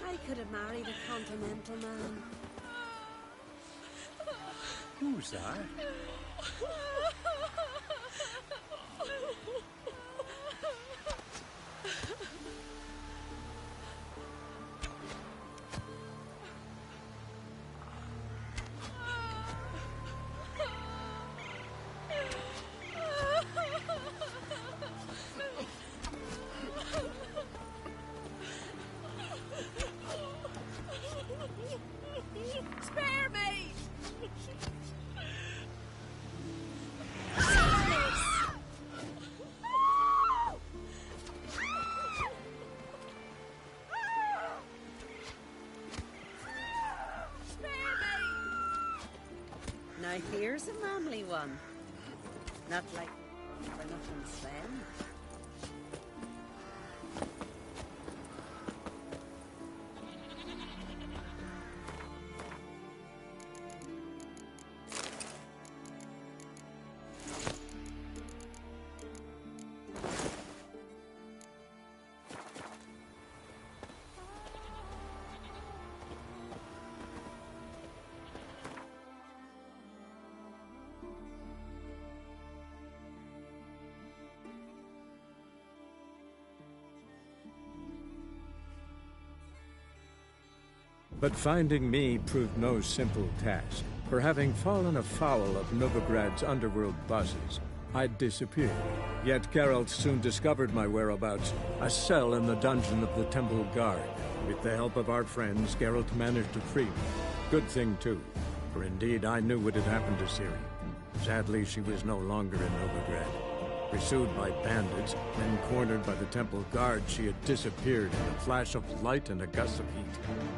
I could have married a continental man. Who's that? Spare me! Now here's a manly one. Not like for nothing, Sven. But finding me proved no simple task. For having fallen afoul of Novigrad's underworld bosses, I'd disappeared. Yet Geralt soon discovered my whereabouts, a cell in the dungeon of the Temple Guard. With the help of our friends, Geralt managed to free me. Good thing, too, for indeed I knew what had happened to Ciri. Sadly, she was no longer in Novigrad. Pursued by bandits, then cornered by the Temple Guard, she had disappeared in a flash of light and a gust of heat.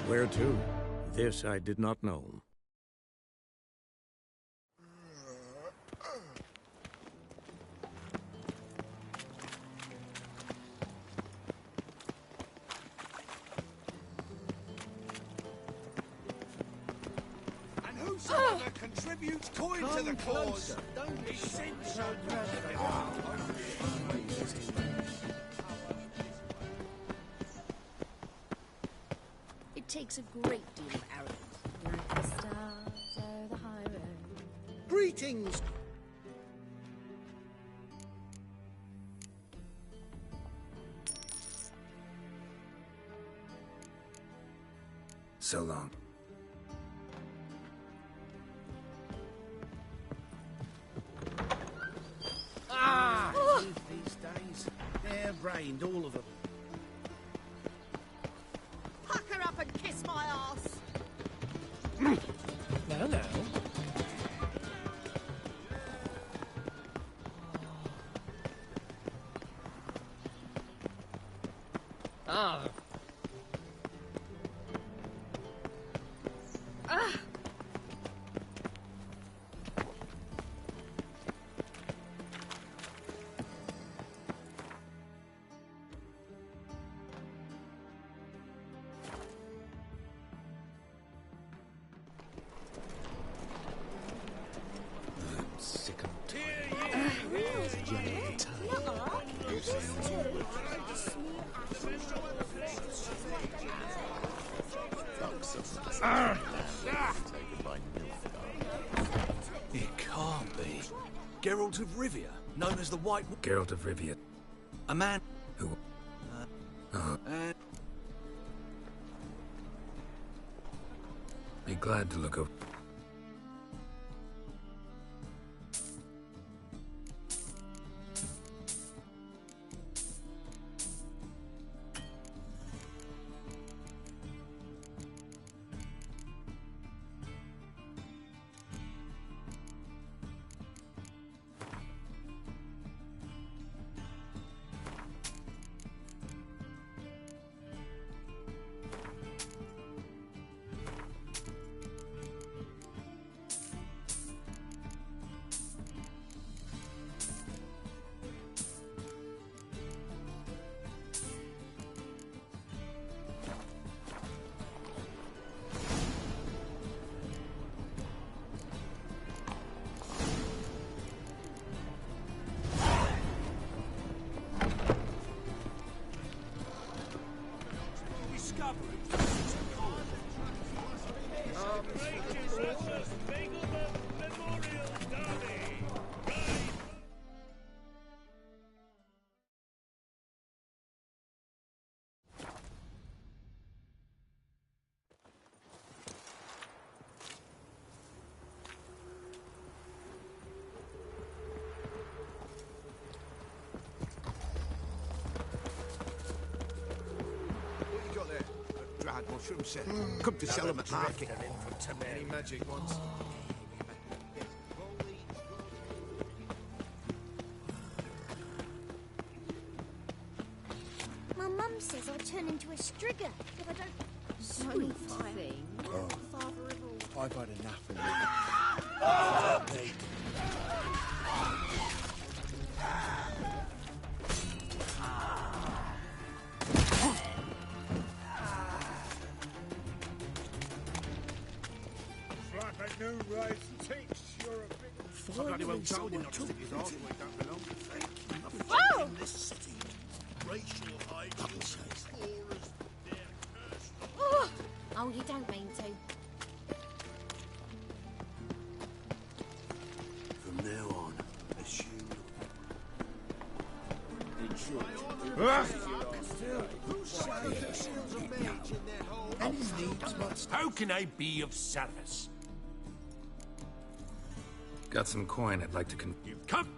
Where to? This I did not know. And whosoever contributes coin to the cause, don't be sent so It takes a great deal of arrogance. Like the stars or the high road. Greetings! So long. Youth these days, they're brained, all of them. Pucker up and kiss my ass! No, no. Ah. Sick of It can't be. Geralt of Rivia, known as the White... Geralt of Rivia. A man Who? and Be glad to look over. mushroom set. Come to sell them at market. Any magic ones? My mum says I'll turn into a strigger if I don't. Sweet thing. I've had enough of it. It's like a new race teach. You're a big... I bloody well told him not to stick his arse where he don't belong. Oh! In this city, racial ideals and explorers, they're cursed. Oh, you don't mean to. From now on, assume... How can I be of service? Got some coin I'd like to You come.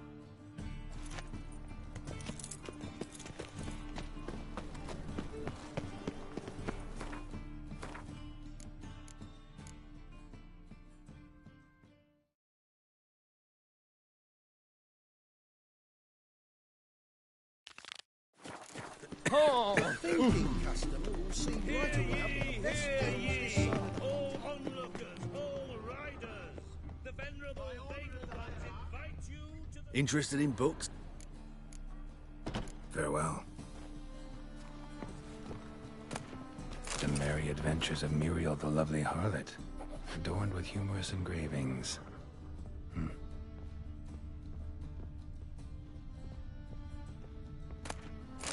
Thinking customer will see right away up at the best things this side of the All onlookers, all riders, the venerable Bagelbans invite you to the... Interested in books? Farewell. The Merry Adventures of Muriel the Lovely Harlot, adorned with humorous engravings.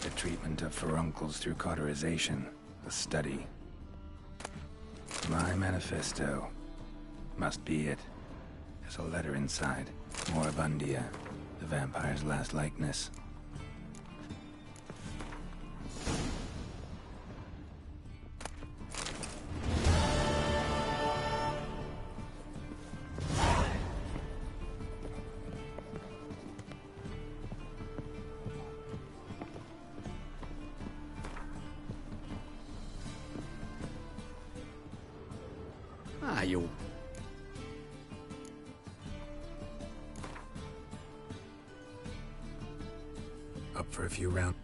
The treatment of furuncles through cauterization, a study. My manifesto. Must be it. There's a letter inside. Moribundia, the vampire's last likeness. Ah, you... Up for a few rounds.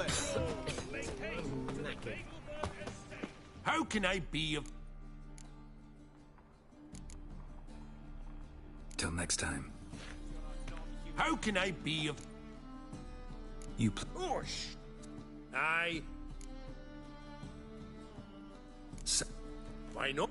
hastily. Make haste to the Begelberg estate. How can I be of... Till next time. How can I be of... Oh, Aye. Why not?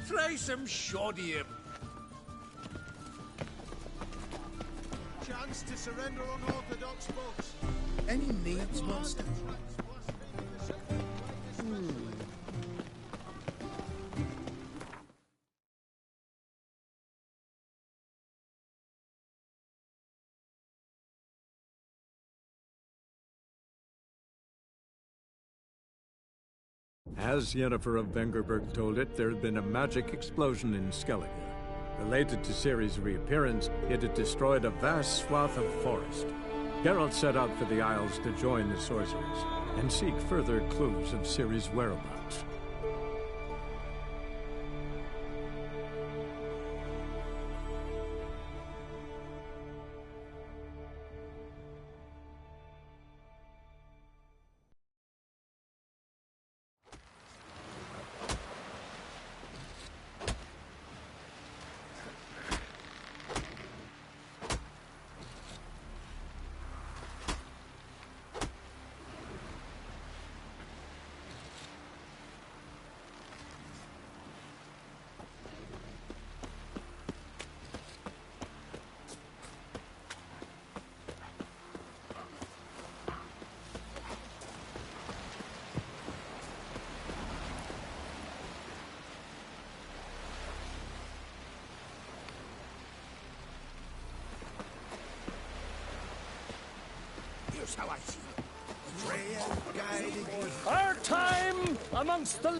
Try some shoddy. Chance to surrender unorthodox books. Any needs, master? As Yennefer of Vengerberg told it, there had been a magic explosion in Skellige. Related to Ciri's reappearance, it had destroyed a vast swath of forest. Geralt set out for the Isles to join the sorcerers and seek further clues of Ciri's whereabouts. just how I see it. Freya guiding you. Our time amongst the...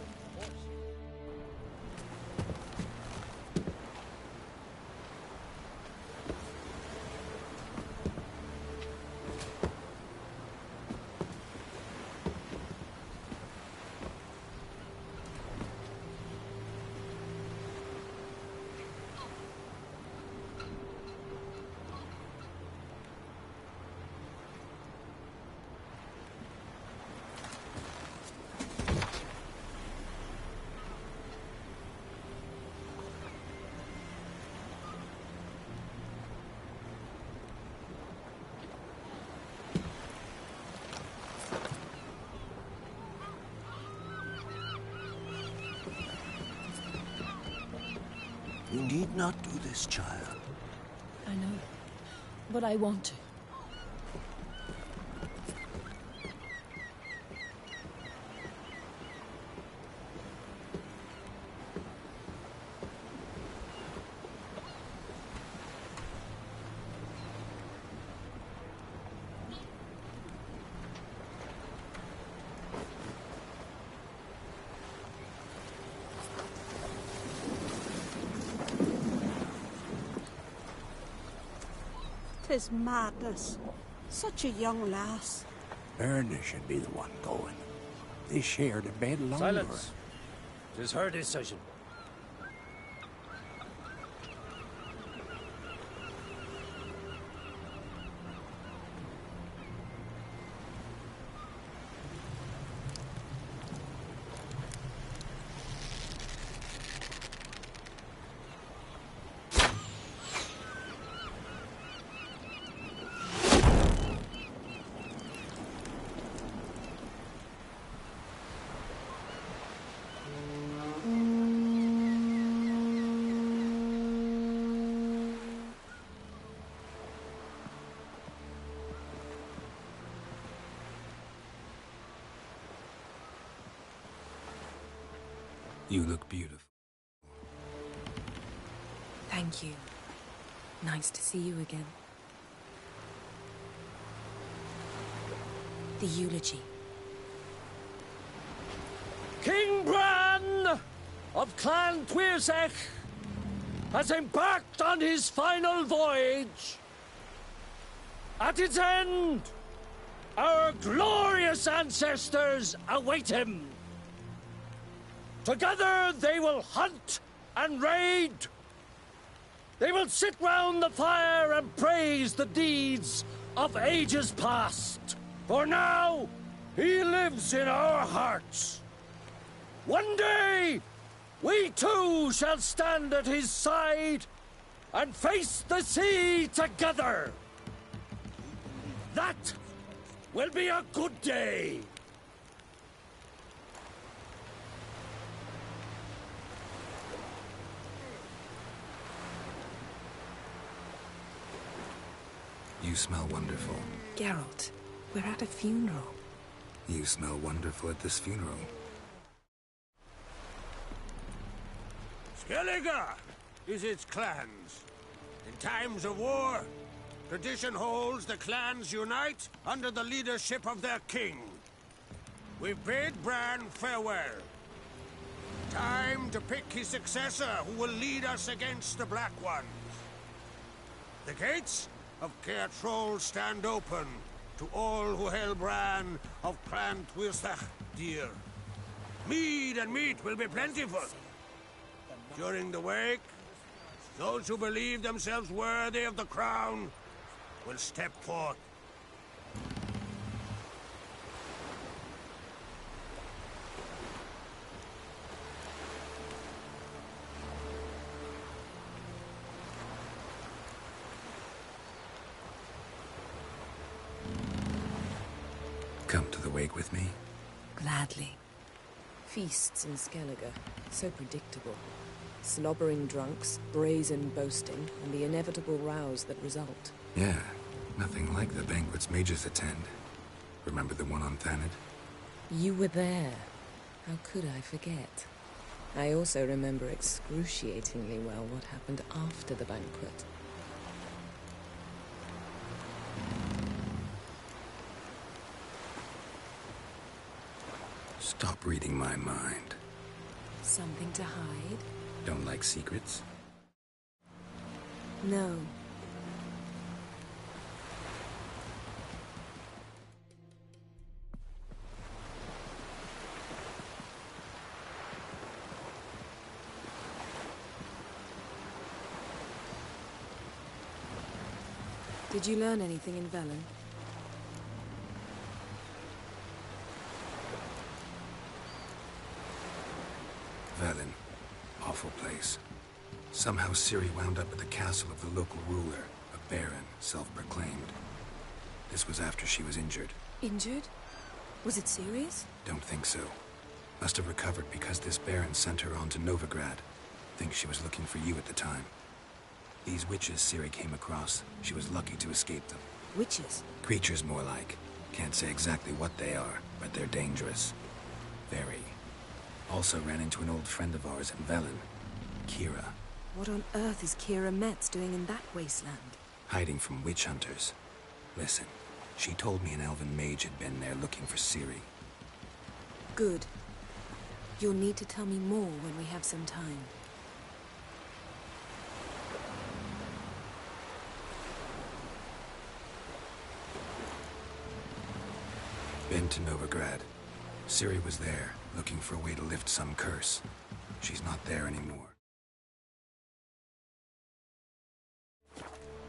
You need not do this, child. I know, but I want to. Tis madness. Such a young lass. Erna should be the one going. They shared a bed longer. Silence. 'Tis her decision. You look beautiful. Thank you. Nice to see you again. The eulogy. King Bran of Clan Twirsech has embarked on his final voyage. At its end, our glorious ancestors await him. Together they will hunt and raid. They will sit round the fire and praise the deeds of ages past. For now, he lives in our hearts. One day, we too shall stand at his side and face the sea together. That will be a good day. You smell wonderful. Geralt, we're at a funeral. You smell wonderful at this funeral. Skellige is its clans. In times of war, tradition holds the clans unite under the leadership of their king. We bid Bran farewell. Time to pick his successor who will lead us against the Black Ones. The gates of Caer Troll stand open to all who held Bran of Clan Twirsech dear. Mead and meat will be plentiful. During the wake, those who believe themselves worthy of the crown will step forth. Come to the wake with me? Gladly. Feasts in Skellige, so predictable. Slobbering drunks, brazen boasting, and the inevitable rows that result. Yeah, nothing like the banquets mages attend. Remember the one on Thanedd? You were there. How could I forget? I also remember excruciatingly well what happened after the banquet. Stop reading my mind. Something to hide? Don't like secrets? No. Did you learn anything in Velen? Velen. Awful place. Somehow Ciri wound up at the castle of the local ruler, a baron, self-proclaimed. This was after she was injured. Injured? Was it serious? Don't think so. Must have recovered because this baron sent her on to Novigrad. Think she was looking for you at the time. These witches Ciri came across, she was lucky to escape them. Witches? Creatures, more like. Can't say exactly what they are, but they're dangerous. Very. Also ran into an old friend of ours in Velen, Kira. What on earth is Kira Metz doing in that wasteland? Hiding from witch hunters. Listen, she told me an elven mage had been there looking for Ciri. Good. You'll need to tell me more when we have some time. Been to Novigrad. Ciri was there, looking for a way to lift some curse. She's not there anymore.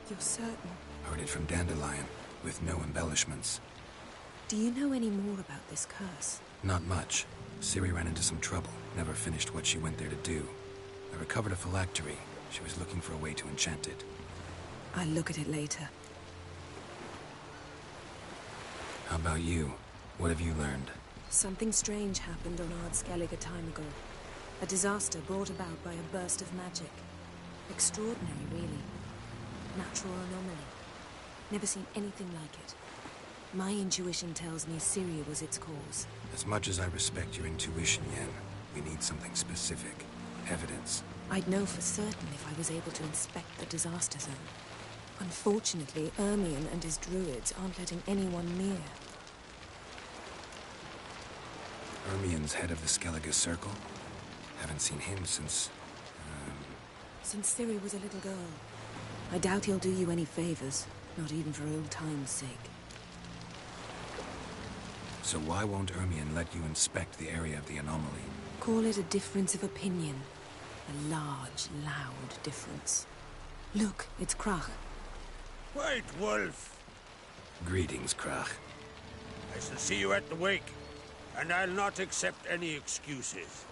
You're certain? Heard it from Dandelion, with no embellishments. Do you know any more about this curse? Not much. Ciri ran into some trouble, never finished what she went there to do. I recovered a phylactery. She was looking for a way to enchant it. I'll look at it later. How about you? What have you learned? Something strange happened on Ardskellig a time ago. A disaster brought about by a burst of magic. Extraordinary, really. Natural anomaly. Never seen anything like it. My intuition tells me Ciri was its cause. As much as I respect your intuition, Yen, we need something specific. Evidence. I'd know for certain if I was able to inspect the disaster zone. Unfortunately, Ermion and his druids aren't letting anyone near. Ermion's head of the Skellige Circle? Haven't seen him since... Since Ciri was a little girl. I doubt he'll do you any favors, not even for old time's sake. So why won't Ermion let you inspect the area of the anomaly? Call it a difference of opinion. A large, loud difference. Look, it's Krach. White Wolf! Greetings, Krach. I shall see you at the wake, and I'll not accept any excuses.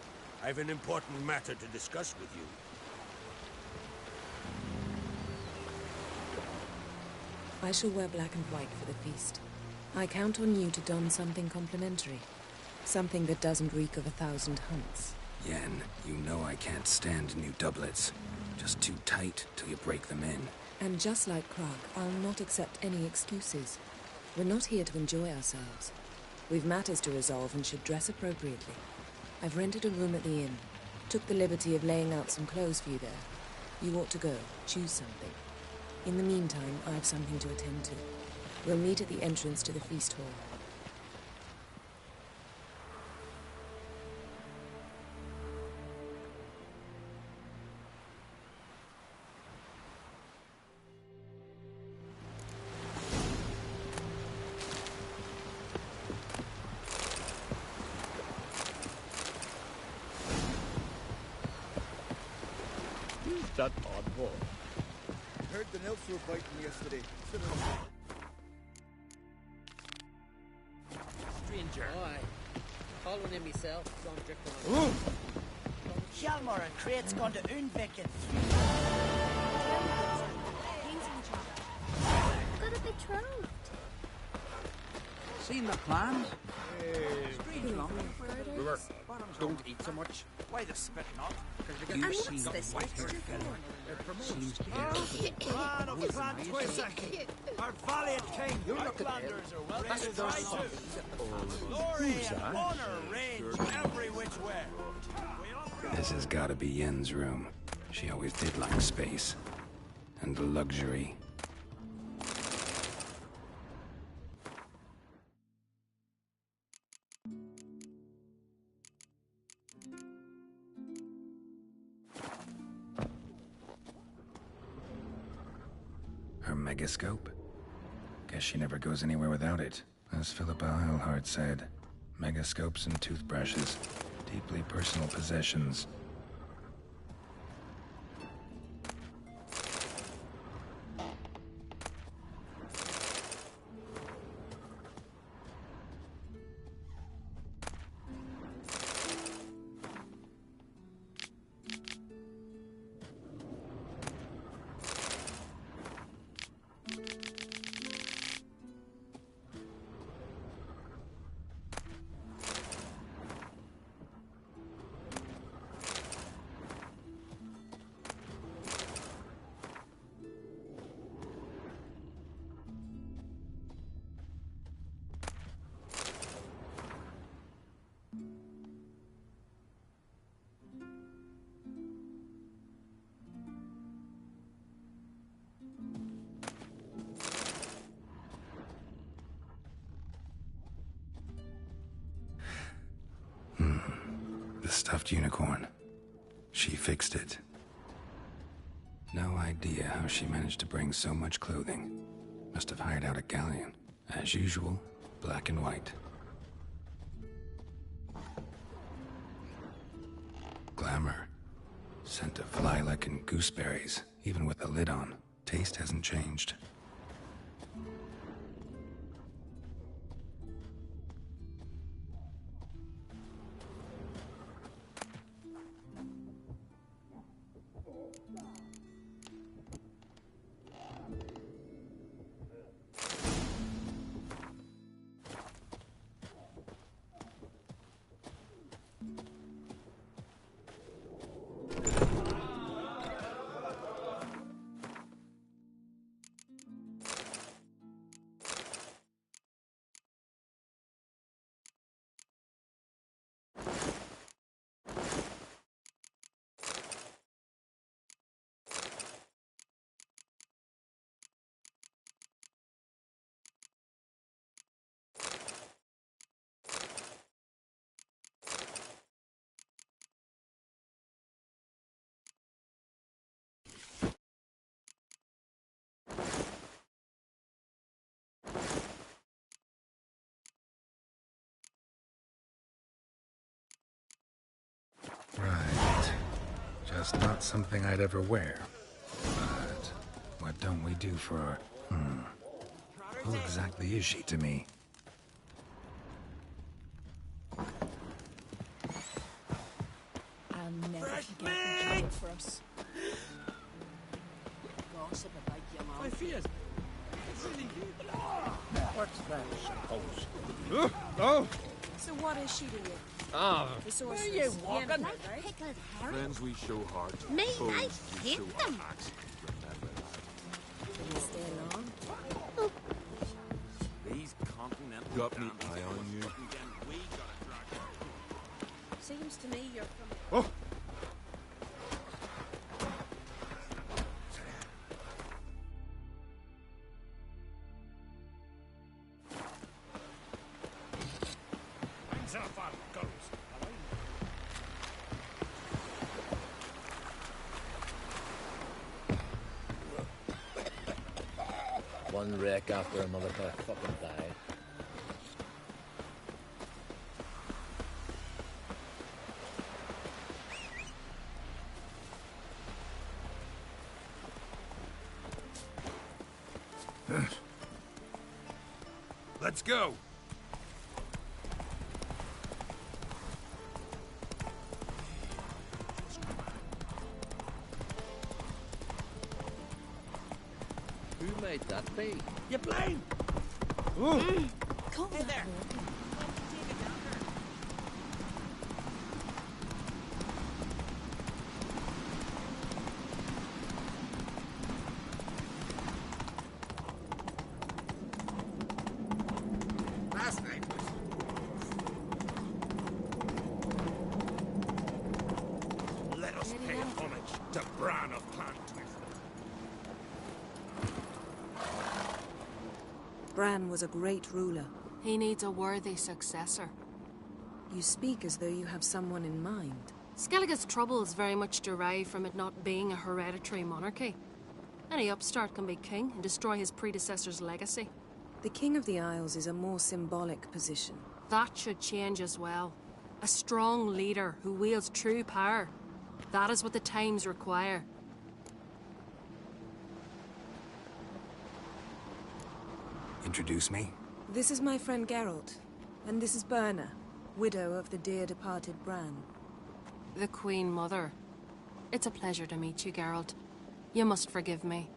I've an important matter to discuss with you. I shall wear black and white for the feast. I count on you to don something complimentary. Something that doesn't reek of 1,000 hunts. Yen, you know I can't stand new doublets. Just too tight till you break them in. And just like Krag, I'll not accept any excuses. We're not here to enjoy ourselves. We've matters to resolve and should dress appropriately. I've rented a room at the inn. Took the liberty of laying out some clothes for you there. You ought to go. Choose something. In the meantime, I have something to attend to. We'll meet at the entrance to the feast hall. Who's that oddball? I heard the nymphs were fighting yesterday. Stranger. Aye. Following him myself, gone drifting on. Hjalmar and Krait's gone to Unvik and Got a betrothed. Seen the plans? River, don't eat so much. Why the spit not? And what's this extra Seems to Man of Clan Twisek, our valiant king, our Flanders are well That's his eye too. Glory and honor range every which way. This has gotta be Yen's room. She always did like space. And luxury. megascope? Guess she never goes anywhere without it. As Philippa Eilhart said, megascopes and toothbrushes, deeply personal possessions. The stuffed unicorn. She fixed it. No idea how she managed to bring so much clothing. Must have hired out a galleon. As usual, black and white. Glamour. Scent of lilac and gooseberries, even with the lid on. Taste hasn't changed. Right. Just not something I'd ever wear. But what don't we do for our... Who exactly is she to me? I'll never forget the job for us. Gossip about your mom. My fears. What's that supposed? Oh! So what is she to you? Ah, The where sorceress. you walking? Like pickled herring. Friends we show heart. Me, foes I we hate show them. our actions. Remember that. Can you stay long? These continental got me eye on you. Seems to me you're from... Oh! One wreck after another to fucking die. Let's go. Who might that be? You blame. Ooh! Come Hey there. Last night was... Let us pay homage to Bran of Clan Twift. Bran was a great ruler. He needs a worthy successor. You speak as though you have someone in mind. Skellige's troubles very much derive from it not being a hereditary monarchy. Any upstart can be king and destroy his predecessor's legacy. The King of the Isles is a more symbolic position. That should change as well. A strong leader who wields true power. That is what the times require. Introduce me? This is my friend Geralt, and this is Berna, widow of the dear departed Bran. The Queen Mother. It's a pleasure to meet you, Geralt. You must forgive me,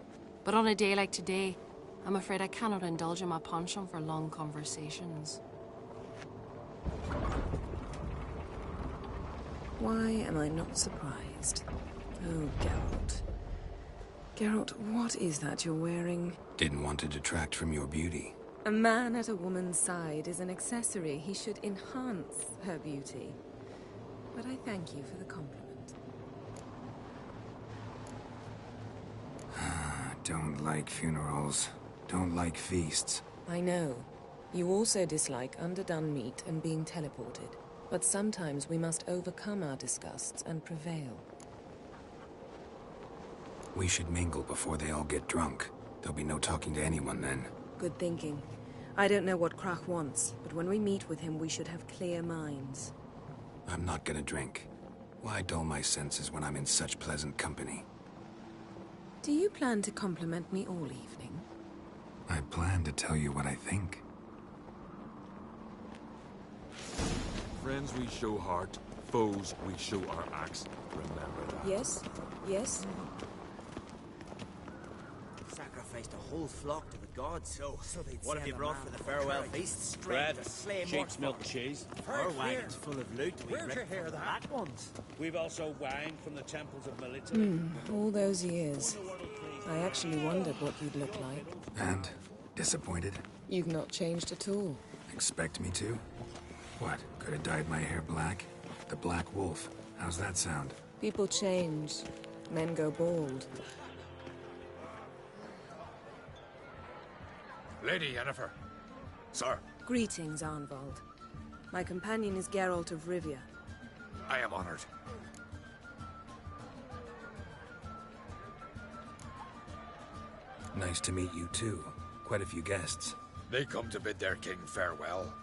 but on a day like today, I'm afraid I cannot indulge in my penchant for long conversations. Why am I not surprised? Oh, Geralt. Geralt, what is that you're wearing? Didn't want to detract from your beauty. A man at a woman's side is an accessory. He should enhance her beauty. But I thank you for the compliment. Don't like funerals. Don't like feasts. I know. You also dislike underdone meat and being teleported. But sometimes we must overcome our disgusts and prevail. We should mingle before they all get drunk. There'll be no talking to anyone then. Good thinking. I don't know what Krach wants, but when we meet with him, we should have clear minds. I'm not gonna drink. Why dull my senses when I'm in such pleasant company? Do you plan to compliment me all evening? I plan to tell you what I think. Friends we show heart, foes we show our axe. Remember that. Yes, yes. Sacrificed a whole flock to the gods, so they'd What have send you a brought man for the with farewell courage, feast? strength Bread, to slay sheep's more milk folk. cheese. Our wagons full of loot we Where'd you ripped hear from the that? black ones. We've also wine from the temples of Melita. All those years. I actually wondered what you'd look like. And? Disappointed? You've not changed at all. Expect me to? What, could have dyed my hair black? The Black Wolf. How's that sound? People change. Men go bald. Lady Yennefer. Sir. Greetings, Arnvald. My companion is Geralt of Rivia. I am honored. Nice to meet you too. Quite a few guests. They come to bid their king farewell.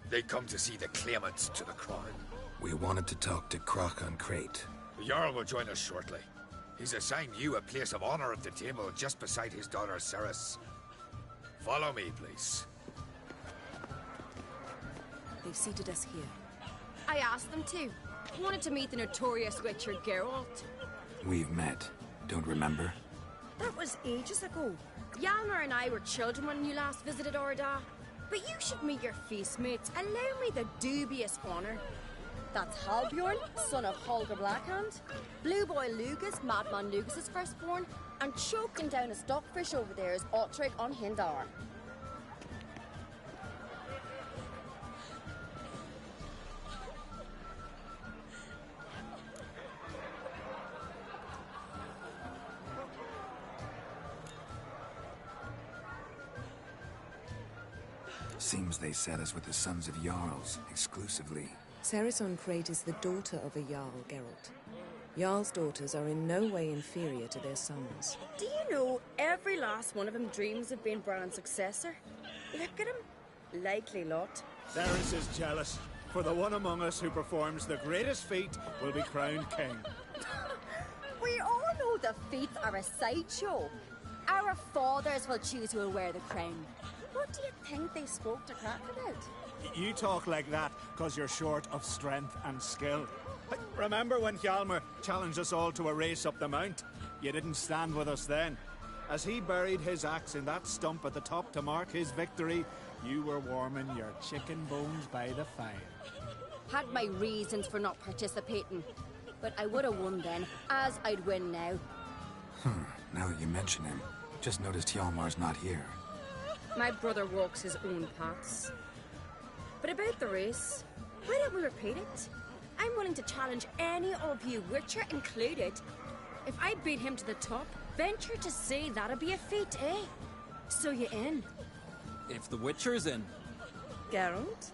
They come to see the claimants to the crown. We wanted to talk to Krach on Crate. The Jarl will join us shortly. He's assigned you a place of honor at the table just beside his daughter Ceres. Follow me, please. They've seated us here. I asked them to. Wanted to meet the notorious Witcher Geralt. We've met. Don't remember? That was ages ago. Hjalmar and I were children when you last visited Orda. But you should meet your feast mates. Allow me the dubious honor. That's Halbjorn, son of Holger Blackhand. Blue Boy Lugas, Madman Lugas' firstborn. And choking down a stockfish over there is Ottrig on Hindar. Seems they set us with the sons of Jarls, exclusively. Ceres on Crate is the daughter of a Jarl, Geralt. Jarl's daughters are in no way inferior to their sons. Do you know every last one of them dreams of being Bran's successor? Look at him. Likely lot. Ceres is jealous, for the one among us who performs the greatest feat will be crowned king. We all know the feats are a sideshow. Our fathers will choose who will wear the crown. What do you think they spoke to Krach about? You talk like that because you're short of strength and skill. Remember when Hjalmar challenged us all to a race up the mount? You didn't stand with us then. As he buried his axe in that stump at the top to mark his victory, you were warming your chicken bones by the fire. Had my reasons for not participating. But I would have won then, as I'd win now. Now that you mention him, just noticed Hjalmar's not here. My brother walks his own paths. But about the race, why don't we repeat it? I'm willing to challenge any of you, Witcher included. If I beat him to the top, venture to say that'll be a feat, eh? So you in? If the Witcher's in. Geralt?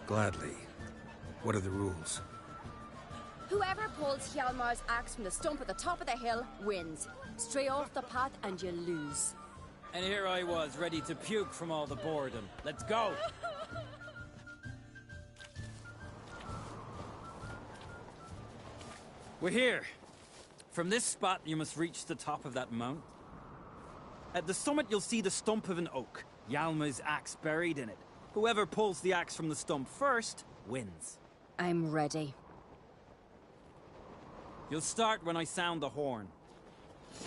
Gladly. What are the rules? Whoever pulls Hjalmar's axe from the stump at the top of the hill wins. Stray off the path and you lose. And here I was, ready to puke from all the boredom. Let's go! We're here. From this spot, you must reach the top of that mount. At the summit, you'll see the stump of an oak. Hjalmar's axe buried in it. Whoever pulls the axe from the stump first, wins. I'm ready. You'll start when I sound the horn.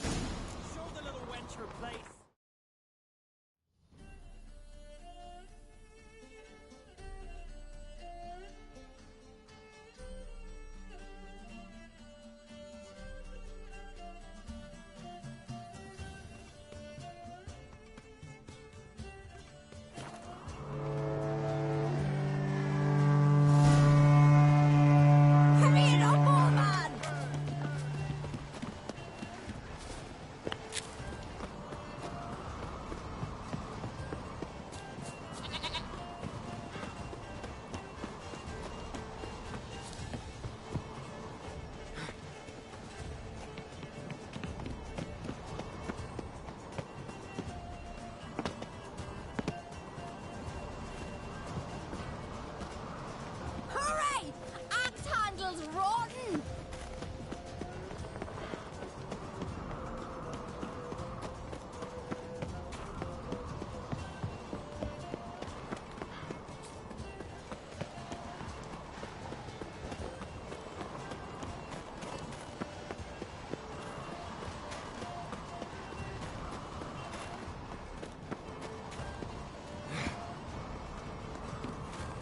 Show the little wench her place.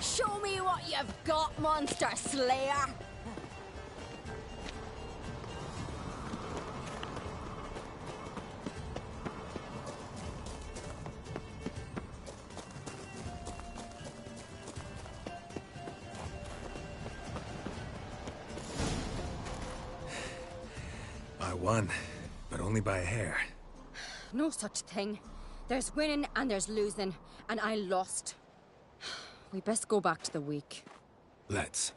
Show me what you've got, monster slayer! I won, but only by a hair. No such thing. There's winning and there's losing, and I lost. We best go back to the week. Let's.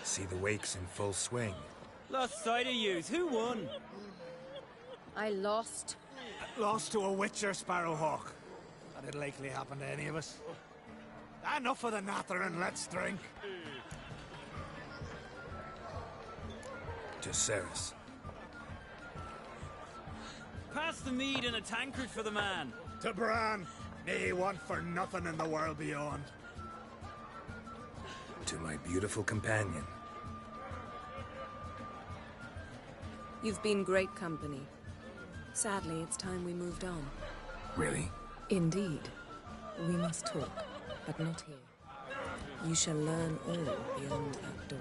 See the wakes in full swing. Lost sight of yous. Who won? I lost. Lost to a witcher, Sparrowhawk. That'd likely happen to any of us. Enough of the natter and let's drink. To Ceres. Pass the mead in a tankard for the man. To Bran. Me want for nothing in the world beyond. To my beautiful companion. You've been great company. Sadly, it's time we moved on. Really? Indeed. We must talk, but not here. You shall learn all beyond that door.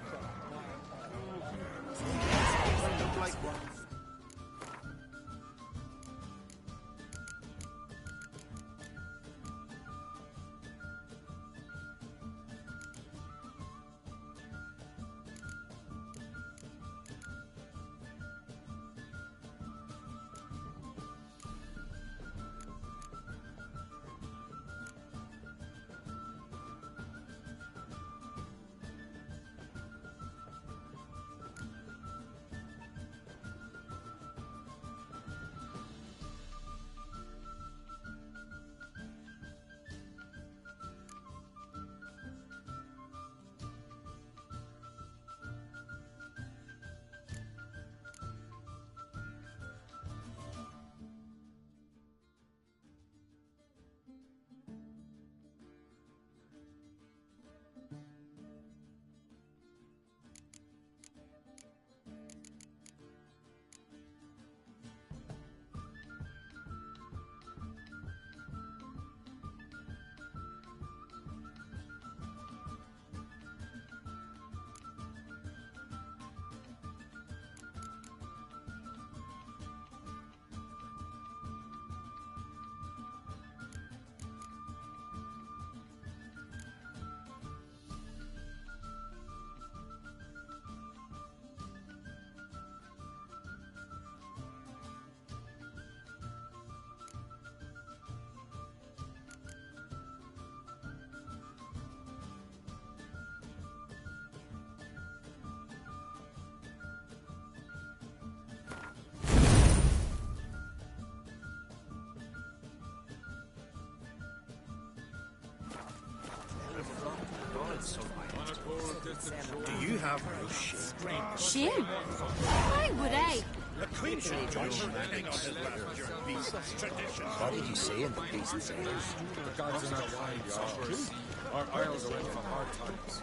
Shame. Why would I? The Queen should join standing on the left of your beast's tradition. What did you say in the beast's ears? The gods in our wide yards. Our isles are in for hard times.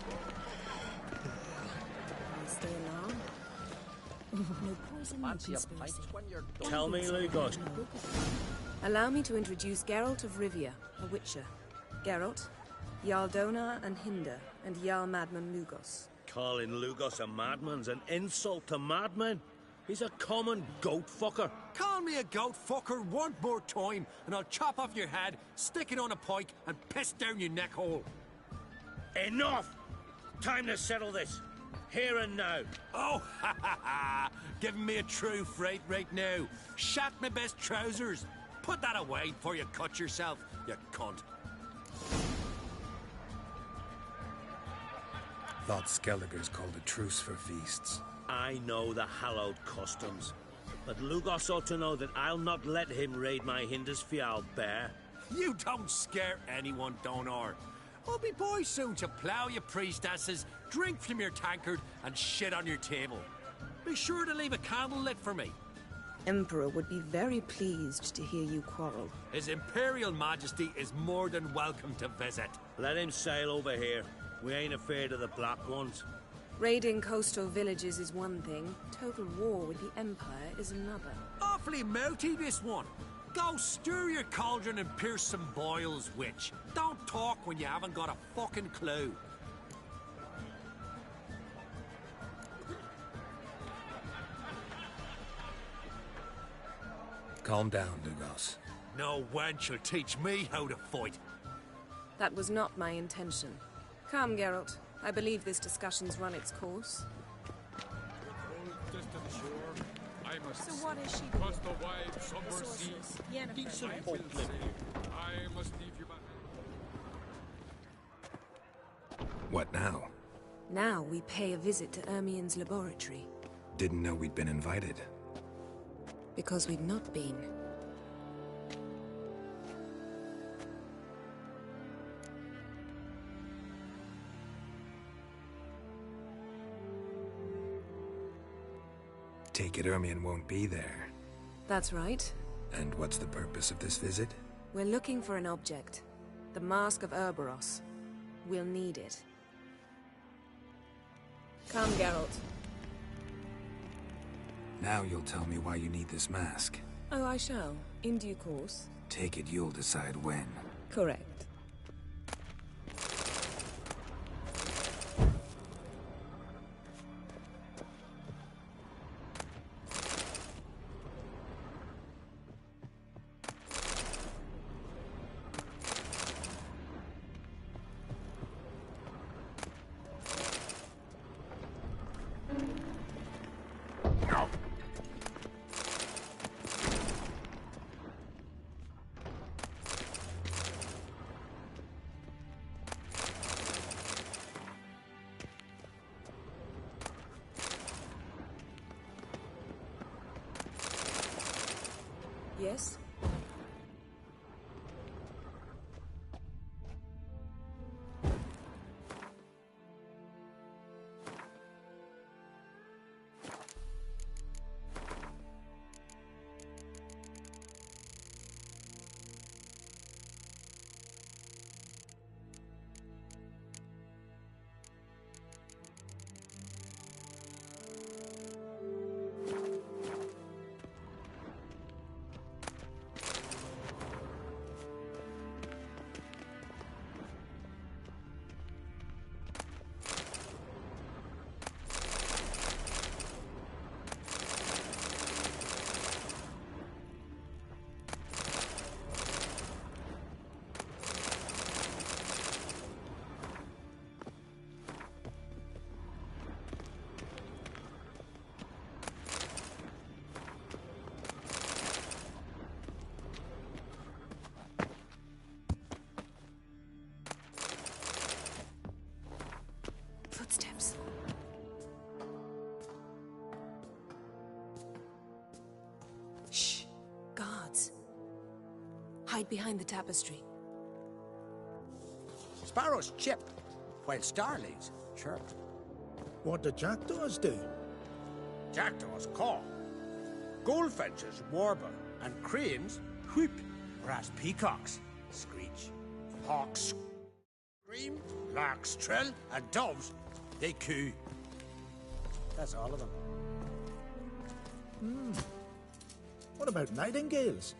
Stay long. No poison, no conspiracy. Tell me, Lugos. Allow me to introduce Geralt of Rivia, a Witcher. Geralt, Jarl Dona and Hinder, and Jarl Madman Lugos. Calling Lugos a madman's an insult to madmen. He's a common goat fucker. Call me a goat fucker one more time, and I'll chop off your head, stick it on a pike, and piss down your neck hole. Enough! Time to settle this. Here and now. Oh, ha ha ha! Giving me a true fright right now. Shat my best trousers. Put that away before you cut yourself, you cunt. Thought Skelliger's called a truce for feasts. I know the hallowed customs, but Lugos ought to know that I'll not let him raid my Hindisfial bear. You don't scare anyone, Donar. I'll be boys soon to plough your priestesses, drink from your tankard, and shit on your table. Be sure to leave a candle lit for me. Emperor would be very pleased to hear you quarrel. His Imperial Majesty is more than welcome to visit. Let him sail over here. We ain't afraid of the Black Ones. Raiding coastal villages is one thing. Total war with the Empire is another. Awfully melty, this one. Go stir your cauldron and pierce some boils, witch. Don't talk when you haven't got a fucking clue. Calm down, Lugos. No wench will teach me how to fight. That was not my intention. Come, Geralt. I believe this discussion's run its course. Just to the shore, I must So what is she cross doing? the wide summer sea. Yennefer, Decent right? folk live here. I must leave you behind. What now? Now we pay a visit to Ermien's laboratory. Didn't know we'd been invited. Because we've not been. Take it Ermien won't be there. That's right. And what's the purpose of this visit? We're looking for an object. The Mask of Urboros. We'll need it. Come, Geralt. Now you'll tell me why you need this mask. Oh, I shall. In due course. Take it you'll decide when. Correct. Yes? Footsteps. Shh. Guards. Hide behind the tapestry. Sparrows chip, while starlings chirp. What the jackdaws do? Jackdaws caw. Goldfinches warble, and cranes whoop, whereas peacocks screech. Hawks scream, larks trill, and doves, they coo. That's all of them. What about nightingales?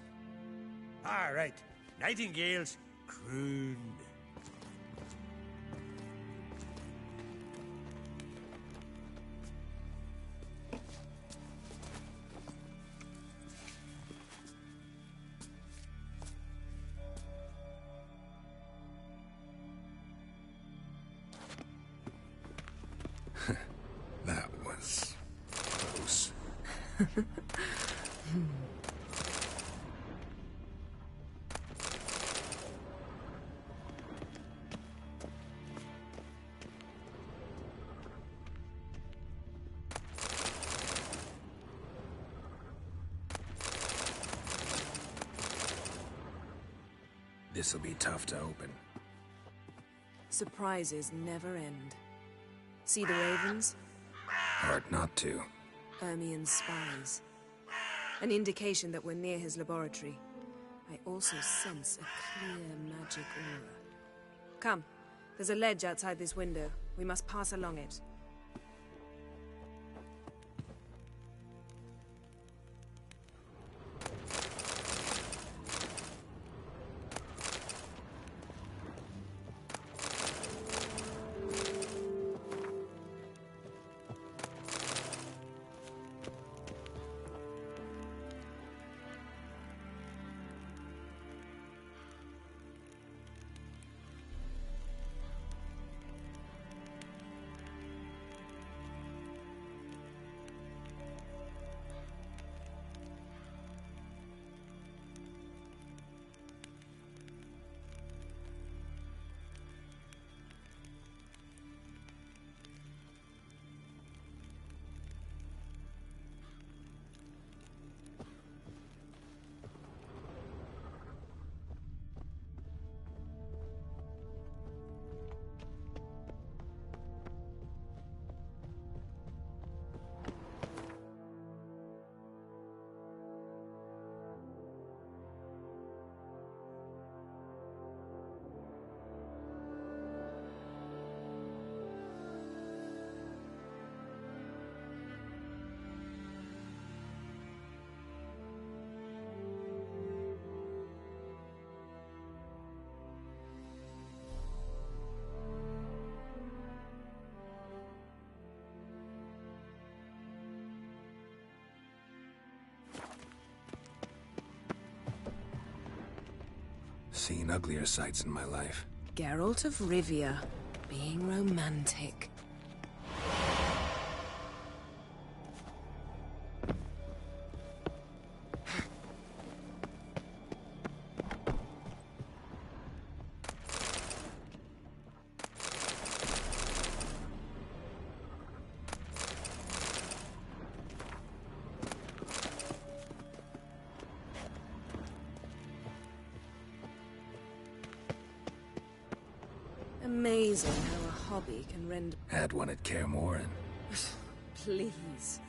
All right, nightingales croon. That was close. This'll be tough to open. Surprises never end. See the ravens? Hard not to. Ermien's spies. An indication that we're near his laboratory. I also sense a clear magic aura. Come, there's a ledge outside this window. We must pass along it. Seen uglier sights in my life. Geralt of Rivia, being romantic. Amazing how a hobby can render... Had one at Kaer Morhen. Please.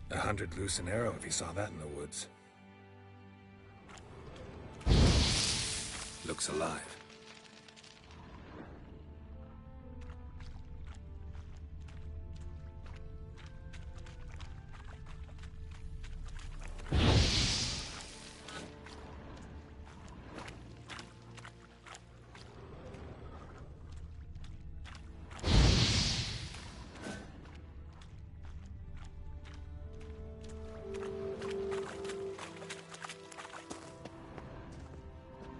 100 loose an arrow if you saw that in the woods. Looks alive.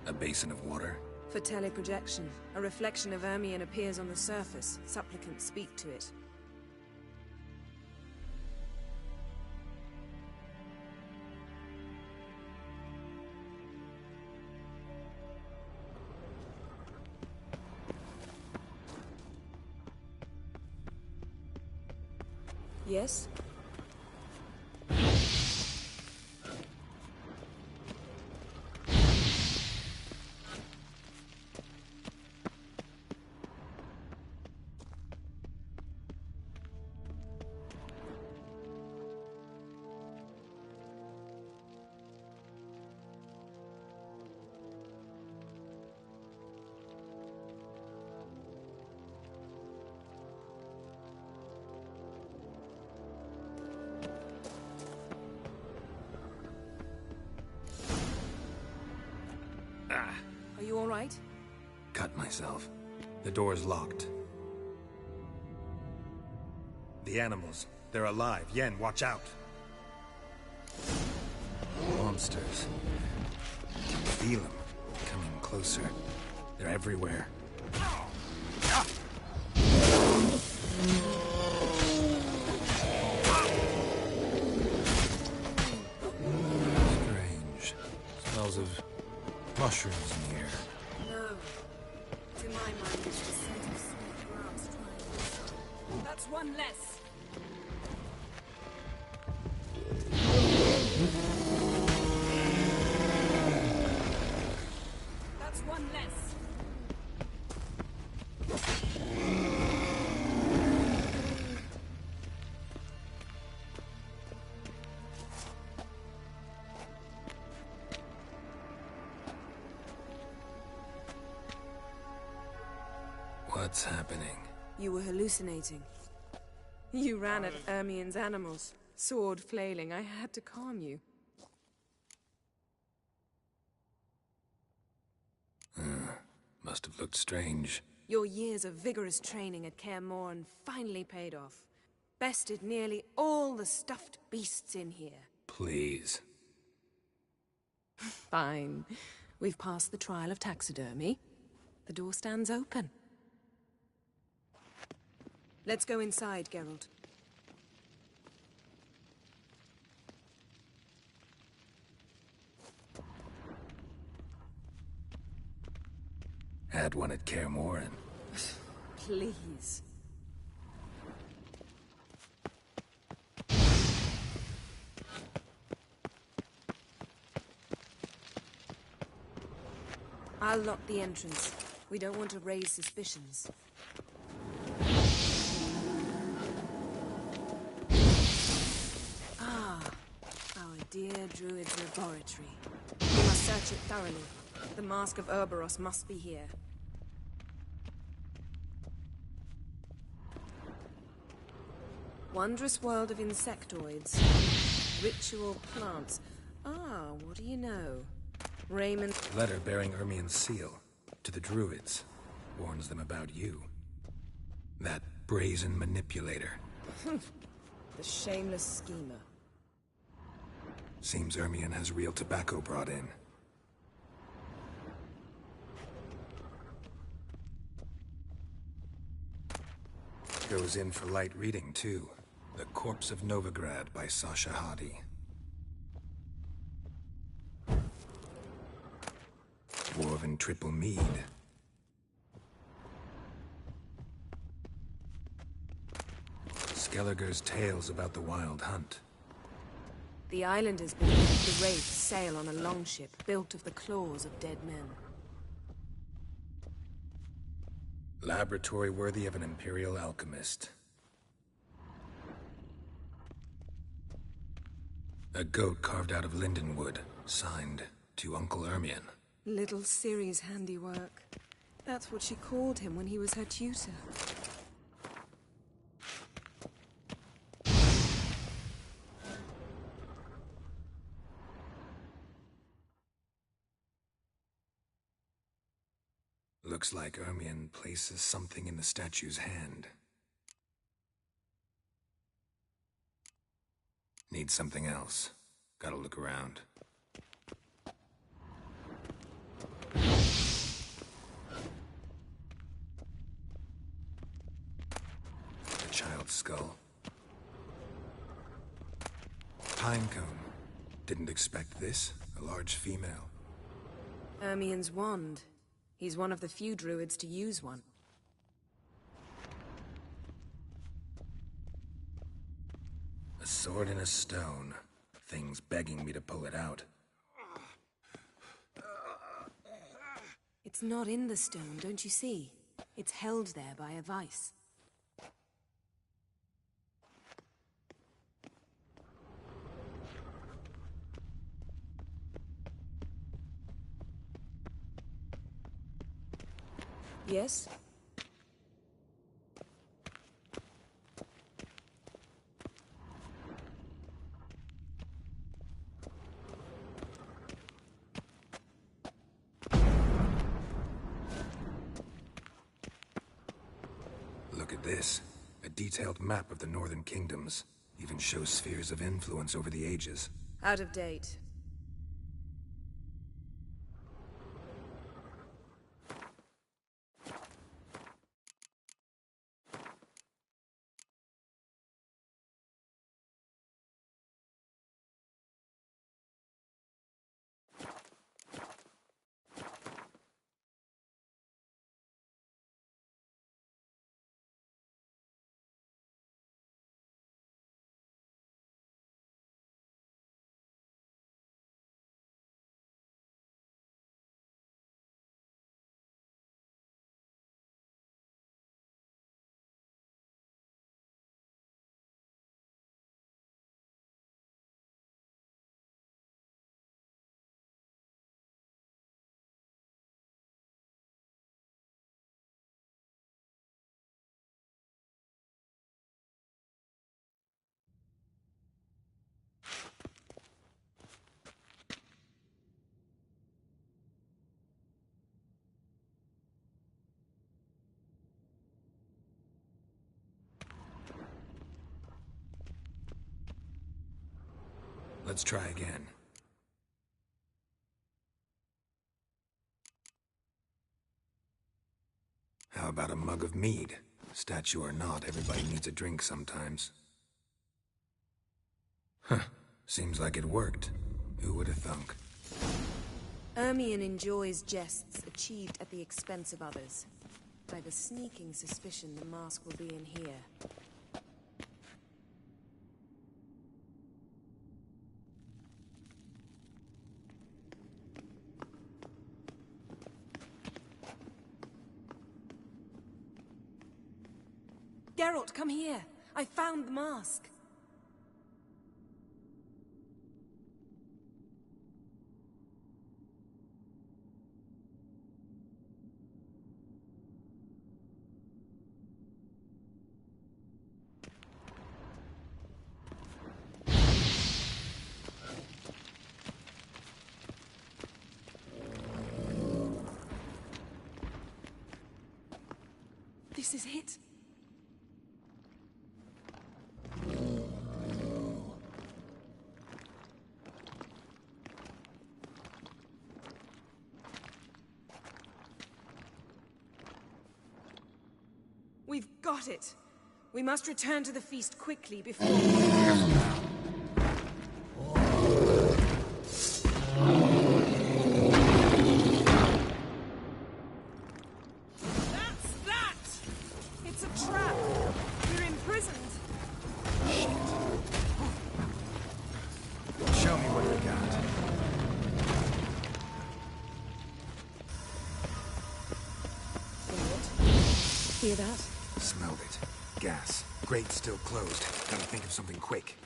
A basin of water? For teleprojection, a reflection of Ermien appears on the surface. Supplicants speak to it. Yes? You all right? Cut myself. The door's locked. The animals. They're alive. Yen, watch out. Monsters. I can feel them. Coming closer. They're everywhere. Strange. Smells of mushrooms in here. No. To my mind, it's just scent of sweet grass trying. That's one less. That's one less. What's happening? You were hallucinating. You ran at Ermien's animals, sword flailing. I had to calm you. Must have looked strange. Your years of vigorous training at Kaer Morhen finally paid off. Bested nearly all the stuffed beasts in here. Please. Fine. We've passed the trial of taxidermy. The door stands open. Let's go inside, Geralt. Had one at Kaer Morhen. Please. I'll lock the entrance. We don't want to raise suspicions. Ah, our dear Druid's laboratory. We must search it thoroughly. The Mask of Ouroboros must be here. Wondrous world of insectoids. Ritual plants. Ah, what do you know? Raymond... Letter bearing Ermien's seal. To the Druids. Warns them about you. That brazen manipulator. The shameless schemer. Seems Ermien has real tobacco brought in. Goes in for light reading, too. The Corpse of Novigrad by Sasha Hadi. Dwarven Triple Mead. Skelliger's tales about the Wild Hunt. The islanders believe the wraiths sail on a longship built of the claws of dead men. Laboratory worthy of an imperial alchemist. A goat carved out of lindenwood, signed to Uncle Ermien. Little Ciri's handiwork. That's what she called him when he was her tutor. Looks like Ermien places something in the statue's hand. Need something else. Gotta look around. A child's skull. Pinecone. Didn't expect this. A large female. Ermien's wand. He's one of the few druids to use one. A sword in a stone. Thing's begging me to pull it out. It's not in the stone, don't you see? It's held there by a vice. Yes? Look at this. A detailed map of the northern kingdoms. Even shows spheres of influence over the ages. Out of date. Let's try again. How about a mug of mead? Statue or not, everybody needs a drink sometimes. Huh. Seems like it worked. Who would have thunk? Ermion enjoys jests achieved at the expense of others. I have a sneaking suspicion the mask will be in here. Geralt, come here. I found the mask. This is it. We've got it. We must return to the feast quickly before... That's that! It's a trap. We're imprisoned. Show me what you got. Hear that? Smelled it. Gas. Grate still closed. Gotta think of something quick.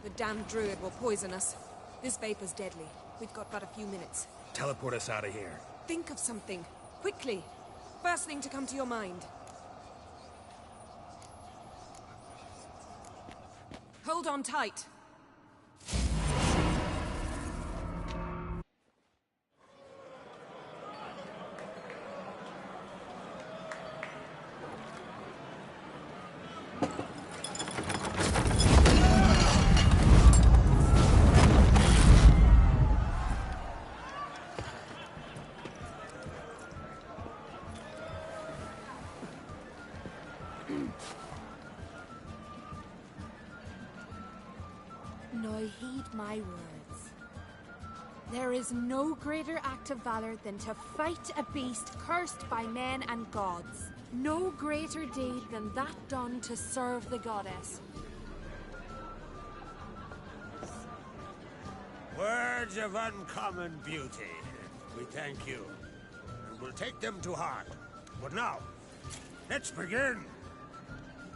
The damned druid will poison us. This vapor's deadly. We've got but a few minutes. Teleport us out of here. Think of something. Quickly. First thing to come to your mind. Hold on tight. Now heed my words. There is no greater act of valor than to fight a beast cursed by men and gods. No greater deed than that done to serve the goddess. Words of uncommon beauty. We thank you, and we'll take them to heart. But now, let's begin.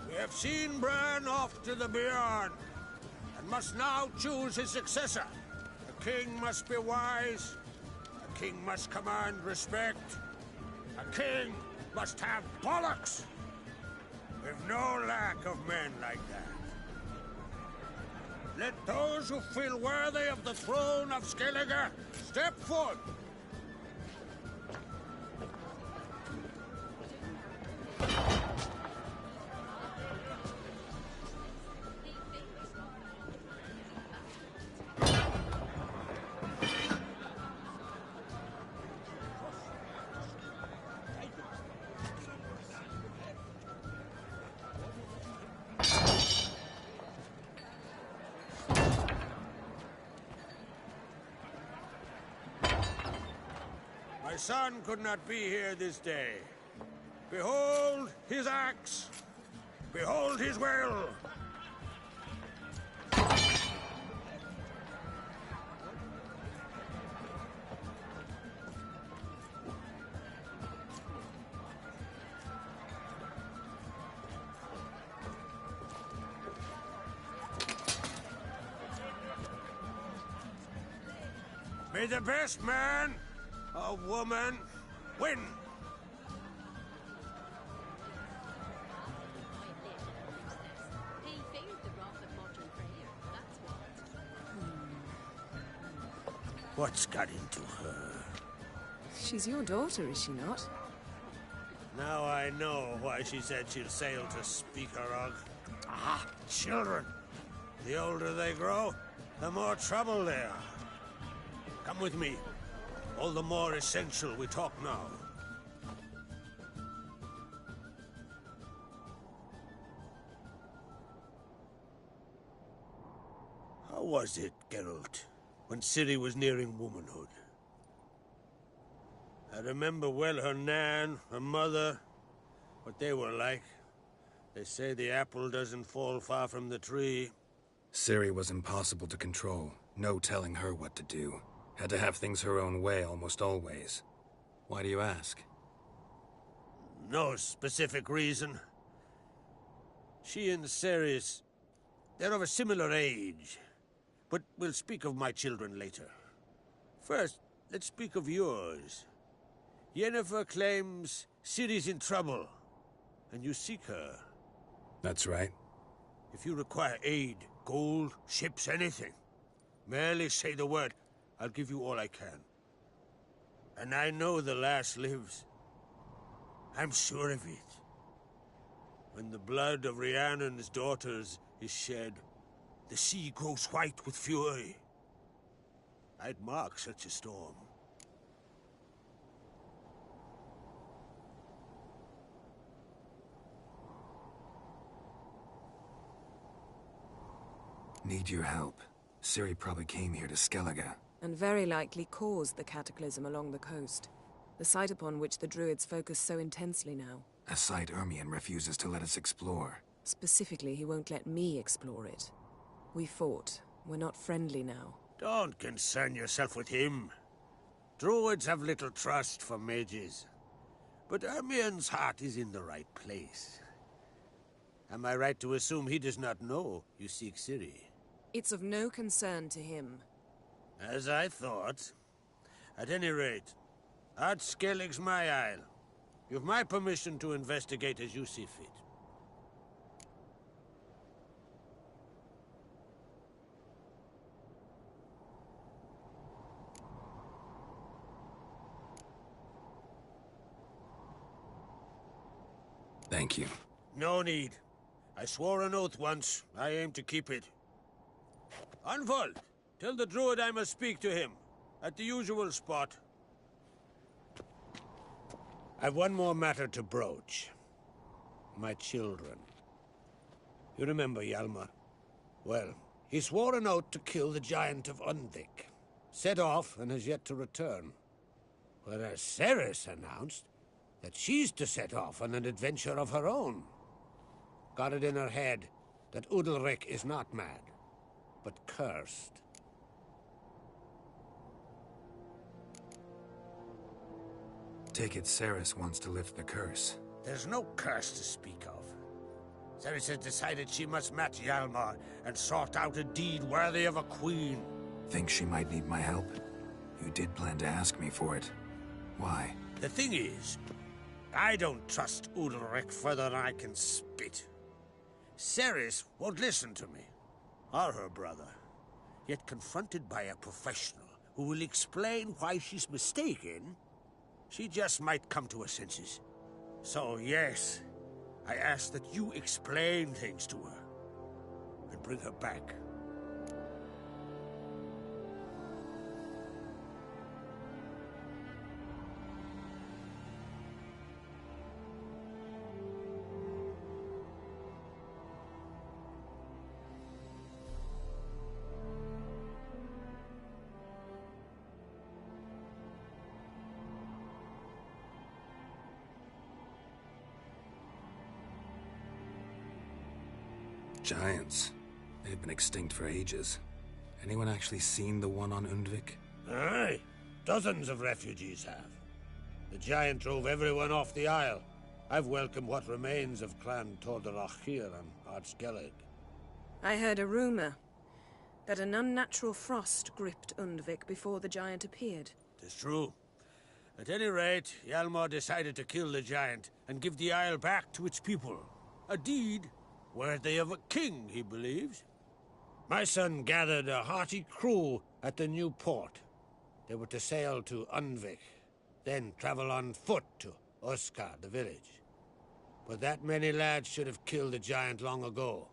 We have seen Bran off to the beyond, and must now choose his successor. A king must be wise. A king must command respect. A king must have bollocks. no lack of men like that. Let those who feel worthy of the throne of Skellige step forth. My son could not be here this day. Behold his axe. Behold his will. May the best man or woman win. What's got into her? She's your daughter, is she not? Now I know why she said she'll sail to Speakerog. Ah, children. The older they grow, the more trouble they are. Come with me. All the more essential we talk now. How was it, Geralt, when Ciri was nearing womanhood? I remember well her nan, her mother, what they were like. They say the apple doesn't fall far from the tree. Ciri was impossible to control. No telling her what to do. Had to have things her own way almost always. Why do you ask? No specific reason. She and Ceres, they're of a similar age. But we'll speak of my children later. First, let's speak of yours. Yennefer claims Ciri's in trouble, and you seek her. That's right. If you require aid, gold, ships, anything, merely say the word. I'll give you all I can. And I know the lass lives. I'm sure of it. When the blood of Rhiannon's daughters is shed, the sea grows white with fury. I'd mark such a storm. Need your help. Ciri probably came here to Skellige. And very likely caused the cataclysm along the coast. The site upon which the Druids focus so intensely now. A site Ermion refuses to let us explore. Specifically, he won't let me explore it. We fought. We're not friendly now. Don't concern yourself with him. Druids have little trust for mages. But Ermion's heart is in the right place. Am I right to assume he does not know you seek Ciri? It's of no concern to him. As I thought. At any rate, Ard Skellig's my isle. You've my permission to investigate as you see fit. Thank you. No need. I swore an oath once. I aim to keep it. Unfold! Tell the druid I must speak to him. At the usual spot. I've one more matter to broach. My children. You remember Hjalmar? Well, he swore an oath to kill the giant of Undvik. Set off and has yet to return. Whereas Ceres announced that she's to set off on an adventure of her own. Got it in her head that Udalric is not mad, but cursed. Take it Ceres wants to lift the curse. There's no curse to speak of. Ceres has decided she must match Hjalmar and sort out a deed worthy of a queen. Think she might need my help? You did plan to ask me for it. Why? The thing is, I don't trust Udalric further than I can spit. Ceres won't listen to me, or her brother. Yet confronted by a professional who will explain why she's mistaken, she just might come to her senses. So yes, I ask that you explain things to her and bring her back. Giants. They've been extinct for ages. Anyone actually seen the one on Undvik? Aye. Dozens of refugees have. The giant drove everyone off the Isle. I've welcomed what remains of Clan Tordarach here on Ardskellig. I heard a rumor that an unnatural frost gripped Undvik before the giant appeared. Tis true. At any rate, Hjalmar decided to kill the giant and give the Isle back to its people. A deed worthy of a king, he believes. My son gathered a hearty crew at the new port. They were to sail to Undvik, then travel on foot to Oskar, the village. But that many lads should have killed the giant long ago.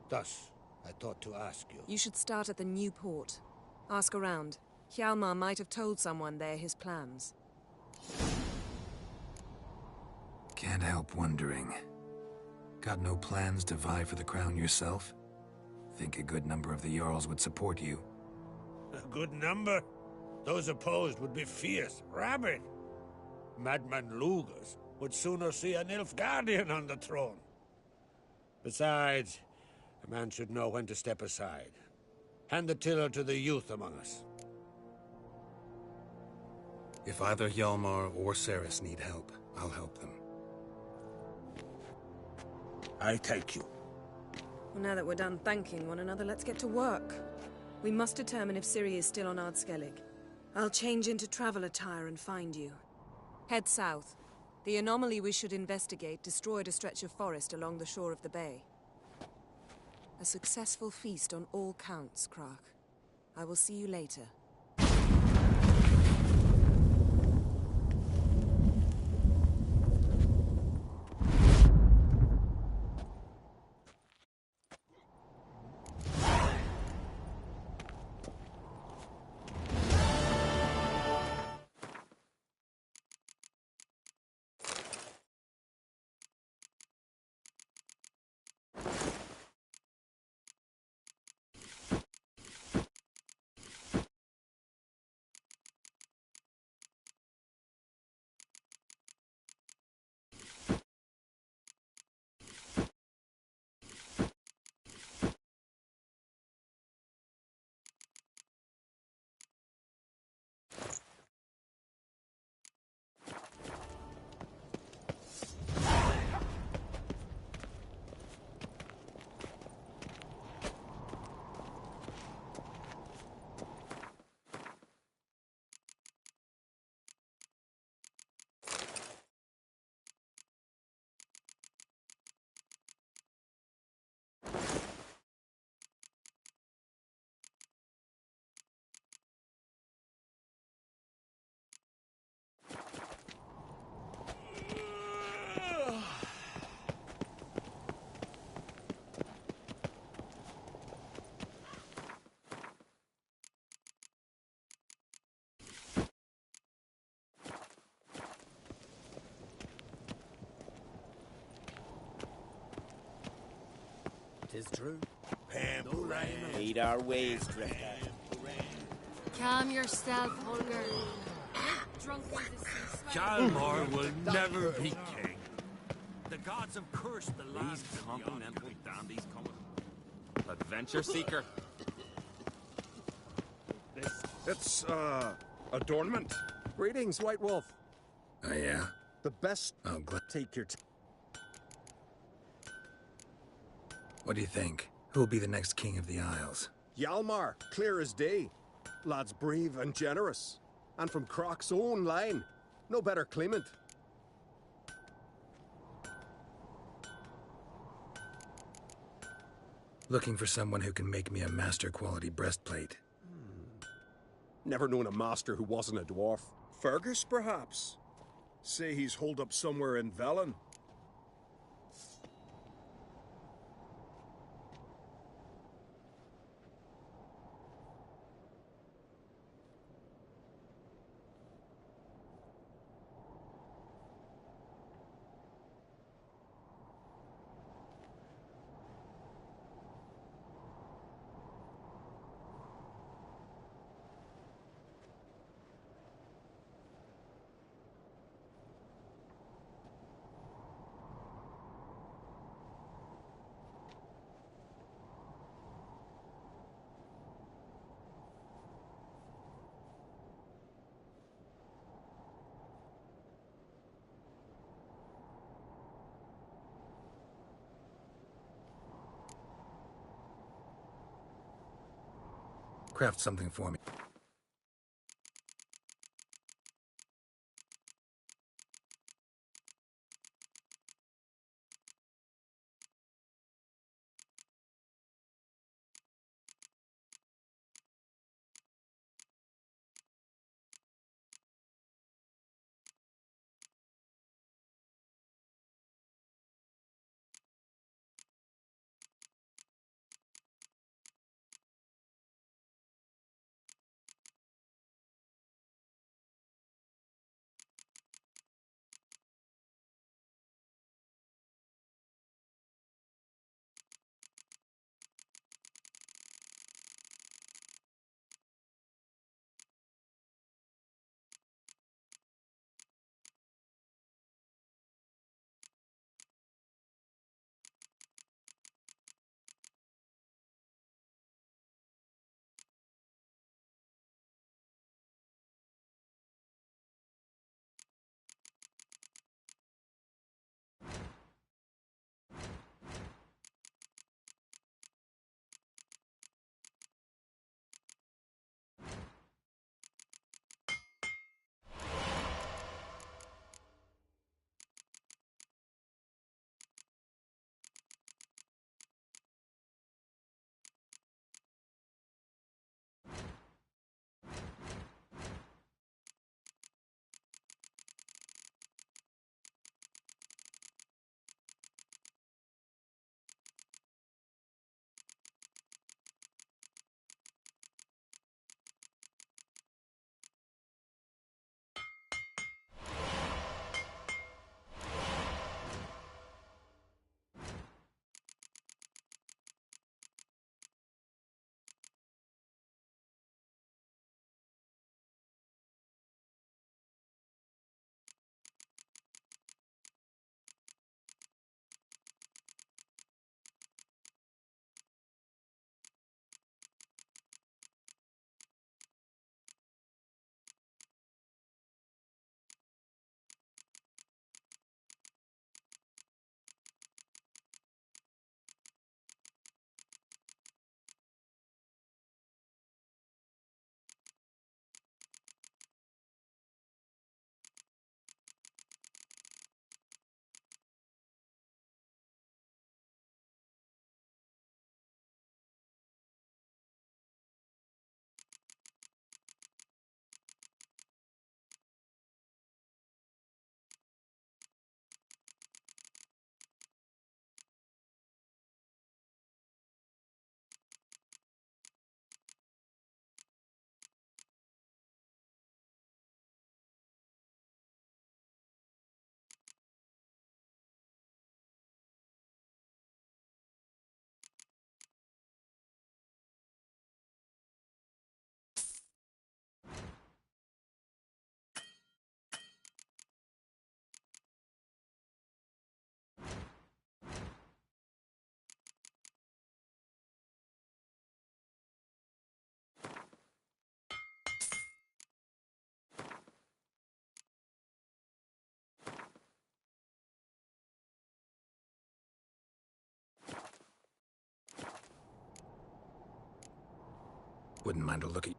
Thus, I thought to ask you. You should start at the new port. Ask around. Hjalmar might have told someone there his plans. Can't help wondering. Got no plans to vie for the crown yourself? Think a good number of the Jarls would support you. A good number? Those opposed would be fierce, rabid. Madman Lugas would sooner see an Nilfgaardian on the throne. Besides, a man should know when to step aside. Hand the tiller to the youth among us. If either Hjalmar or Ceres need help, I'll help them. I thank you. Well, now that we're done thanking one another, let's get to work. We must determine if Ciri is still on Ardskellig. I'll change into travel attire and find you. Head south. The anomaly we should investigate destroyed a stretch of forest along the shore of the bay. A successful feast on all counts, Krach. I will see you later. Tis true. Lead our ways, Drifter. Calm yourself, Holger. Drunk in the sea. Hjalmar will never be king. The gods have cursed the land. These continental dandies coming. Adventure seeker. It's, adornment. Greetings, White Wolf. Oh, yeah? The best... Oh, glad. Take your time. What do you think? Who'll be the next king of the Isles? Hjalmar, clear as day. Lad's brave and generous. And from Krach's own line. No better claimant. Looking for someone who can make me a master quality breastplate. Never known a master who wasn't a dwarf. Fergus, perhaps? Say he's holed up somewhere in Velen. Craft something for me. Wouldn't mind a look at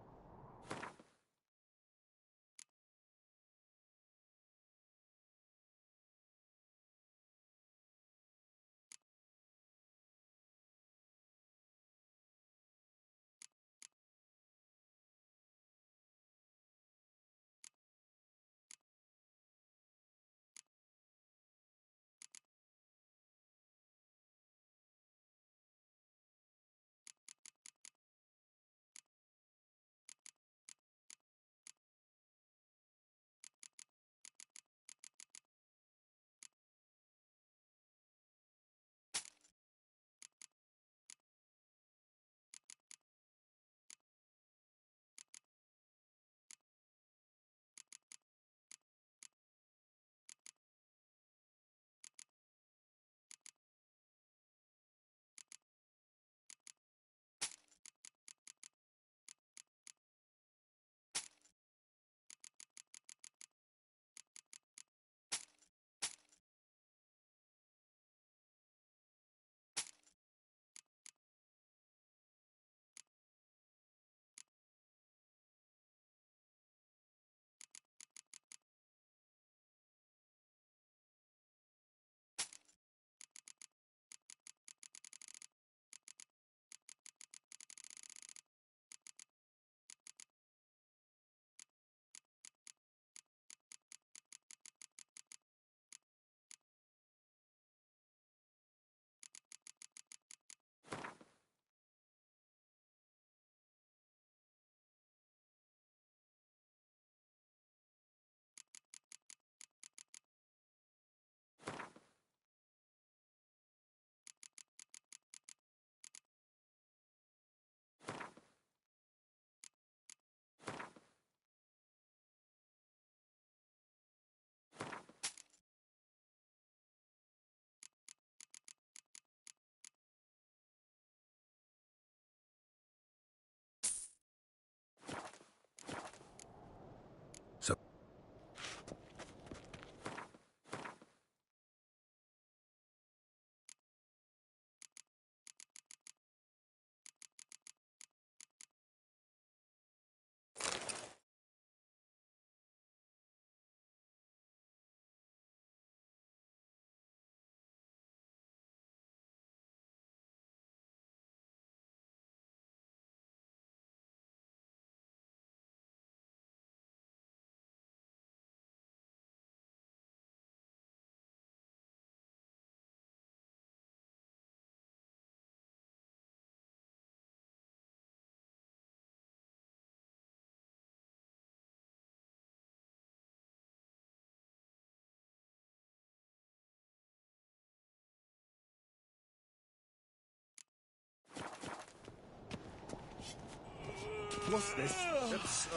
What's this? It's,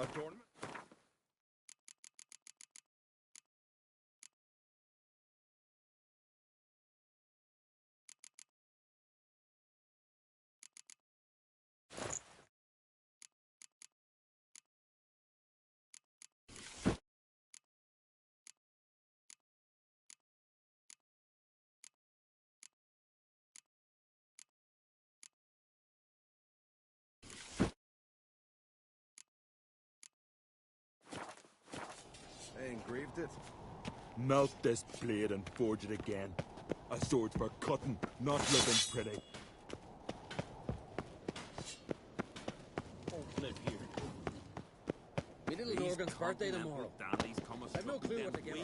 a tournament? They engraved it. Melt this blade and forge it again. A sword for cutting, not looking pretty. Don't live here. Me little Norgan's birthday tomorrow. I've no clue what to get.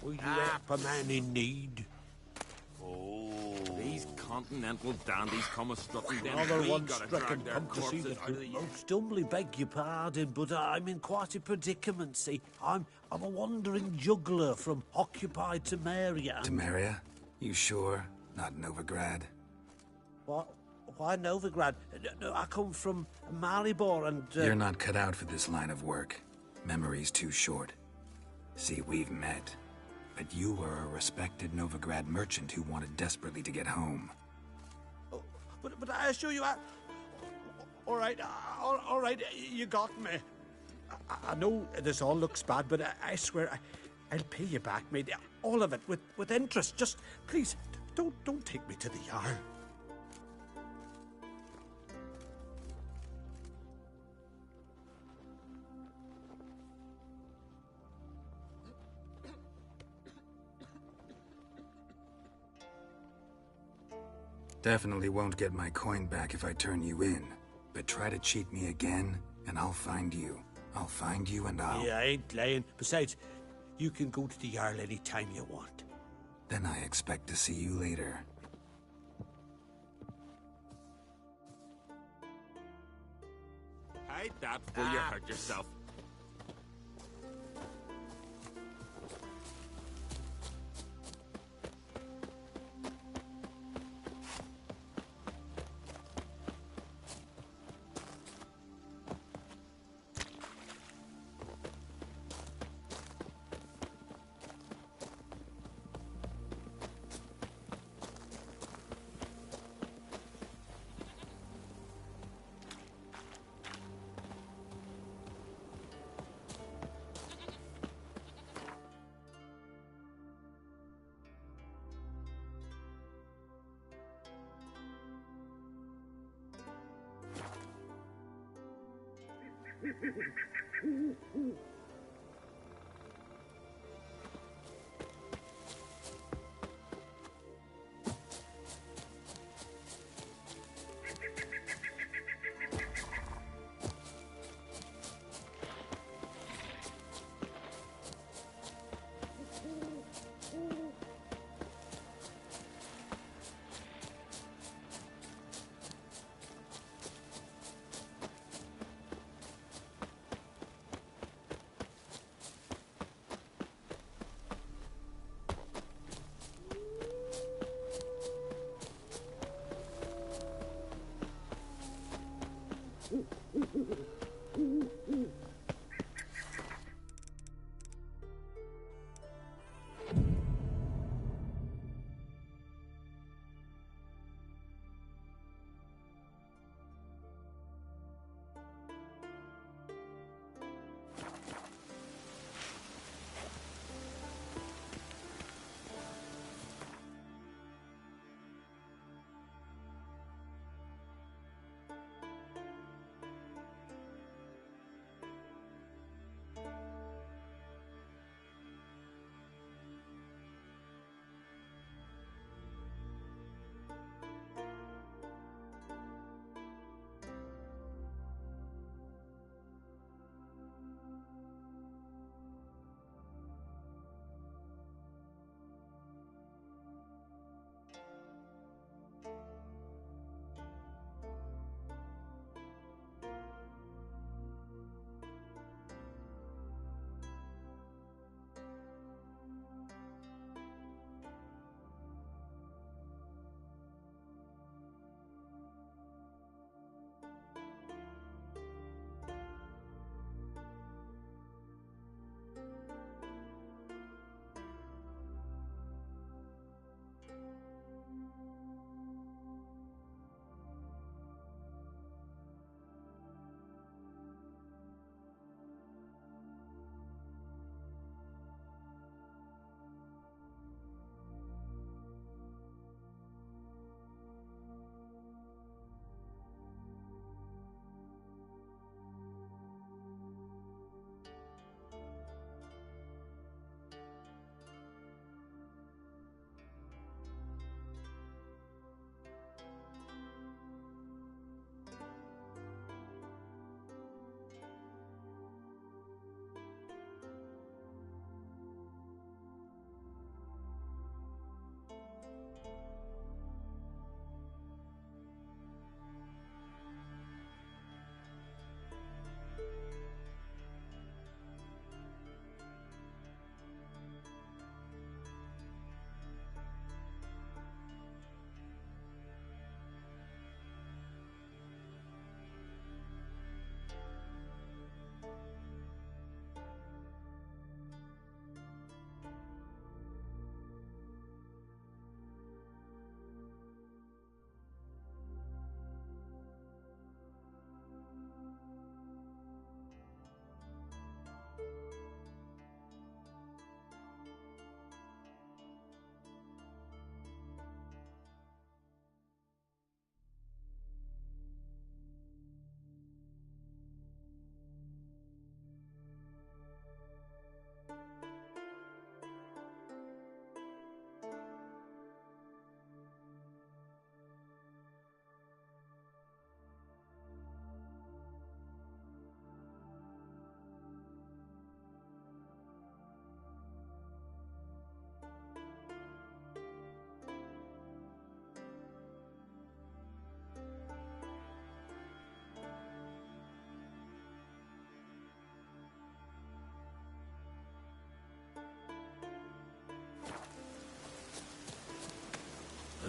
Will you help a man in need? Oh. These continental dandies come a strutting down. Another We one gotta stricken. drag their Come to see corpses the out of the most humbly beg your pardon, but I'm in quite a predicament, see. I'm a wandering juggler from occupied Temeria. Temeria? You sure? Not Novigrad? What? Why Novigrad? No, I come from Maribor and... You're not cut out for this line of work. Memory's too short. See, we've met. But you were a respected Novigrad merchant who wanted desperately to get home. Oh, but I assure you, all right, you got me. I know this all looks bad, but I swear I'll pay you back, mate. All of it, with interest. Just, please, don't take me to the Jarl. Definitely won't get my coin back if I turn you in. But try to cheat me again, and I'll find you. I'll find you and I'll... Yeah, I ain't lying. Besides, you can go to the Jarl any time you want. Then I expect to see you later. Hide that before you hurt yourself.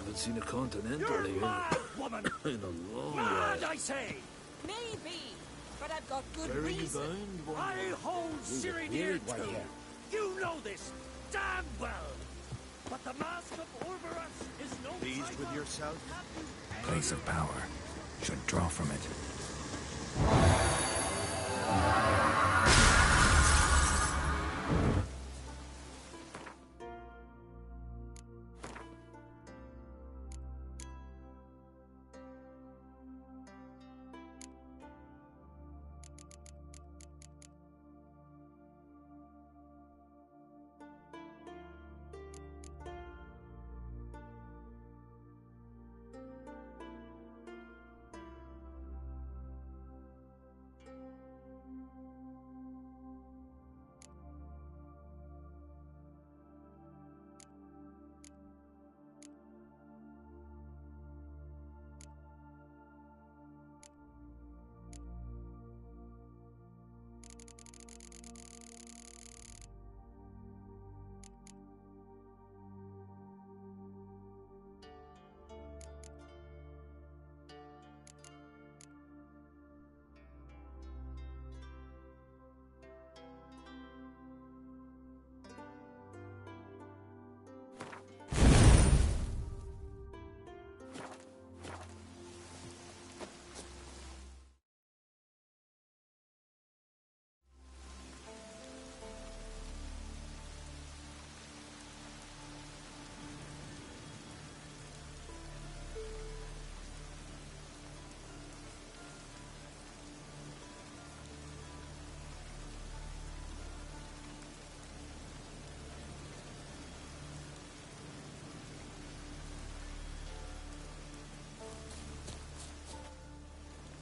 Haven't seen a continental You're here mad, woman! in a long Mad, while. I say! Maybe, but I've got good Where are you reason. bound, woman? I hold You Ciri look dear worried, why, too. yeah. You know this damn well. But the Mask of Orberus is no Pleased with yourself? Place of power. Should draw from it.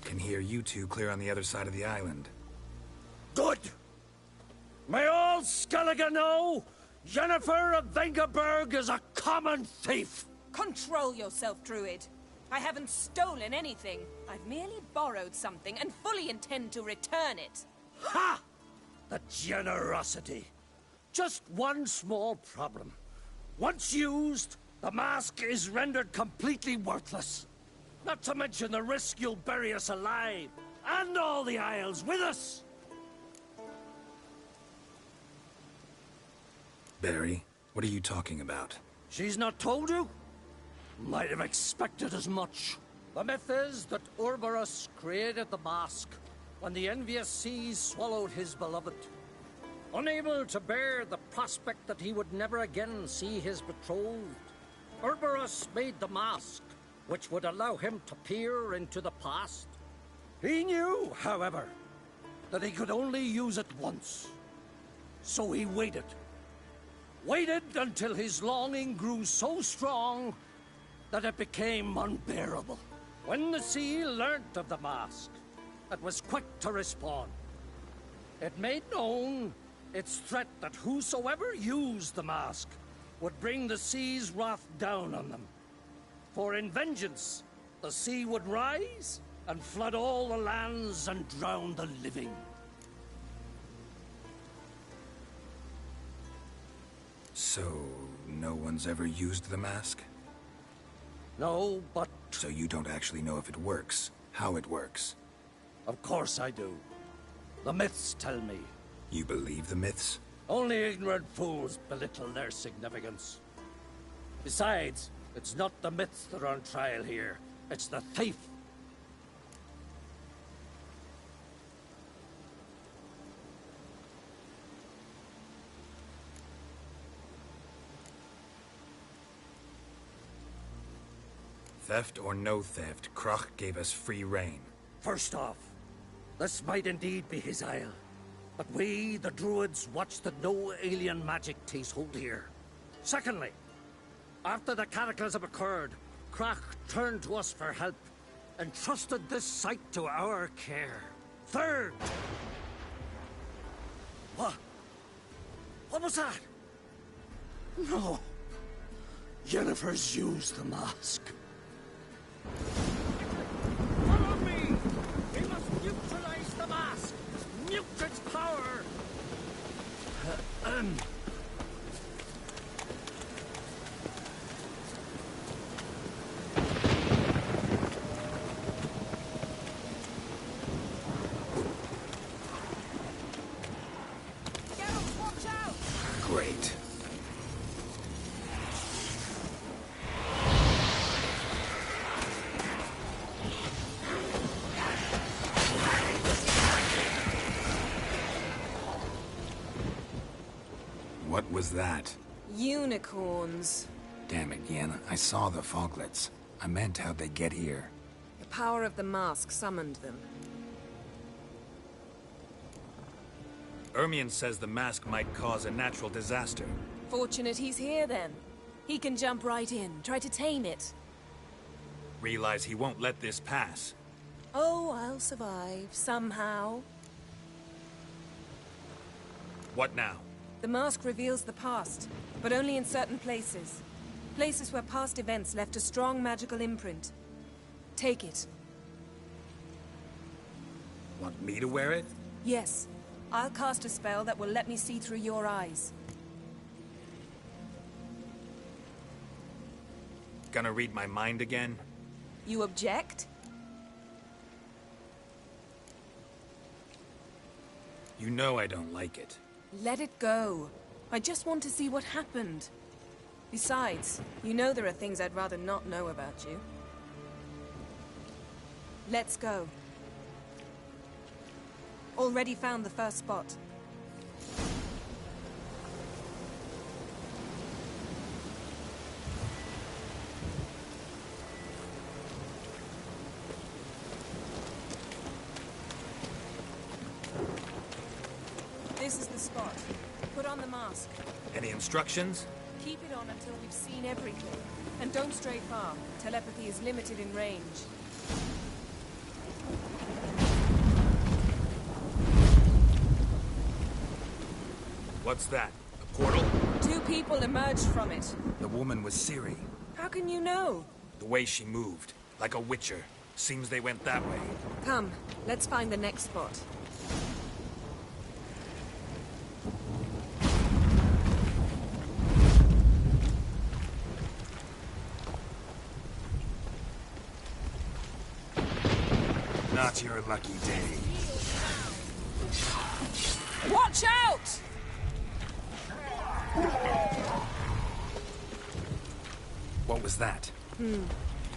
Can hear you two clear on the other side of the island. Good! May all Skellige know Yennefer of Vengerberg is a common thief! Control yourself, Druid. I haven't stolen anything. I've merely borrowed something and fully intend to return it. Ha! The generosity. Just one small problem. Once used, the mask is rendered completely worthless. Not to mention the risk you'll bury us alive, and all the Isles with us! Barry, what are you talking about? She's not told you? Might have expected as much. The myth is that Orberus created the mask when the envious seas swallowed his beloved. Unable to bear the prospect that he would never again see his betrothed, Orberus made the mask, which would allow him to peer into the past. He knew, however, that he could only use it once. So he waited. Waited until his longing grew so strong that it became unbearable. When the sea learnt of the mask, it was quick to respond. It made known its threat that whosoever used the mask would bring the sea's wrath down on them. For in vengeance, the sea would rise and flood all the lands and drown the living. So, no one's ever used the mask? No, but... So you don't actually know if it works, how it works? Of course I do. The myths tell me. You believe the myths? Only ignorant fools belittle their significance. Besides, it's not the myths that are on trial here. It's the thief. Theft or no theft, Kroch gave us free rein. First off, this might indeed be his isle. But we, the Druids, watch that no alien magic takes hold here. Secondly, after the cataclysm occurred, Kroch turned to us for help, and trusted this site to our care. Third... What? What was that? No. Yennefer's used the mask. Follow me! We must neutralize the mask! Nuke its power! Great. What was that? Unicorns. Damn it, Yen. I saw the foglets. I meant how'd they get here. The power of the mask summoned them. Ermion says the mask might cause a natural disaster. Fortunate he's here, then. He can jump right in, try to tame it. Realize he won't let this pass. Oh, I'll survive, somehow. What now? The mask reveals the past, but only in certain places. Places where past events left a strong magical imprint. Take it. Want me to wear it? Yes. I'll cast a spell that will let me see through your eyes. Gonna read my mind again? You object? You know I don't like it. Let it go. I just want to see what happened. Besides, you know there are things I'd rather not know about you. Let's go. Already found the first spot. This is the spot. Put on the mask. Any instructions? Keep it on until we've seen everything. And don't stray far. Telepathy is limited in range. What's that? A portal? 2 people emerged from it. The woman was Ciri. How can you know? The way she moved. Like a witcher. Seems they went that way. Come, let's find the next spot. Not your lucky day. Watch out! What was that?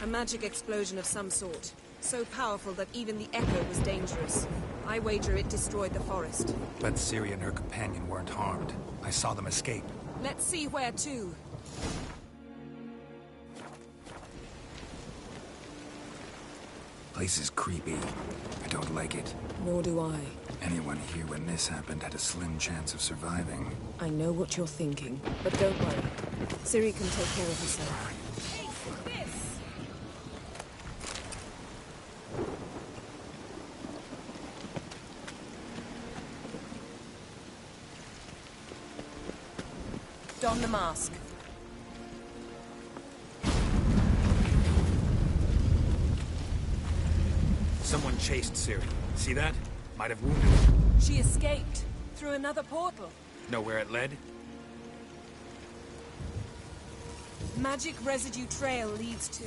A magic explosion of some sort. So powerful that even the echo was dangerous. I wager it destroyed the forest. But Ciri and her companion weren't harmed. I saw them escape. Let's see where to. Place is creepy. I don't like it. Nor do I. Anyone here when this happened had a slim chance of surviving. I know what you're thinking, but don't worry. Ciri can take care of herself. Don the mask. Someone chased Ciri. See that? Might have wounded her. She escaped. Through another portal. Know where it led? Magic residue trail leads to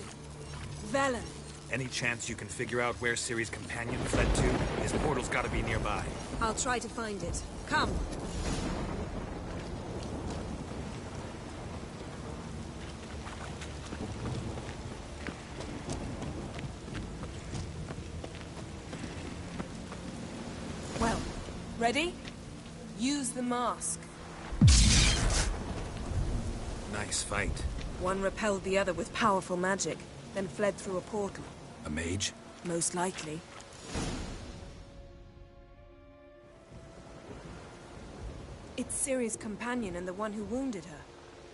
Velen. Any chance you can figure out where Ciri's companion fled to? His portal's gotta be nearby. I'll try to find it. Come. Well, ready? Use the mask. Nice fight. One repelled the other with powerful magic, then fled through a portal. A mage? Most likely. It's Ciri's companion and the one who wounded her.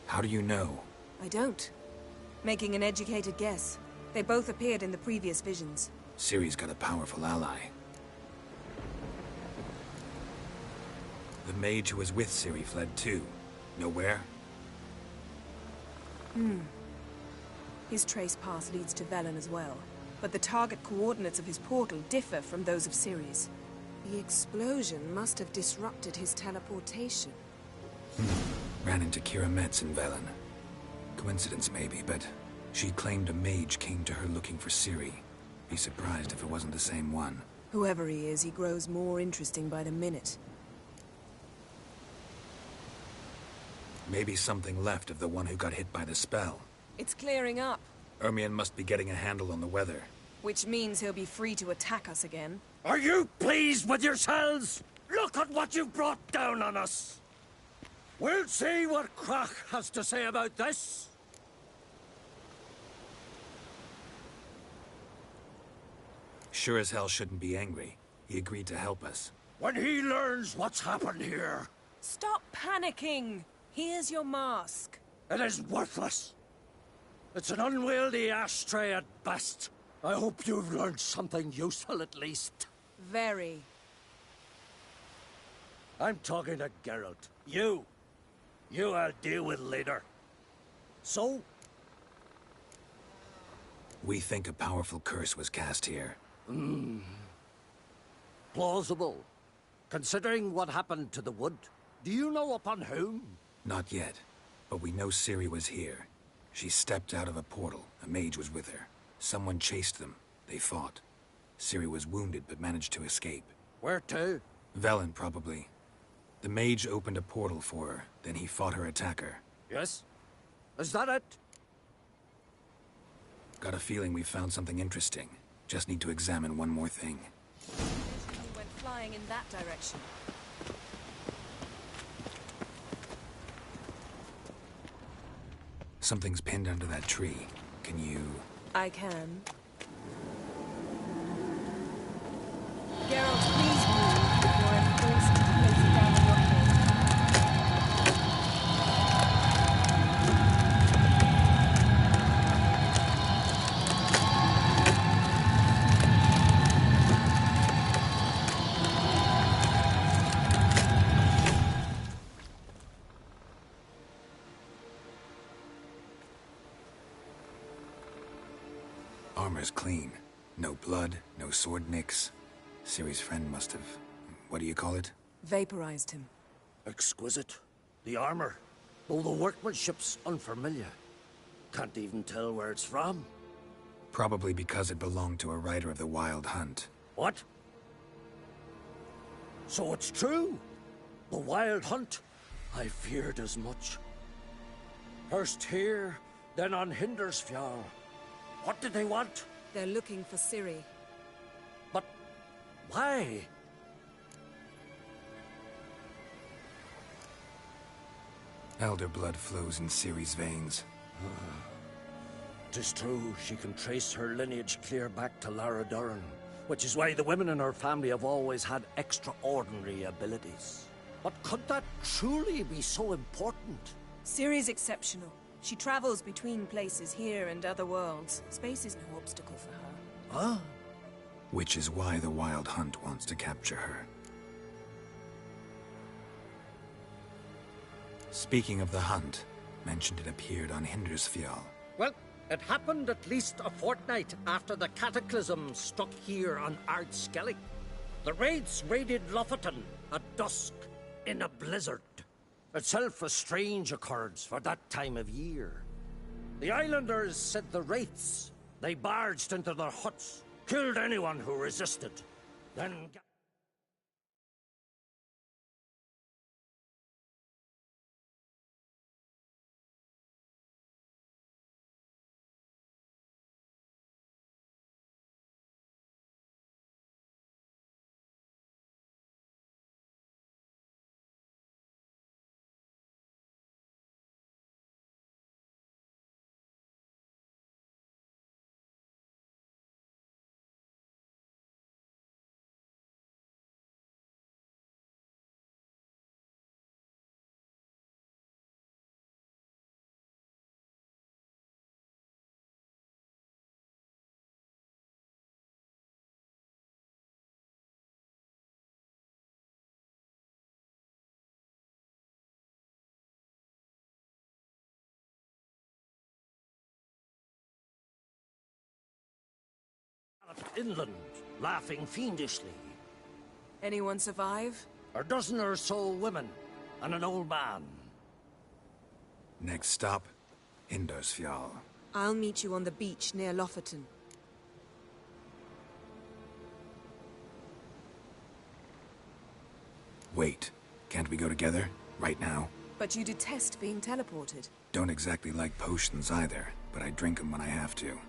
How do you know? I don't. Making an educated guess. They both appeared in the previous visions. Ciri's got a powerful ally. The mage who was with Ciri fled too. Know where? His trace path leads to Velen as well. But the target coordinates of his portal differ from those of Ciri's. The explosion must have disrupted his teleportation. Ran into Kira Metz in Velen. Coincidence maybe, but she claimed a mage came to her looking for Ciri. Be surprised if it wasn't the same one. Whoever he is, he grows more interesting by the minute. Maybe something left of the one who got hit by the spell. It's clearing up, Ermion must be getting a handle on the weather. which means he'll be free to attack us again. Are you pleased with yourselves? Look at what you've brought down on us. We'll see what Crach has to say about this. Sure as hell shouldn't be angry. He agreed to help us. When he learns what's happened here, Stop panicking! Here's your mask. it is worthless. It's an unwieldy ashtray at best. I hope you've learned something useful at least. Very. I'm talking to Geralt. You I'll deal with later. So? We think a powerful curse was cast here. Plausible. Considering what happened to the wood, do you know upon whom? Not yet, but we know Ciri was here. She stepped out of a portal. A mage was with her. Someone chased them. They fought. Ciri was wounded, but managed to escape. Where to? Velen, probably. The mage opened a portal for her, then he fought her attacker. Yes? Is that it? Got a feeling we found something interesting. Just need to examine one more thing. We went flying in that direction. Something's pinned under that tree. Can you... I can. Geralt, please move before I'm forced to place it down in your head. Armor's clean. No blood, no sword nicks. Ciri's friend must have... what do you call it? Vaporized him. Exquisite. The armor, though the workmanship's unfamiliar. Can't even tell where it's from. Probably because it belonged to a rider of the Wild Hunt. What? So it's true? The Wild Hunt? I feared as much. First here, then on Hindersfjall. What did they want? They're looking for Ciri. But why? Elder blood flows in Ciri's veins. 'Tis true, she can trace her lineage clear back to Lara Duran, which is why the women in her family have always had extraordinary abilities. But could that truly be so important? Ciri's exceptional. She travels between places here and other worlds. Space is no obstacle for her. Huh? Which is why the Wild Hunt wants to capture her. Speaking of the hunt, mentioned it appeared on Hindersfjall. Well, it happened at least a fortnight after the cataclysm struck here on Ardskellig. The raids raided Lofoten at dusk in a blizzard. Itself a strange occurrence for that time of year. The islanders said the wraiths. They barged into their huts, killed anyone who resisted, then... inland, laughing fiendishly. Anyone survive? A dozen or so women, and an old man. Next stop, Hindersfjall. I'll meet you on the beach near Lofoten. Wait, can't we go together? Right now? But you detest being teleported. Don't exactly like potions either, but I drink them when I have to.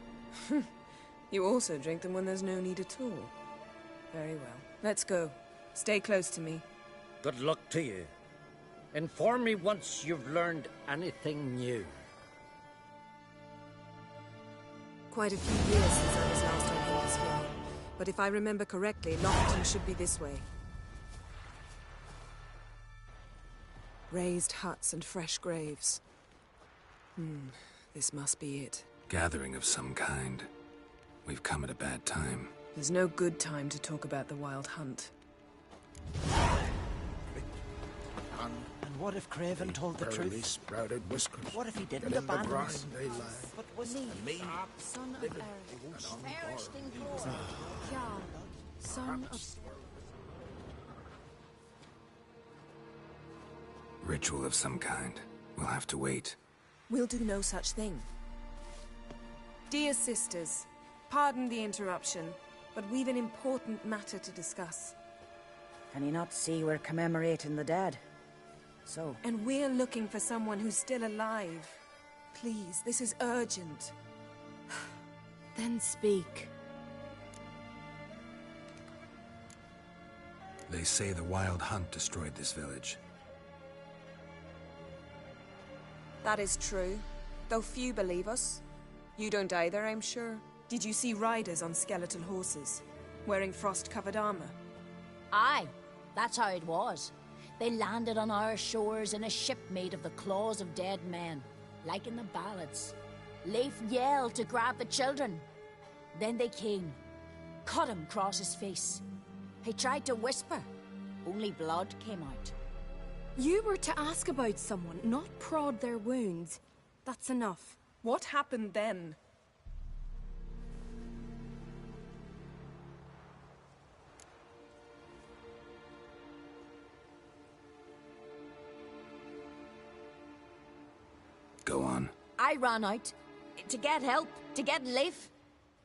You also drink them when there's no need at all. Very well. Let's go. Stay close to me. Good luck to you. Inform me once you've learned anything new. Quite a few years since I was last on Hill's Hill. But if I remember correctly, Lockton should be this way. Raised huts and fresh graves. This must be it. Gathering of some kind. We've come at a bad time. There's no good time to talk about the Wild Hunt. And what if Craven told the truth? Sprouted whiskers. What if he didn't In the abandon grind us? they lie. But was he? Me, Son of living Eric. Fairest in glory. Jarl, son of... Ritual of some kind. We'll have to wait. We'll do no such thing. Dear sisters, pardon the interruption, but we've an important matter to discuss. Can you not see we're commemorating the dead? So? And we're looking for someone who's still alive. Please, this is urgent. Then speak. They say the Wild Hunt destroyed this village. That is true, though few believe us. You don't either, I'm sure. Did you see riders on skeletal horses, wearing frost-covered armor? Aye, that's how it was. They landed on our shores in a ship made of the claws of dead men, like in the ballads. Leif yelled to grab the children. Then they came, cut him across his face. He tried to whisper, only blood came out. You were to ask about someone, not prod their wounds. That's enough. What happened then? Go on. I ran out to get help, to get Leif.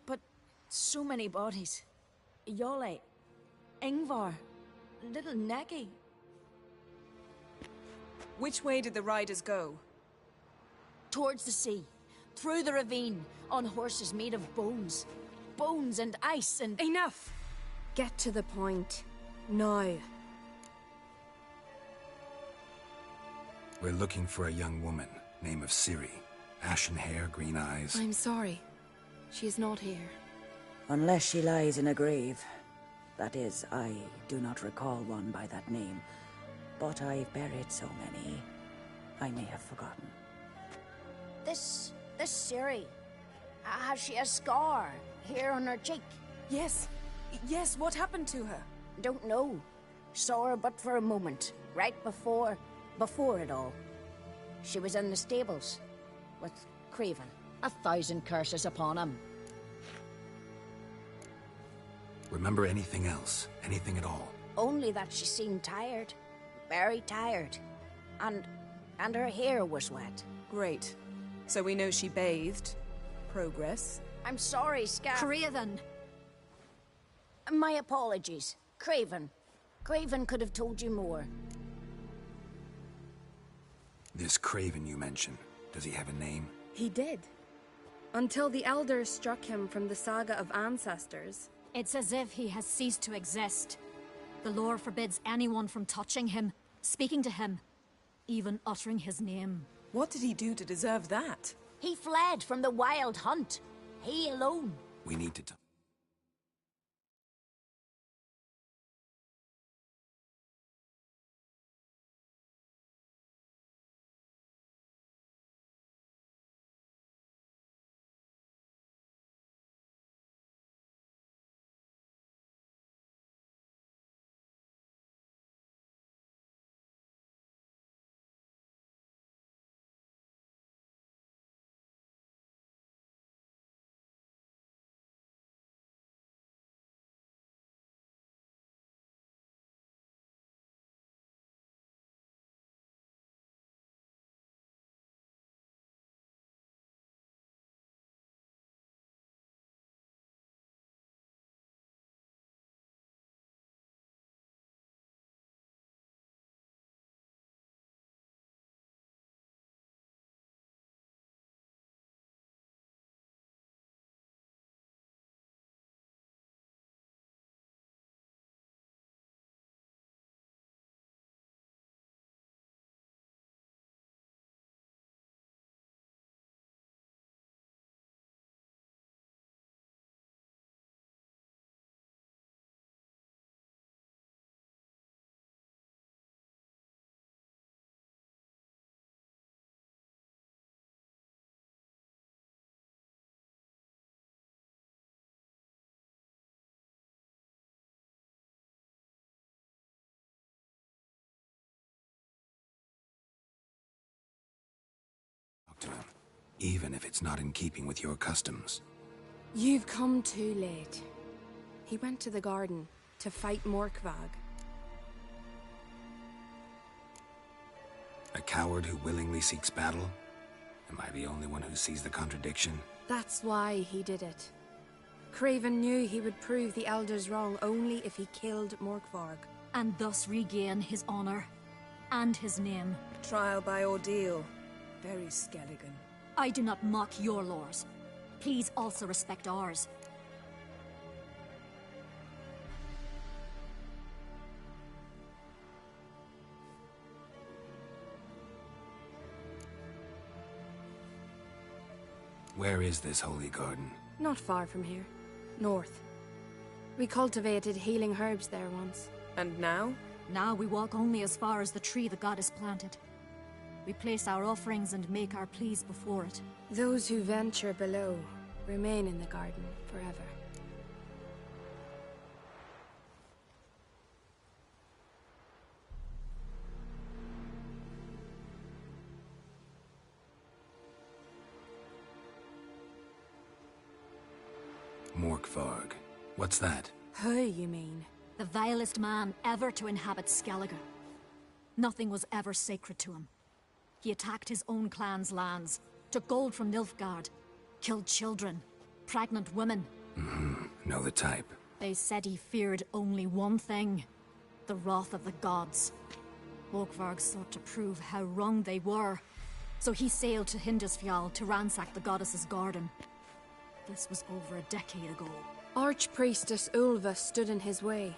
But so many bodies. Yolle, Ingvar, little Necky. Which way did the riders go? Towards the sea, through the ravine, on horses made of bones. Bones and ice and... Enough! Get to the point. Now. We're looking for a young woman, name of Ciri. Ashen hair, green eyes. I'm sorry. She is not here. Unless she lies in a grave. That is, I do not recall one by that name. But I've buried so many, I may have forgotten. This Ciri, has she a scar here on her cheek? Yes, what happened to her? Don't know. Saw her but for a moment, right before it all. She was in the stables with Craven. 1,000 curses upon him. Remember anything else? Anything at all? Only that she seemed tired. Very tired. And her hair was wet. Great. So we know she bathed. Progress. I'm sorry, Scar. Craven! My apologies. Craven. Craven could have told you more. This Craven you mentioned, does he have a name? He did. Until the elders struck him from the saga of ancestors. It's as if he has ceased to exist. The lore forbids anyone from touching him, speaking to him, even uttering his name. What did he do to deserve that? He fled from the Wild Hunt. He alone. We need to... even if it's not in keeping with your customs. You've come too late. He went to the garden to fight Morkvag. A coward who willingly seeks battle? Am I the only one who sees the contradiction? That's why he did it. Craven knew he would prove the Elders wrong only if he killed Morkvarg. And thus regain his honor and his name. Trial by ordeal. Very Skelligan. I do not mock your laws. Please also respect ours. Where is this holy garden? Not far from here. North. We cultivated healing herbs there once. And now? Now we walk only as far as the tree the goddess planted. We place our offerings and make our pleas before it. Those who venture below remain in the garden forever. Morkvarg. What's that? Who, you mean? The vilest man ever to inhabit Skellige. Nothing was ever sacred to him. He attacked his own clan's lands, took gold from Nilfgaard, killed children, pregnant women. Know the type. They said he feared only one thing, the wrath of the gods. Morkvarg sought to prove how wrong they were, so he sailed to Hindisfjall to ransack the goddess's garden. This was over a decade ago. Archpriestess Ulva stood in his way.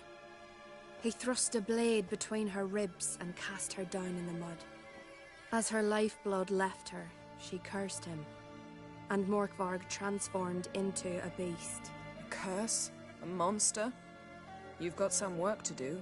He thrust a blade between her ribs and cast her down in the mud. As her lifeblood left her, she cursed him, and Morkvarg transformed into a beast. A curse? A monster? You've got some work to do.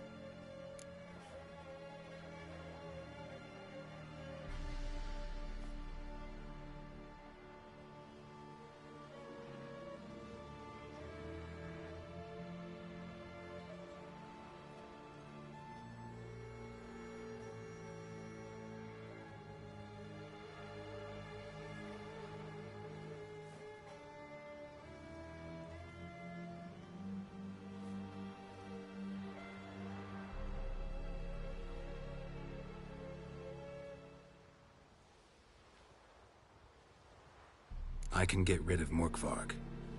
I can get rid of Morkvarg.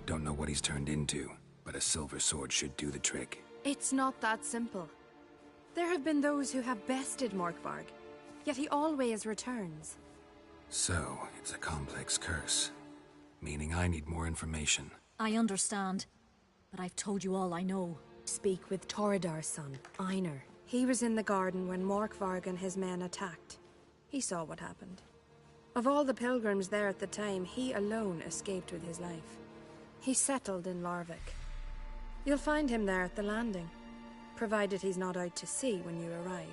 Don't know what he's turned into, but a silver sword should do the trick. It's not that simple. There have been those who have bested Morkvarg, yet he always returns. So, it's a complex curse. Meaning I need more information. I understand, but I've told you all I know. Speak with Torridar's son, Einar. He was in the garden when Morkvarg and his men attacked. He saw what happened. Of all the pilgrims there at the time, he alone escaped with his life. He settled in Larvik. You'll find him there at the landing, provided he's not out to sea when you arrive.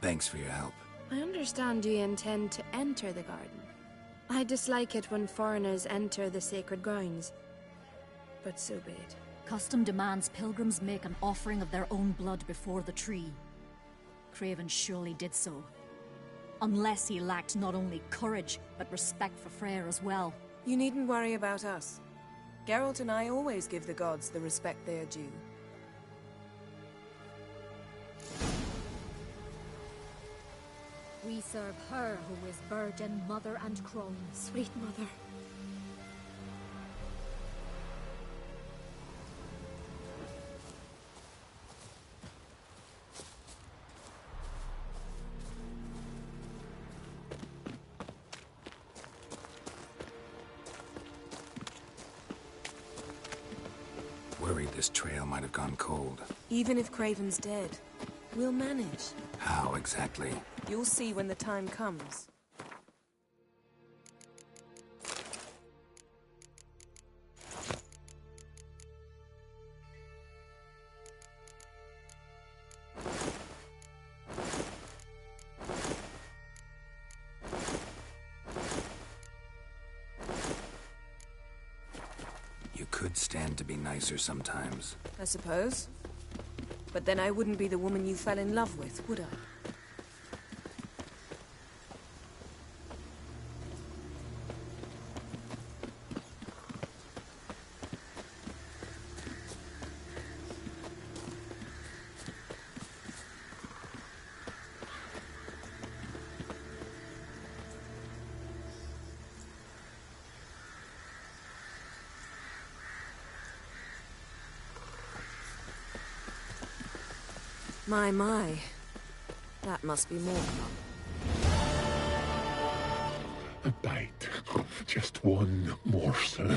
Thanks for your help. I understand you intend to enter the garden. I dislike it when foreigners enter the sacred grounds, but so be it. Custom demands pilgrims make an offering of their own blood before the tree. Craven surely did so. Unless he lacked not only courage, but respect for Freyr as well. You needn't worry about us. Geralt and I always give the gods the respect they are due. We serve her who is virgin, mother, and crone. Sweet mother. Worried this trail might have gone cold. Even if Craven's dead, we'll manage. How exactly? You'll see when the time comes. You could stand to be nicer sometimes. I suppose. But then I wouldn't be the woman you fell in love with, would I? My. That must be more fun. A bite. Just one morsel.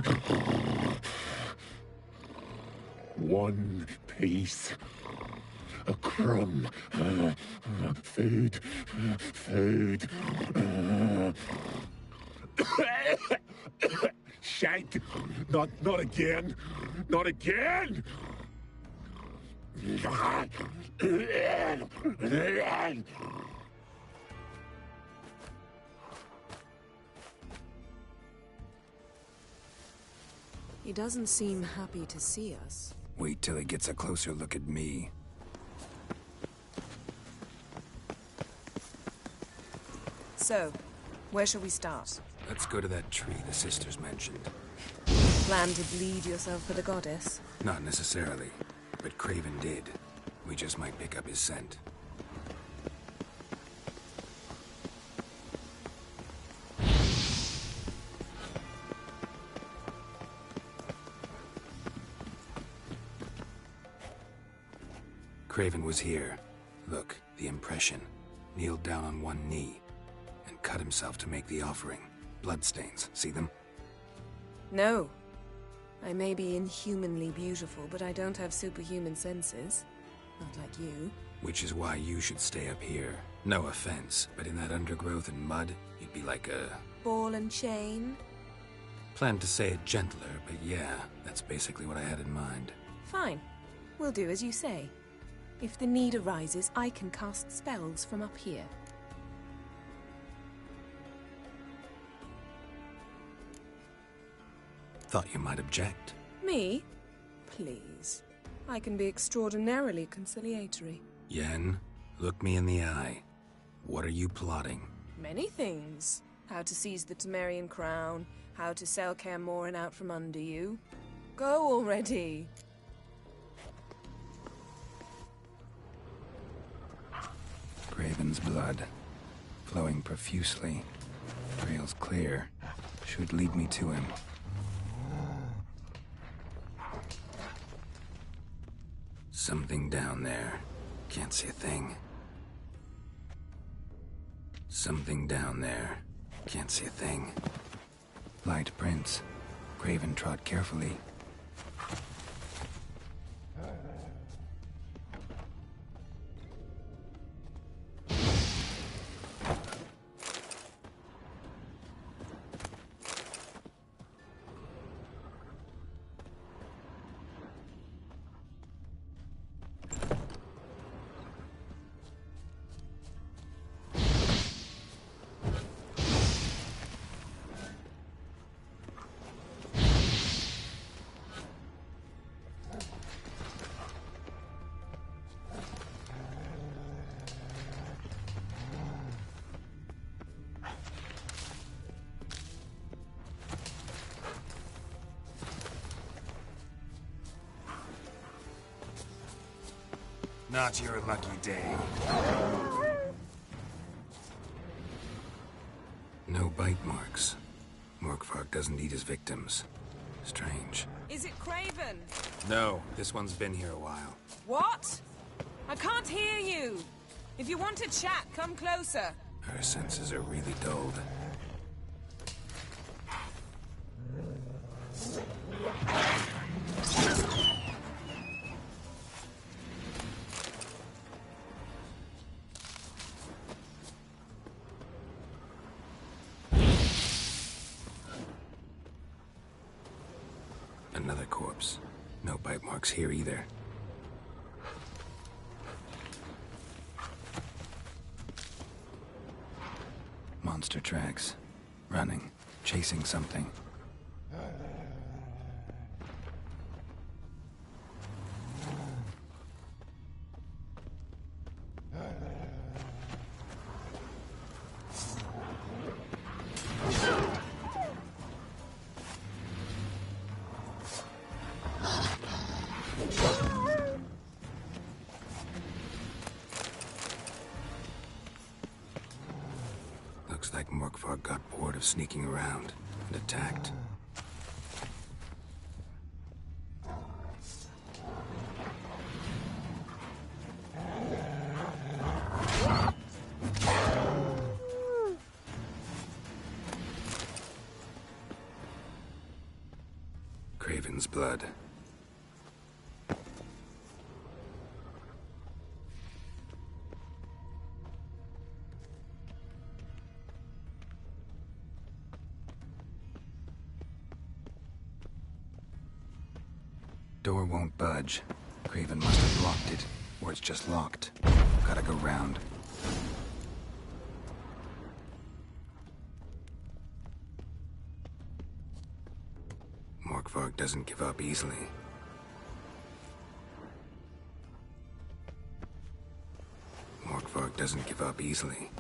One piece. A crumb. Food. Food. Shank. Not again. Not again! He doesn't seem happy to see us. Wait till he gets a closer look at me. So, where shall we start? Let's go to that tree the sisters mentioned. Plan to bleed yourself for the goddess? Not necessarily, but Craven did. We just might pick up his scent. Craven was here. Look, the impression. Kneeled down on one knee and cut himself to make the offering. Bloodstains, see them? No. I may be inhumanly beautiful, but I don't have superhuman senses. Not like you. Which is why you should stay up here. No offense, but in that undergrowth and mud, you'd be like a... ball and chain? Planned to say it gentler, but yeah, that's basically what I had in mind. Fine. We'll do as you say. If the need arises, I can cast spells from up here. Thought you might object. Me? Please. I can be extraordinarily conciliatory. Yen, look me in the eye. What are you plotting? Many things. How to seize the Temerian crown, how to sell Kaer Morhen out from under you. Go already! Craven's blood, flowing profusely. Trail's clear. Should lead me to him. Something down there. Can't see a thing. Something down there. Can't see a thing. Light prints. Craven trod carefully. Not your lucky day. No bite marks. Morkvark doesn't eat his victims. Strange. Is it Craven? No, this one's been here a while. What? I can't hear you. If you want to chat, come closer. Her senses are really dulled. Another corpse. No bite marks here either. Monster tracks. Running. Chasing something. of sneaking around and attacked. Craven's blood. Door won't budge. Craven must have locked it, or it's just locked. Gotta go round. Morkvarg doesn't give up easily. Morkvarg doesn't give up easily.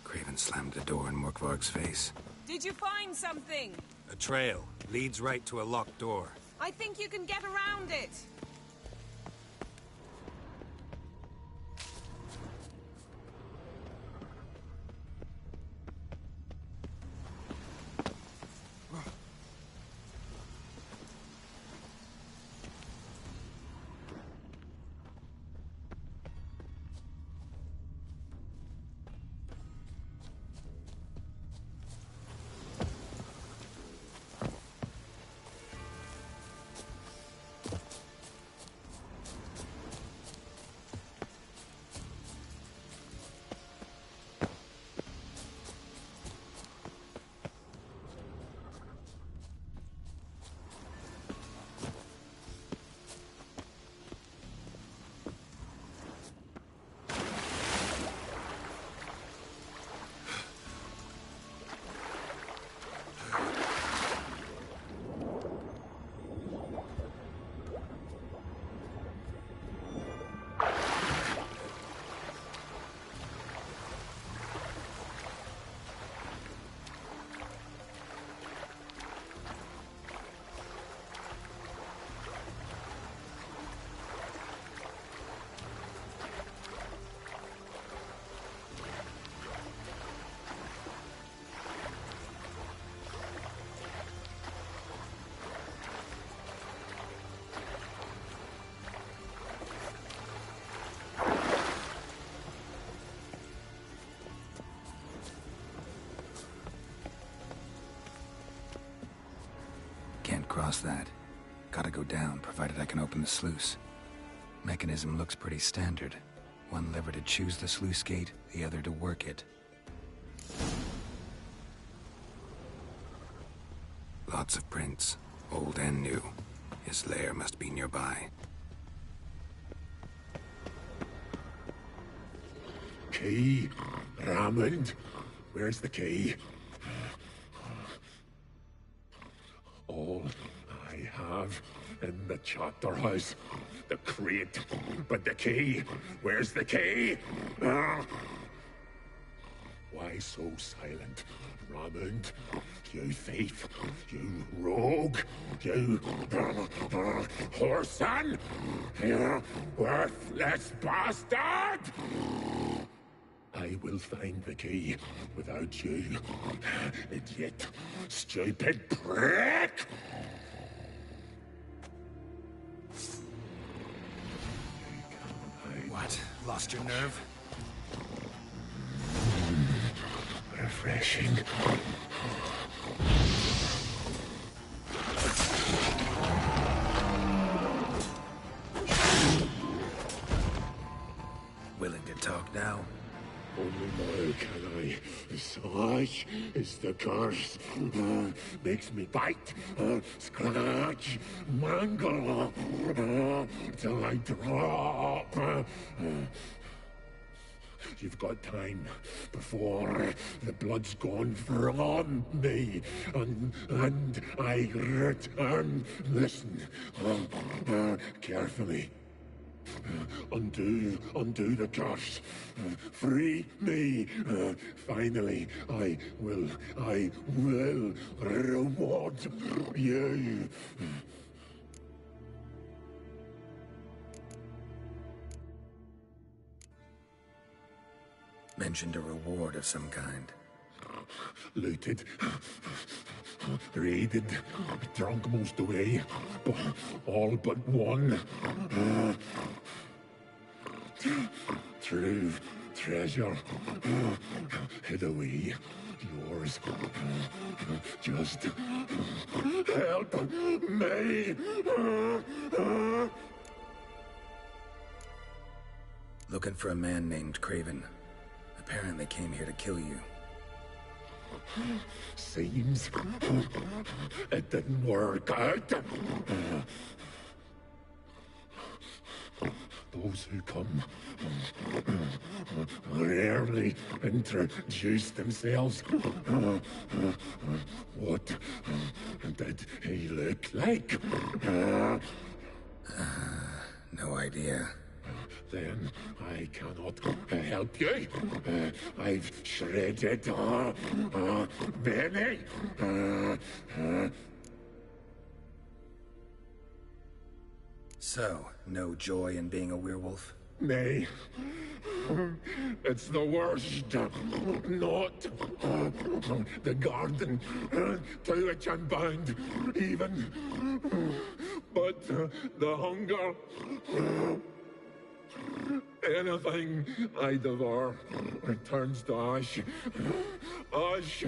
Craven slammed the door in Morkvarg's face. Did you find something? A trail. Leads right to a locked door. I think you can get around it. Can't cross that. Gotta go down, provided I can open the sluice. Mechanism looks pretty standard. One lever to choose the sluice gate, the other to work it. Lots of prints, old and new. His lair must be nearby. Key? Raymond? Where's the key? All I have in the chapter house. The crate. But the key? Where's the key? Why so silent, Ramond? You thief, you rogue, you whoreson, you worthless bastard! I will find the key without you, idiot, stupid prick! What? Lost your nerve? Refreshing. Willing to talk now? Only now can I. Such is the curse. Makes me bite, scratch, mangle, till I drop. You've got time before the blood's gone from me, and I return. Listen, carefully. Undo the curse. Free me. Finally, I will reward you. Mentioned a reward of some kind. Looted, raided, drunk most away, but all but one. True treasure, hid away. Yours. Just help me. Looking for a man named Craven. Apparently came here to kill you. Seems it didn't work out. Those who come rarely introduce themselves. What did he look like? No idea. Then I cannot help you. I've shredded many. So, no joy in being a werewolf? Nay. It's the worst. Not the garden to which I'm bound, even. But the hunger. Anything I devour returns to ash. Ash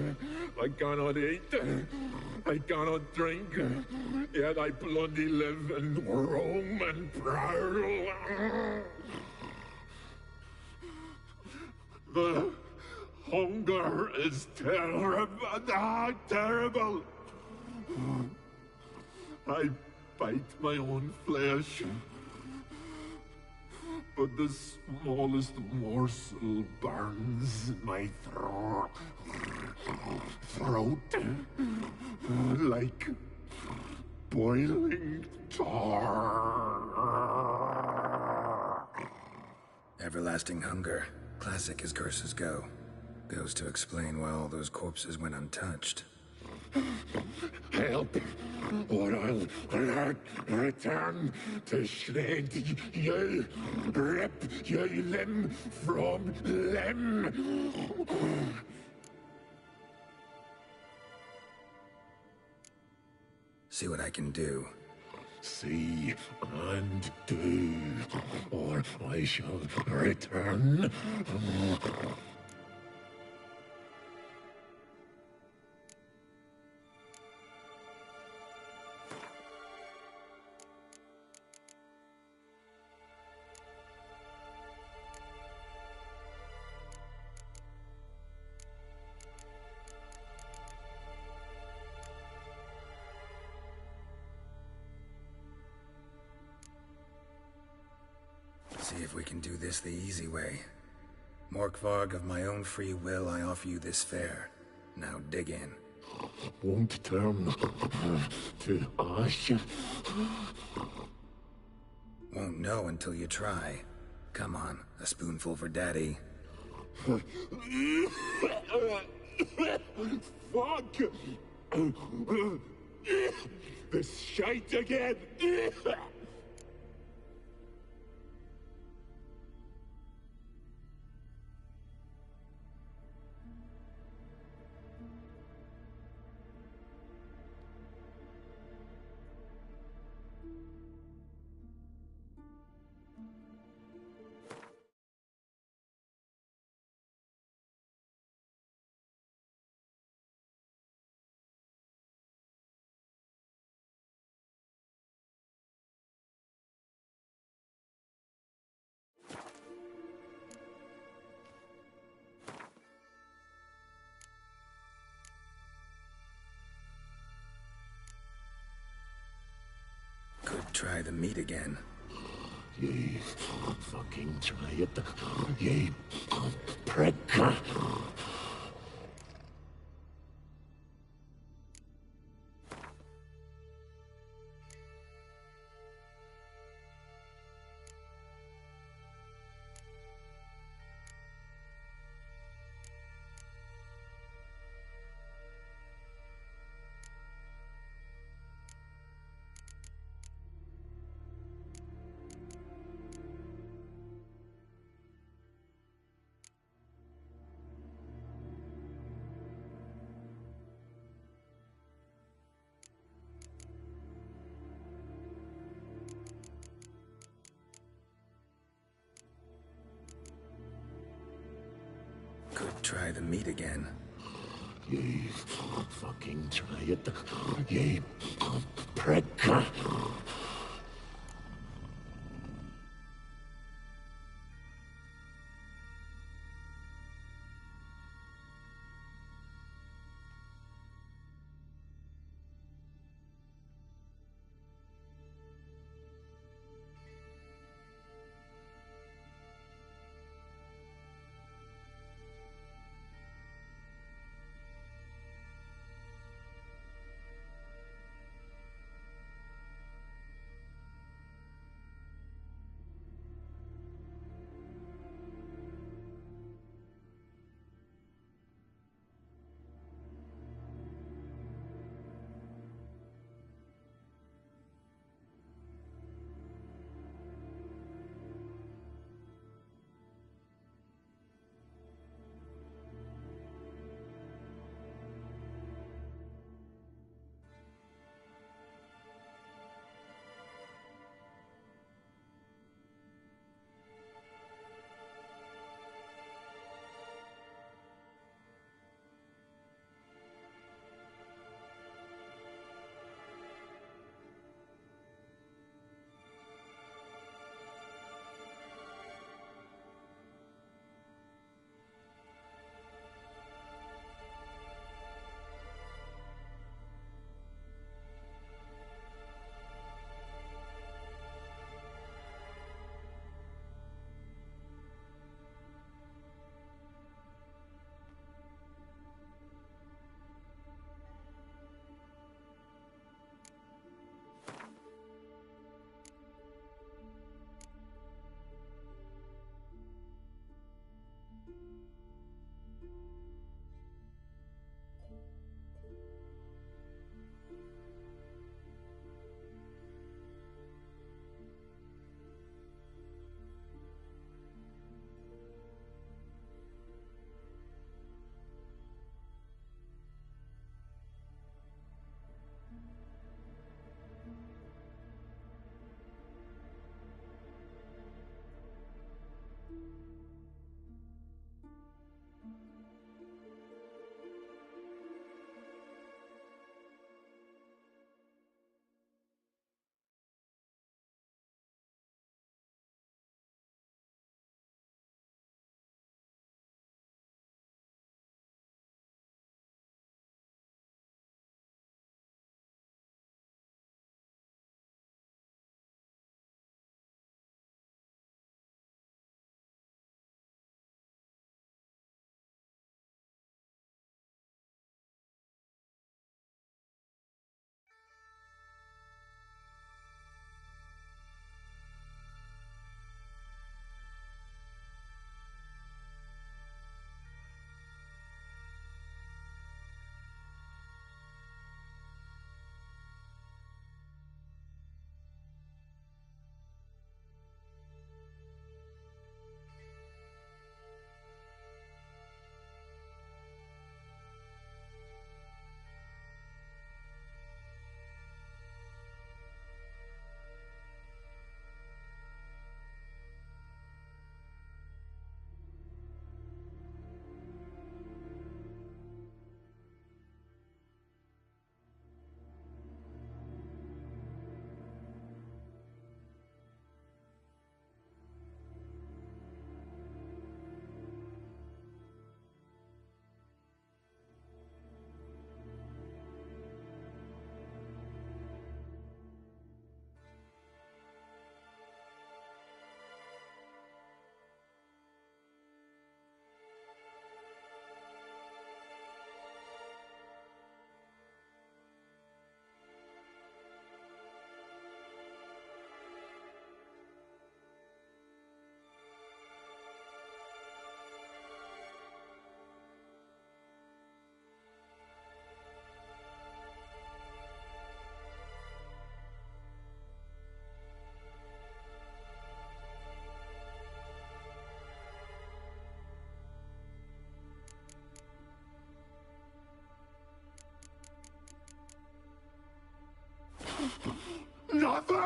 I cannot eat, I cannot drink, yet I bloody live and roam and prowl. The hunger is terrible, terrible. I bite my own flesh. But the smallest morsel burns in my throat, like boiling tar. Everlasting hunger. Classic as curses go. Goes to explain why all those corpses went untouched. Help, or I'll return to shred you, rip you limb from limb. See what I can do. See and do, or I shall return. See if we can do this the easy way. Morkvarg, of my own free will, I offer you this fare. Now dig in. Won't turn to ash. Won't know until you try. Come on, a spoonful for Daddy. Fuck! This shite again! Could try the meat again. Ye fucking try it. Ye prick. Could try the meat again. Ye fucking try it. Ye prick.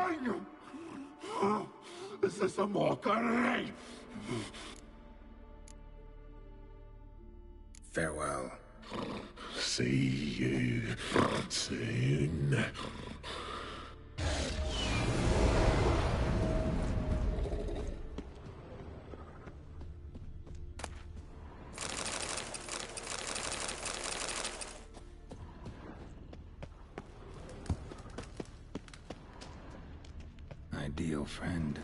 eldenring! Is this a mockery? Farewell. See you soon. Ideal friend.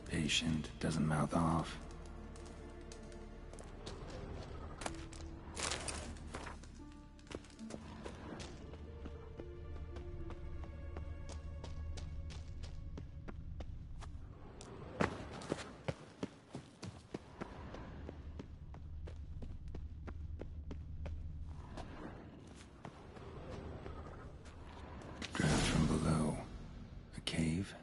Patient, doesn't mouth off. Draft from below. A cave?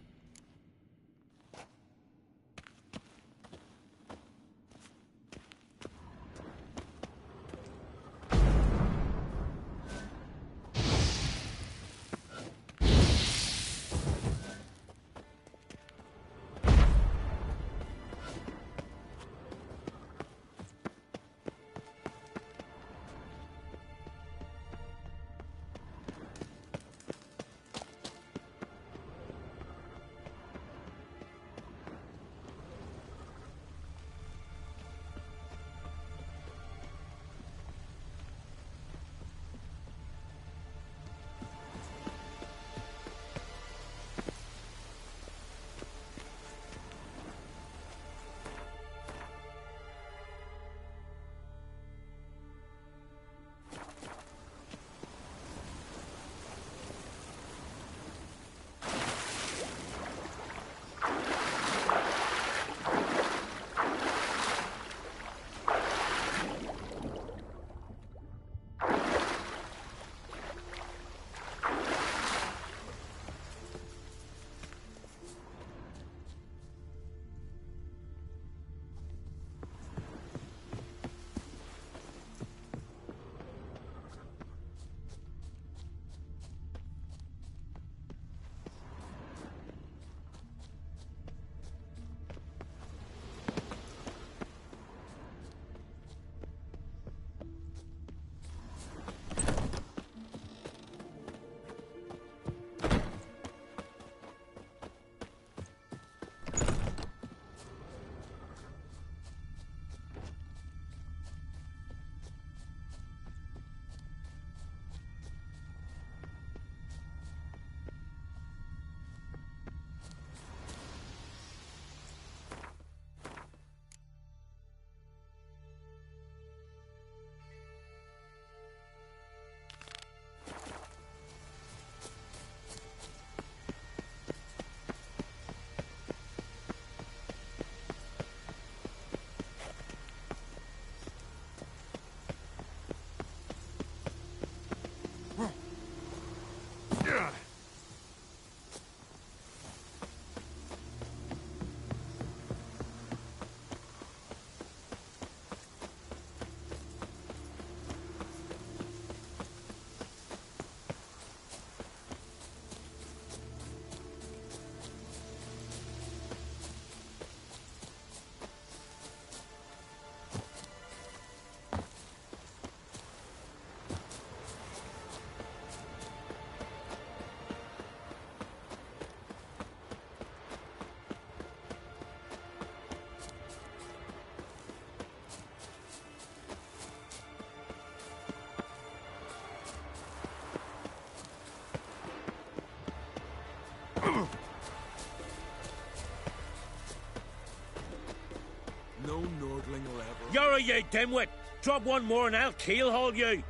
No Nordling will ever... You're a you dimwit! Drop one more and I'll keelhaul you!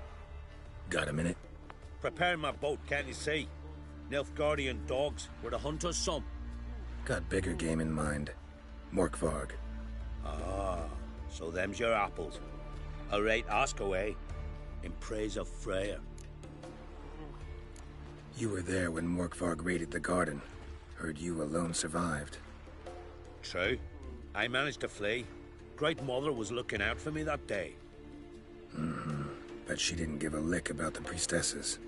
Got a minute? Prepare my boat, can't you see? Nilfgaardian dogs were the hunters' some. Got bigger game in mind. Morkvarg. Ah, so them's your apples. All right, ask away. In praise of Freyr. You were there when Morkvarg raided the garden. Heard you alone survived. True. I managed to flee. Great Mother was looking out for me that day. Mm-hmm. But she didn't give a lick about the priestesses.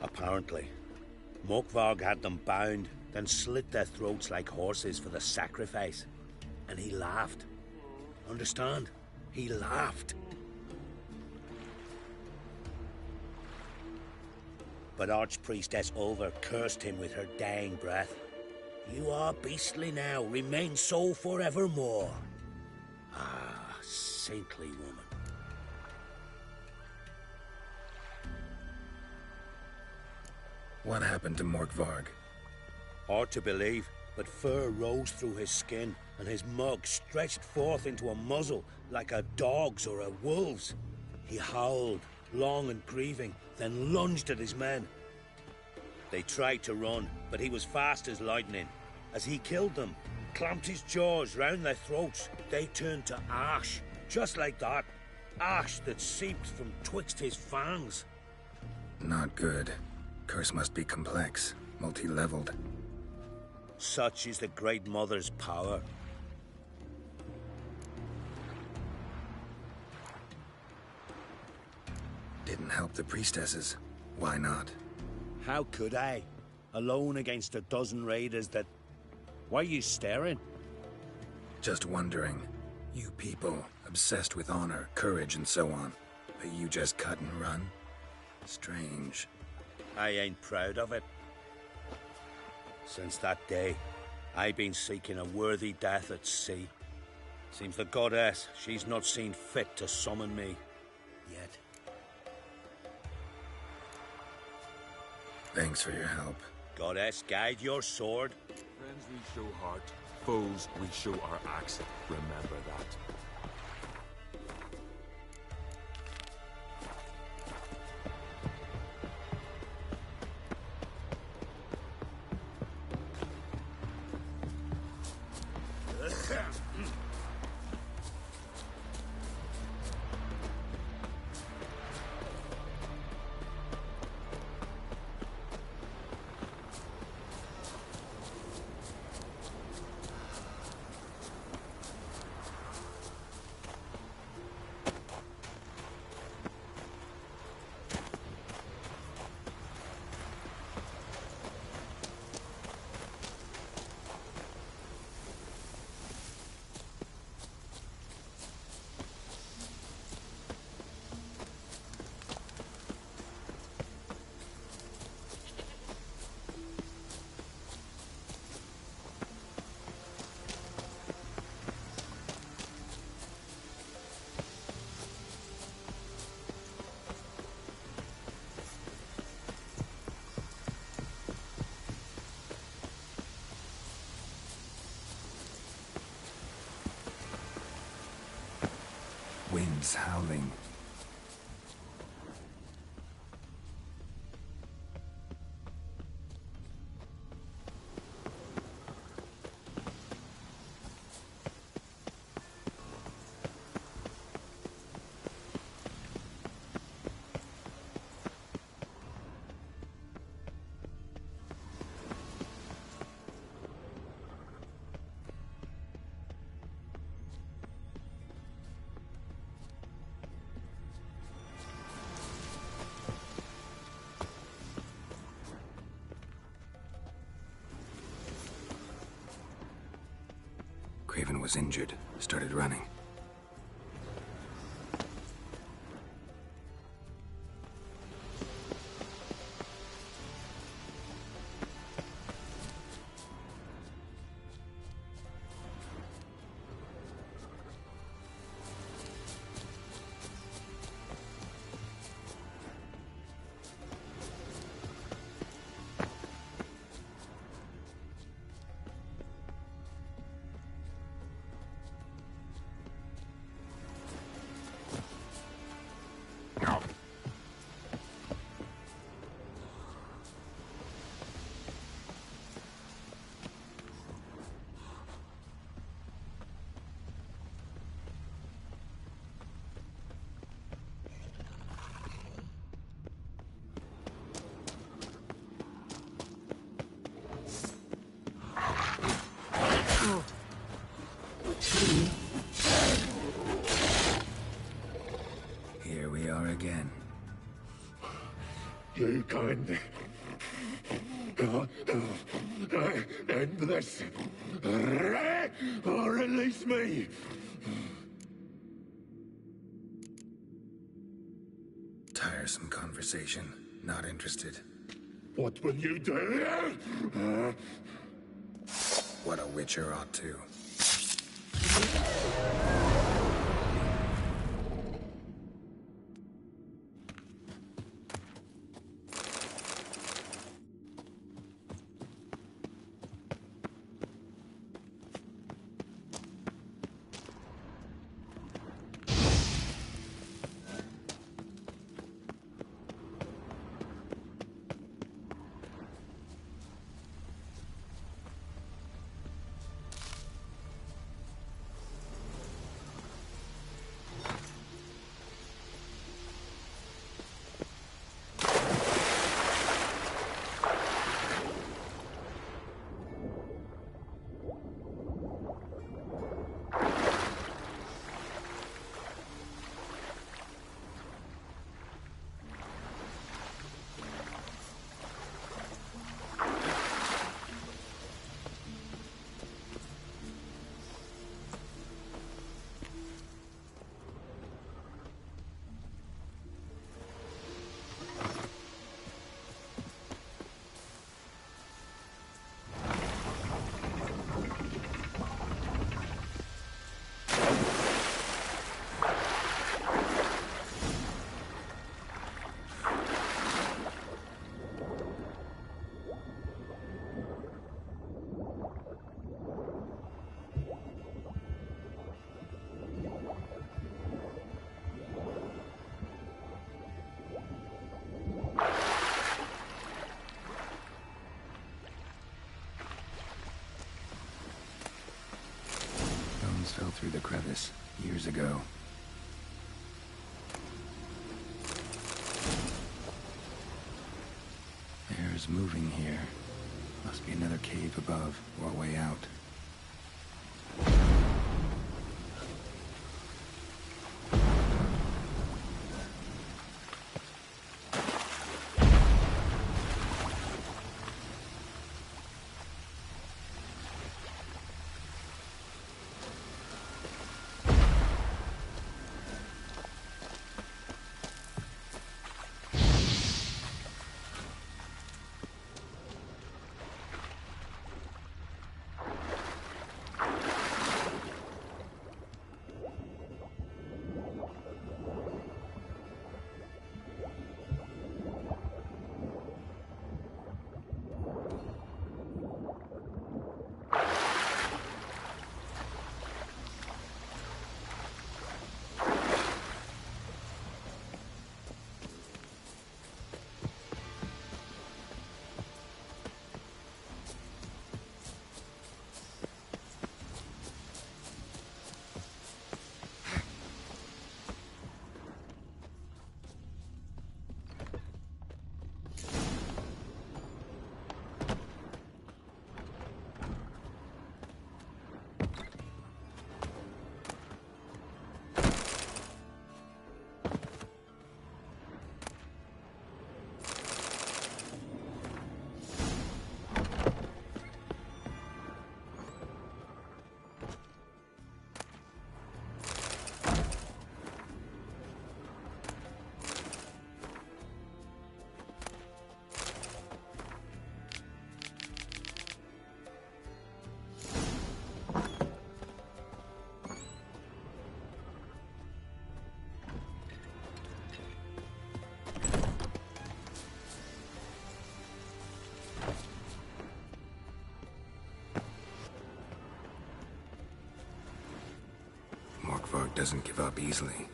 Apparently. Morkvarg had them bound, then slit their throats like horses for the sacrifice. And he laughed. Understand? He laughed. But Archpriestess Ulver cursed him with her dying breath. You are beastly now, remain so forevermore. Ah, saintly woman. What happened to Morkvarg? Hard to believe, but fur rose through his skin, and his mug stretched forth into a muzzle like a dog's or a wolf's. He howled, long and grieving, then lunged at his men. They tried to run, but he was fast as lightning. As he killed them, clamped his jaws round their throats, they turned to ash, just like that. Ash that seeped from twixt his fangs. Not good. Curse must be complex, multi-leveled. Such is the Great Mother's power. Didn't help the priestesses. Why not? How could I? Alone against a dozen raiders that... Why are you staring? Just wondering. You people, obsessed with honor, courage, and so on. But you just cut and run? Strange. I ain't proud of it. Since that day, I've been seeking a worthy death at sea. Seems the goddess, she's not seen fit to summon me. Yet. Thanks for your help. Goddess, guide your sword. Friends we show heart, foes we show our axe. Remember that. Winds howling. Craven was injured, started running. Here we are again. You kind. End this. Or release me. Tiresome conversation. Not interested. What will you do? What a witcher ought to. Fell through the crevice years ago. Air's moving here. Must be another cave above or a way out. Doesn't give up easily.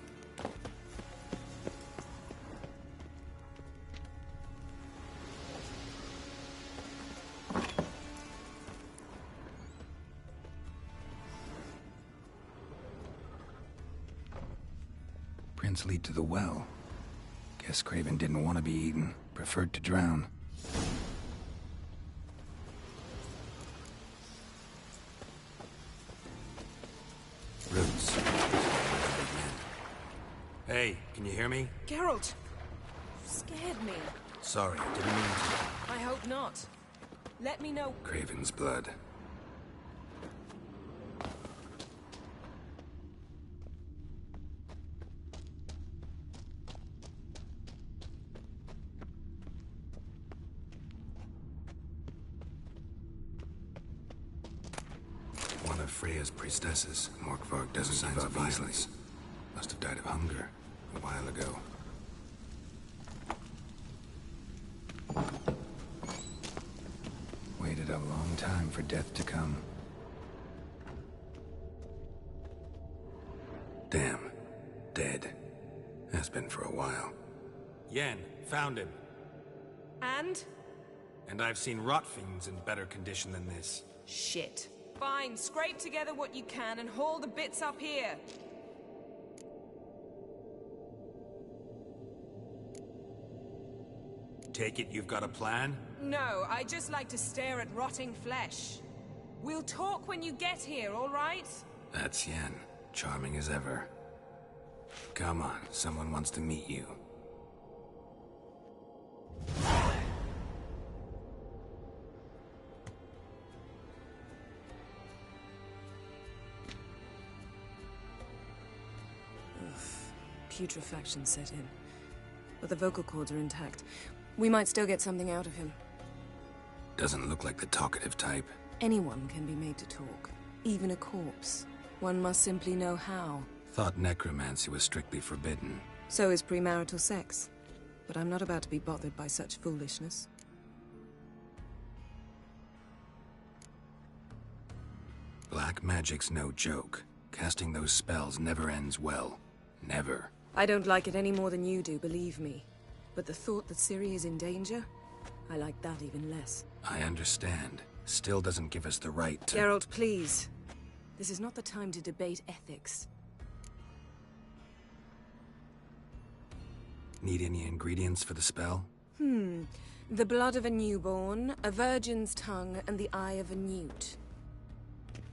Prints lead to the well. Guess Craven didn't want to be eaten, preferred to drown. Roots. Hey, can you hear me? Geralt! You scared me. Sorry, didn't mean to. I hope not. Let me know. Craven's blood. One of Freya's priestesses. Morkvarg doesn't give up violence. Must have died of hunger a while ago. Waited a long time for death to come. Damn. Dead. Has been for a while. Yen, found him. And? And I've seen rot fiends in better condition than this. Shit. Fine, scrape together what you can and haul the bits up here. Take it you've got a plan? No, I just like to stare at rotting flesh. We'll talk when you get here, all right? That's Yen. Charming as ever. Come on, someone wants to meet you. Putrefaction set in. But the vocal cords are intact. We might still get something out of him. Doesn't look like the talkative type. Anyone can be made to talk. Even a corpse. One must simply know how. Thought necromancy was strictly forbidden. So is premarital sex. But I'm not about to be bothered by such foolishness. Black magic's no joke. Casting those spells never ends well. Never. I don't like it any more than you do, believe me. But the thought that Ciri is in danger? I like that even less. I understand. Still doesn't give us the right to— Geralt, please. This is not the time to debate ethics. Need any ingredients for the spell? The blood of a newborn, a virgin's tongue, and the eye of a newt.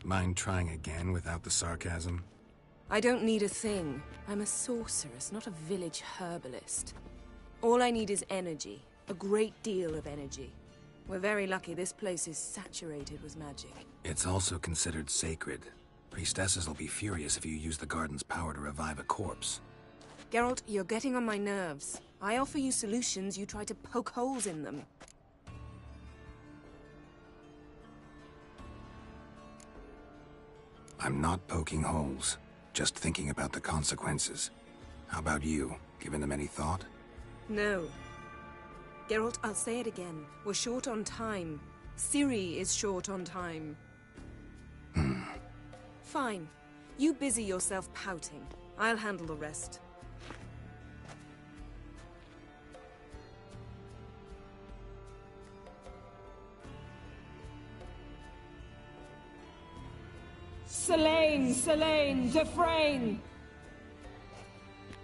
Mind trying again without the sarcasm? I don't need a thing. I'm a sorceress, not a village herbalist. All I need is energy. A great deal of energy. We're very lucky this place is saturated with magic. It's also considered sacred. Priestesses will be furious if you use the garden's power to revive a corpse. Geralt, you're getting on my nerves. I offer you solutions, you try to poke holes in them. I'm not poking holes. Just thinking about the consequences. How about you? Given them any thought? No. Geralt, I'll say it again. We're short on time. Ciri is short on time. Fine. You busy yourself pouting. I'll handle the rest. Selene, Selene, Defrain!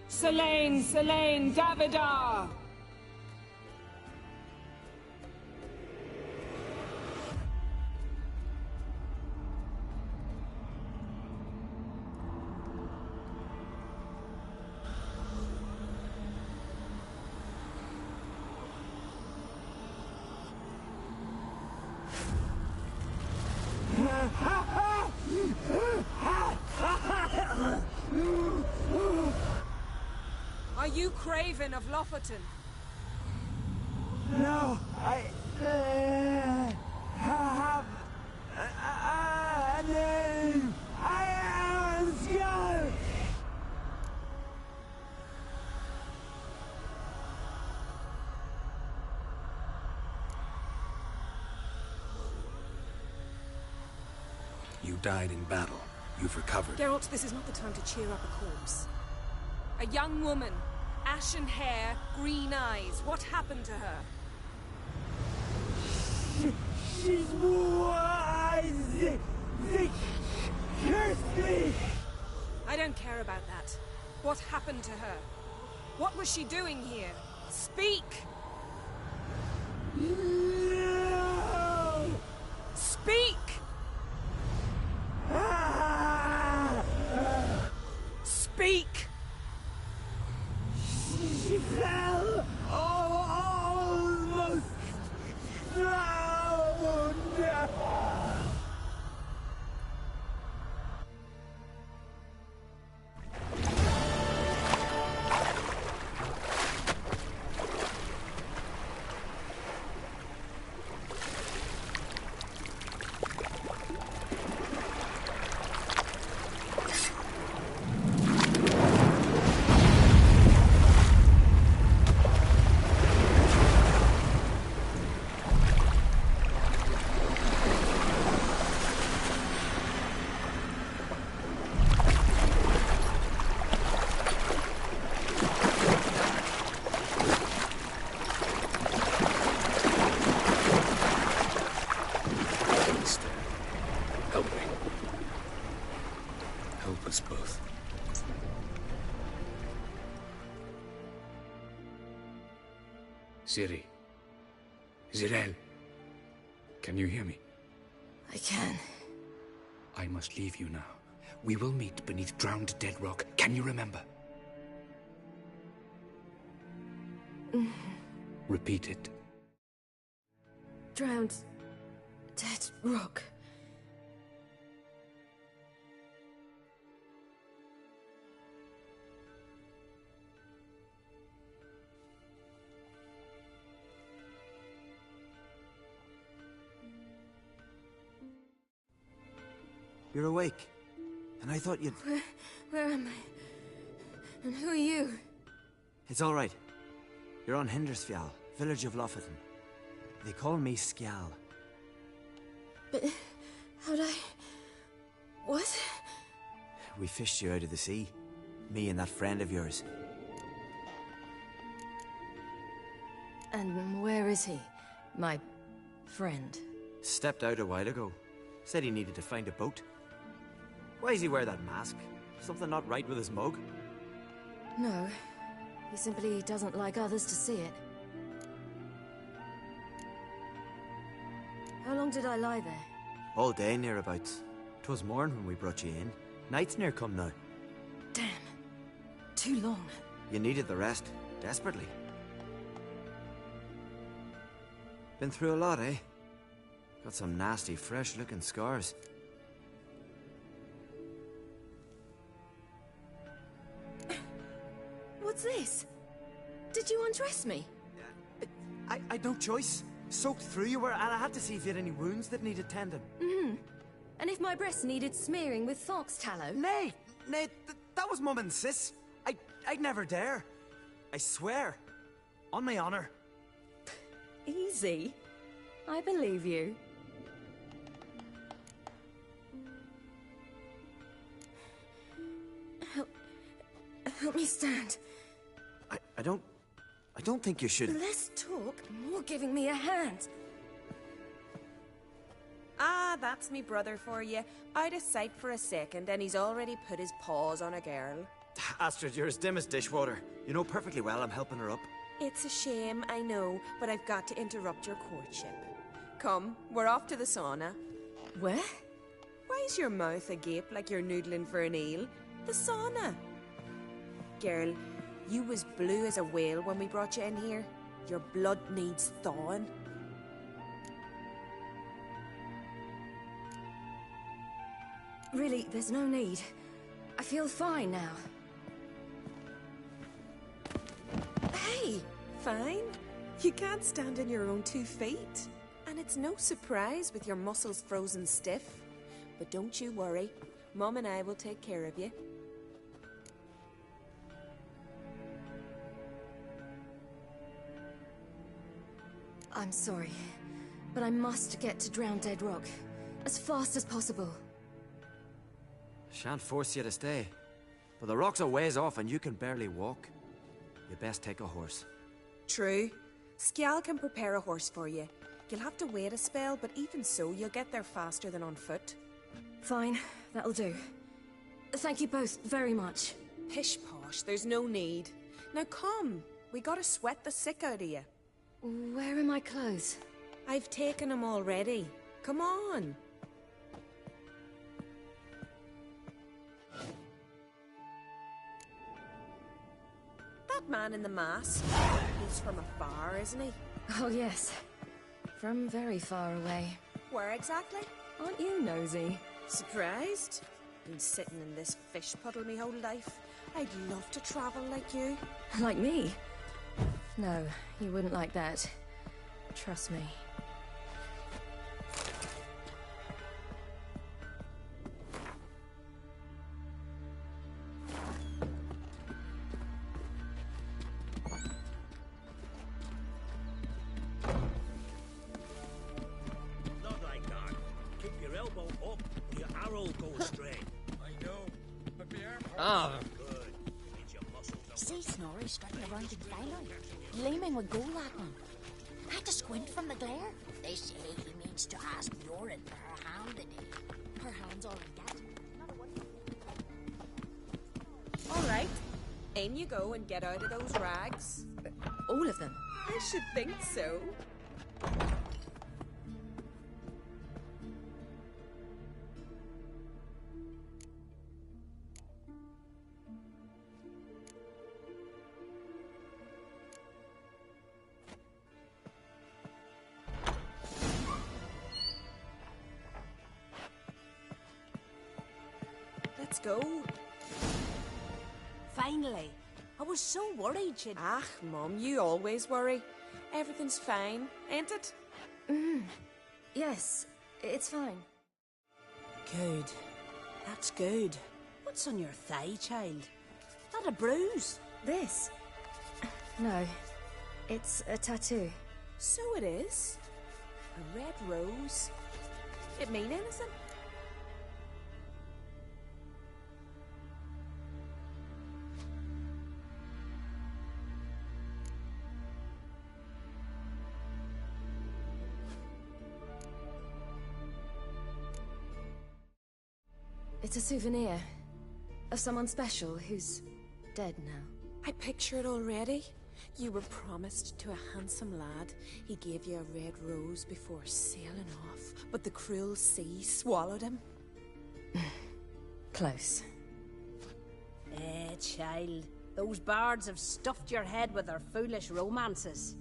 Selene, Selene, Davidar! Are you Craven of Lofoten? No, I have a name. I am Skull. You died in battle. You've recovered. Geralt, this is not the time to cheer up a corpse. A young woman. Ashen hair, green eyes. What happened to her? She's wise. They cursed me. I don't care about that. What happened to her? What was she doing here? Speak! No! Speak! Speak! She fell almost drowned. Ciri. Zirel. Can you hear me? I can. I must leave you now. We will meet beneath drowned dead rock. Can you remember? Repeat it. Drowned. Dead rock. You're awake. And I thought you'd... Where am I? And who are you? It's all right. You're on Hindersfjall, village of Lofothin. They call me Skjal. But how'd I... What? We fished you out of the sea. Me and that friend of yours. And where is he? My friend. Stepped out a while ago. Said he needed to find a boat. Why does he wear that mask? Something not right with his mug? No. He simply doesn't like others to see it. How long did I lie there? All day nearabouts. 'Twas morn when we brought you in. Night's near come now. Damn. Too long. You needed the rest. Desperately. Been through a lot, eh? Got some nasty, fresh-looking scars. What's this? Did you undress me? I'd no choice. Soaked through you were, and I had to see if you had any wounds that needed tending. And if my breasts needed smearing with fox tallow? Nay, that was Mum and Sis. I'd never dare. I swear. On my honor. Easy. I believe you. Help me stand. I don't think you should... Less talk, more giving me a hand. Ah, that's me brother for you. Out of sight for a second, and he's already put his paws on a girl. Astrid, you're as dim as dishwater. You know perfectly well I'm helping her up. It's a shame, I know, but I've got to interrupt your courtship. Come, we're off to the sauna. Where? Why is your mouth agape like you're noodling for an eel? The sauna. Girl, you was blue as a whale when we brought you in here. Your blood needs thawing. Really, there's no need. I feel fine now. Hey, fine? You can't stand on your own 2 feet. And it's no surprise with your muscles frozen stiff. But don't you worry. Mum and I will take care of you. I'm sorry, but I must get to Drowned Dead Rock as fast as possible. Shan't force you to stay. But the rock's a ways off and you can barely walk. You best take a horse. True. Skjal can prepare a horse for you. You'll have to wait a spell, but even so, you'll get there faster than on foot. Fine, that'll do. Thank you both very much. Pish-posh, there's no need. Now come, we gotta sweat the sick out of you. Where are my clothes? I've taken them already. Come on. That man in the mask, he's from afar, isn't he? Oh yes, from very far away. Where exactly? Aren't you nosy? Surprised? Been sitting in this fish puddle me whole life. I'd love to travel like you. Like me? No, you wouldn't like that. Trust me. Not like that. Keep your elbow up, or your arrow will go astray. I know, but the air... Good. Get your muscles up. See Snorri strutting around in daylight, gleaming with gold at him. Had to squint from the glare. They say he means to ask Yorin for her hand today. Her hand's all in gas. All right, in you go and get out of those rags. All of them? I should think so. Let's go. Finally. I was so worried she'd... Ah, Mum, you always worry. Everything's fine, ain't it? Yes, it's fine. Good. That's good. What's on your thigh, child? Not a bruise? This? No. It's a tattoo. So it is. A red rose. It mean anything? It's a souvenir of someone special who's dead now. I picture it already. You were promised to a handsome lad. He gave you a red rose before sailing off, but the cruel sea swallowed him. Close. Child. Those bards have stuffed your head with their foolish romances.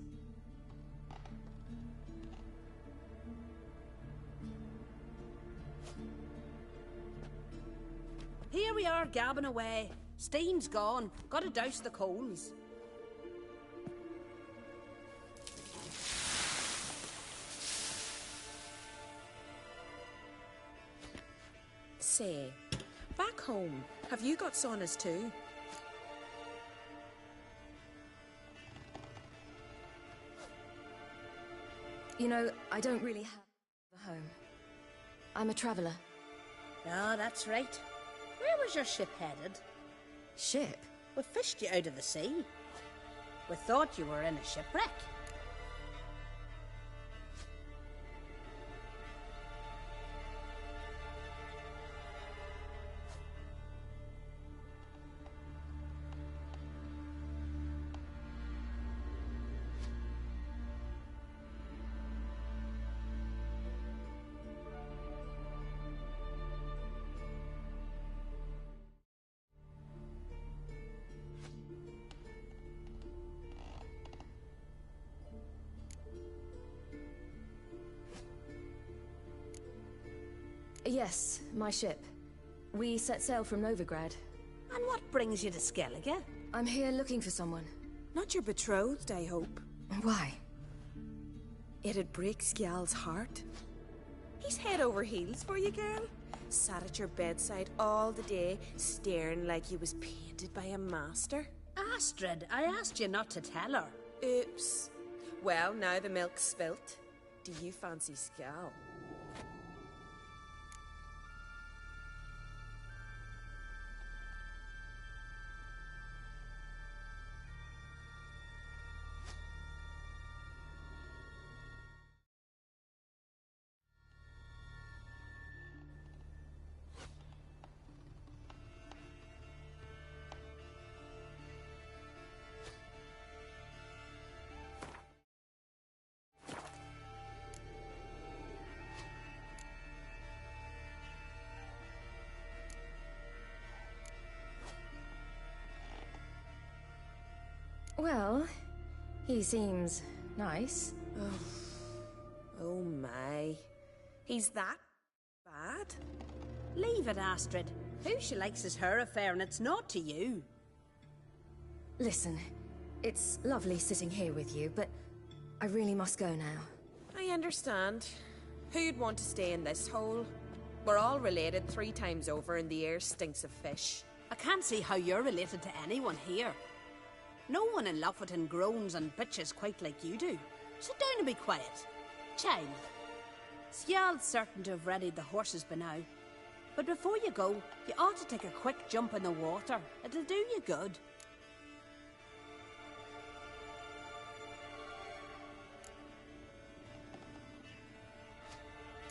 Here we are, gabbing away. Steam's gone. Gotta douse the coals. Say, back home, have you got saunas too? You know, I don't really have a home. I'm a traveller. Ah, that's right. Where was your ship headed? Ship? We fished you out of the sea. We thought you were in a shipwreck. Yes, my ship. We set sail from Novigrad. And what brings you to Skellige? I'm here looking for someone. Not your betrothed, I hope. Why? It'd break Skjal's heart. He's head over heels for you, girl. Sat at your bedside all the day, staring like he was painted by a master. Astrid, I asked you not to tell her. Oops. Well, now the milk's spilt. Do you fancy Skjal? Well, he seems nice. Oh my. He's that bad? Leave it, Astrid. Who she likes is her affair, and it's not to you. Listen, it's lovely sitting here with you, but I really must go now. I understand. Who'd want to stay in this hole? We're all related 3 times over, and the air stinks of fish. I can't see how you're related to anyone here. No one in Lofoten groans and bitches quite like you do. Sit down and be quiet. Child, Skjal's certain to have readied the horses by now. But before you go, you ought to take a quick jump in the water. It'll do you good.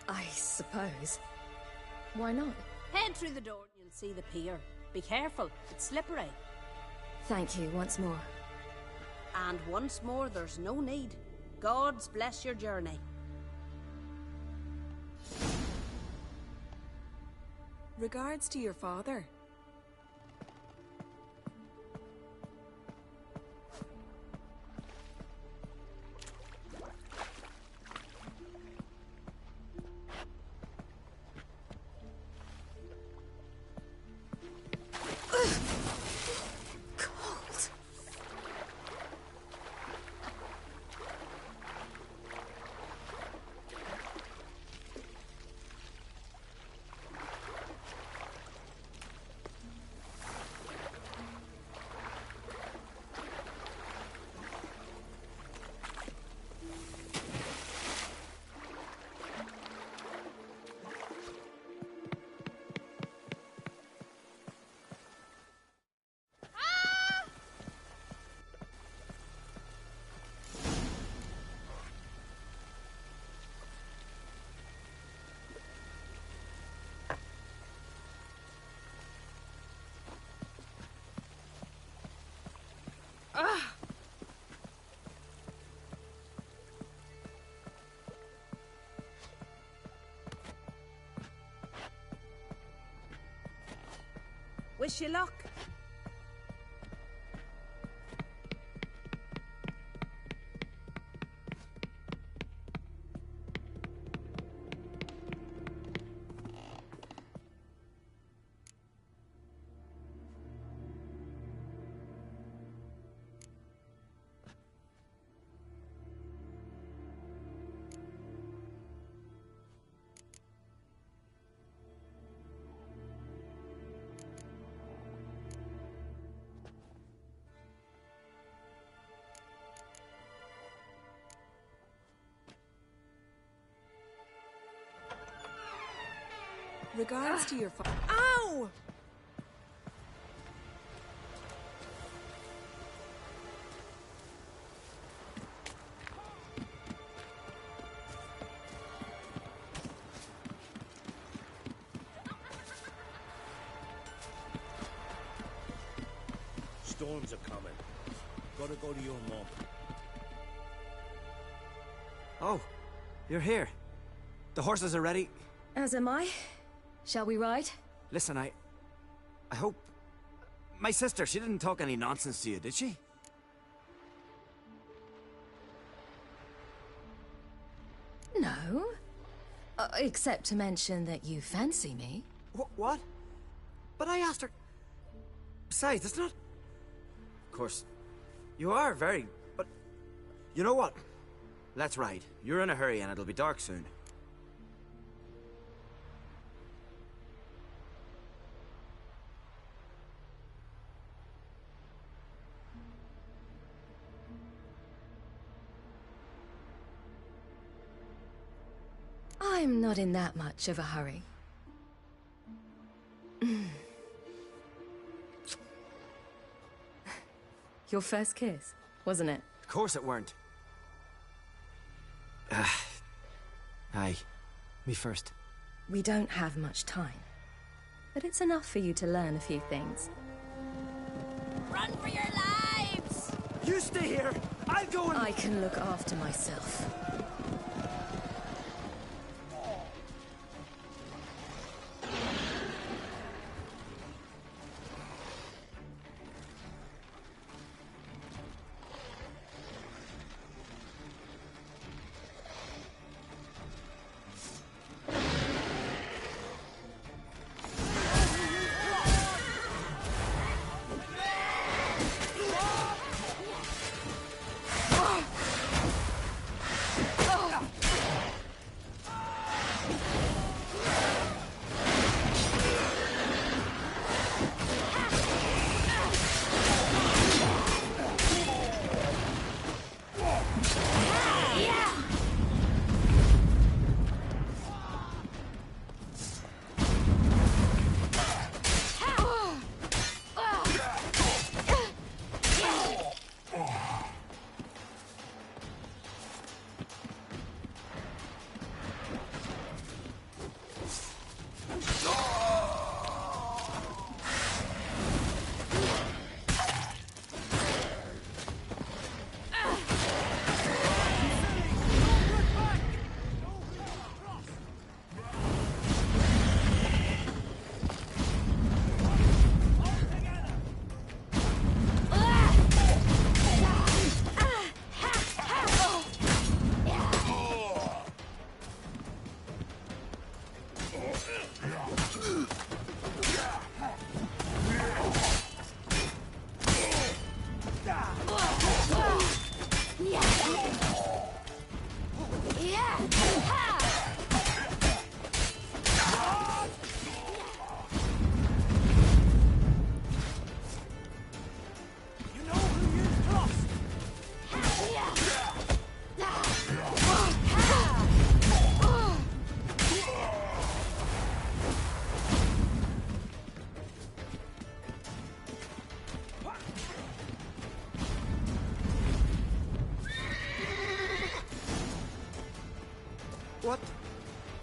I suppose. Why not? Head through the door and you'll see the pier. Be careful, it's slippery. Thank you once more. And once more, there's no need. Gods bless your journey. Regards to your father. Wish you luck. Regards to your father. Ow! Storms are coming. Gotta go to your mom. Oh, you're here. The horses are ready. As am I. Shall we ride? Listen, I hope... My sister, she didn't talk any nonsense to you, did she? No. Except to mention that you fancy me. What? But I asked her... Besides, it's not... Of course, you are very... But... You know what? Let's ride. You're in a hurry and it'll be dark soon. I'm not in that much of a hurry. Your first kiss, wasn't it? Of course it weren't. Aye. Me first. We don't have much time. But it's enough for you to learn a few things. Run for your lives! You stay here! I'll go and... I can look after myself.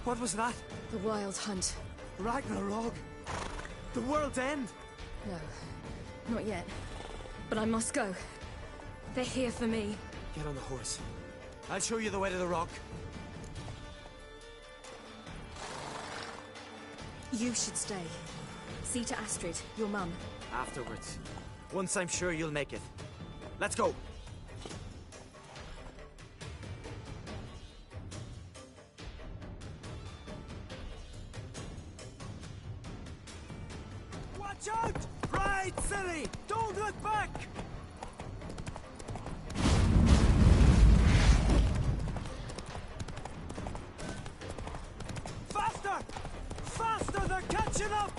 What was that? The Wild Hunt. Ragnarok? The world's end? No, not yet. But I must go. They're here for me. Get on the horse. I'll show you the way to the rock. You should stay. See to Astrid, your mum. Afterwards. Once I'm sure you'll make it. Let's go. Watch out! Right, silly! Don't look back! Faster! Faster! They're catching up!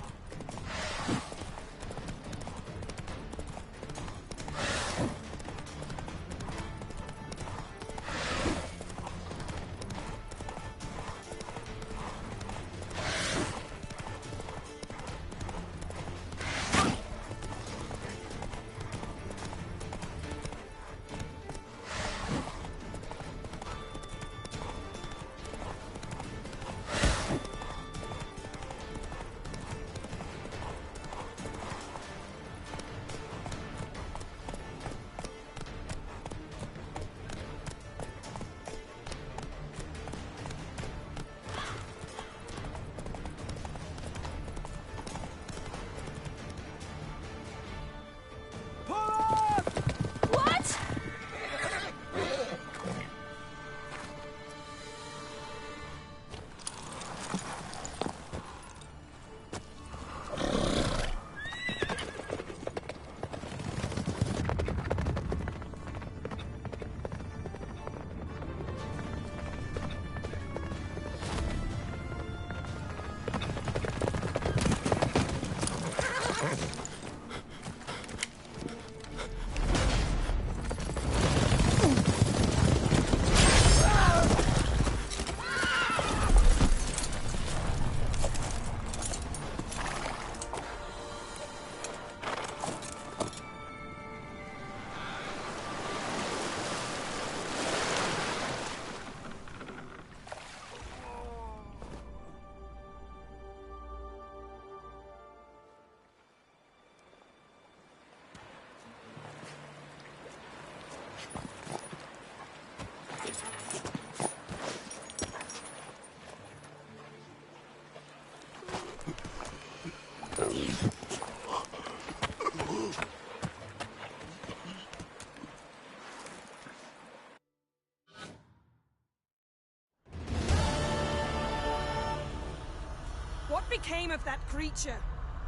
What became of that creature?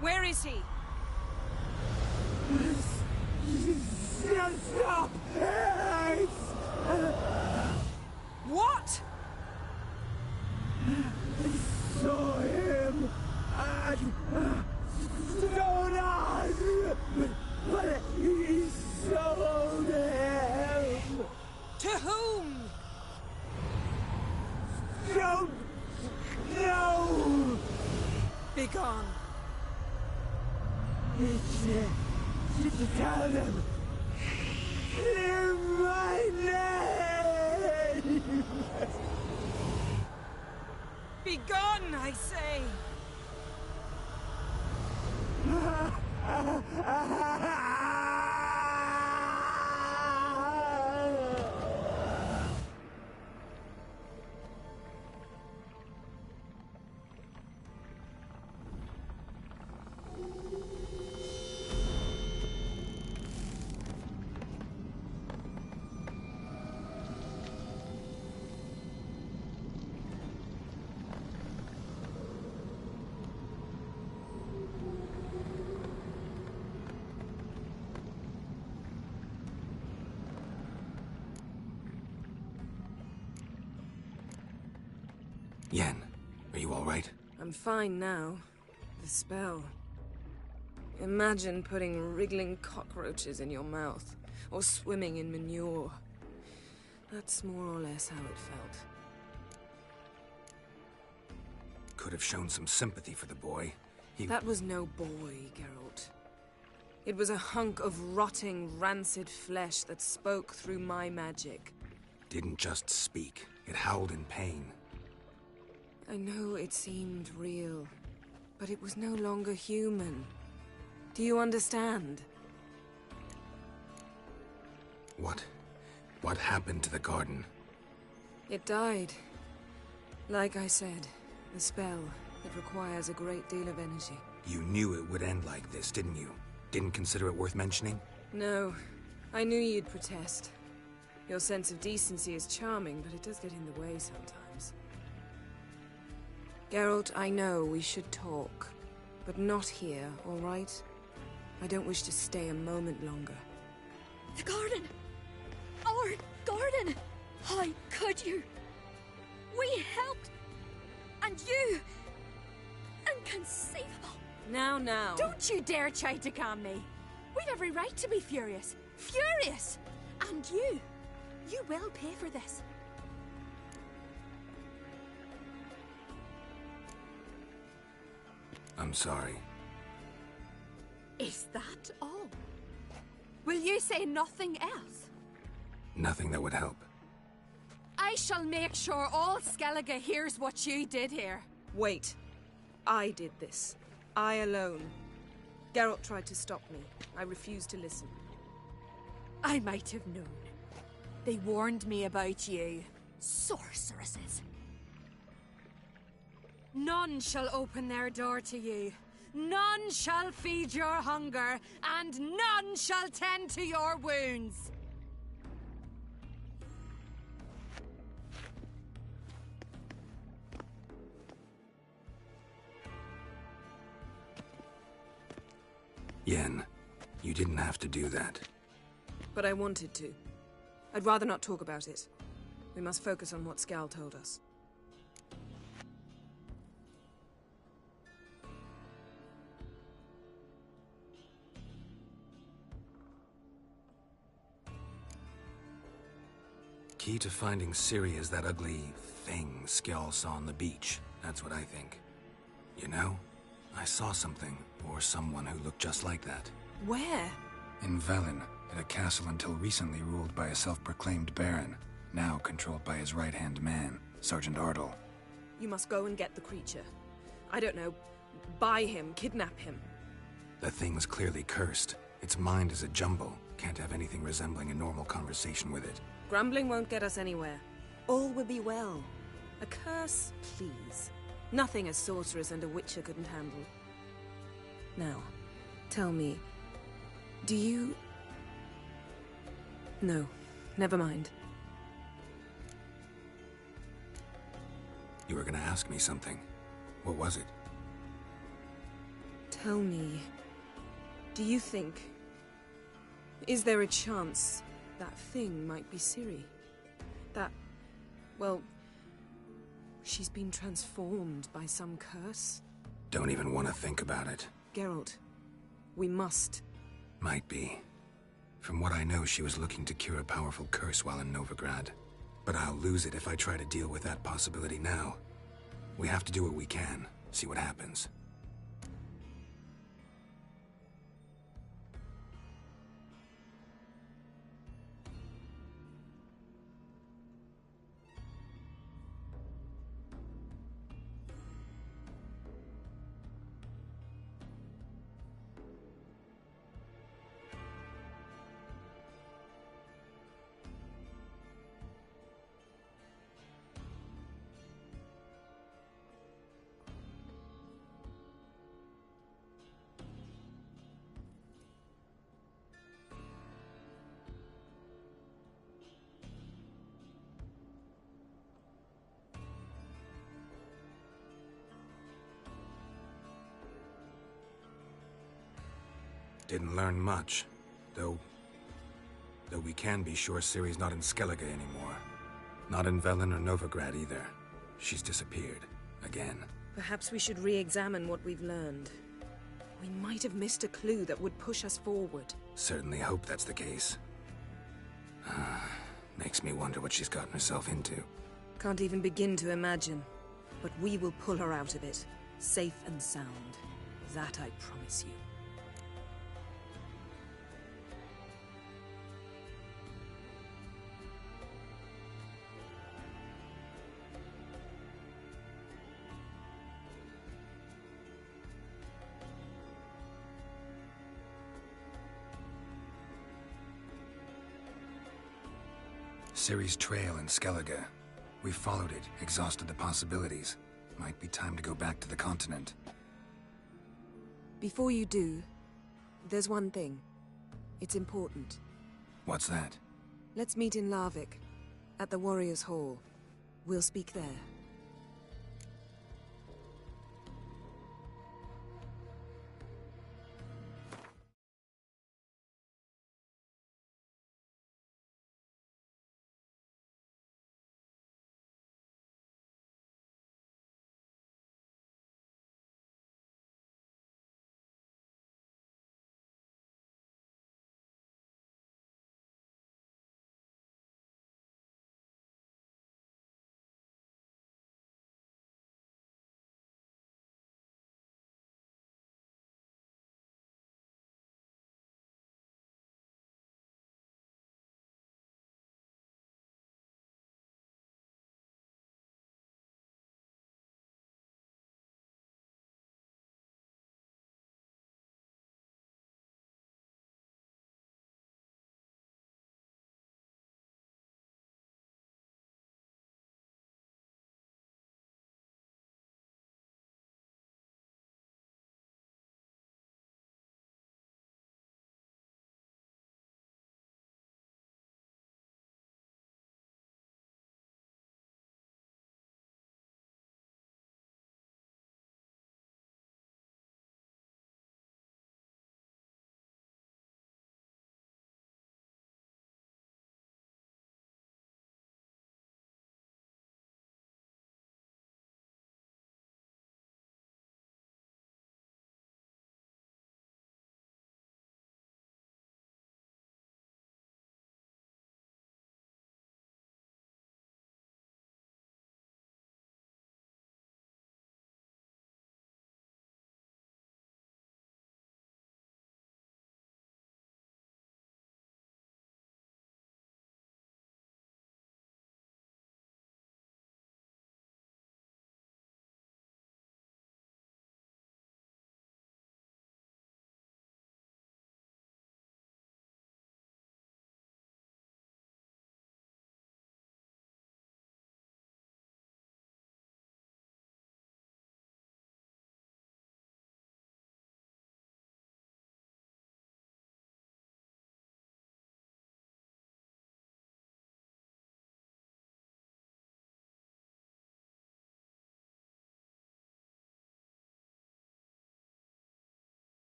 Where is he? Stop! What? I saw him at Stone, but he sold him. To whom? Don't know. Begone. Tell them. Clear my name. Begone, I say. Yen, are you all right? I'm fine now. The spell. Imagine putting wriggling cockroaches in your mouth, or swimming in manure. That's more or less how it felt. Could have shown some sympathy for the boy. That was no boy, Geralt. It was a hunk of rotting, rancid flesh that spoke through my magic. Didn't just speak. It howled in pain. I know it seemed real, but it was no longer human. Do you understand? What happened to the garden? It died. Like I said, the spell, it requires a great deal of energy. You knew it would end like this, didn't you? Didn't consider it worth mentioning? No. I knew you'd protest. Your sense of decency is charming, but it does get in the way sometimes. Geralt, I know we should talk, but not here, all right? I don't wish to stay a moment longer. The garden! Our garden! How could you? We helped! And you! Inconceivable! Now. Don't you dare try to calm me. We've every right to be furious. Furious! And you will pay for this. I'm sorry. Is that all? Will you say nothing else? Nothing that would help. I shall make sure all Skellige hears what you did here. Wait. I did this. I alone. Geralt tried to stop me. I refused to listen. I might have known. They warned me about you. Sorceresses. None shall open their door to you. None shall feed your hunger, and none shall tend to your wounds. Yen, you didn't have to do that. But I wanted to. I'd rather not talk about it. We must focus on what Skal told us. Key to finding Ciri is that ugly thing Skjall saw on the beach. That's what I think. You know, I saw something, or someone who looked just like that. Where? In Velen, at a castle until recently ruled by a self-proclaimed baron, now controlled by his right-hand man, Sergeant Ardle. You must go and get the creature. I don't know, buy him, kidnap him. The thing's clearly cursed. Its mind is a jumble. Can't have anything resembling a normal conversation with it. Grumbling won't get us anywhere. All will be well. A curse, please. Nothing a sorceress and a witcher couldn't handle. Now, tell me, do you... No, never mind. You were gonna ask me something. What was it? Tell me, do you think... Is there a chance that thing might be Ciri? That, well, she's been transformed by some curse? Don't even want to think about it. Geralt, we must. Might be. From what I know, she was looking to cure a powerful curse while in Novigrad. But I'll lose it if I try to deal with that possibility now. We have to do what we can, see what happens. Didn't learn much, though we can be sure Ciri's not in Skellige anymore. Not in Velen or Novigrad either. she's disappeared. Again. Perhaps we should re-examine what we've learned. We might have missed a clue that would push us forward. Certainly hope that's the case. Makes me wonder what she's gotten herself into. Can't even begin to imagine. But we will pull her out of it, safe and sound. That I promise you. Ciri's trail in Skellige. We followed it, exhausted the possibilities. Might be time to go back to the continent. Before you do, there's one thing. It's important. What's that? Let's meet in Larvik, at the Warriors' Hall. We'll speak there.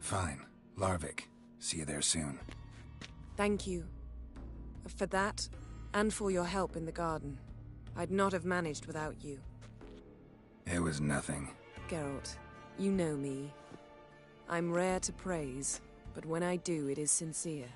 Fine. Larvik. See you there soon. Thank you. For that, and for your help in the garden. I'd not have managed without you. It was nothing. Geralt, you know me. I'm rare to praise, but when I do, it is sincere.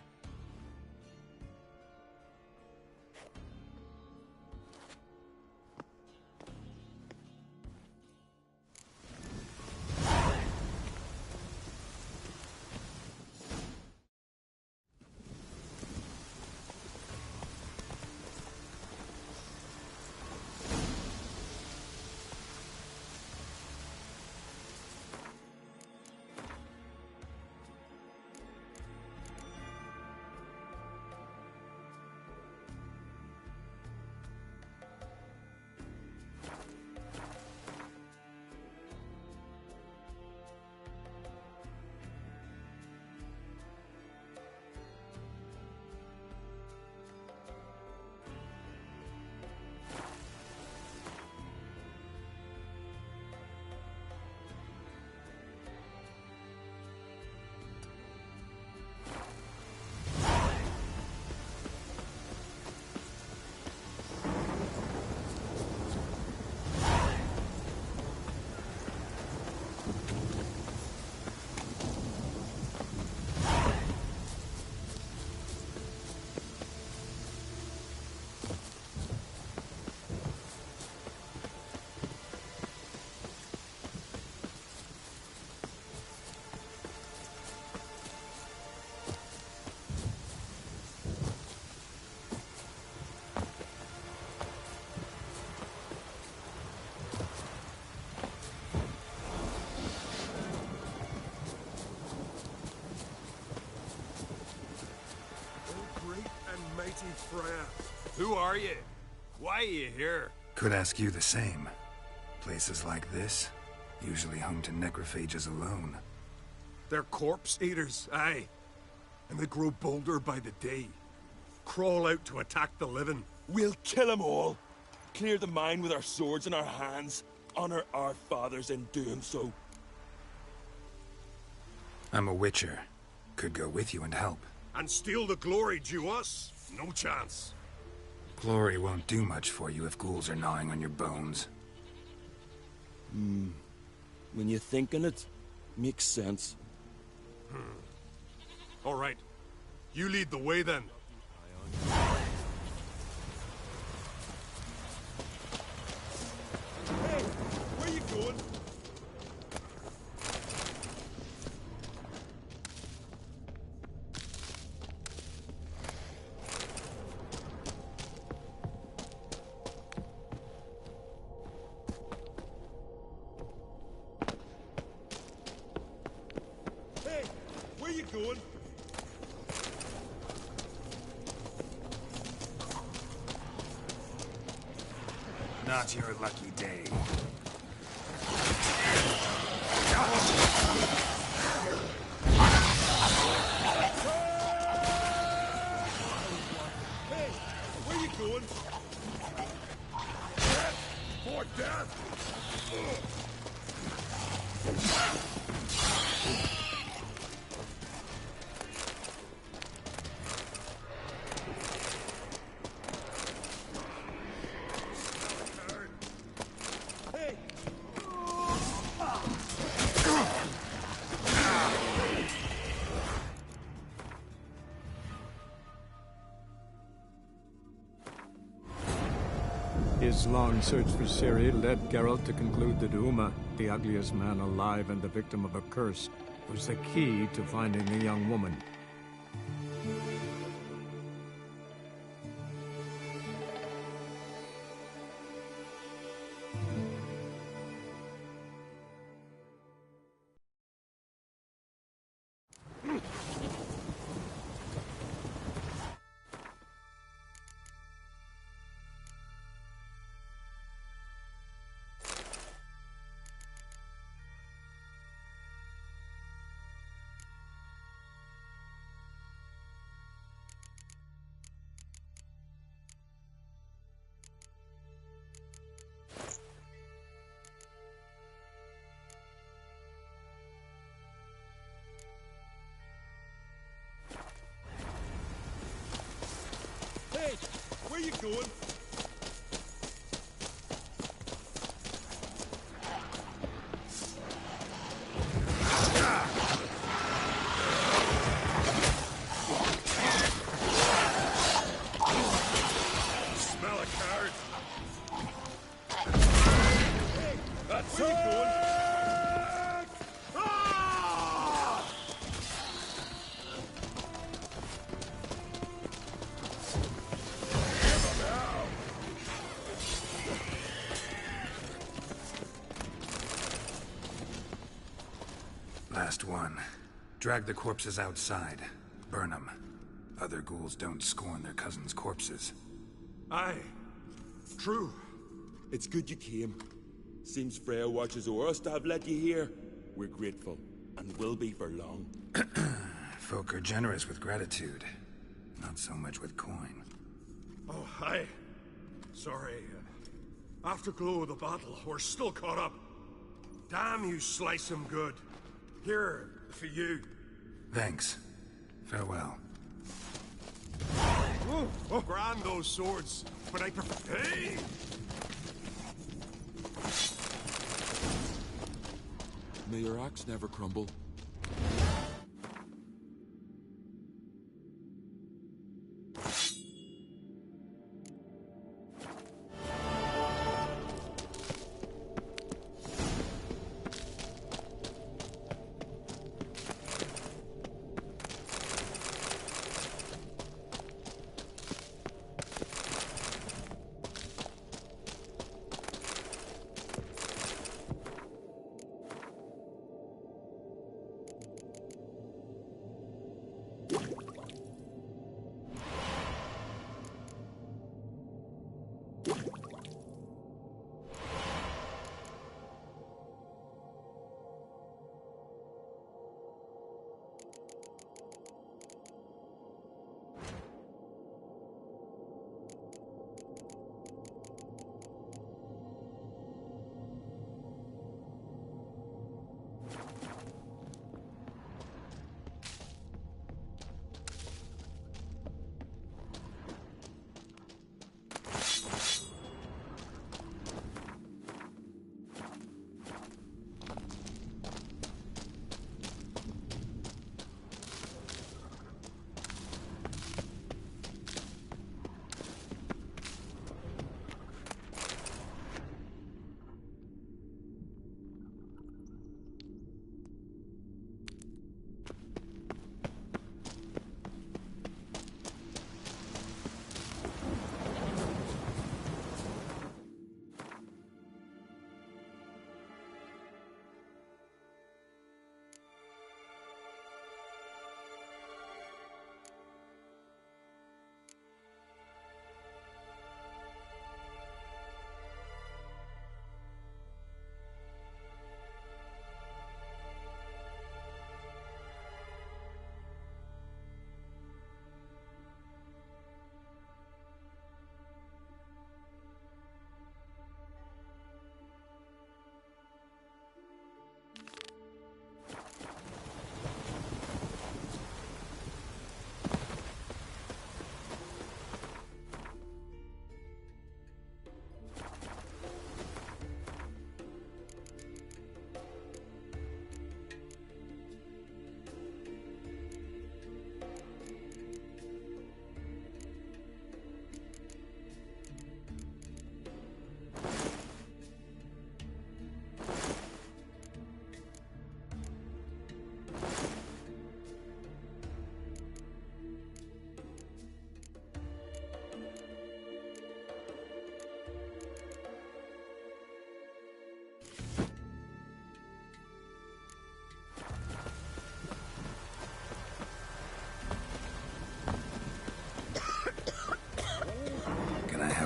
Freya. Who are you? Why are you here? Could ask you the same. Places like this, usually home to necrophages alone. They're corpse eaters, aye. And they grow bolder by the day. Crawl out to attack the living. We'll kill them all. Clear the mine with our swords in our hands. Honor our fathers in doing so. I'm a witcher. Could go with you and help. And steal the glory due us? No chance. Glory won't do much for you if ghouls are gnawing on your bones. When you think on it, makes sense. All right. You lead the way then. Hey, where you going? Going? Not your lucky day. Hey, where you going? For death! His long search for Ciri led Geralt to conclude that Uma, the ugliest man alive and the victim of a curse, was the key to finding the young woman. you going? Smell a card. That's where you going? Last one. Drag the corpses outside. Burn them. Other ghouls don't scorn their cousins' corpses. Aye. True. It's good you came. Seems Freya watches over us to have let you here. We're grateful, and will be for long. Folk are generous with gratitude. Not so much with coin. Oh, aye. Sorry. Afterglow of the battle, we're still caught up. Damn, you slice him good. Here, for you. Thanks. Farewell. Oh, grand those swords, but I prefer... Hey! May your axe never crumble.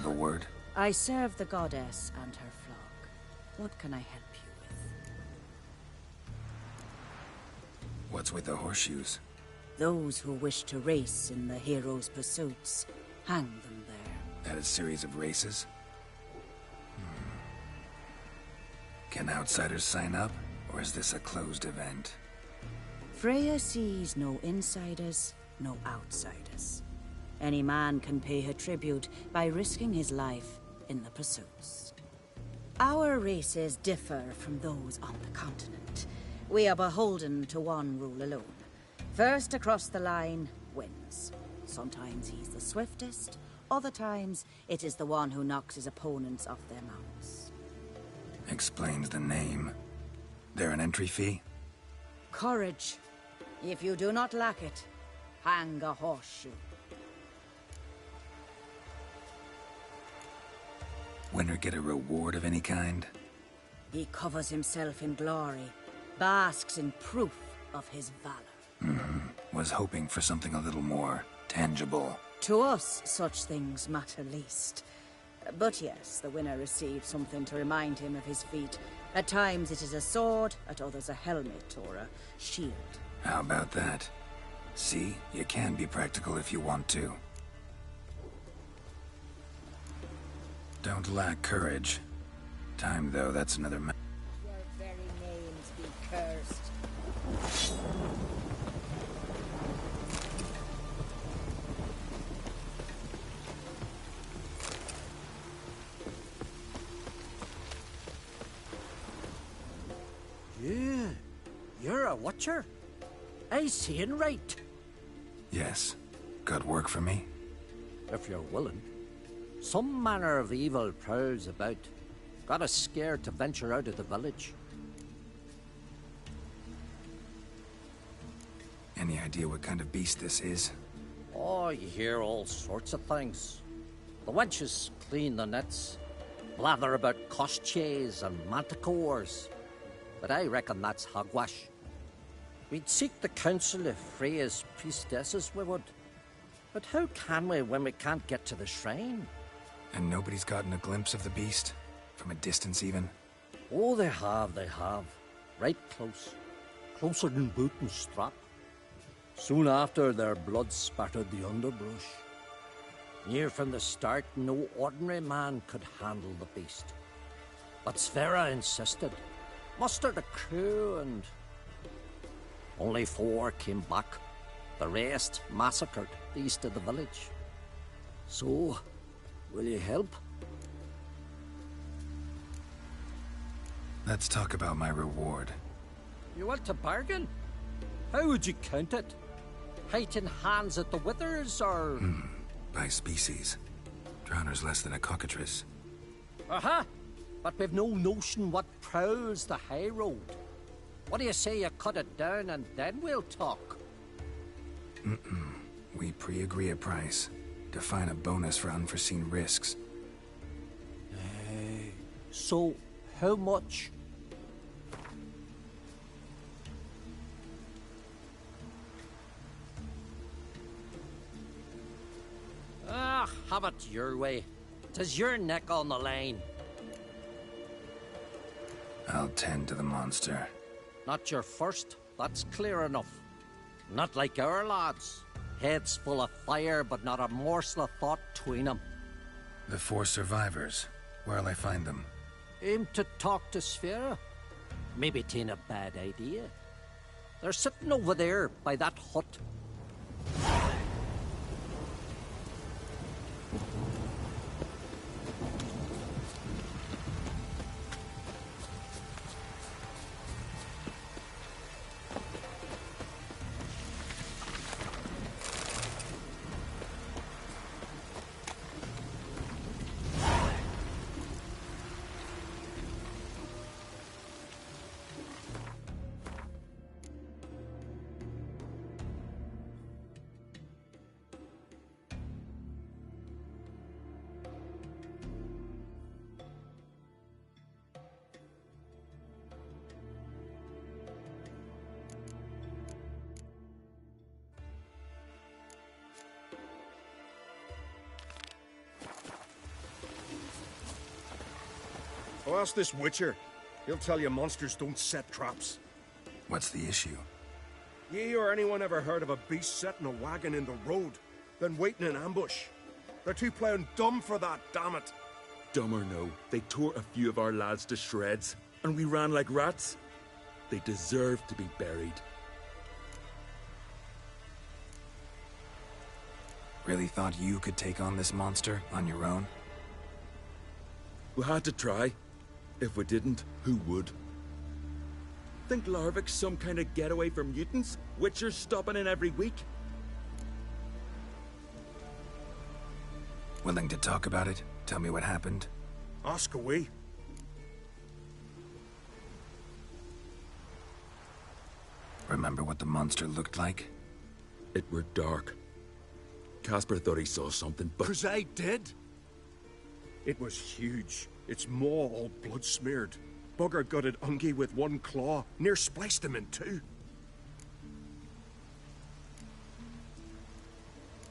Word? I serve the goddess and her flock. What can I help you with? What's with the horseshoes? Those who wish to race in the hero's pursuits, hang them there. At a series of races? Can outsiders sign up, or is this a closed event? Freya sees no insiders, no outsiders. Any man can pay her tribute by risking his life in the pursuits. Our races differ from those on the continent. We are beholden to one rule alone. First across the line wins. Sometimes he's the swiftest, other times it is the one who knocks his opponents off their mounts. Explains the name. There an entry fee? Courage. If you do not lack it, hang a horseshoe. Winner get a reward of any kind? He covers himself in glory, basks in proof of his valor. Was hoping for something a little more tangible. To us, such things matter least. But yes, the winner receives something to remind him of his feat. At times it is a sword, at others a helmet or a shield. How about that? See, you can be practical if you want to. Don't lack courage. Time, though, that's another ma- Your very names be cursed. Yeah, you're a watcher. I seeing right. Yes. Got work for me? If you're willing. Some manner of evil prowls about. Got us scared to venture out of the village. Any idea what kind of beast this is? Oh, you hear all sorts of things. The wenches clean the nets, blather about koshches and manticores. But I reckon that's hogwash. We'd seek the counsel of Freya's priestesses, we would. But how can we when we can't get to the shrine? And nobody's gotten a glimpse of the beast? From a distance, even? Oh, they have, they have. Right close. Closer than boot and strap. Soon after, their blood spattered the underbrush. Near from the start, no ordinary man could handle the beast. But Sverra insisted. Mustered a crew and... Only 4 came back. The rest massacred east of the village. So, will you help? Let's talk about my reward. You want to bargain? How would you count it? Height in hands at the withers, or...? By species. Drowner's less than a cockatrice. Aha! But we've no notion what prowls the high road. What do you say you cut it down and then we'll talk? We pre-agree a price. Define a bonus for unforeseen risks. So, how much? Ah, have it your way. 'Tis your neck on the line. I'll tend to the monster. Not your first, that's clear enough. Not like our lads. Heads full of fire, but not a morsel of thought between them. The 4 survivors. Where'll I find them? Aim to talk to Sverra. Maybe 'tain't a bad idea. They're sitting over there by that hut. I'll ask this Witcher. He'll tell you monsters don't set traps. What's the issue? Ye or anyone ever heard of a beast setting a wagon in the road, then waiting in ambush? They're too plowing dumb for that, damn it. Dumb or no, they tore a few of our lads to shreds, and we ran like rats. They deserve to be buried. Really thought you could take on this monster on your own? We had to try. If we didn't, who would? Think Larvik's some kind of getaway for mutants? Witchers stopping in every week? Willing to talk about it? Tell me what happened? Ask away. Remember what the monster looked like? It were dark. Casper thought he saw something, but... 'Cause I did. It was huge. Its maw all blood-smeared. Bugger got it ungy with one claw, near spliced him in two.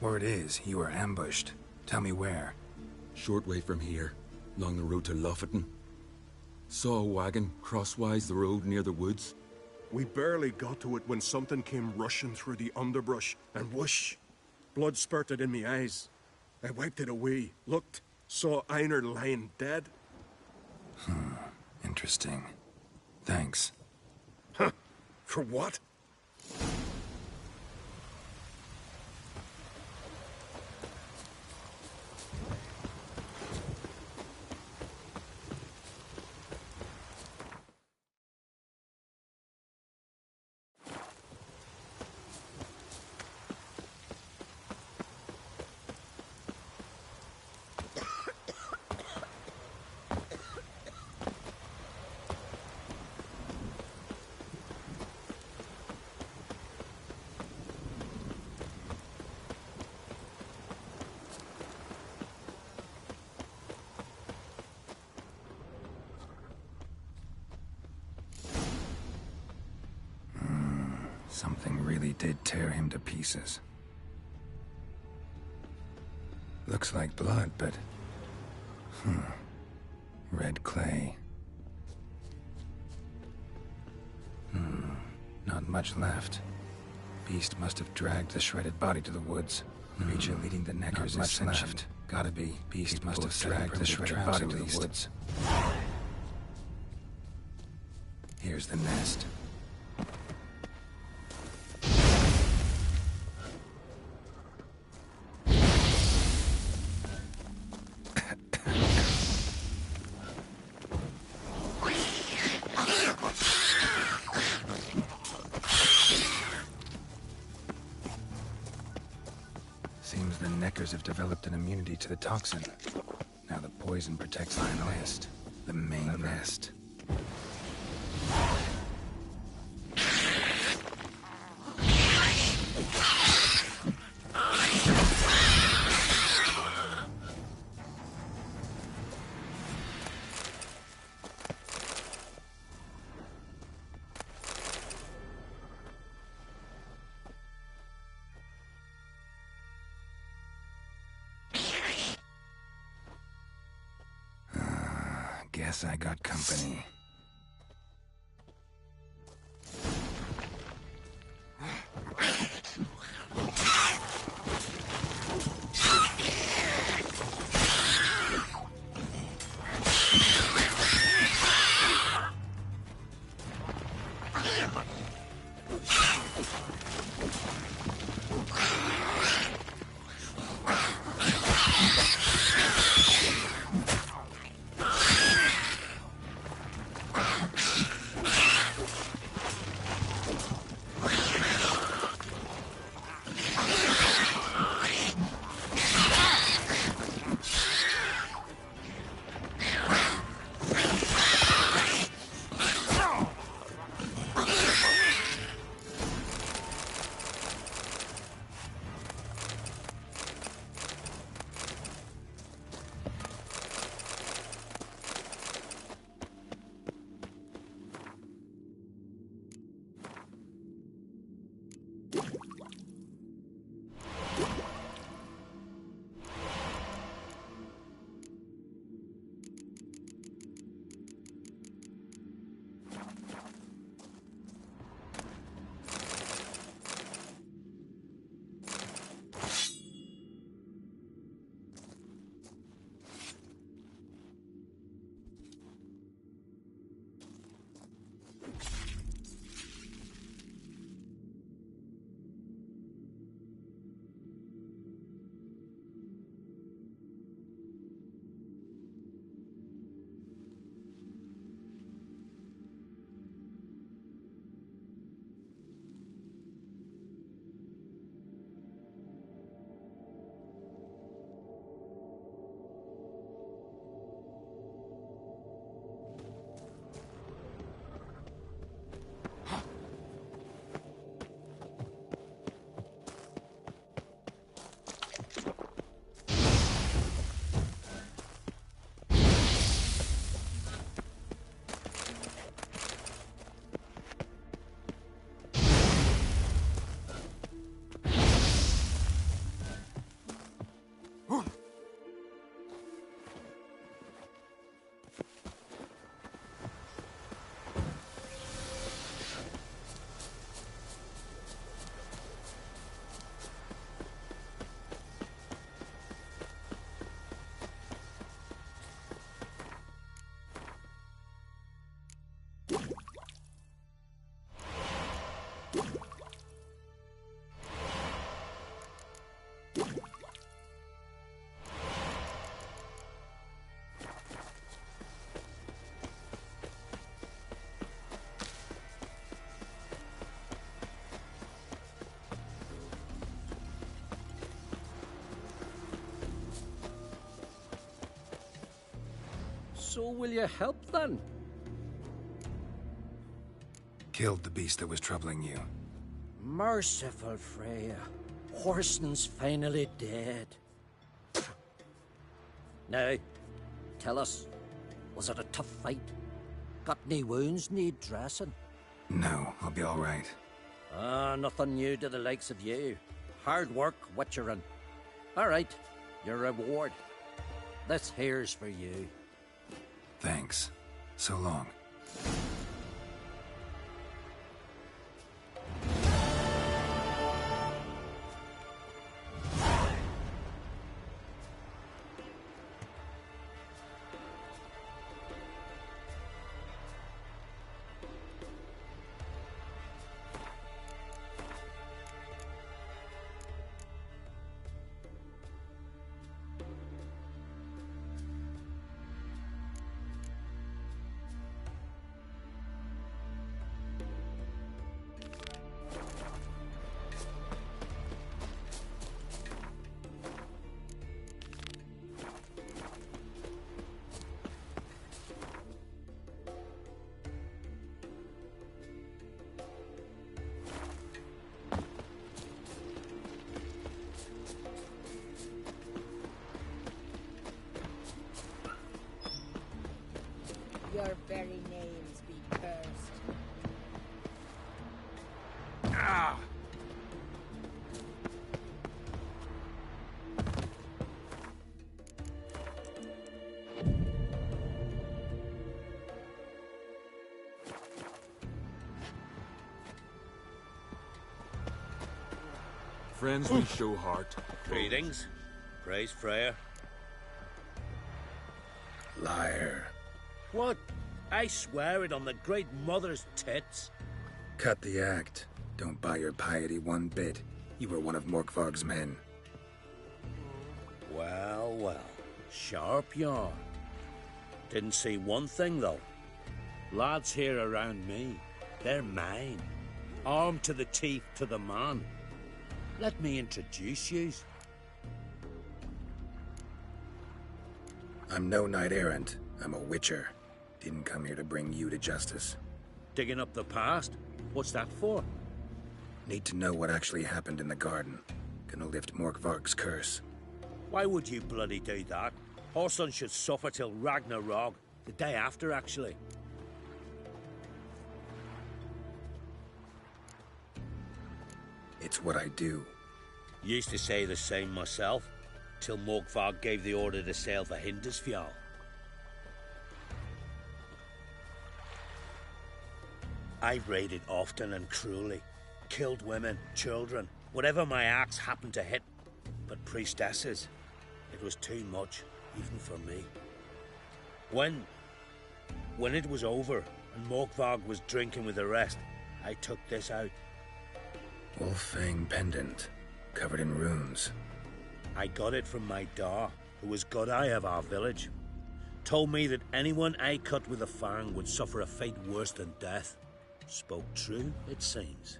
Word is, you were ambushed. Tell me where. Short way from here, along the road to Lofferton. Saw a wagon crosswise the road near the woods. We barely got to it when something came rushing through the underbrush, and whoosh! Blood spurted in me eyes. I wiped it away, looked, saw Einar lying dead. Interesting. Thanks. Huh? For what? Something really did tear him to pieces. Looks like blood, but... Red clay. Not much left. Beast must have dragged the shredded body to the woods. Creature leading the Neckers is sentient. Gotta be. Beast must have dragged the shredded body to the woods. Here's the nest. Seems the Neckers have developed an immunity to the toxin. Now the poison protects the nest, the main nest. Guess I got company. So will you help then? Killed the beast that was troubling you. Merciful Freya. Whoreson's finally dead. Now, tell us, was it a tough fight? Got any wounds need dressing? No, I'll be all right. Nothing new to the likes of you. Hard work, witcherin'. All right, your reward. This here's for you. Thanks. So long. Your very names be cursed. Ah! Friends, we show heart. Greetings. Praise Freya. Liar. What? I swear it on the Great Mother's tits. Cut the act. Don't buy your piety one bit. You were one of Morkvarg's men. Well, well. Sharp yarn. Didn't see one thing, though. Lads here around me, they're mine. Armed to the teeth to the man. Let me introduce yous. I'm no knight-errant. I'm a witcher. Didn't come here to bring you to justice. Digging up the past? What's that for? Need to know what actually happened in the garden. Gonna lift Morkvarg's curse. Why would you bloody do that? Whoreson should suffer till Ragnarok. The day after, actually. It's what I do. Used to say the same myself, till Morkvarg gave the order to sail for Hindisfjall. I've raided often and cruelly. Killed women, children, whatever my axe happened to hit. But priestesses, it was too much, even for me. When it was over, and Morkvarg was drinking with the rest, I took this out. Wolf-fang pendant, covered in runes. I got it from my da, who was god eye of our village. Told me that anyone I cut with a fang would suffer a fate worse than death. Spoke true, it seems.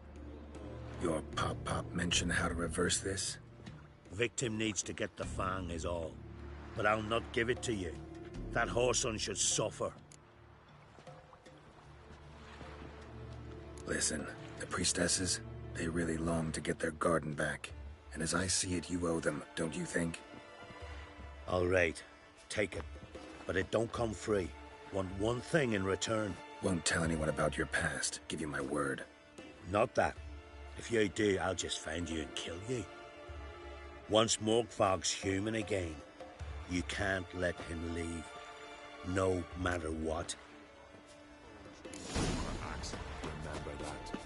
Your pop-pop mentioned how to reverse this? Victim needs to get the fang is all. But I'll not give it to you. That Whoreson should suffer. Listen, the priestesses, they really long to get their garden back. And as I see it, you owe them, don't you think? All right, take it. But it don't come free. Want one thing in return. Won't tell anyone about your past, give you my word. Not that. If you do, I'll just find you and kill you. Once Morkvarg's human again, you can't let him leave. No matter what. Remember that.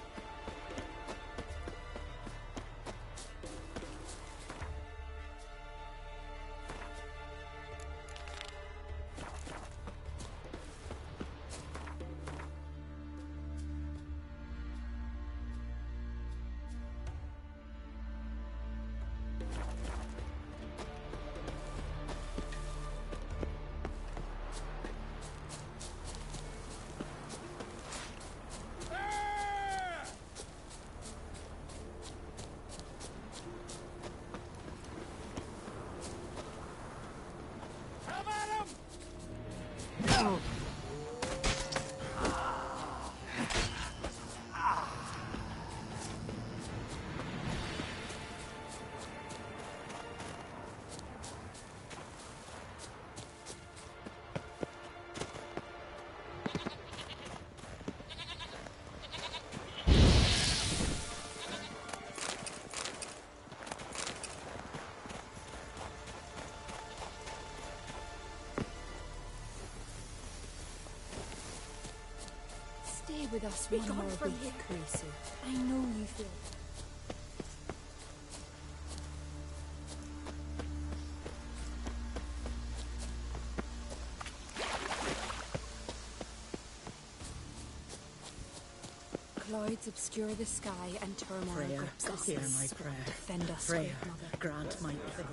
with us Be one gone more from week, here. Creasy. I know you feel. Clouds obscure the sky and turmoil Freya, grips us. hear as my storm. prayer. Defend us, Freya, great mother. grant my plea.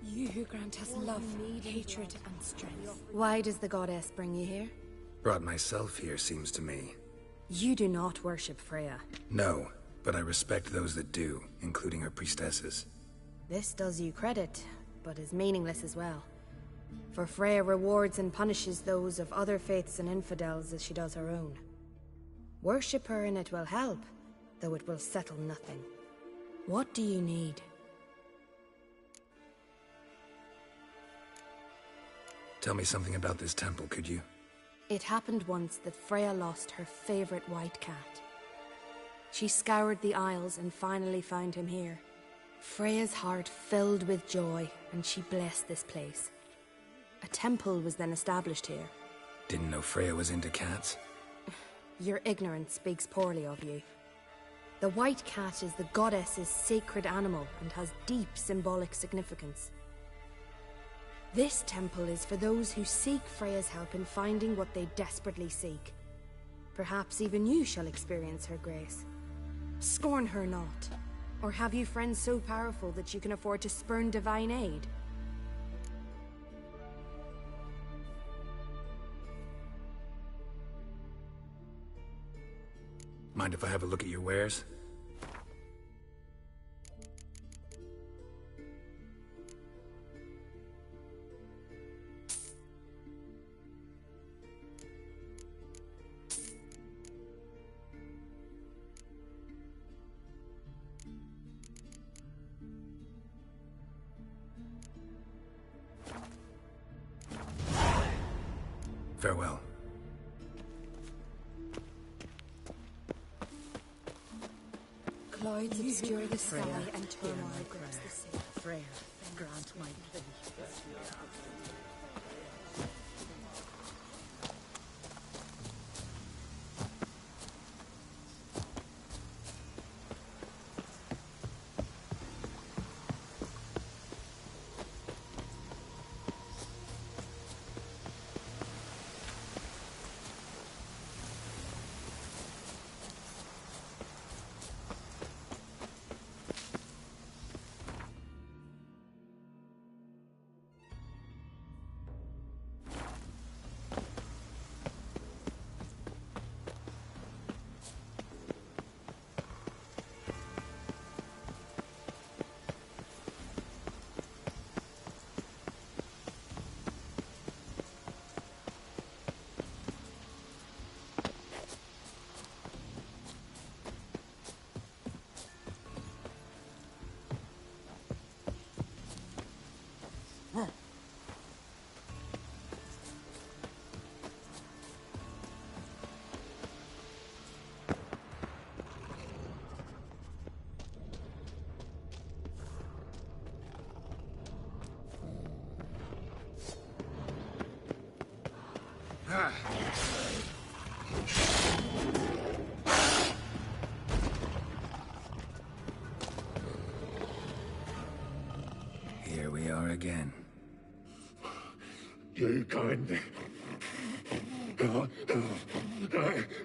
You who grant us love, hatred, and strength. Why does the goddess bring you here? Brought myself here, seems to me. You do not worship Freya. No, but I respect those that do, including her priestesses. This does you credit, but is meaningless as well. For Freya rewards and punishes those of other faiths and infidels as she does her own. Worship her and it will help, though it will settle nothing. What do you need? Tell me something about this temple, could you? It happened once that Freya lost her favorite white cat. She scoured the Isles and finally found him here. Freya's heart filled with joy, and she blessed this place. A temple was then established here. Didn't know Freya was into cats. Your ignorance speaks poorly of you. The white cat is the goddess's sacred animal and has deep symbolic significance. This temple is for those who seek Freya's help in finding what they desperately seek. Perhaps even you shall experience her grace. Scorn her not. Or have you friends so powerful that you can afford to spurn divine aid? Mind if I have a look at your wares? Farewell. Clouds obscure the sky and turmoil grips the sea. Freya, grant my plea. Here we are again. You can't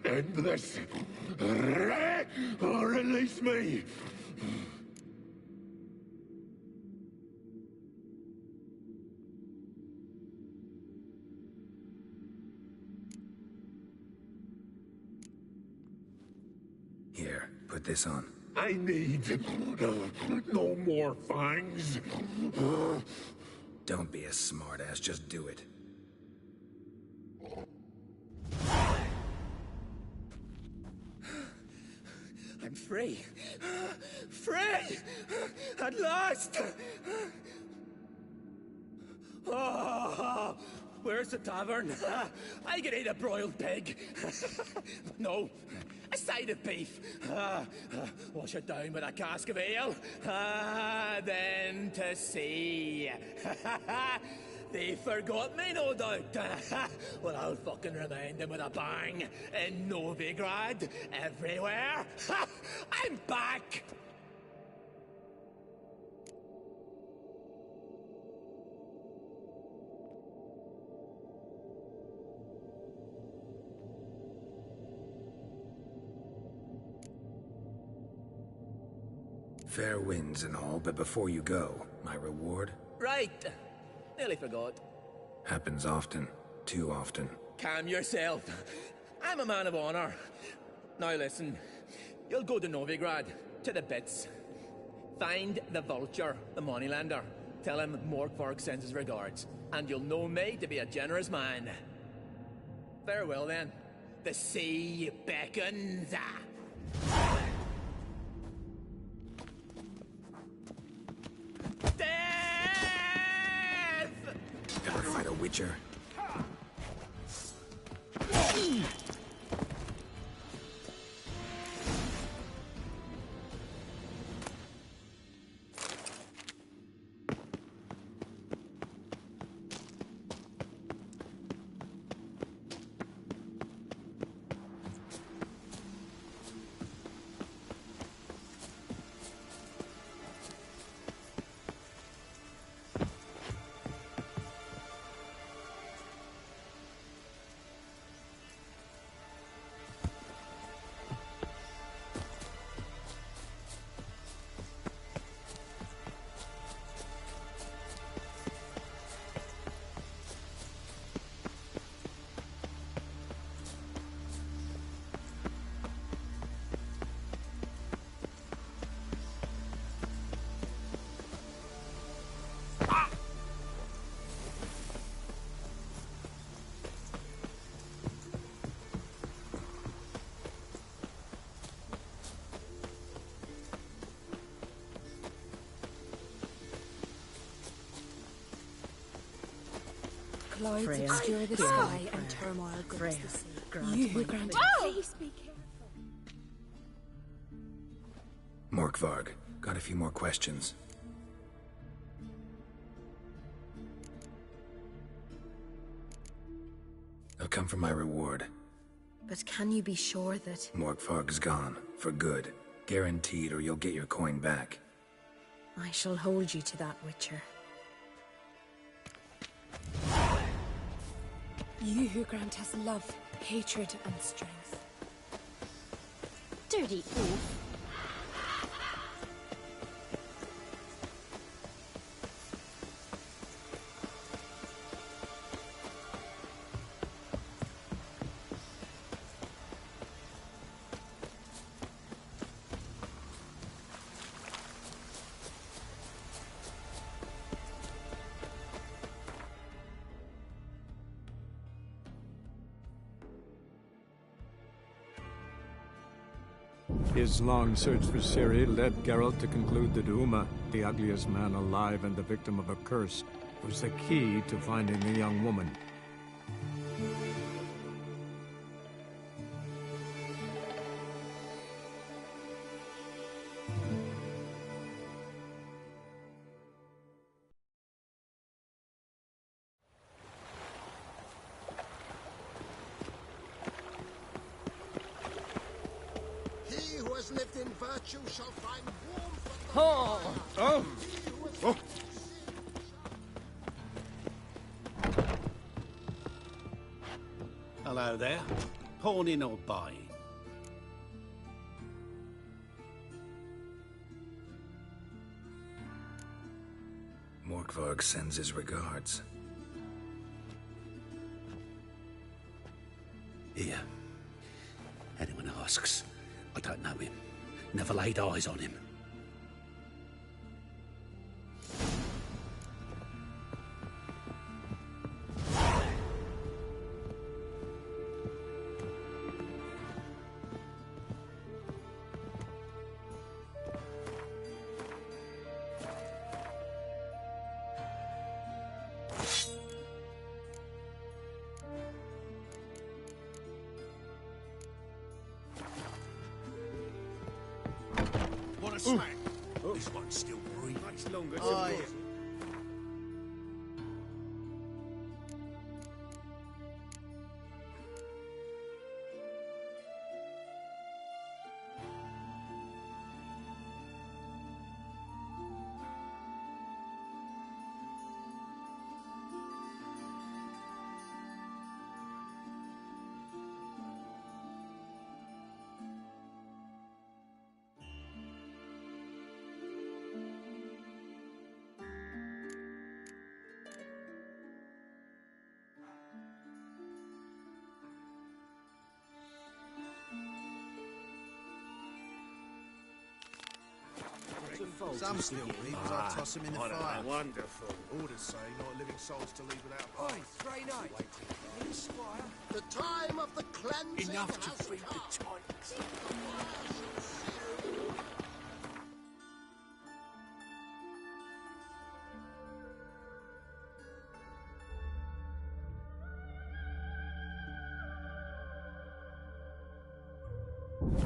end this. Or release me. Here, put this on. I need no more fangs. Don't be a smartass, just do it. I'm free. Free! At last! Oh, where's the tavern? I can eat a broiled pig. No, a side of beef. Wash it down with a cask of ale. Then to sea. They forgot me, no doubt. Well, I'll fucking remind them with a bang. In Novigrad, everywhere. I'm back! Fair winds and all, but before you go, my reward? Right. Nearly forgot. Happens often. Too often. Calm yourself. I'm a man of honor. Now listen. You'll go to Novigrad, to the bits. Find the vulture, the moneylender. Tell him Morkvarg sends his regards. And you'll know me to be a generous man. Farewell then. The sea beckons. Ever fight a witcher? Clouds Freya. obscure the Freya. sky and turmoil grips Freya. the sea. Grant You my who grant prayer. peace, be careful. Morkvarg, got a few more questions. I'll come for my reward. But can you be sure that... Morkvarg's gone, for good. Guaranteed, or you'll get your coin back. I shall hold you to that, Witcher. You who grant us love, hatred, and strength. Dirty oaf. His long search for Ciri led Geralt to conclude that Uma, the ugliest man alive and the victim of a curse, was the key to finding the young woman. He who has lived in virtue shall find warmth. Oh! Oh! Oh! Hello there. Pawning or buying? Morkvarg sends his regards. Here. Anyone asks, I don't know him. Never laid eyes on him. What a smack. This one's still breathing. Much longer to Aye. Some still breathe, but I toss them in the fire. Wonderful. Orders say not a living soul's to leave without a Oi, Stray Knight! You squire? The time of the cleansing Enough to has feed come. the tonics.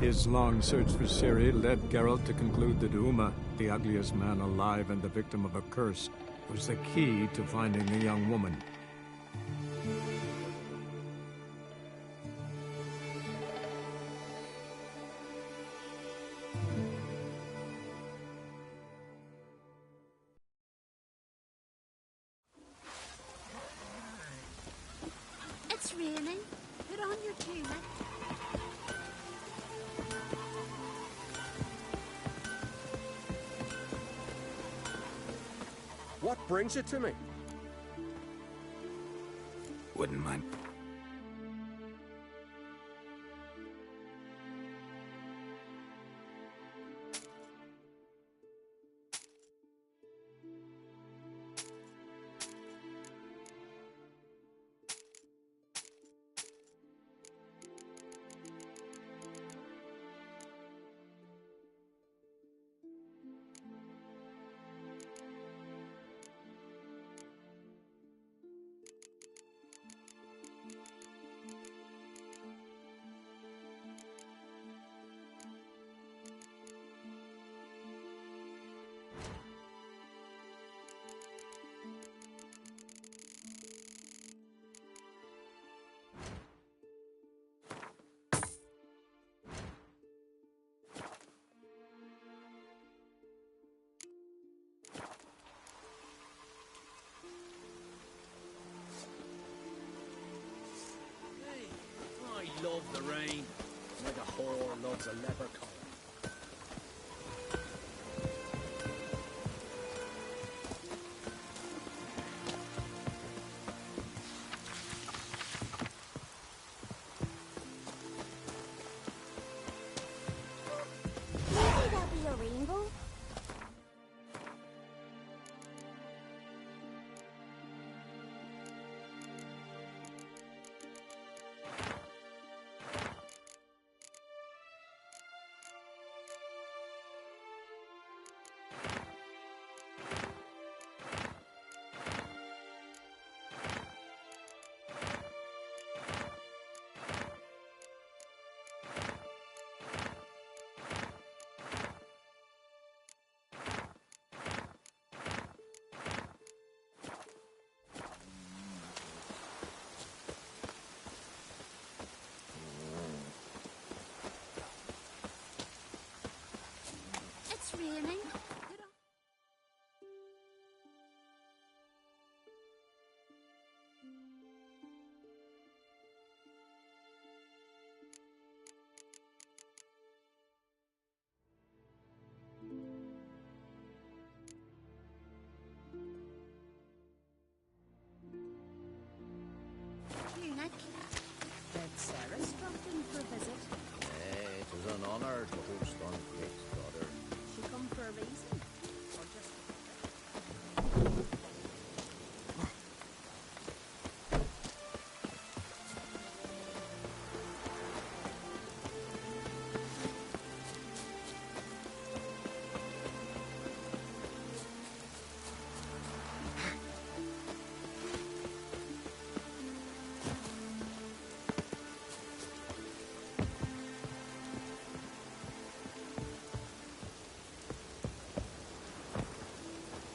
His long search for Ciri led Geralt to conclude that Uma, the ugliest man alive and the victim of a curse, was the key to finding the young woman. It's raining. Put on your tunic. What brings you to me? Wouldn't mind. I love the rain, like a whore loves a leprechaun. Maybe there'll be a rainbow. It's raining. Tunic. Did Sarah drop in for a visit? It was an honor to host on Kate's daughter. She come for a reason? Or just...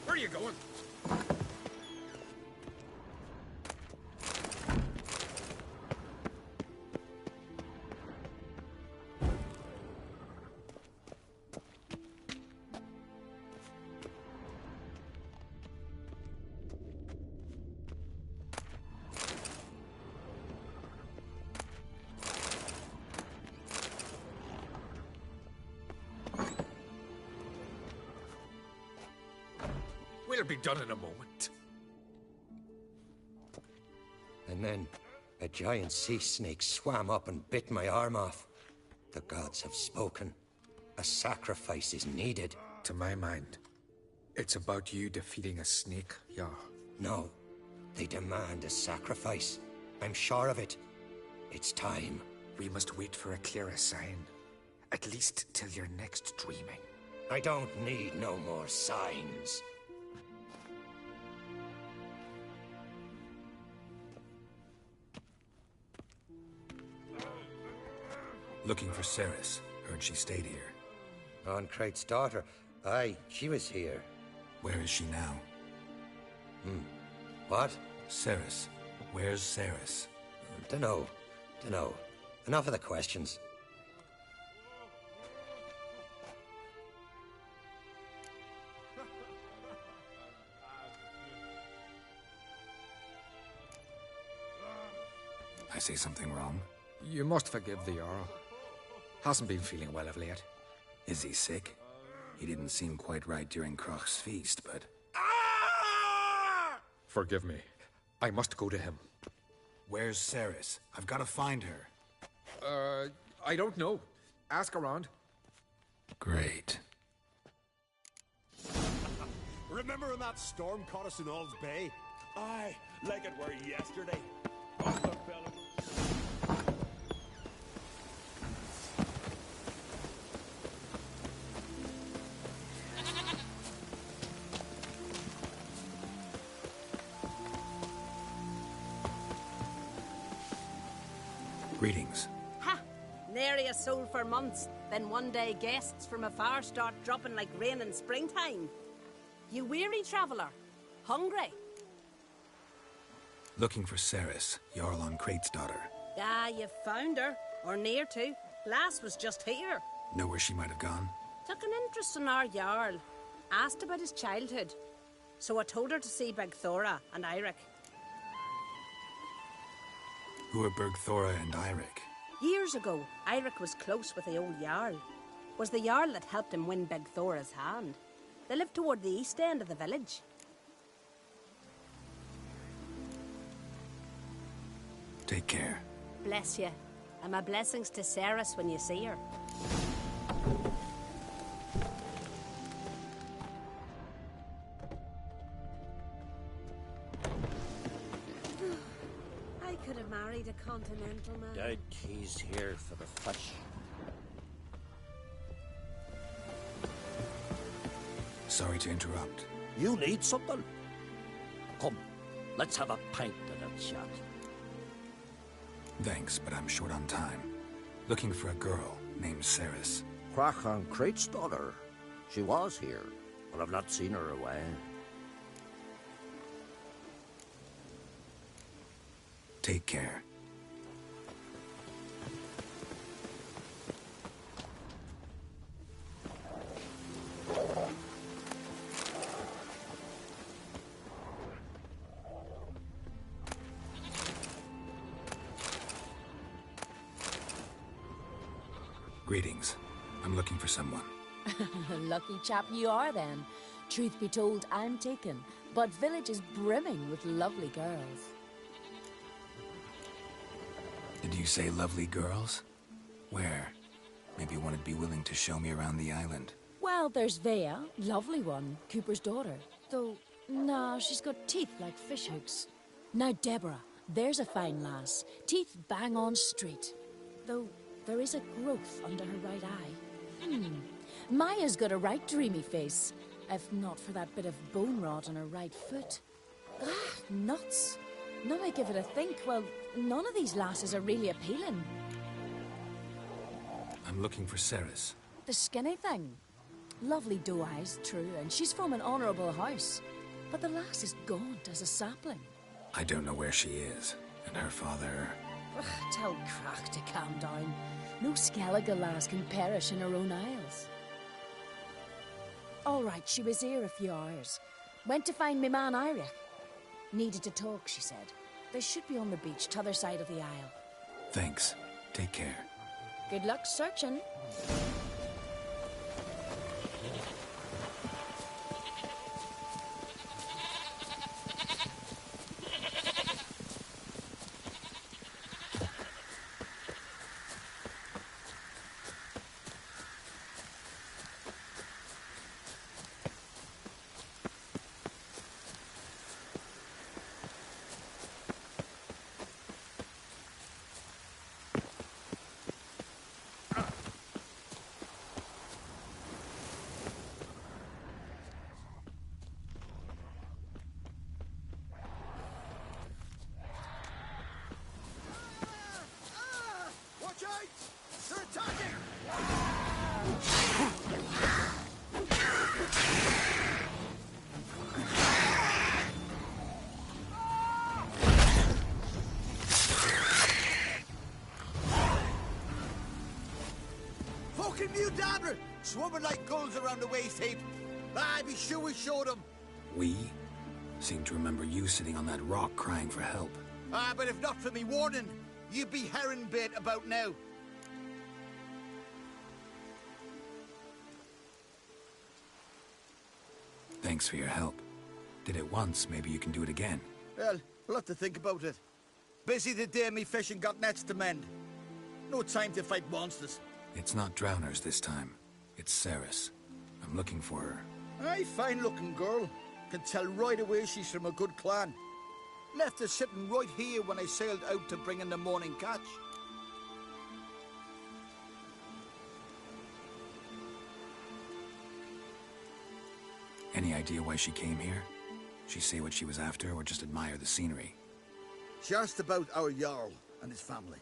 Where are you going? We'll be done in a moment. And then a giant sea snake swam up and bit my arm off. The gods have spoken. A sacrifice is needed. to my mind, it's about you defeating a snake, Jarl. No. They demand a sacrifice. I'm sure of it. It's time. We must wait for a clearer sign. At least till your next dreaming. I don't need no more signs. Looking for Ceres. Heard she stayed here. Oncrate's daughter. Aye, she was here. Where is she now? What? Ceres. Where's Ceres? Dunno. Enough of the questions. I say something wrong? You must forgive the Jarl. Hasn't been feeling well of late. Is he sick? He didn't seem quite right during Kroch's feast, but... Forgive me. I must go to him. Where's Ceres? I've got to find her. I don't know. Ask around. Great. Remember when that storm caught us in All's Bay? Aye, like it were yesterday. Greetings. Ha! Nary a soul for months. Then one day guests from afar start dropping like rain in springtime. You weary traveller? Hungry? Looking for Ceres, Jarl Oncrate's daughter. Ah, you found her. Or near to. Lass was just here. Know where she might have gone? Took an interest in our Jarl. Asked about his childhood. So I told her to see Bergthora and Eirik. Who are Bergthora and Eirik? Years ago, Eirik was close with the old Jarl. Was the Jarl that helped him win Bergthora's hand. They lived toward the east end of the village. Take care. Bless you. And my blessings to Ceres when you see her. I could have married a continental man. Doubt he's here for the fish. Sorry to interrupt. You need something? Come, let's have a pint and a chat. Thanks, but I'm short on time. Looking for a girl named Ceres. Kroch Oncrate's daughter. She was here, but I've not seen her away. Take care. Greetings. I'm looking for someone. Lucky chap you are, then. Truth be told, I'm taken, but village is brimming with lovely girls. Did you say lovely girls? Where? Maybe one would be willing to show me around the island. Well, there's Vea, lovely one, Cooper's daughter. Though, nah, she's got teeth like fishhooks. Now Deborah, there's a fine lass. Teeth bang on straight. Though, there is a growth under her right eye. Maya's got a right dreamy face, if not for that bit of bone rot on her right foot. Ah, nuts. Now I give it a think, well, none of these lasses are really appealing. I'm looking for Ceres. The skinny thing. Lovely doe eyes, true, and she's from an honourable house. But the lass is gaunt as a sapling. I don't know where she is, and her father... Tell Kroch to calm down. No Skellige lass can perish in her own isles. All right, she was here a few hours. Went to find me man Eirik. Needed to talk, she said. They should be on the beach, t'other side of the isle. Thanks. Take care. Good luck searching. Fucking new dabber! Swarming like gulls around the waist heap. Ah, be sure we showed them. We? Seem to remember you sitting on that rock crying for help. Ah, but if not for me warning, you'd be herring bait about now. Thanks for your help. Did it once, maybe you can do it again. Well, we'll have to think about it. Busy the day me fishing got nets to mend. No time to fight monsters. It's not drowners this time. It's Ceres. I'm looking for her. Aye, fine-looking girl. Can tell right away she's from a good clan. Left her sitting right here when I sailed out to bring in the morning catch. Any idea why she came here? She say what she was after or just admire the scenery? She asked about our Jarl and his family.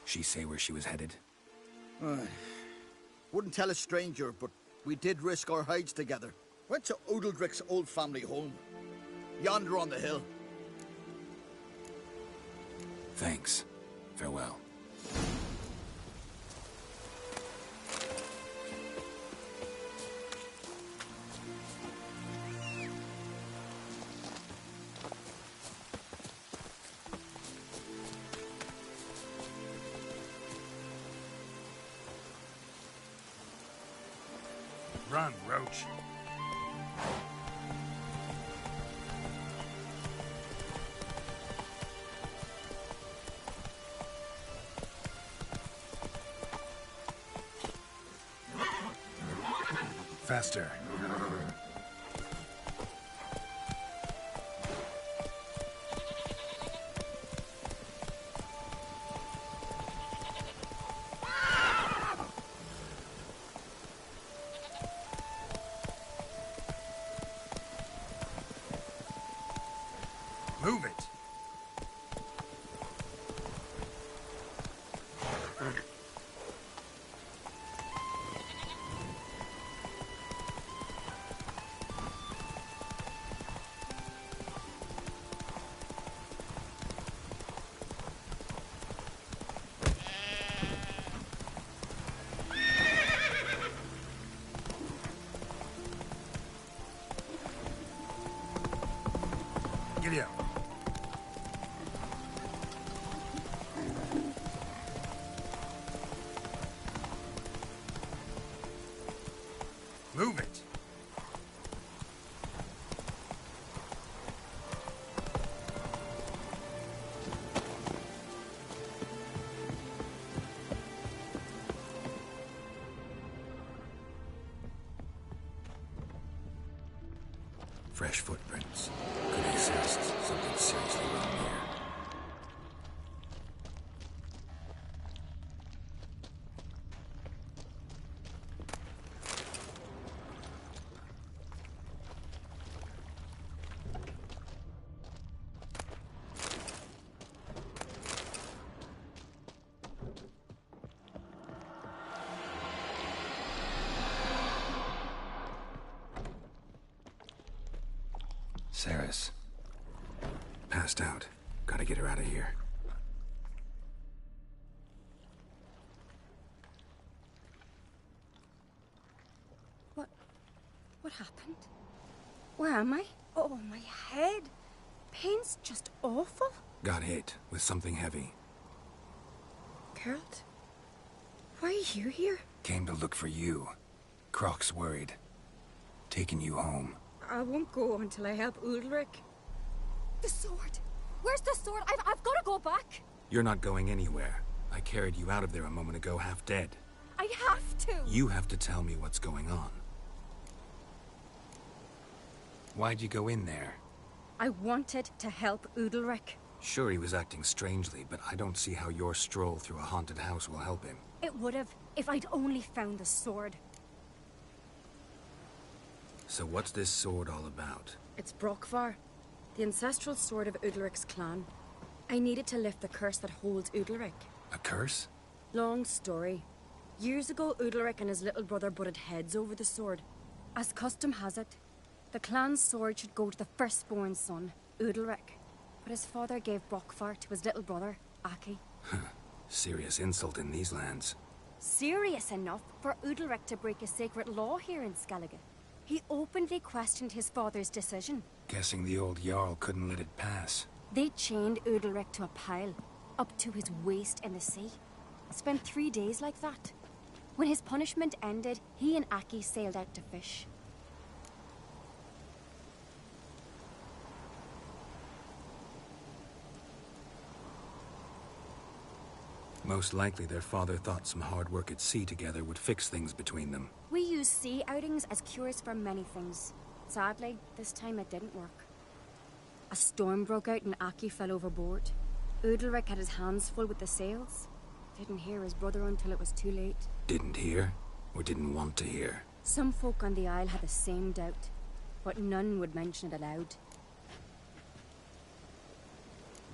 She say where she was headed? Wouldn't tell a stranger, but we did risk our hides together. Went to Udaldric's old family home. Yonder on the hill. Thanks. Farewell. Run, Roach. Faster. Move it. Giddy up. Move it. Fresh footprints. Could exist something seriously wrong here. Ceres. Passed out. Gotta get her out of here. What happened? Where am I? Oh, my head. Pain's just awful. Got hit with something heavy. Geralt? Why are you here? Came to look for you. Croc's worried. Taking you home. I won't go until I help Udalric. The sword! Where's the sword? I've got to go back! You're not going anywhere. I carried you out of there a moment ago, half dead. I have to! You have to tell me what's going on. Why'd you go in there? I wanted to help Udalric. Sure, he was acting strangely, but I don't see how your stroll through a haunted house will help him. It would have, if I'd only found the sword. So what's this sword all about? It's Brokvar, the ancestral sword of Udalric's clan. I needed to lift the curse that holds Udalric. A curse? Long story. Years ago, Udalric and his little brother butted heads over the sword. As custom has it, the clan's sword should go to the firstborn son, Udalric. But his father gave Brockvar to his little brother, Aki. Serious insult in these lands. Serious enough for Udalric to break a sacred law here in Skellige. He openly questioned his father's decision. Guessing the old Jarl couldn't let it pass. They chained Udalric to a pile, up to his waist in the sea. Spent 3 days like that. When his punishment ended, he and Aki sailed out to fish. Most likely their father thought some hard work at sea together would fix things between them. We use sea outings as cures for many things. Sadly, this time it didn't work. A storm broke out and Aki fell overboard. Udalric had his hands full with the sails. Didn't hear his brother until it was too late. Didn't hear? Or didn't want to hear? Some folk on the Isle had the same doubt, but none would mention it aloud.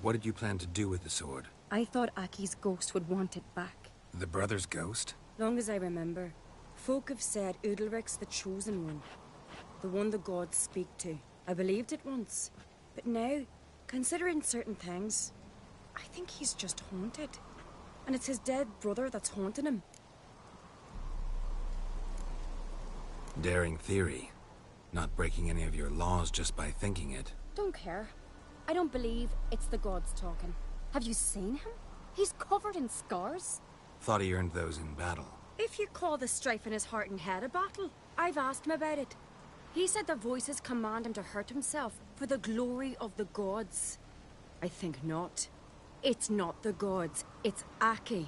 What did you plan to do with the sword? I thought Aki's ghost would want it back. The brother's ghost? Long as I remember, folk have said Udalric's the chosen one. The one the gods speak to. I believed it once. But now, considering certain things, I think he's just haunted. And it's his dead brother that's haunting him. Daring theory. Not breaking any of your laws just by thinking it. Don't care. I don't believe it's the gods talking. Have you seen him? He's covered in scars. Thought he earned those in battle. If you call the strife in his heart and head a battle, I've asked him about it. He said the voices command him to hurt himself for the glory of the gods. I think not. It's not the gods, it's Aki.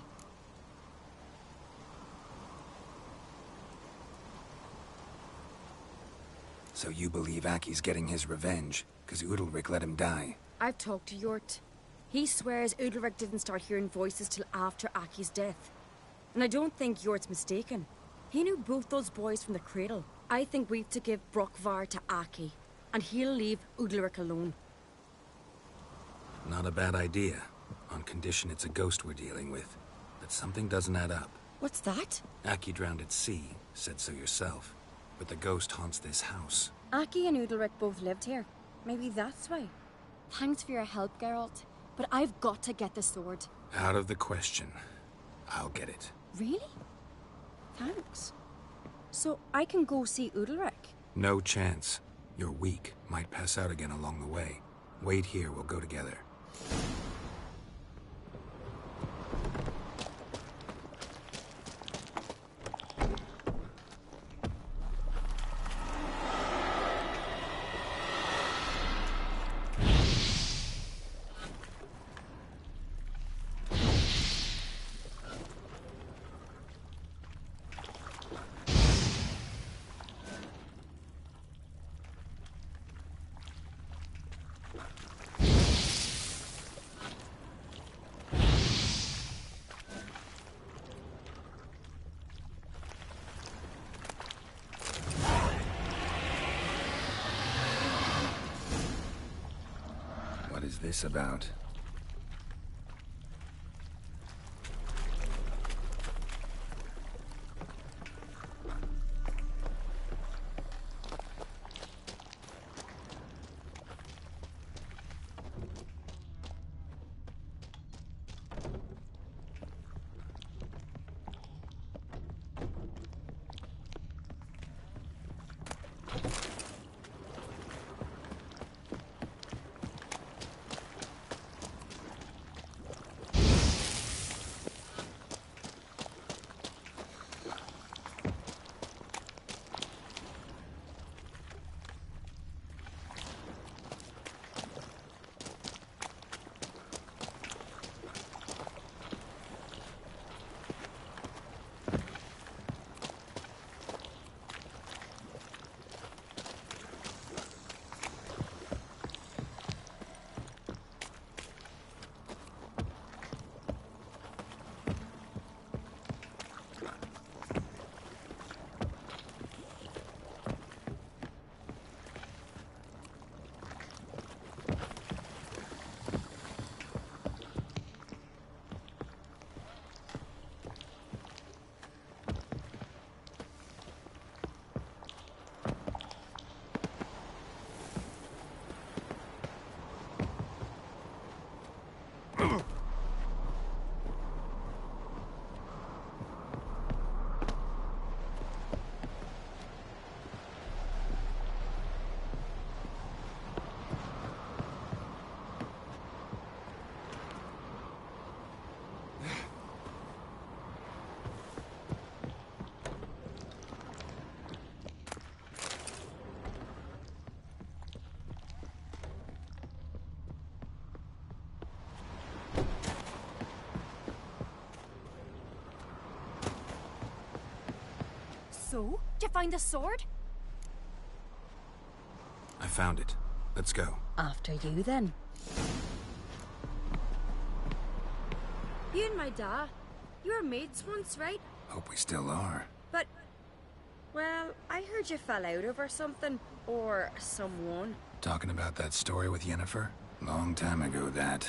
So you believe Aki's getting his revenge, because Udalric let him die? I've talked to Yort. He swears Udalric didn't start hearing voices till after Aki's death. And I don't think Yort's mistaken. He knew both those boys from the cradle. I think we've to give Brockvar to Aki, and he'll leave Udalric alone. Not a bad idea, on condition it's a ghost we're dealing with. But something doesn't add up. What's that? Aki drowned at sea, said so yourself. But the ghost haunts this house. Aki and Udalric both lived here. Maybe that's why. Thanks for your help, Geralt. But I've got to get the sword. Out of the question. I'll get it. Really? Thanks. So I can go see Udalric? No chance. You're weak. Might pass out again along the way. Wait here, we'll go together. What is this about? So? Did you find the sword? I found it. Let's go. After you, then. You and my dad, you were mates once, right? Hope we still are. But, well, I heard you fell out over something. Or someone. Talking about that story with Yennefer? Long time ago, that.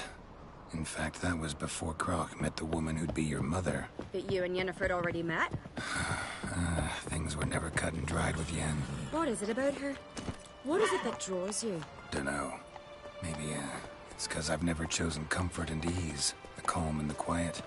In fact, that was before Croc met the woman who'd be your mother. But you and Yennefer had already met? Things were never cut and dried with Yen. What is it about her? What is it that draws you? Dunno. Maybe, it's 'cause I've never chosen comfort and ease. The calm and the quiet.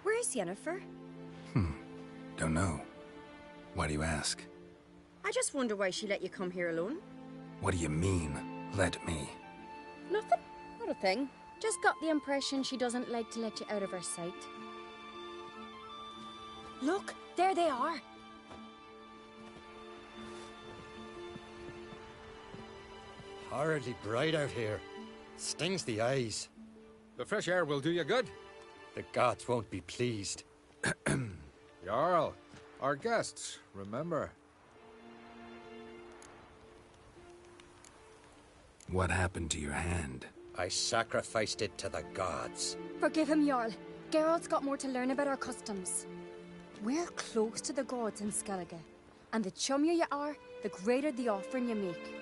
Where's Yennefer? Don't know. Why do you ask? I just wonder why she let you come here alone. What do you mean, let me? Nothing. Not a thing. Just got the impression she doesn't like to let you out of her sight. Look, there they are. Horridly bright out here. Stings the eyes. The fresh air will do you good. The gods won't be pleased. Jarl, our guests, remember. What happened to your hand? I sacrificed it to the gods. Forgive him, Jarl. Geralt's got more to learn about our customs. We're close to the gods in Skellige, and the chummier you are, the greater the offering you make.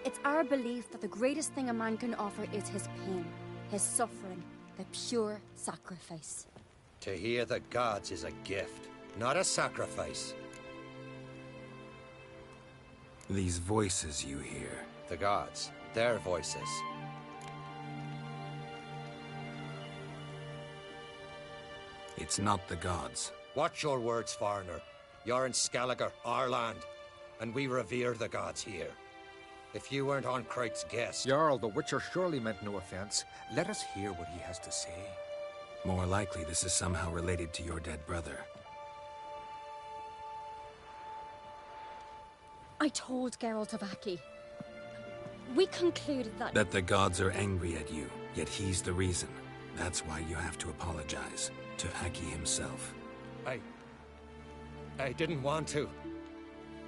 It's our belief that the greatest thing a man can offer is his pain, his suffering, the pure sacrifice. To hear the gods is a gift, not a sacrifice. These voices you hear. The gods, their voices. It's not the gods. Watch your words, foreigner. You're in Skellige, our land, and we revere the gods here. If you weren't on Kright's guest... Jarl, the Witcher surely meant no offense. Let us hear what he has to say. More likely this is somehow related to your dead brother. I told Geralt of Aki. We concluded that... That the gods are angry at you, yet he's the reason. That's why you have to apologize. To Aki himself. I didn't want to.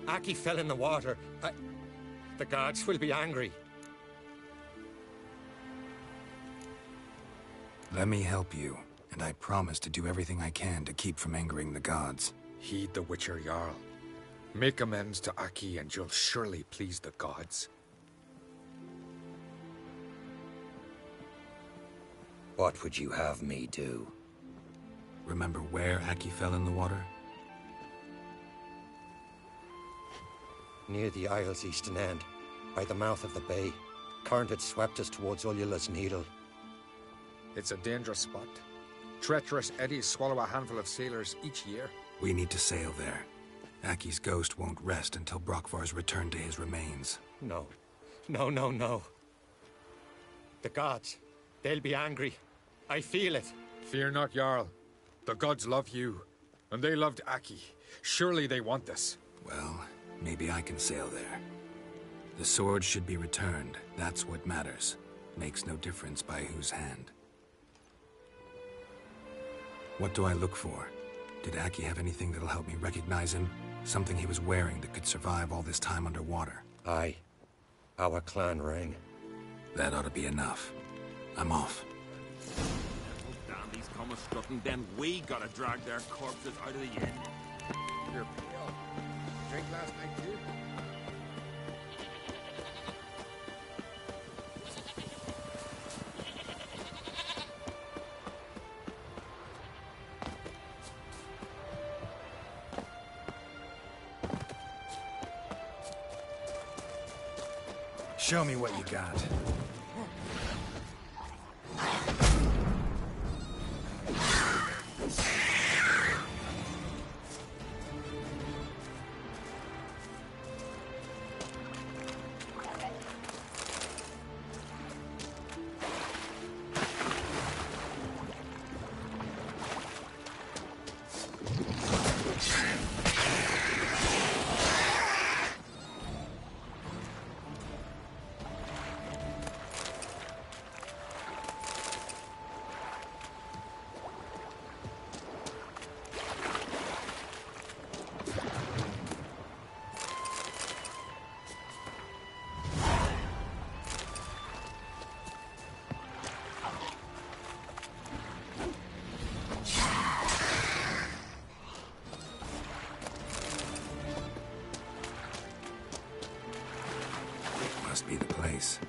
Aki fell in the water. The gods will be angry. Let me help you, and I promise to do everything I can to keep from angering the gods. Heed the Witcher, Jarl. Make amends to Aki and you'll surely please the gods. What would you have me do? Remember where Aki fell in the water? Near the Isle's eastern end, by the mouth of the bay. Current had swept us towards Ullula's Needle. It's a dangerous spot. Treacherous eddies swallow a handful of sailors each year. We need to sail there. Aki's ghost won't rest until Brokvar's returned to his remains. No. No. The gods, they'll be angry. I feel it. Fear not, Jarl. The gods love you, and they loved Aki. Surely they want this. Well, maybe I can sail there. The sword should be returned. That's what matters. Makes no difference by whose hand. What do I look for? Did Aki have anything that'll help me recognize him? Something he was wearing that could survive all this time underwater? Aye. Our clan ring. That ought to be enough. I'm off. Damn, these come strutting, then we gotta drag their corpses out of the inn. You're pale. Drink last night too? Show me what you got. Must be the place.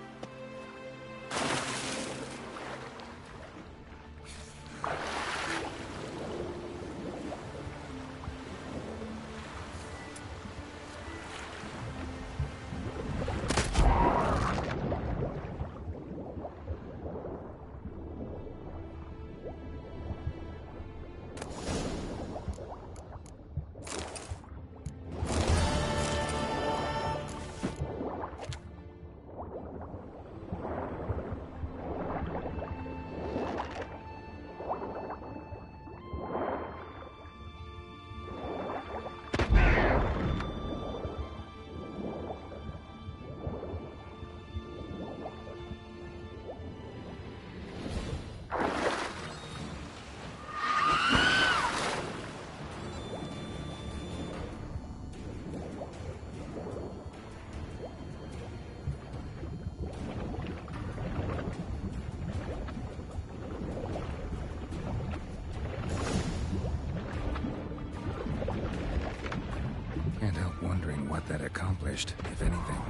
Can't help wondering what that accomplished, if anything.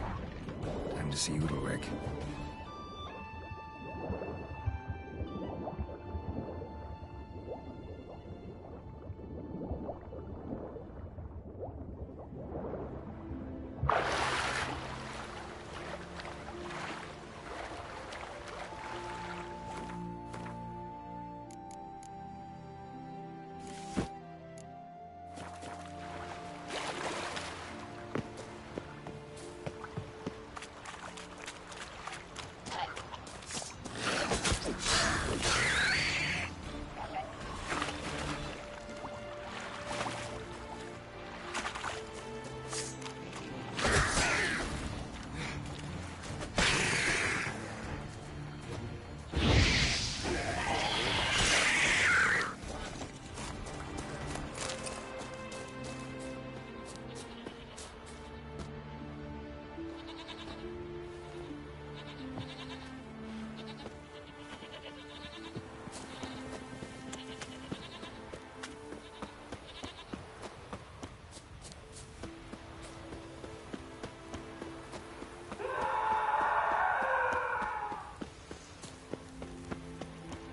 Time to see Udalric.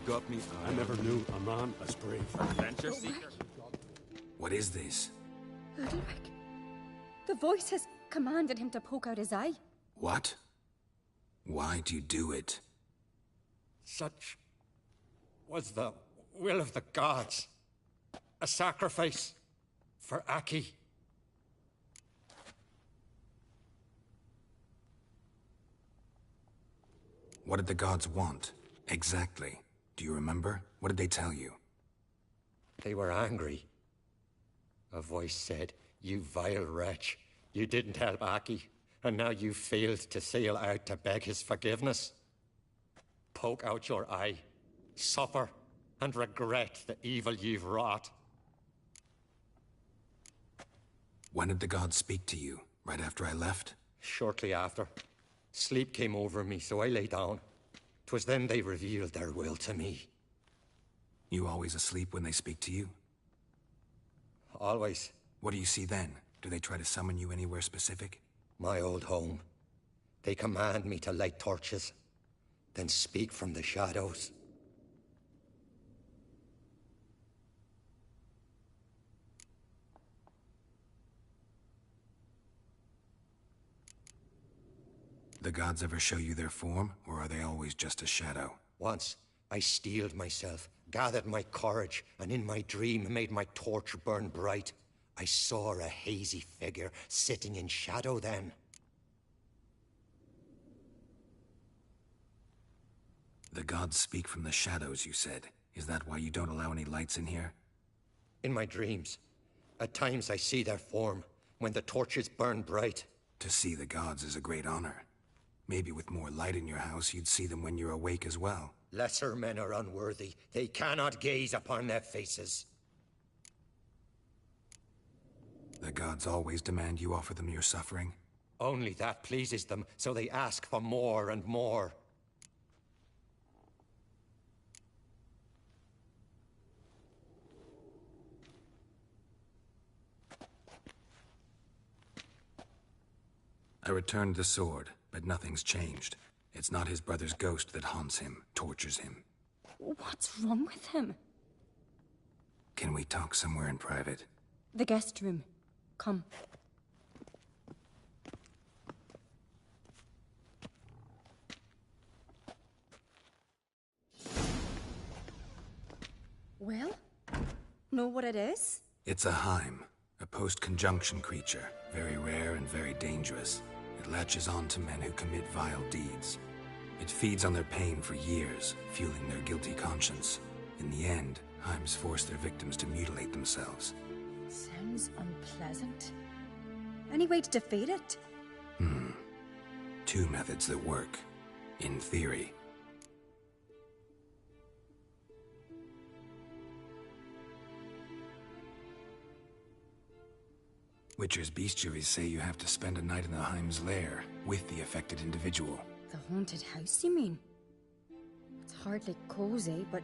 Got me. I never knew a man as brave. Adventure seeker. What is this? Udalric. The voice has commanded him to poke out his eye. What? Why'd you do it? Such was the will of the gods. A sacrifice for Aki. What did the gods want? Exactly. Do you remember? What did they tell you? They were angry. A voice said, "You vile wretch. You didn't help Aki, and now you failed to sail out to beg his forgiveness. Poke out your eye, suffer, and regret the evil you've wrought." When did the gods speak to you? Right after I left? Shortly after. Sleep came over me, so I lay down. 'Twas then they revealed their will to me. You always asleep when they speak to you? Always. What do you see then? Do they try to summon you anywhere specific? My old home. They command me to light torches, then speak from the shadows. The gods ever show you their form, or are they always just a shadow? Once, I steeled myself, gathered my courage, and in my dream made my torch burn bright. I saw a hazy figure sitting in shadow then. The gods speak from the shadows, you said. Is that why you don't allow any lights in here? In my dreams. At times I see their form, when the torches burn bright. To see the gods is a great honor. Maybe with more light in your house, you'd see them when you're awake as well. Lesser men are unworthy. They cannot gaze upon their faces. The gods always demand you offer them your suffering? Only that pleases them, so they ask for more and more. I returned the sword, but nothing's changed. It's not his brother's ghost that haunts him, tortures him. What's wrong with him? Can we talk somewhere in private? The guest room. Come. Well? Know what it is? It's a Heim, a post-conjunction creature, very rare and very dangerous. It latches on to men who commit vile deeds. It feeds on their pain for years, fueling their guilty conscience. In the end, Heims force their victims to mutilate themselves. Sounds unpleasant. Any way to defeat it? Two methods that work. In theory. Witcher's bestiaries say you have to spend a night in the Heim's lair with the affected individual. The haunted house, you mean? It's hardly cozy, but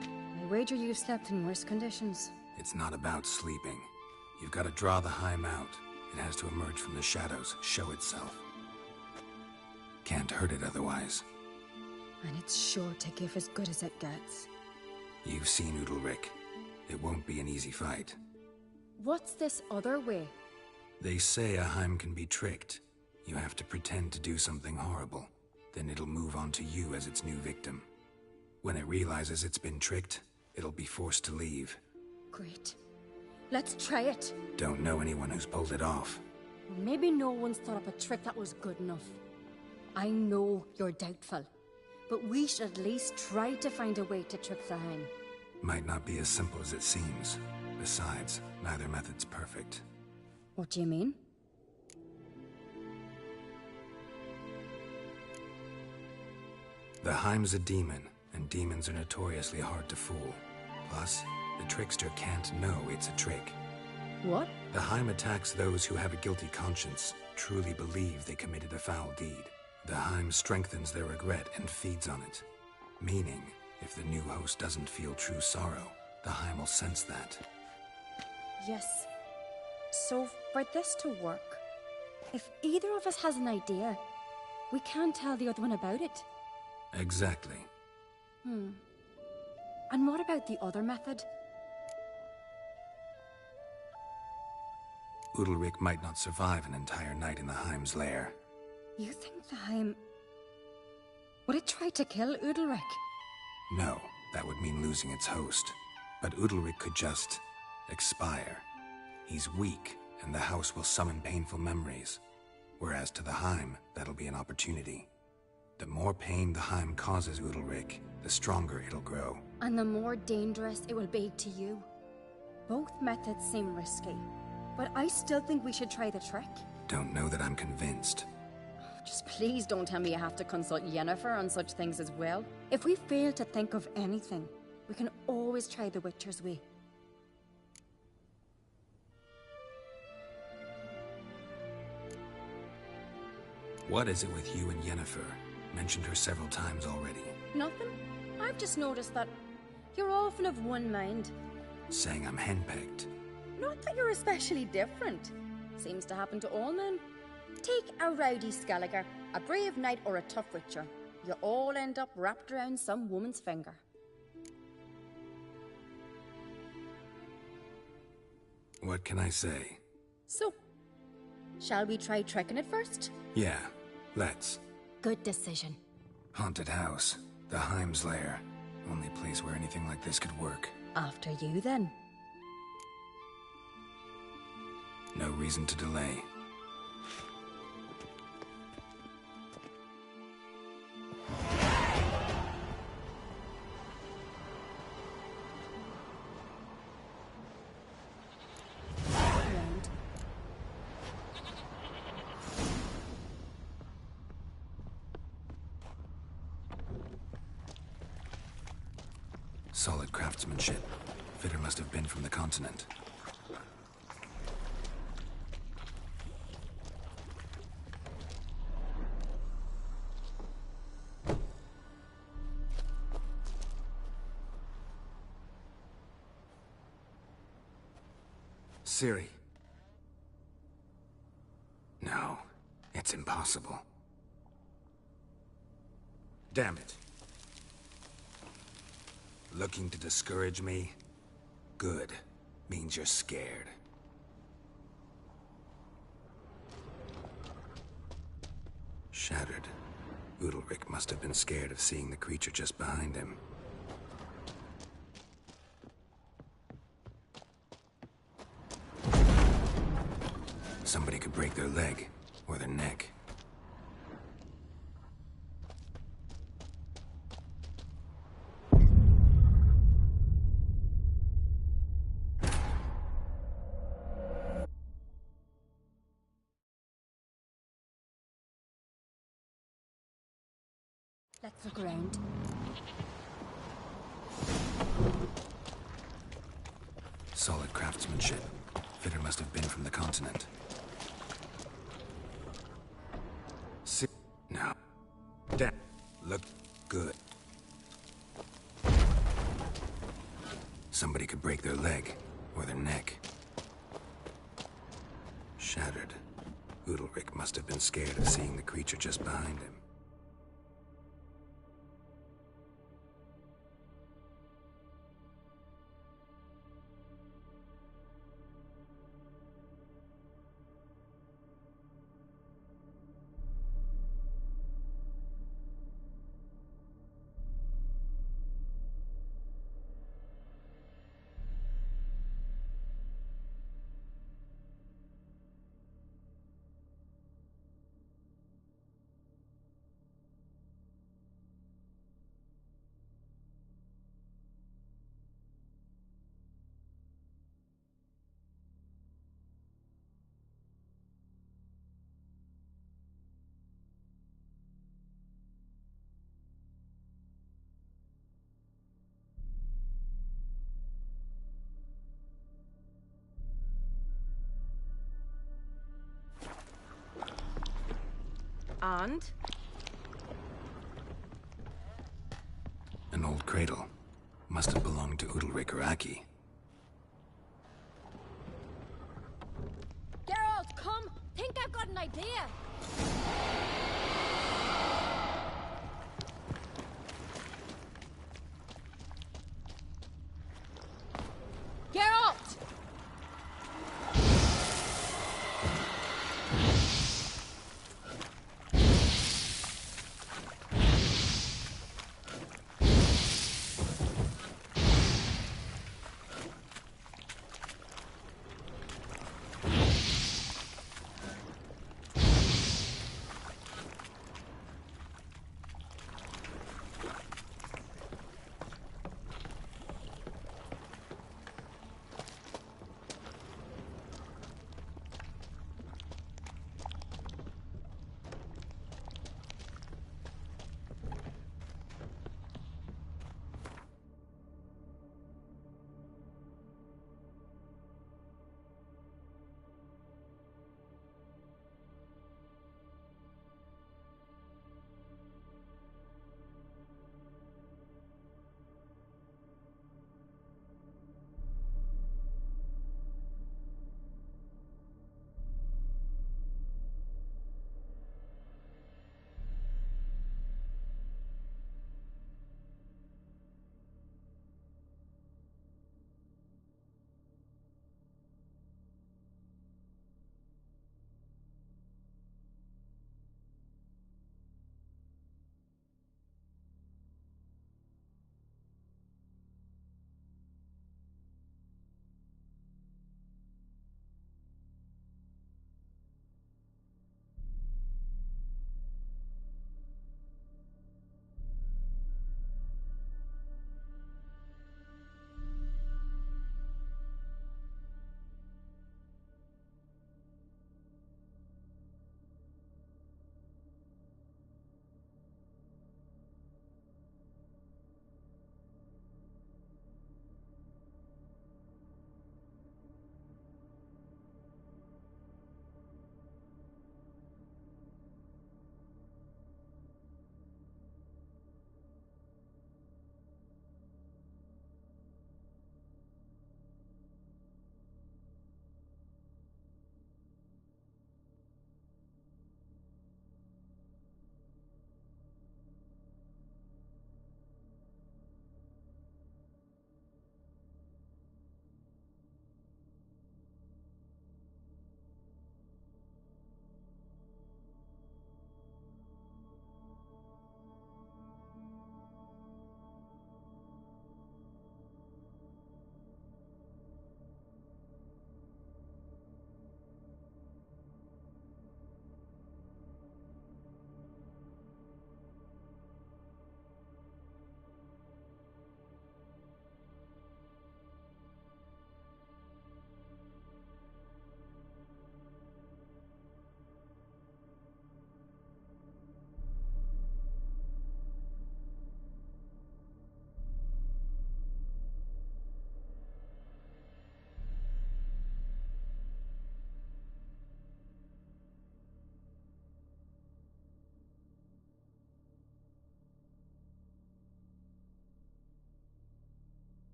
I wager you've slept in worse conditions. It's not about sleeping. You've got to draw the Heim out. It has to emerge from the shadows, show itself. Can't hurt it otherwise. And it's sure to give as good as it gets. You've seen Udalric. It won't be an easy fight. What's this other way? They say a Heim can be tricked. You have to pretend to do something horrible. Then it'll move on to you as its new victim. When it realizes it's been tricked, it'll be forced to leave. Great. Let's try it. Don't know anyone who's pulled it off. Maybe no one's thought up a trick that was good enough. I know you're doubtful, but we should at least try to find a way to trick the Heim. Might not be as simple as it seems. Besides, neither method's perfect. What do you mean? The Heim's a demon, and demons are notoriously hard to fool. Plus, the trickster can't know it's a trick. What? The Heim attacks those who have a guilty conscience, truly believe they committed a foul deed. The Heim strengthens their regret and feeds on it. Meaning, if the new host doesn't feel true sorrow, the Heim will sense that. Yes. So, for this to work, if either of us has an idea, we can't tell the other one about it. Exactly. And what about the other method? Udalric might not survive an entire night in the Heim's lair. You think the Heim... Would it try to kill Udalric? No, that would mean losing its host. But Udalric could just... expire. He's weak, and the house will summon painful memories. Whereas to the Heim, that'll be an opportunity. The more pain the Heim causes Udalric, the stronger it'll grow. And the more dangerous it will be to you. Both methods seem risky, but I still think we should try the trick. Don't know that I'm convinced. Just please don't tell me you have to consult Yennefer on such things as well. If we fail to think of anything, we can always try the Witcher's way. What is it with you and Yennefer? Mentioned her several times already. Nothing. I've just noticed that you're often of one mind. Saying I'm henpecked. Not that you're especially different. Seems to happen to all men. Take a rowdy Skelliger, a brave knight, or a tough witcher. You all end up wrapped around some woman's finger. What can I say? So, shall we try tricking it first? Yeah, let's. good decision. Haunted house. The Heim's lair. Only place where anything like this could work. After you, then. No reason to delay. Solid craftsmanship. Fitter must have been from the continent. Ciri. No, it's impossible. Damn it. Looking to discourage me? Good. Means you're scared. Shattered. Udalric must have been scared of seeing the creature just behind him. Somebody could break their leg, or their neck. Let's look around. Solid craftsmanship. Fitter must have been from the continent. No. Damn. Look good. Somebody could break their leg, or their neck. Shattered. Udalric must have been scared of seeing the creature just behind him. And? An old cradle. Must have belonged to Udalric or Aki. Geralt, come! Think I've got an idea! Geralt!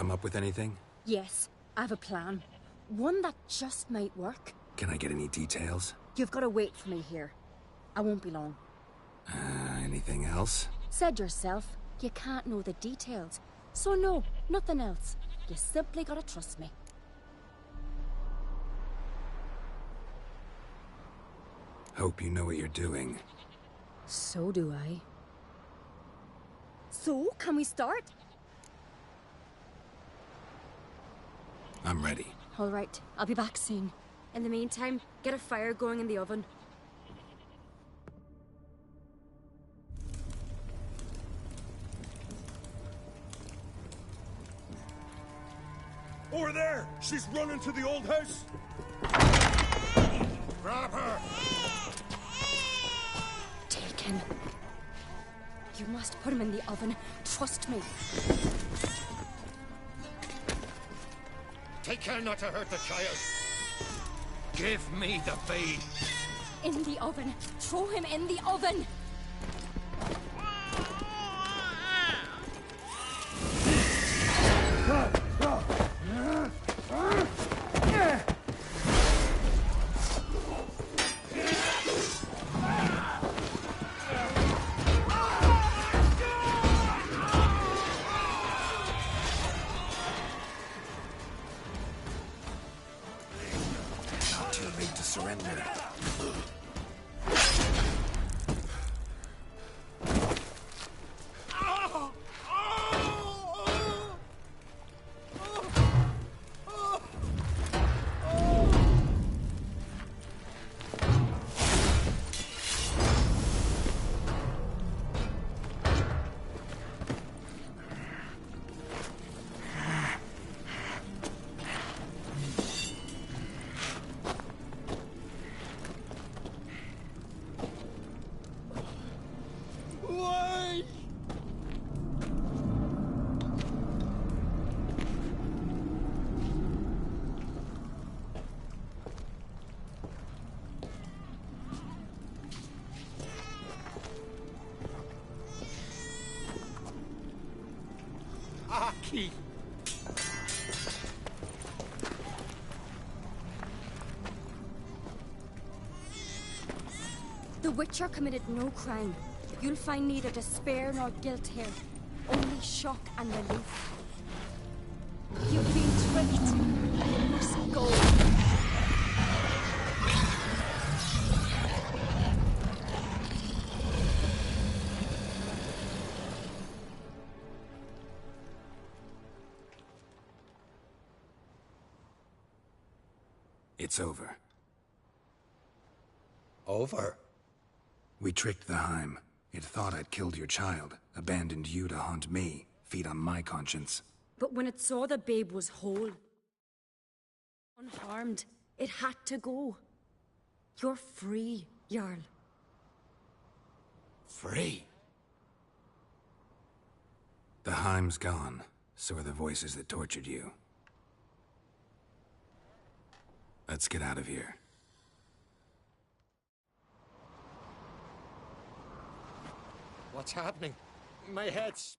come up with anything? Yes, I have a plan. One that just might work. Can I get any details? You've got to wait for me here. I won't be long. Anything else? Said yourself, you can't know the details. So no, nothing else. You simply gotta trust me. Hope you know what you're doing. So do I. So, can we start? I'm ready. All right, I'll be back soon. In the meantime, get a fire going in the oven. Over there! She's running to the old house! Grab her! Take him. You must put him in the oven. Trust me. Take care not to hurt the child. Give me the feed. In the oven. Throw him in the oven. Not too late to surrender. Aki! The Witcher committed no crime. You'll find neither despair nor guilt here. Only shock and relief. You've been tricked. You must go. It's over. Over? We tricked the Heim. It thought I'd killed your child, abandoned you to haunt me, feed on my conscience. But when it saw the babe was whole, unharmed, it had to go. You're free, Jarl. Free? The Heim's gone, so are the voices that tortured you. Let's get out of here. What's happening? My head's...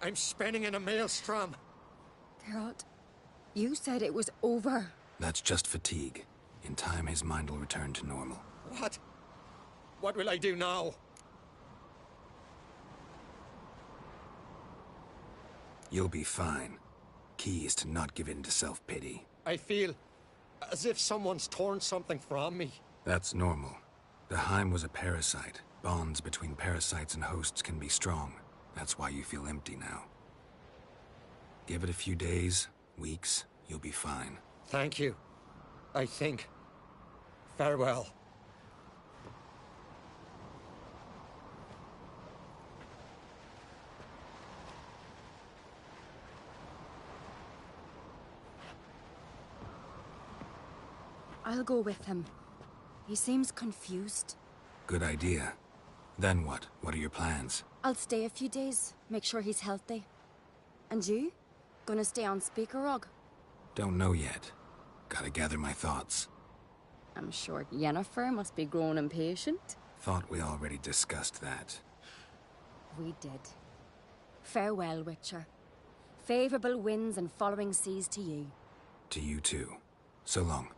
I'm spinning in a maelstrom. Geralt, you said it was over. That's just fatigue. In time, his mind will return to normal. What? What will I do now? You'll be fine. Key is to not give in to self-pity. I feel as if someone's torn something from me. That's normal. The Heim was a parasite. Bonds between parasites and hosts can be strong. That's why you feel empty now. Give it a few days, weeks, you'll be fine. Thank you. I think. Farewell. I'll go with him. He seems confused. Good idea. Then what? What are your plans? I'll stay a few days, make sure he's healthy. And you? Gonna stay on Speaker Rog? Don't know yet. Gotta gather my thoughts. I'm sure Yennefer must be growing impatient. Thought we already discussed that. We did. Farewell, Witcher. Favorable winds and following seas to you. To you too. So long.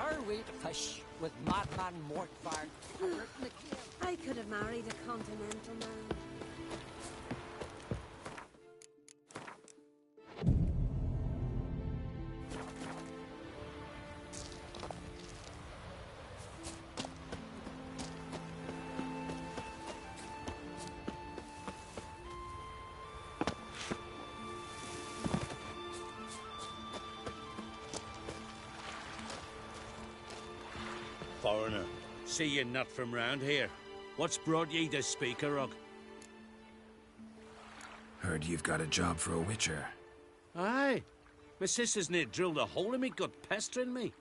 Her fish with madman Mortvar. I could have married a continental man. Foreigner, see you not from round here. What's brought ye to Speaker Rog? Heard you've got a job for a witcher. Aye. My sister's near drilled a hole in me gut pestering me.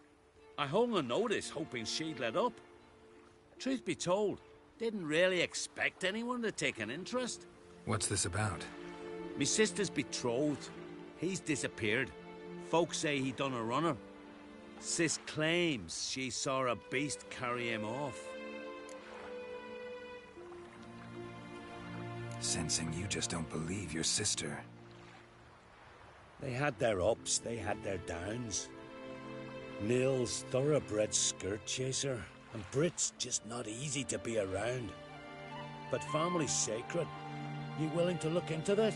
I hung a notice hoping she'd let up. Truth be told, didn't really expect anyone to take an interest. What's this about? Me sister's betrothed. He's disappeared. Folks say he done a runner. Sis claims she saw a beast carry him off. Sensing you just don't believe your sister. They had their ups, they had their downs. Nils, thoroughbred skirt chaser, and Brit's just not easy to be around. But family's sacred. You willing to look into this?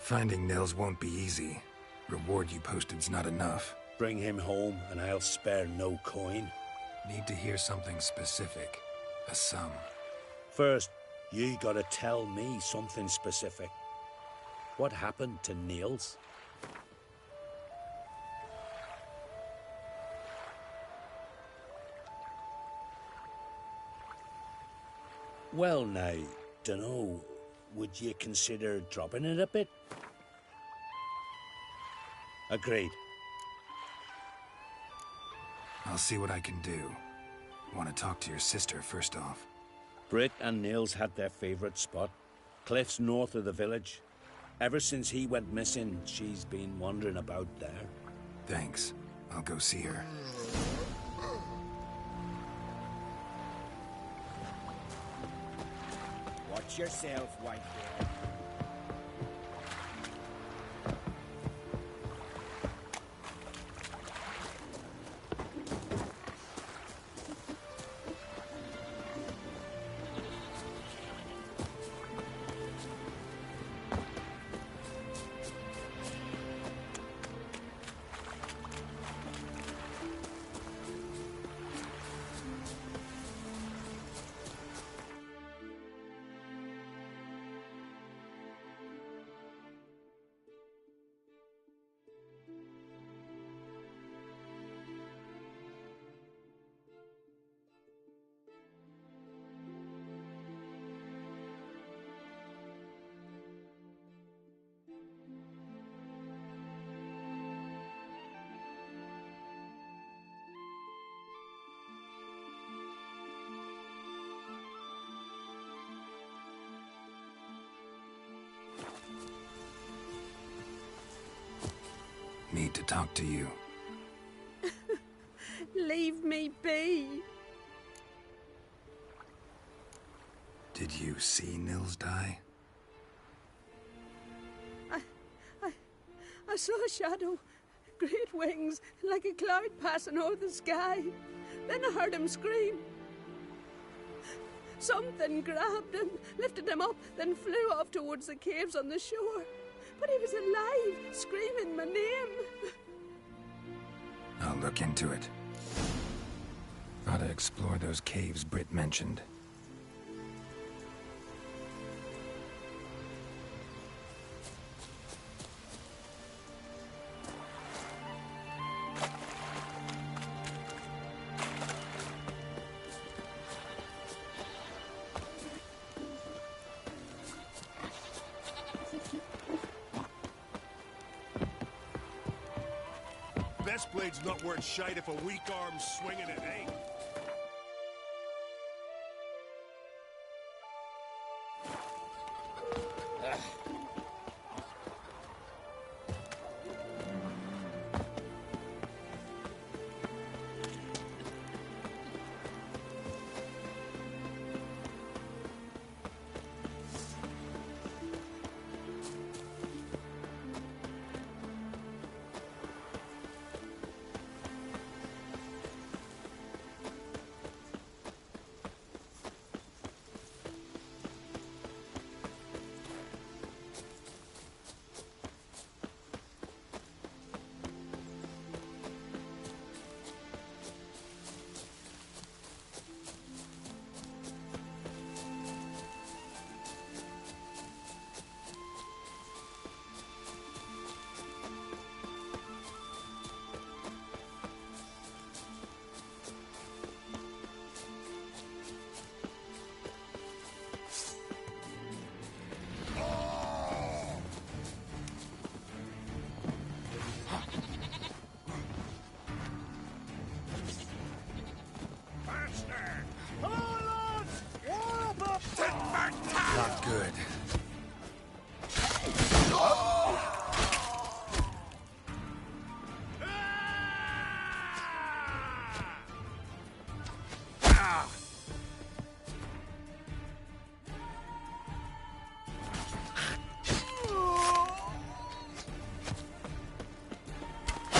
Finding Nils won't be easy. Reward you posted's not enough. Bring him home and I'll spare no coin. Need to hear something specific. A sum. First, you gotta tell me something specific. What happened to Nils? Well now, dunno, would you consider dropping it a bit? Agreed. I'll see what I can do. Want to talk to your sister first off. Brit and Nils had their favourite spot. Cliffs north of the village. Ever since he went missing, she's been wandering about there. Thanks. I'll go see her. Watch yourself, Whitebeard. need to talk to you. Leave me be. Did you see Nils die? I saw a shadow, great wings, like a cloud passing over the sky. Then I heard him scream. Something grabbed him, lifted him up, then flew off towards the caves on the shore. But he was alive, screaming my name. I'll look into it. Gotta explore those caves Britt mentioned. Best blade's not worth shite if a weak arm's swinging it, eh? Not good.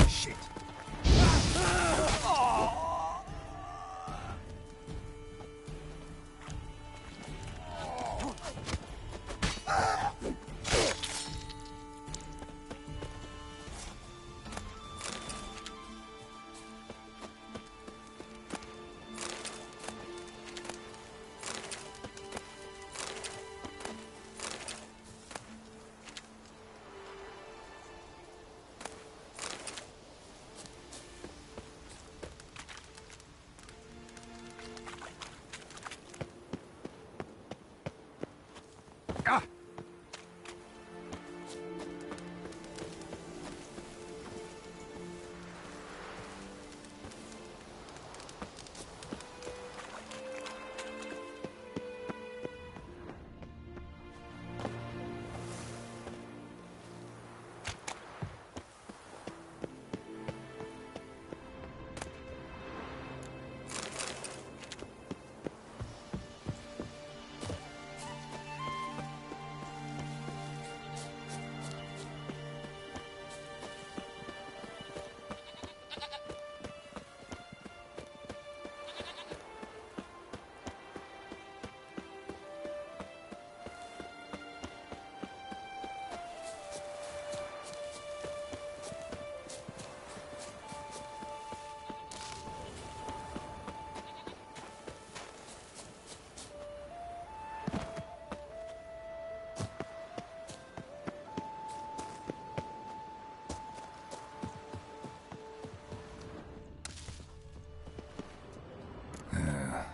Shit. Ah!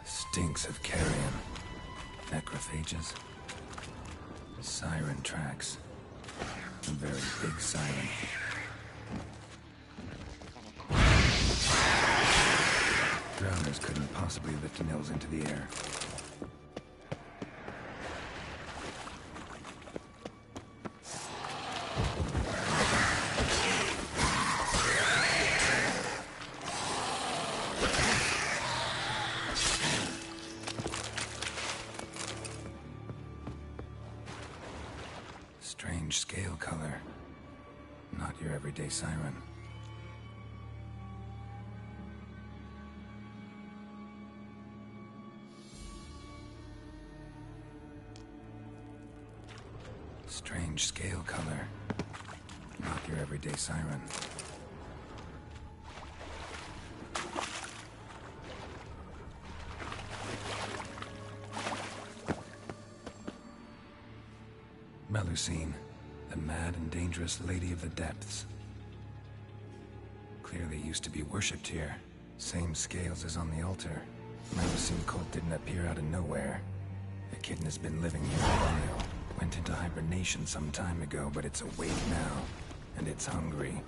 Stinks of carrion. Necrophages. Siren tracks. A very big siren. Drowners couldn't possibly lift Nils into the air. Strange scale color. Not your everyday siren. Strange scale color. Not your everyday siren. Melusine, the mad and dangerous Lady of the Depths. Clearly used to be worshipped here. Same scales as on the altar. Melusine cult didn't appear out of nowhere. The kitten has been living here a while. Went into hibernation some time ago, but it's awake now. And it's hungry.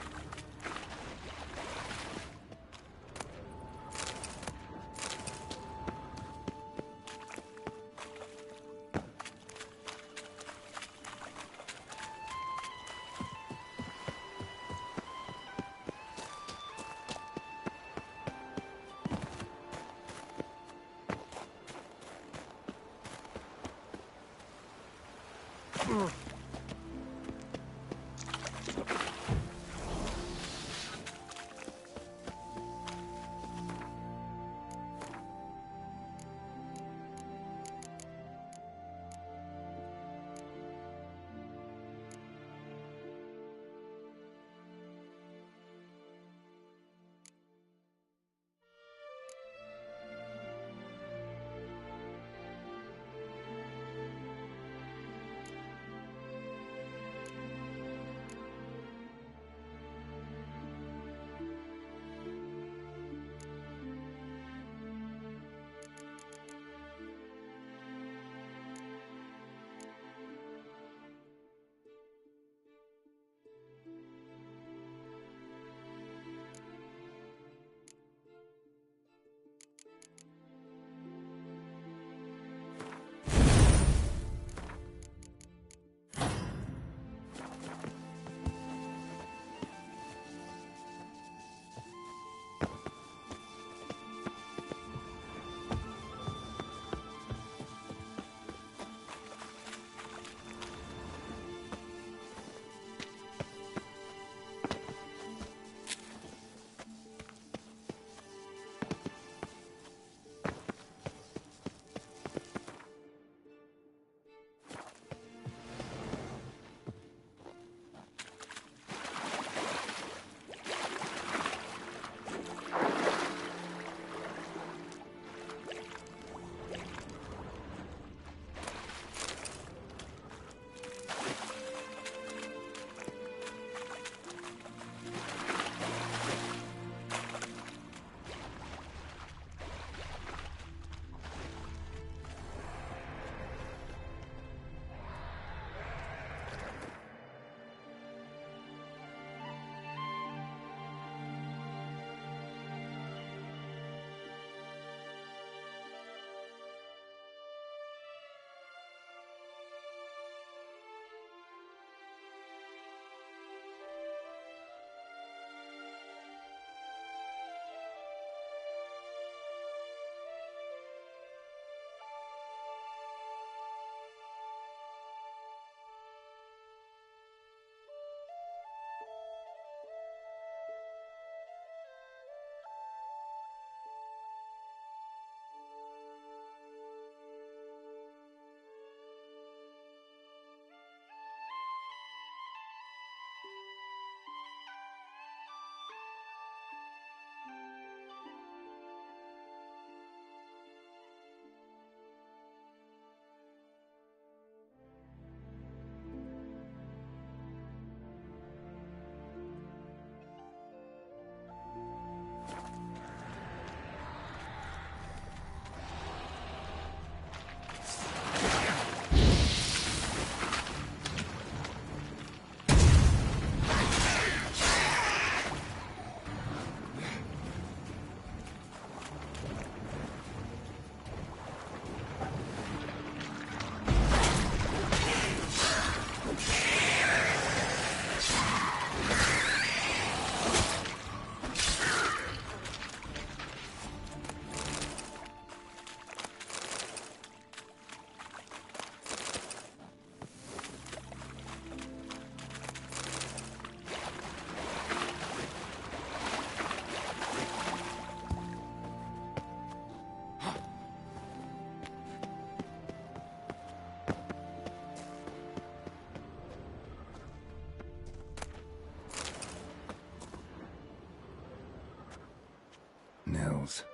Nils.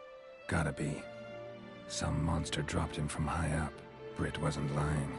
Gotta be. Some monster dropped him from high up. Britt wasn't lying.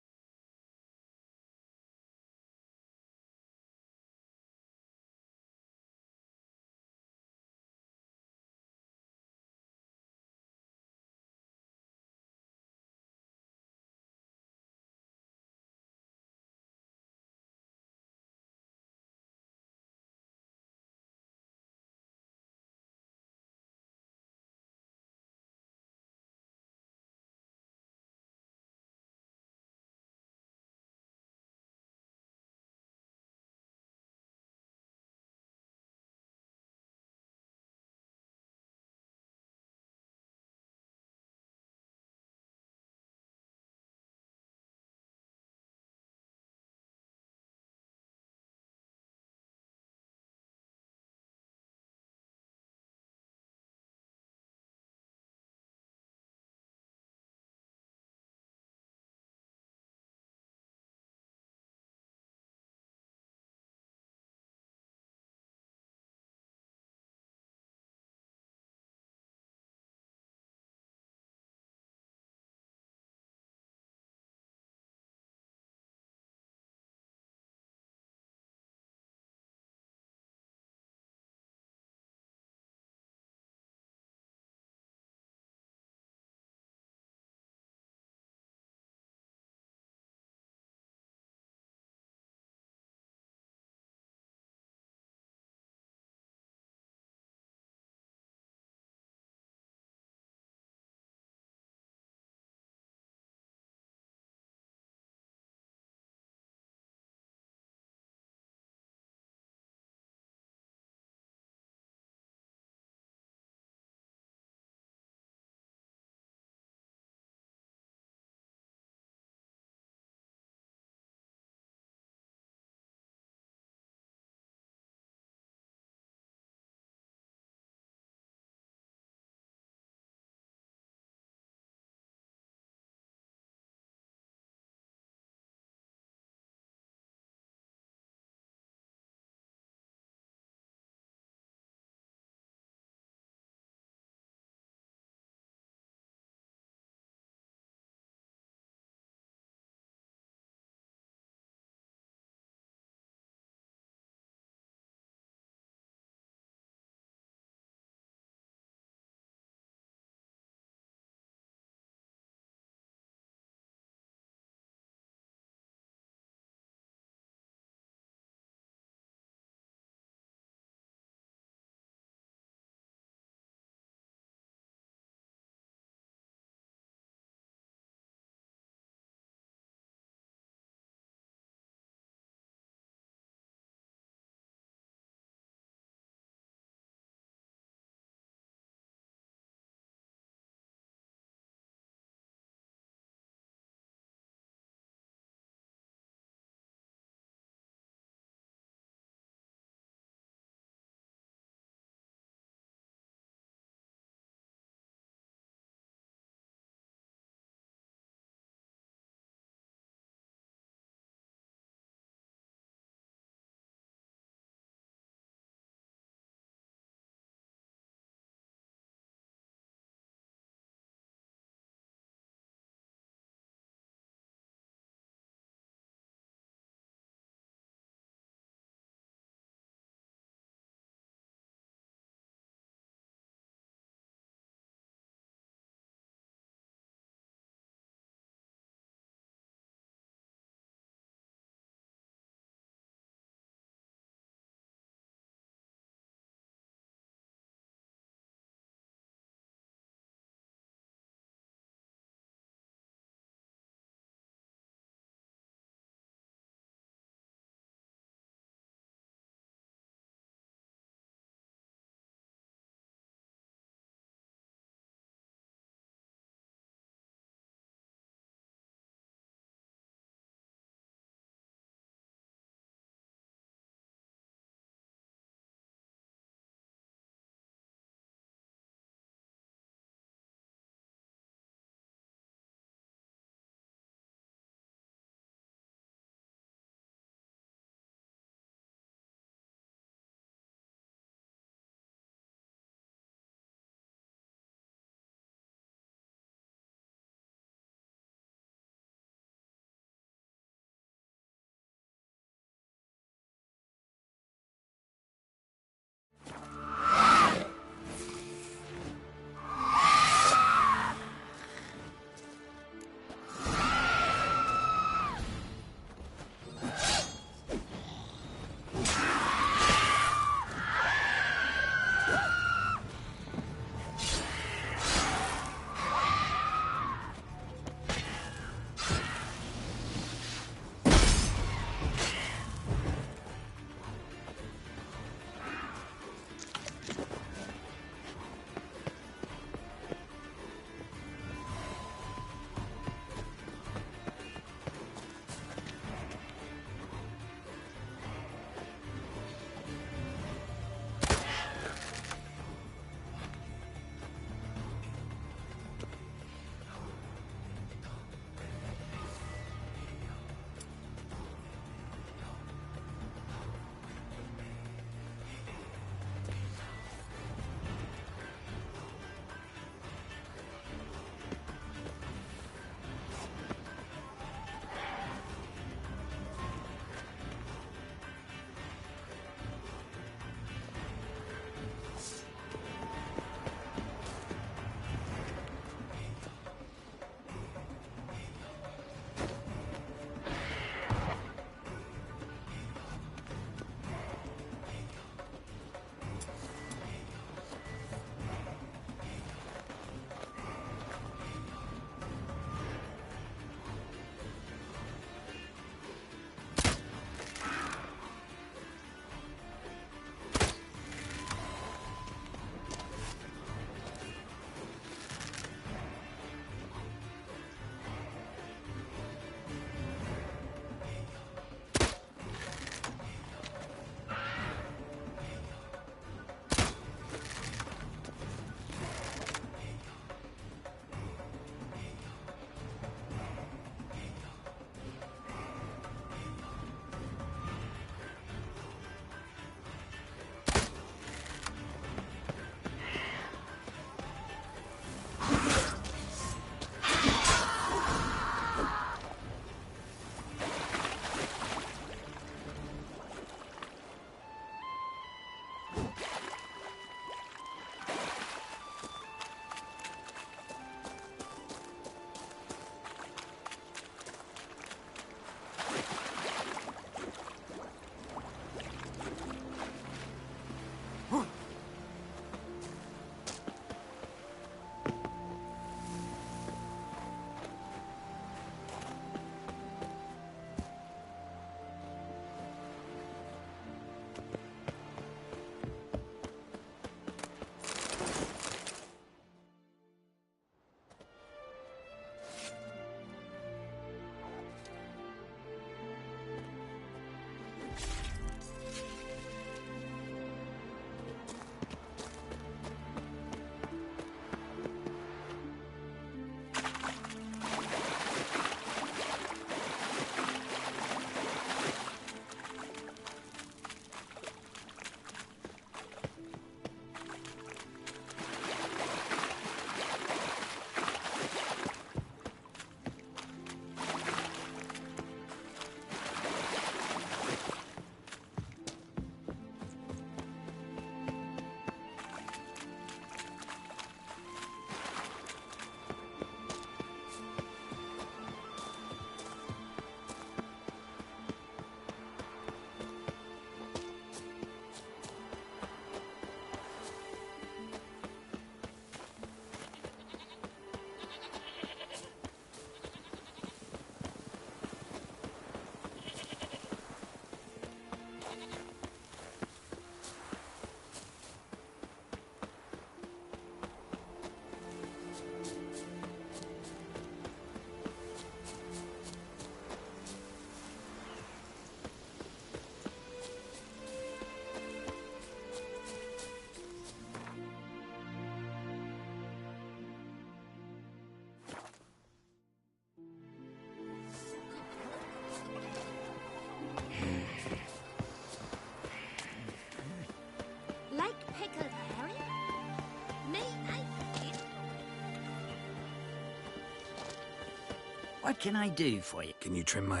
What can I do for you? Can you trim my...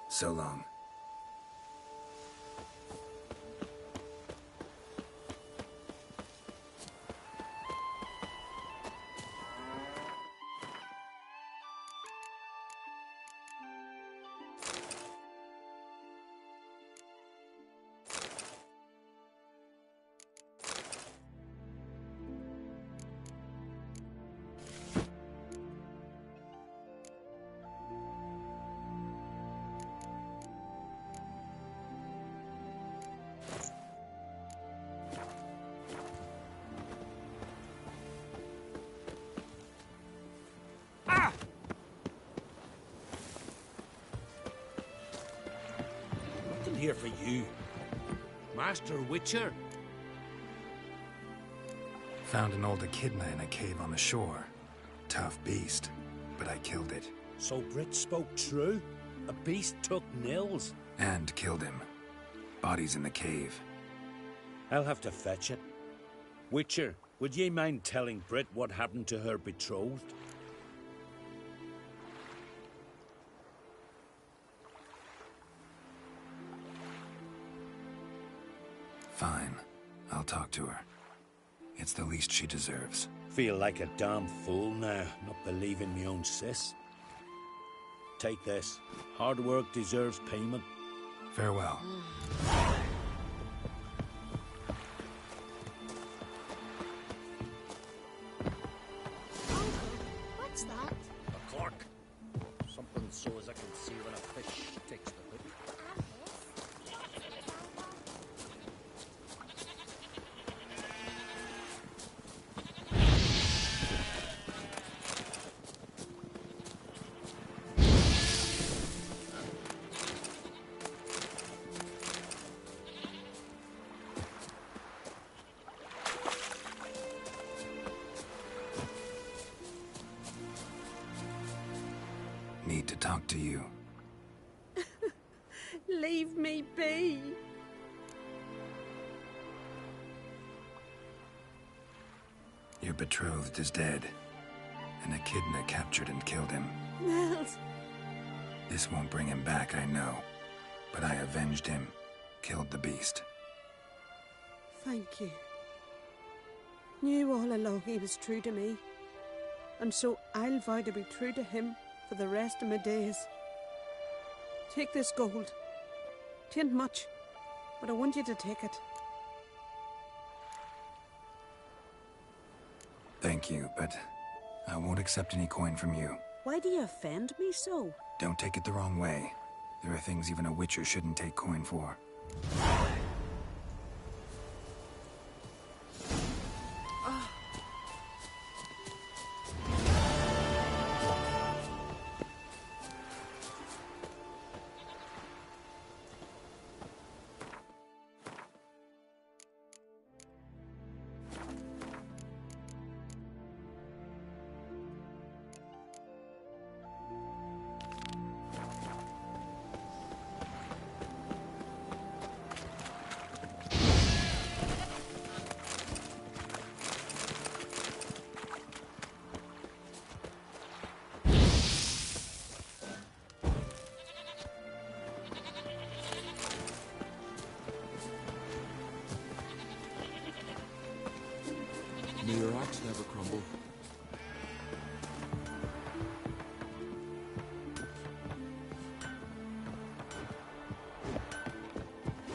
So long. Nothing here for you. Master Witcher. Found an old echidna in a cave on the shore. Tough beast, but I killed it. So Brit spoke true? A beast took Nils? And killed him. Body's in the cave. I'll have to fetch it. Witcher, would ye mind telling Brit what happened to her betrothed? Fine. I'll talk to her. It's the least she deserves. Feel like a damn fool now, not believing me own sis. Take this. Hard work deserves payment. Farewell. What's that? A cork. Something so as I can see when a fish takes the hook. Need to talk to you. Leave me be. Your betrothed is dead. An echidna captured and killed him. Nels. This won't bring him back, I know. But I avenged him. Killed the beast. Thank you. Knew all along he was true to me. And so I'll vow to be true to him for the rest of my days. Take this gold. 'Tain't much, but I want you to take it. Thank you, but I won't accept any coin from you. Why do you offend me so? Don't take it the wrong way. There are things even a witcher shouldn't take coin for. May your axe never crumble.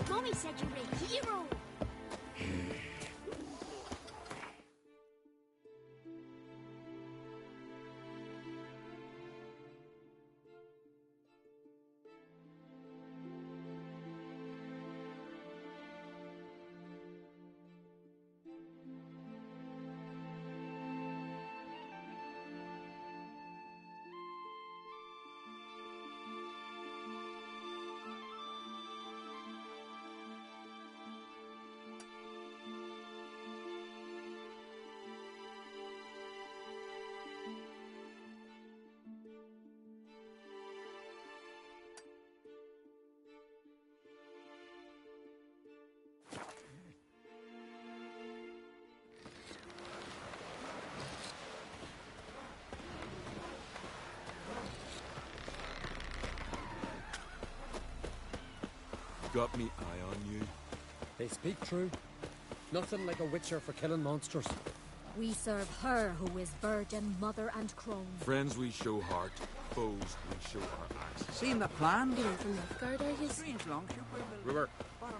Mommy said you were a hero. got me eye on you. They speak true. Nothing like a witcher for killing monsters. We serve her who is virgin, mother, and crone. Friends we show heart, foes we show our axe. Seen the plan? You know from Northgard, are you? Strange longship. River,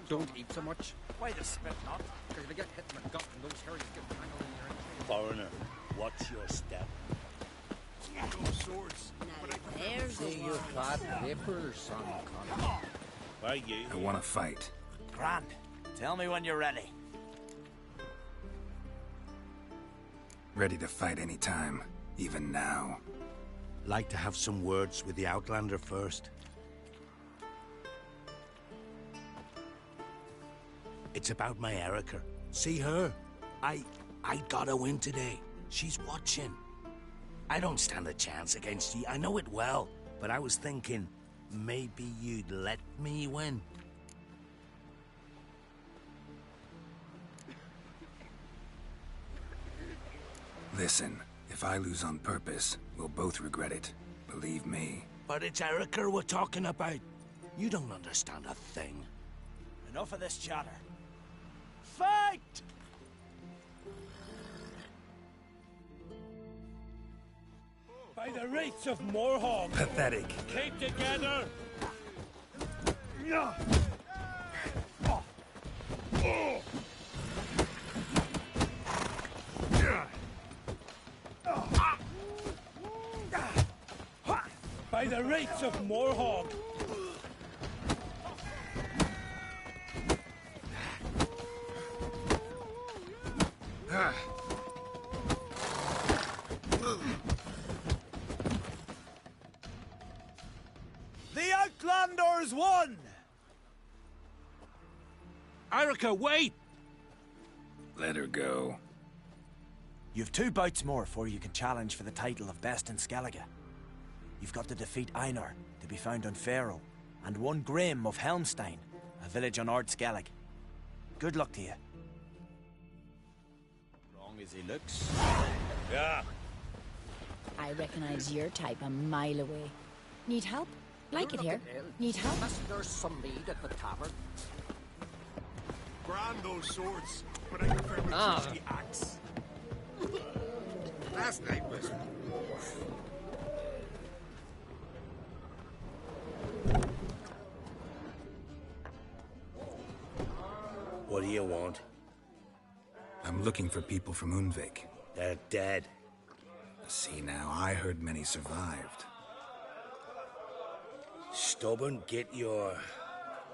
don't eat so much. Why the spit not? Because if you get hit in the gut and those hairs get tangled in your ankle. Foreigner, watch your step. Those swords. There's See your clad papers, son. Why you? I want to fight. Grand. Tell me when you're ready. Ready to fight anytime, even now. Like to have some words with the Outlander first. It's about my Erica. See her? I got a win today. She's watching. I don't stand a chance against you. I know it well. But I was thinking, maybe you'd let me win. Listen, if I lose on purpose, we'll both regret it. Believe me. But it's Erica we're talking about. You don't understand a thing. Enough of this chatter. Fight! By the rates of Morhog. Pathetic. Keep together. By the rates of Morhog. The Outlanders won! Erica, wait! Let her go. You've 2 bouts more before you can challenge for the title of Best in Skellige. You've got to defeat Einar, to be found on Faroe, and 1 Grim of Helmstein, a village on Ard Skellig. Good luck to you. Wrong as he looks. Yeah. I recognize your type a mile away. Need help? Like it here. Need help? There's some mead at the tavern. Grand those swords, but I prefer my trusty axe. Last night was... What do you want? I'm looking for people from Unvik. They're dead. See now, I heard many survived. Stubborn, get your...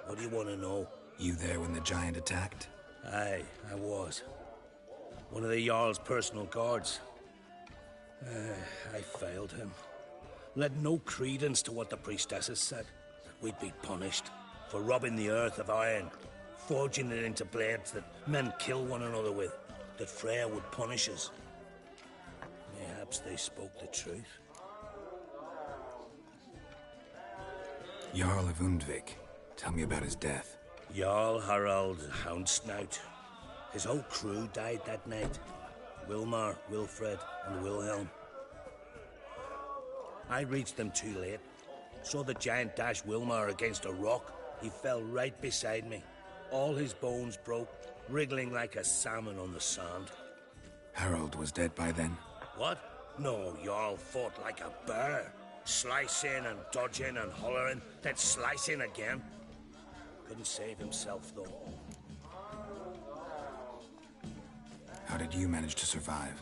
What do you want to know? You there when the giant attacked? Aye, I was. One of the Jarl's personal guards. I failed him. Led no credence to what the priestesses said. That we'd be punished for robbing the earth of iron, forging it into blades that men kill one another with, that Freya would punish us. Perhaps they spoke the truth. Jarl of Undvik. Tell me about his death. Jarl Harald Houndsnout. His whole crew died that night. Wilmar, Wilfred, and Wilhelm. I reached them too late. Saw the giant dash Wilmar against a rock. He fell right beside me. All his bones broke, wriggling like a salmon on the sand. Harold was dead by then? What? No, Jarl fought like a bear. Slicing and dodging and hollering, then slicing again. Couldn't save himself, though. How did you manage to survive?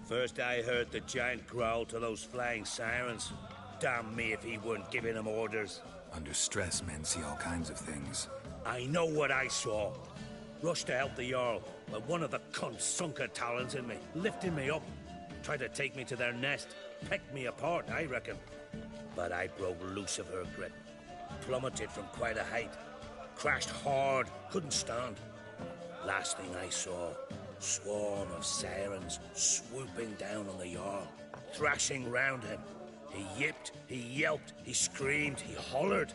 First I heard the giant growl to those flying sirens. Damn me if he weren't giving them orders. Under stress, men see all kinds of things. I know what I saw. Rushed to help the Jarl, but one of the cunts sunk her talons in me, lifting me up. Tried to take me to their nest. Pecked me apart, I reckon. But I broke loose of her grip. Plummeted from quite a height. Crashed hard, couldn't stand. Last thing I saw, swarm of sirens swooping down on the Jarl, thrashing round him. He yipped, he yelped, he screamed, he hollered.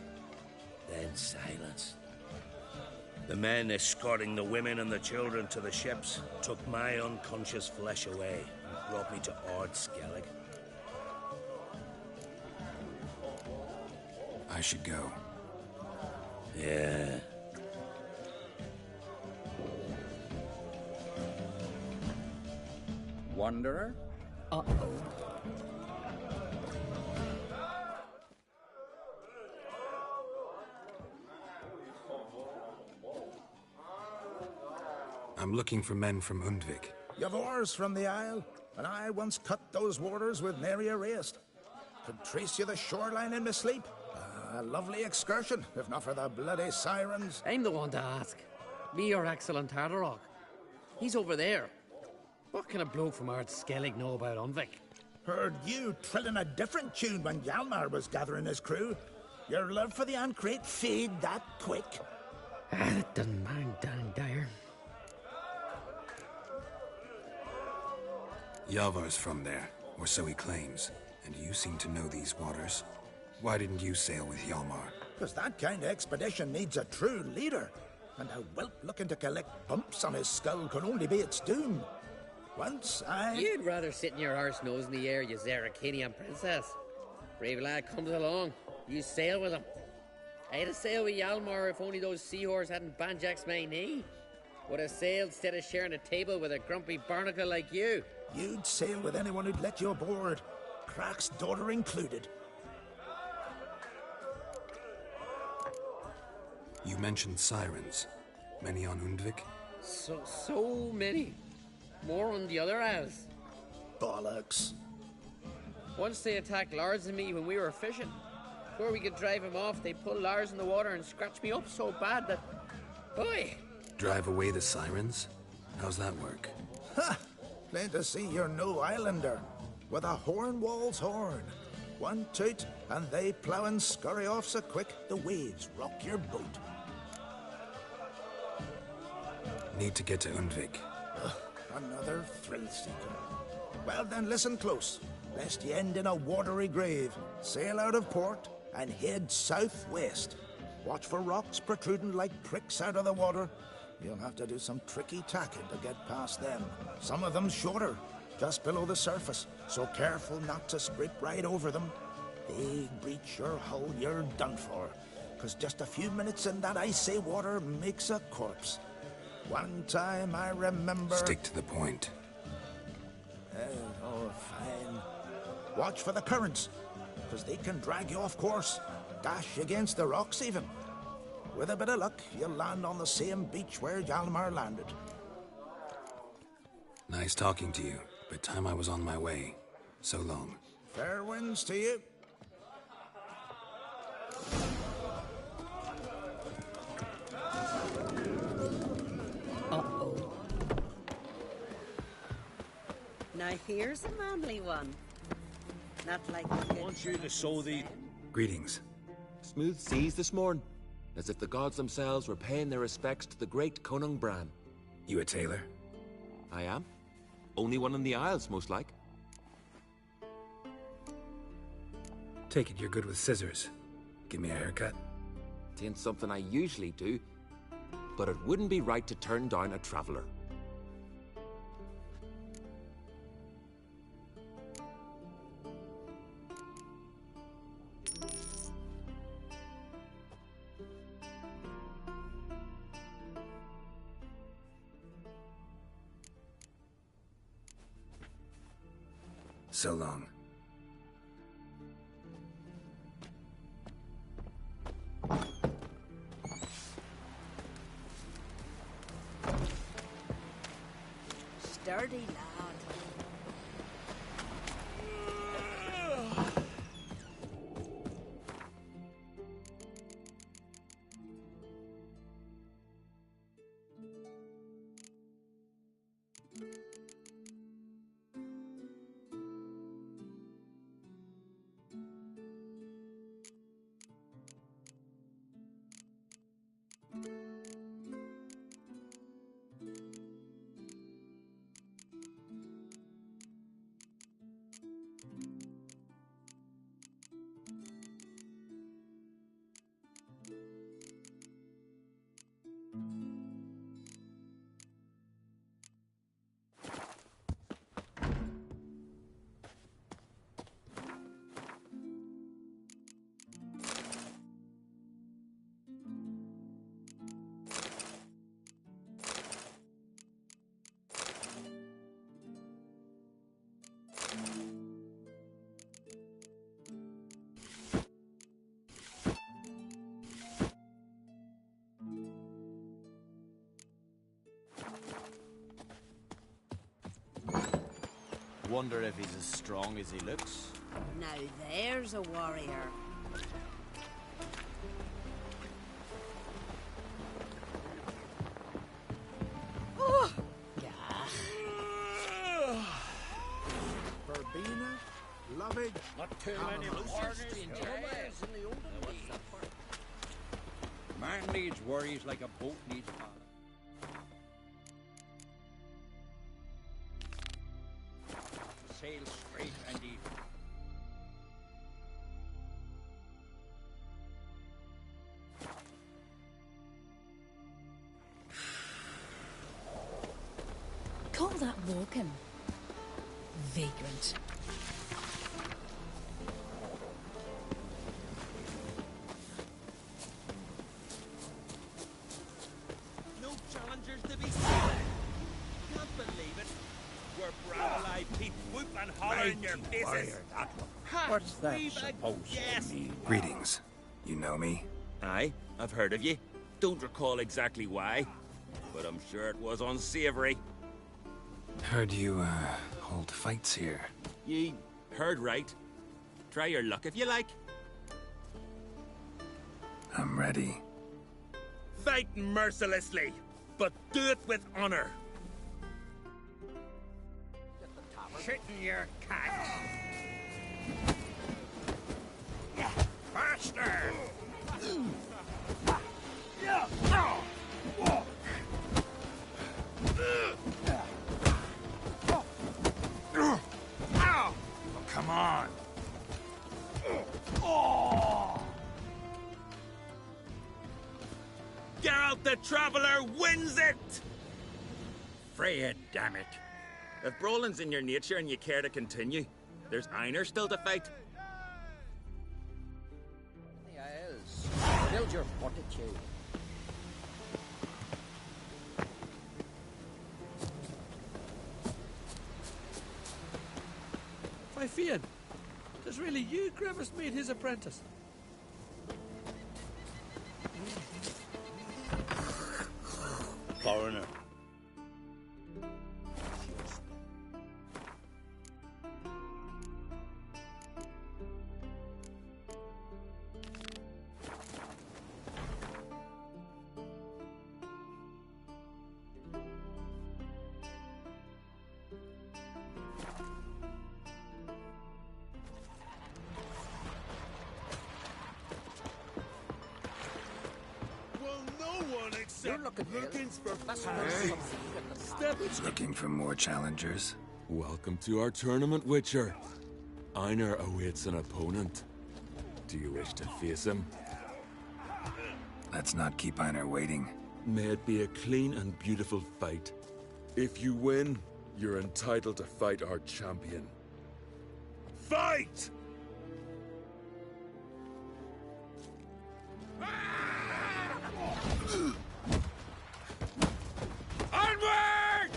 Then silence. The men escorting the women and the children to the ships took my unconscious flesh away and brought me to Ard Skellig. I should go. Yeah. Wanderer? Uh-oh. I'm looking for men from Undvik. You've oars from the Isle, and I once cut those waters with nary a rest. Could trace you the shoreline in my sleep. A lovely excursion, if not for the bloody sirens. I'm the one to ask. Me your excellent Tardarok. He's over there. What can a bloke from Ard Skellig know about Unvik? Heard you trilling a different tune when Hjalmar was gathering his crew. Your love for the Ancrate fade that quick. That doesn't mind dang dire. Yavar's from there, or so he claims. And you seem to know these waters. Why didn't you sail with Hjalmar? Because that kind of expedition needs a true leader. And a whelp looking to collect bumps on his skull can only be its doom. Once You'd rather sit in your arse nose in the air, you Zarakinian princess. Brave lad comes along. You sail with him. I'd have sailed with Hjalmar if only those seahorses hadn't banjaxed my knee. Would have sailed instead of sharing a table with a grumpy barnacle like you. You'd sail with anyone who'd let you aboard. Crack's daughter included. You mentioned sirens. Many on Undvik? So many. More on the other isles. Bollocks. Once they attacked Lars and me when we were fishing. Before we could drive him off, they pulled Lars in the water and scratched me up so bad that... Boy! Drive away the sirens? How's that work? Ha! Plain to see you're no islander. With a horn wall's horn. One toot, and they plough and scurry off so quick the waves rock your boat. Need to get to Undvik. Another thrill seeker. Well then, listen close, lest ye end in a watery grave. Sail out of port and head southwest. Watch for rocks protruding like pricks out of the water. You'll have to do some tricky tacking to get past them. Some of them shorter, just below the surface, so careful not to scrape right over them. They breach your hull, you're done for. 'Cause just a few minutes in that icy water makes a corpse. One time I remember... Stick to the point. Oh, fine. Watch for the currents, 'cause they can drag you off course. Dash against the rocks even. With a bit of luck, you'll land on the same beach where Hjalmar landed. Nice talking to you, but time I was on my way. So long. Fair winds to you. Uh-oh. Now here's a manly one. Not like I want you to sow the... Greetings. Smooth seas this morn, as if the gods themselves were paying their respects to the great Conung Bran. You a tailor? I am. Only one in the Isles, most like. Take it you're good with scissors. Give me a haircut. Tain't something I usually do, but it wouldn't be right to turn down a traveller. So long. Sturdy lad. wonder if he's as strong as he looks. Now there's a warrior. Oh! Verbena, loving, not too many warriors in the olden days. Man needs worries like a boat needs ballast. Sail straight and even. Call that walking. Vagrant. No challengers to be seen. Can't believe it. We're brown-eyed Pete whoop and holler in your faces. Ha! What's that We've a supposed guest. to mean? Greetings. You know me? Aye, I've heard of you. Don't recall exactly why, but I'm sure it was unsavory. Heard you, hold fights here. Ye heard right. Try your luck if you like. I'm ready. Fight mercilessly, but do it with honor. Shitting your cat. Faster! Come on. Geralt the Traveler wins it! Freya, damn it. If brawling's in your nature and you care to continue, there's Einar still to fight. The Isles. Build your fortitude. Why, Fian, it's really you Grievous made his apprentice. Foreigner. You're looking for Looking for more challengers? Welcome to our tournament, Witcher. Einar awaits an opponent. Do you wish to face him? Let's not keep Einar waiting. May it be a clean and beautiful fight. If you win, you're entitled to fight our champion. Fight! Onward!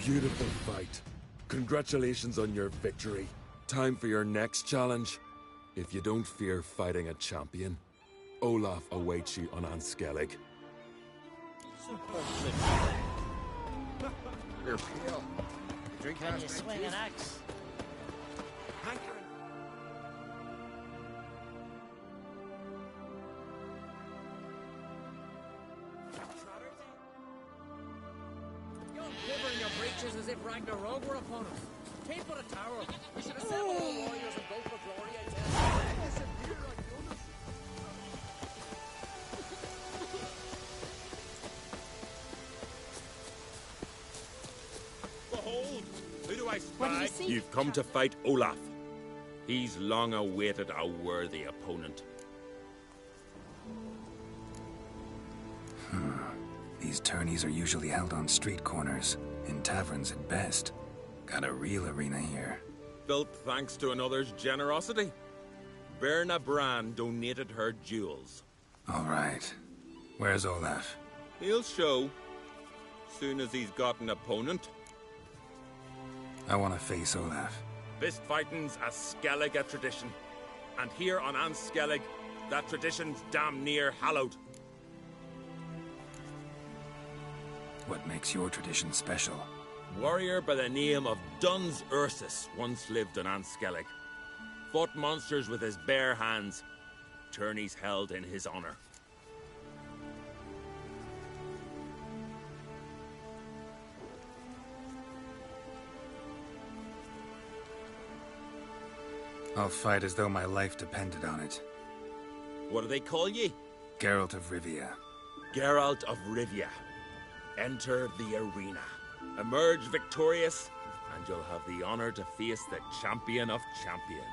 Beautiful fight. Congratulations on your victory. Time for your next challenge. If you don't fear fighting a champion, Olaf awaits you on Anskellig. You're pale. Drink Can you swing an axe? You're quivering your breeches as if Ragnarok were upon us. Take but a tower. We should assemble all the warriors and go for glory, I tell you. Behold, who do I What do spy? you see? You've come to fight Olaf. He's long awaited a worthy opponent. These tourneys are usually held on street corners, in taverns at best. Got a real arena here. Built thanks to another's generosity. Berna Brand donated her jewels. All right. Where's Olaf? He'll show. Soon as he's got an opponent. I want to face Olaf. Fist fighting's a Skellige tradition. And here on Skellig, that tradition's damn near hallowed. What makes your tradition special? Warrior by the name of Duns Ursus once lived on Skellig. Fought monsters with his bare hands. Tourneys held in his honor. I'll fight as though my life depended on it. What do they call ye? Geralt of Rivia. Geralt of Rivia. Enter the arena. Emerge victorious, and you'll have the honor to face the champion of champions.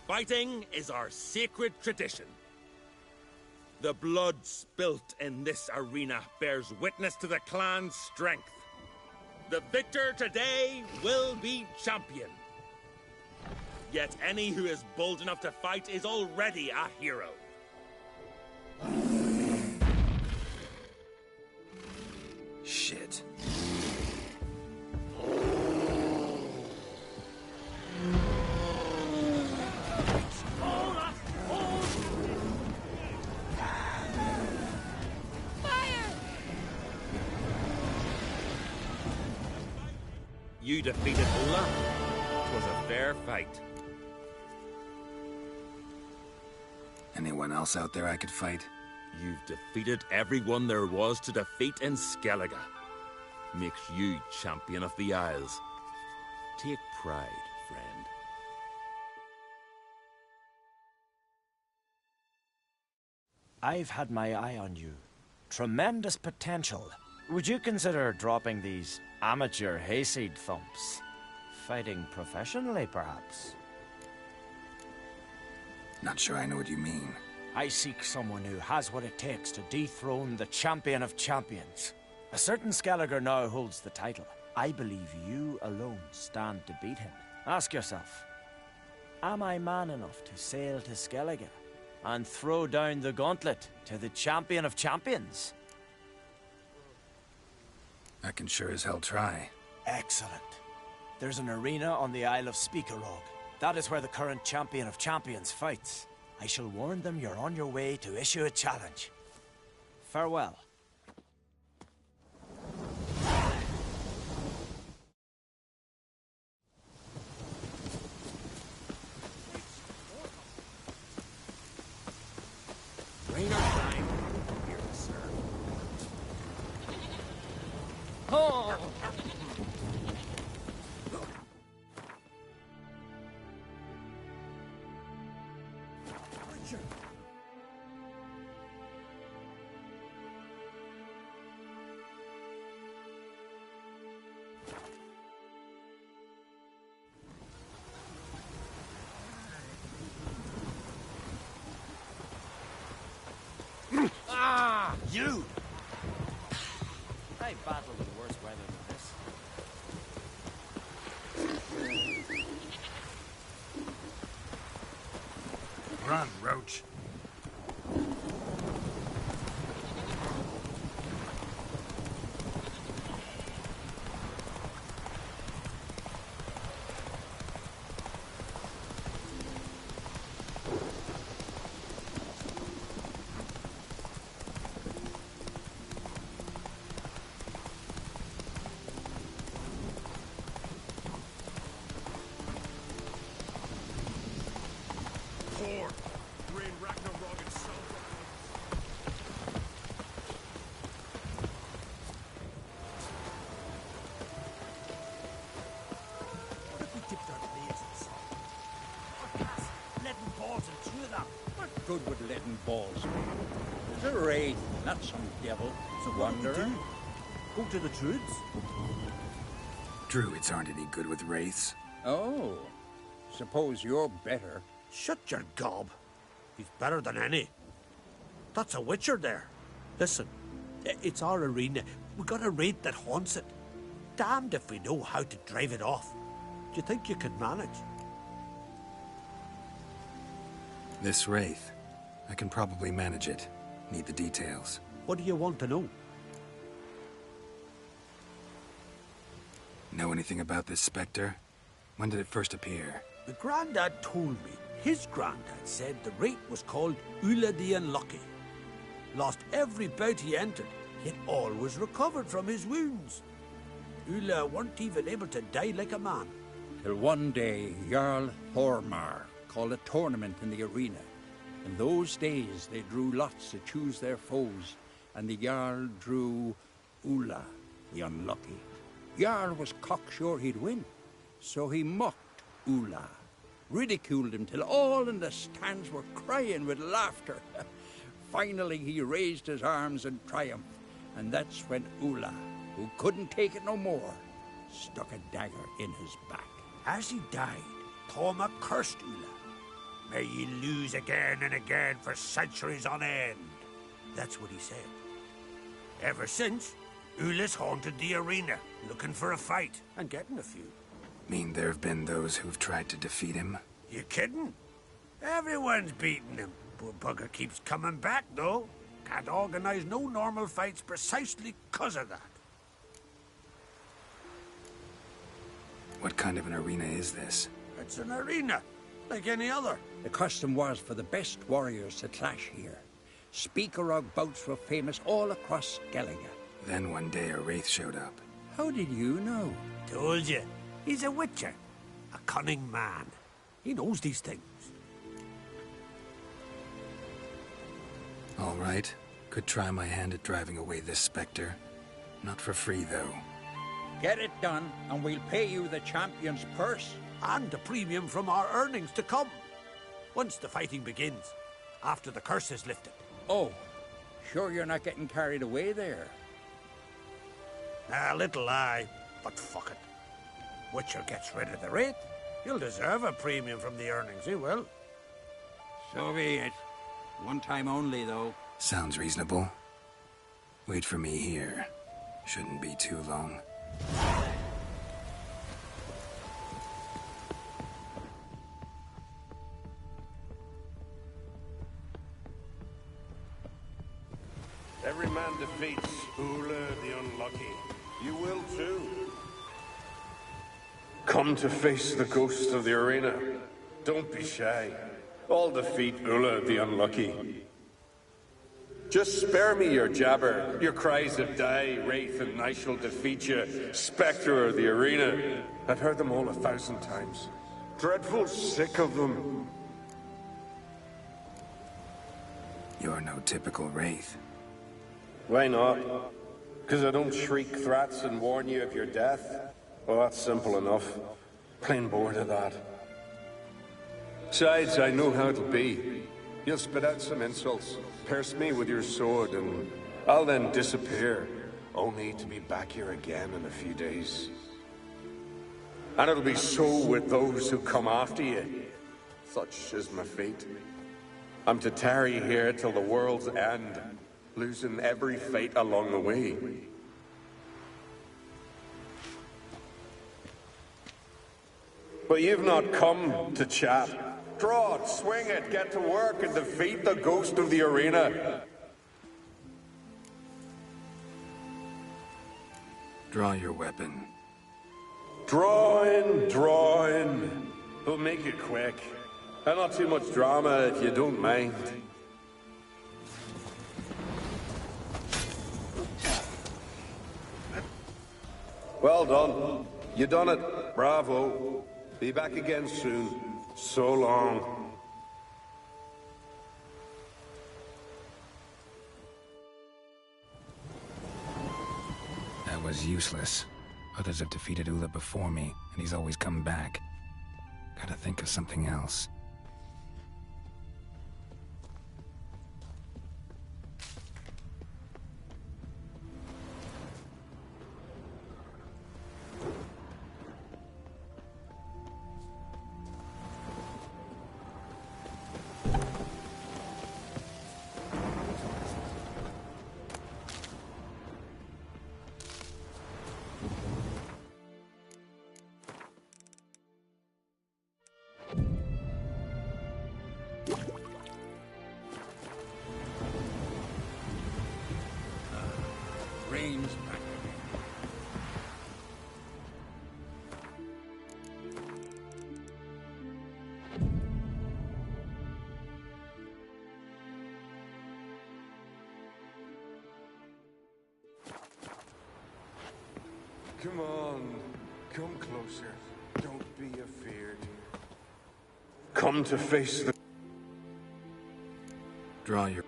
Fighting is our sacred tradition. The blood spilt in this arena bears witness to the clan's strength. The victor today will be champion. Yet any who is bold enough to fight is already a hero. Shit. You defeated Olaf. It was a fair fight. Anyone else out there I could fight? You've defeated everyone there was to defeat in Skellige. Makes you champion of the Isles. Take pride, friend. I've had my eye on you. Tremendous potential. Would you consider dropping these amateur hayseed thumps? Fighting professionally, perhaps? Not sure I know what you mean. I seek someone who has what it takes to dethrone the champion of champions. A certain Skelliger now holds the title. I believe you alone stand to beat him. Ask yourself, am I man enough to sail to Skellige and throw down the gauntlet to the champion of champions? I can sure as hell try. Excellent. There's an arena on the Isle of Speakerog. That is where the current champion of champions fights. I shall warn them you're on your way to issue a challenge. Farewell. Rain or shine, here to serve. Oh! Ah! You! I battled with worse weather than this. Run, Roach. Thor! Rain Ragnarok itself! What if we dipped our blades in salt? Or cast leaden balls into them? What good would leaden balls be? It's a wraith, not some devil. So what do we wanderer. do? Go to the Druids? Druids aren't any good with wraiths. Oh, suppose you're better. Shut your gob. He's better than any. That's a witcher there. Listen, it's our arena. We got a wraith that haunts it. Damned if we know how to drive it off. Do you think you can manage? This wraith. I can probably manage it. Need the details. What do you want to know? Know anything about this specter? When did it first appear? The Grandad told me. His Grandad said the wraith was called Ulla the Unlucky. Lost every bout he entered, yet always recovered from his wounds. Ulla weren't even able to die like a man. Till one day, Jarl Thormar called a tournament in the arena. In those days, they drew lots to choose their foes, and the Jarl drew Ulla, the Unlucky. Jarl was cocksure he'd win, so he mocked Ulla, ridiculed him till all in the stands were crying with laughter. Finally, he raised his arms in triumph, and that's when Ulla, who couldn't take it no more, stuck a dagger in his back. As he died, Thormar cursed Ulla. May ye lose again and again for centuries on end. That's what he said. Ever since, Ulla's haunted the arena, looking for a fight, and getting a few. Mean there have been those who've tried to defeat him? You kidding? Everyone's beating him. Poor bugger keeps coming back, though. Can't organize no normal fights precisely 'cause of that. What kind of an arena is this? It's an arena, like any other. The custom was for the best warriors to clash here. Speakerog bouts were famous all across Skellige. Then one day a wraith showed up. How did you know? Told you. He's a witcher. A cunning man. He knows these things. All right. Could try my hand at driving away this specter. Not for free, though. Get it done, and we'll pay you the champion's purse. And the premium from our earnings to come. Once the fighting begins. After the curse is lifted. Oh, sure you're not getting carried away there? A little lie, but fuck it. Witcher gets rid of the wraith. He'll deserve a premium from the earnings, he will. So be it. One time only, though. Sounds reasonable. Wait for me here. Shouldn't be too long. Every man defeats Ulla the Unlucky. You will too. Come to face the ghost of the arena. Don't be shy. I'll defeat Ulla the Unlucky. Just spare me your jabber, your cries of die, wraith, and I shall defeat you, spectre of the arena. I've heard them all 1,000 times. Dreadful sick of them. You're no typical wraith. Why not? Because I don't shriek threats and warn you of your death? Well, that's simple enough. Plain bored of that. Besides, I know how it'll be. You'll spit out some insults, pierce me with your sword, and I'll then disappear, only to be back here again in a few days. And it'll be so with those who come after you. Such is my fate. I'm to tarry here till the world's end, losing every fate along the way. But you've not come to chat. Draw it, swing it, get to work, and defeat the ghost of the arena. Draw your weapon. Draw in. We'll make it quick. And not too much drama if you don't mind. Well done. You done it. Bravo. Be back again soon. So long. That was useless. Others have defeated Ulla before me, and he's always come back. Gotta think of something else. Come on. Come closer. Don't be afeard. Come to face the... Draw your...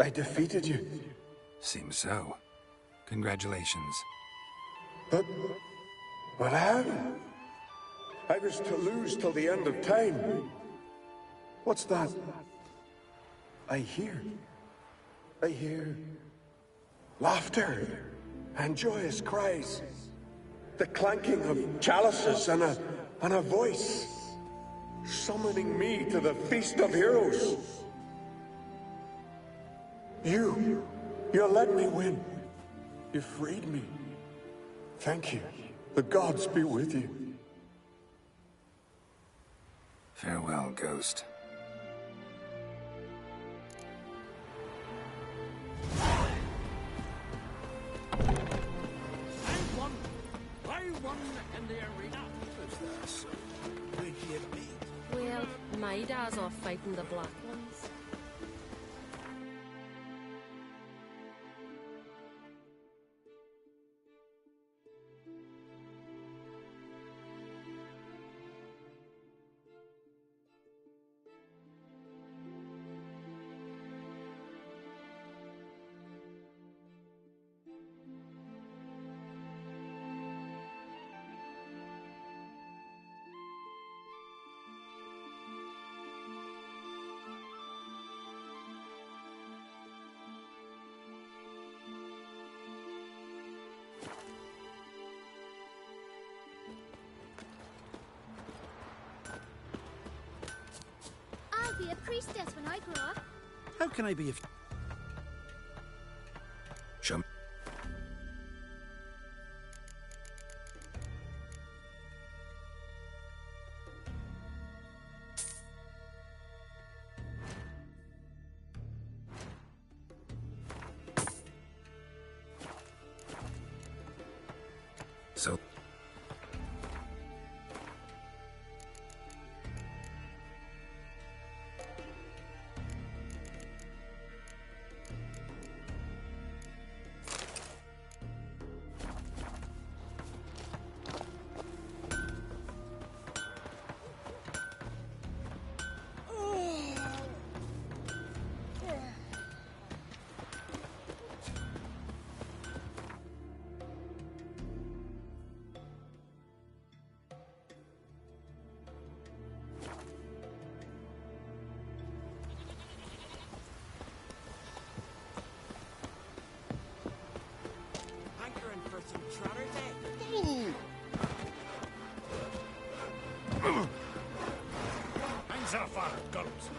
I defeated you. Seems so. Congratulations. But how? I was to lose till the end of time. What's that? I hear laughter and joyous cries. The clanking of chalices and a voice summoning me to the feast of heroes. You let me win. You freed me. Thank you. The gods be with you. Farewell, Ghost. I won in the arena. So big you beat. Well, my dad's off fighting the black ones. I'll be a priestess when I grow up. How can I be a... Jump. So... Hankering for some trotter day. Hands off our guns.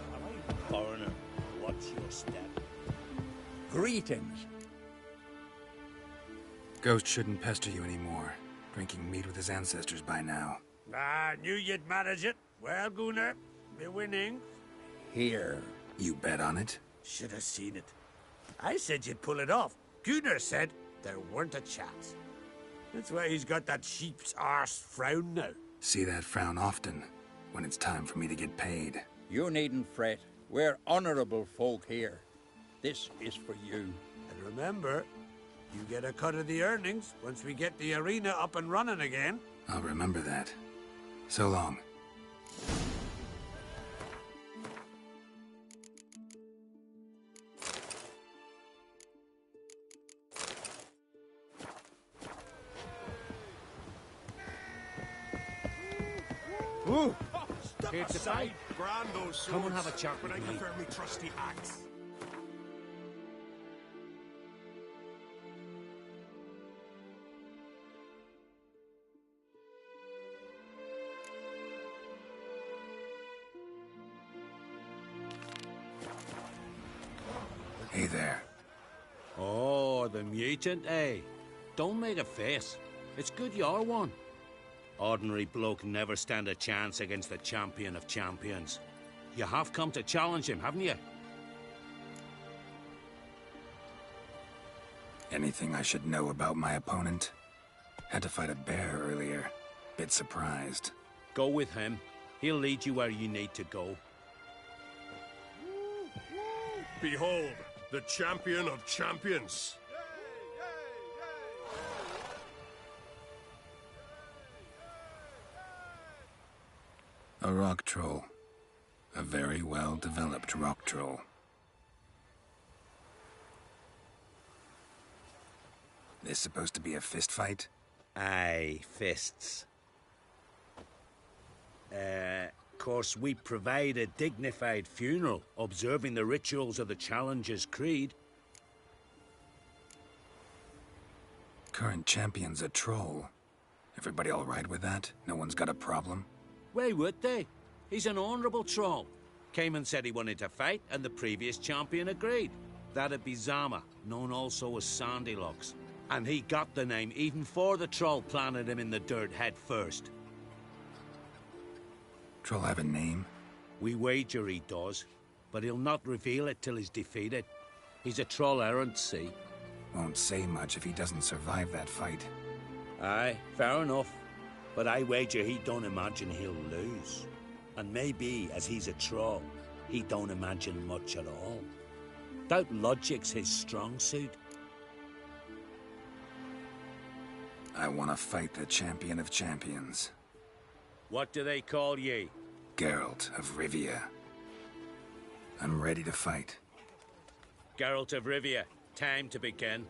Foreigner, watch your step. Greetings. Ghost shouldn't pester you anymore. Drinking meat with his ancestors by now. I knew you'd manage it. Well, Gunnar, be winning. Here. You bet on it? Should have seen it. I said you'd pull it off. Gunnar said there weren't a chance. That's why he's got that sheep's arse frown now. See that frown often, when it's time for me to get paid. You needn't fret. We're honorable folk here. This is for you. And remember, you get a cut of the earnings once we get the arena up and running again. I'll remember that. So long. Ooh! Step It's a aside, fight. grand those swords. Come and have a chat But I with me. prefer me trusty axe. Hey there. Oh, the mutant, eh? Don't make a face. It's good you're one. Ordinary bloke never stand a chance against the champion of champions. You have come to challenge him, haven't you? Anything I should know about my opponent? Had to fight a bear earlier. Bit surprised. Go with him. He'll lead you where you need to go. Behold, the champion of champions. A rock troll. A very well-developed rock troll. This supposed to be a fist fight? Aye, fists. Course, we provide a dignified funeral, observing the rituals of the Challenger's Creed. Current champion's a troll. Everybody all right with that? No one's got a problem? Why would they? He's an honourable troll. Came and said he wanted to fight, and the previous champion agreed. That'd be Zama, known also as Sandylocks. And he got the name even before the troll planted him in the dirt head first. Troll have a name? We wager he does, but he'll not reveal it till he's defeated. He's a troll errant, see? Won't say much if he doesn't survive that fight. Aye, fair enough. But I wager he don't imagine he'll lose. And maybe, as he's a troll, he don't imagine much at all. Doubt logic's his strong suit. I want to fight the champion of champions. What do they call ye? Geralt of Rivia. I'm ready to fight. Geralt of Rivia, time to begin.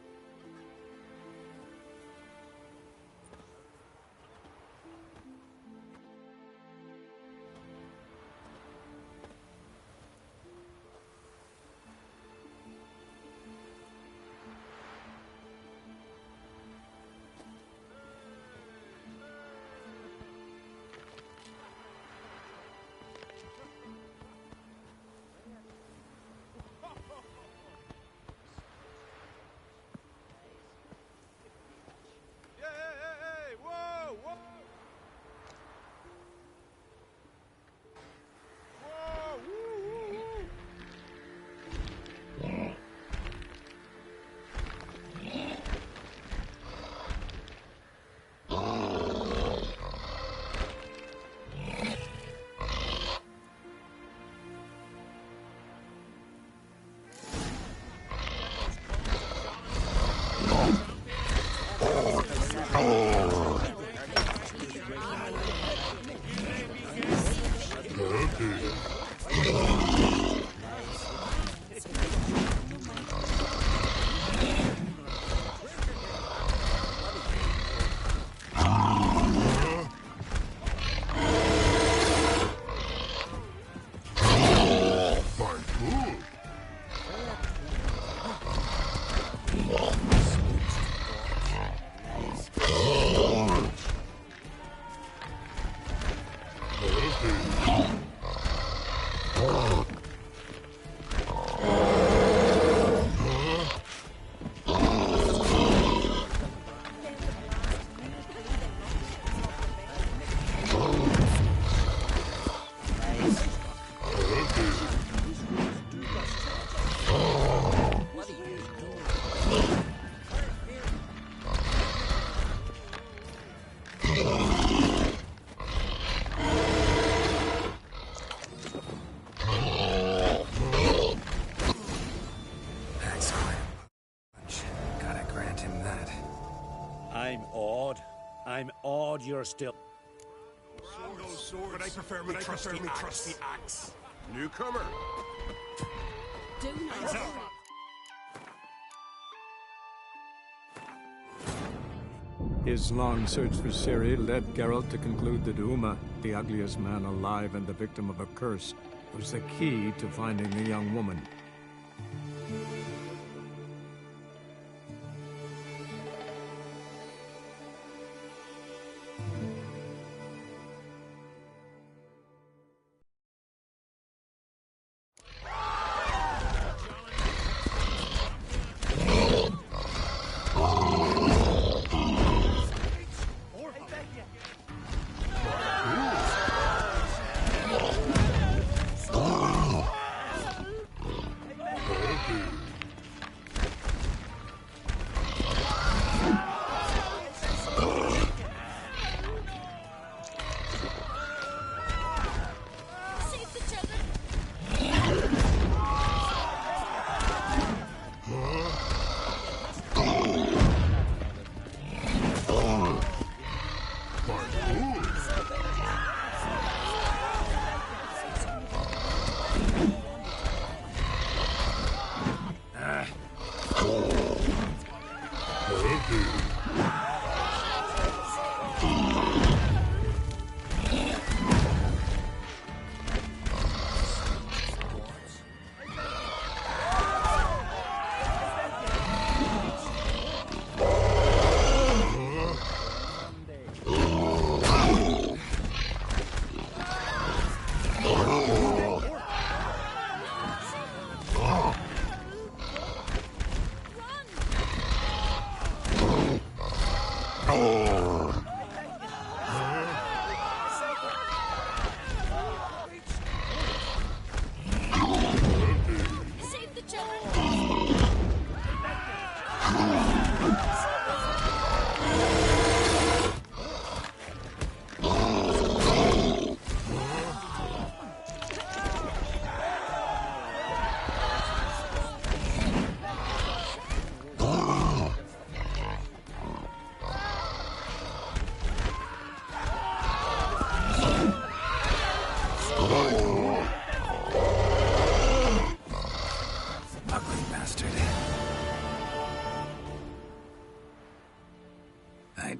I'm awed you're still... But I prefer me trusty axe. Newcomer. Do not. His long search for Ciri led Geralt to conclude that Uma, the ugliest man alive and the victim of a curse, was the key to finding the young woman.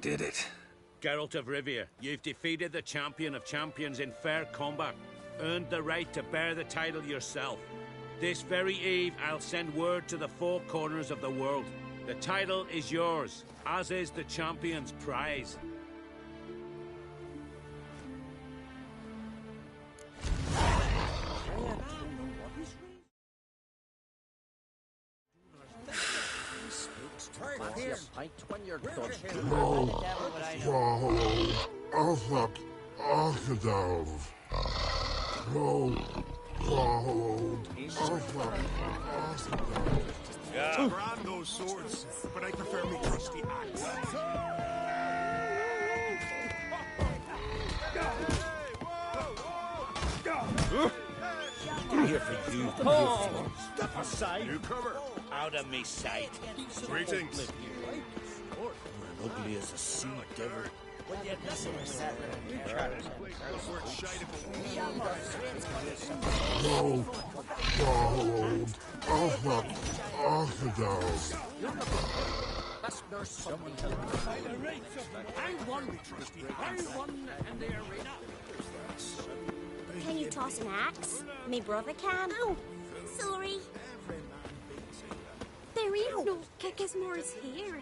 Did it. Geralt of Rivia, you've defeated the champion of champions in fair combat, earned the right to bear the title yourself. This very eve, I'll send word to the four corners of the world. The title is yours, as is the champion's prize. Yeah, brand those swords, but I prefer me trusty axe. I'm here for you. Oh, step aside. Newcomer. Out of me sight. Greetings. You're ugly as a sea devil. Can you toss an axe? Me brother can. Oh, sorry. There is no Kikismore's here.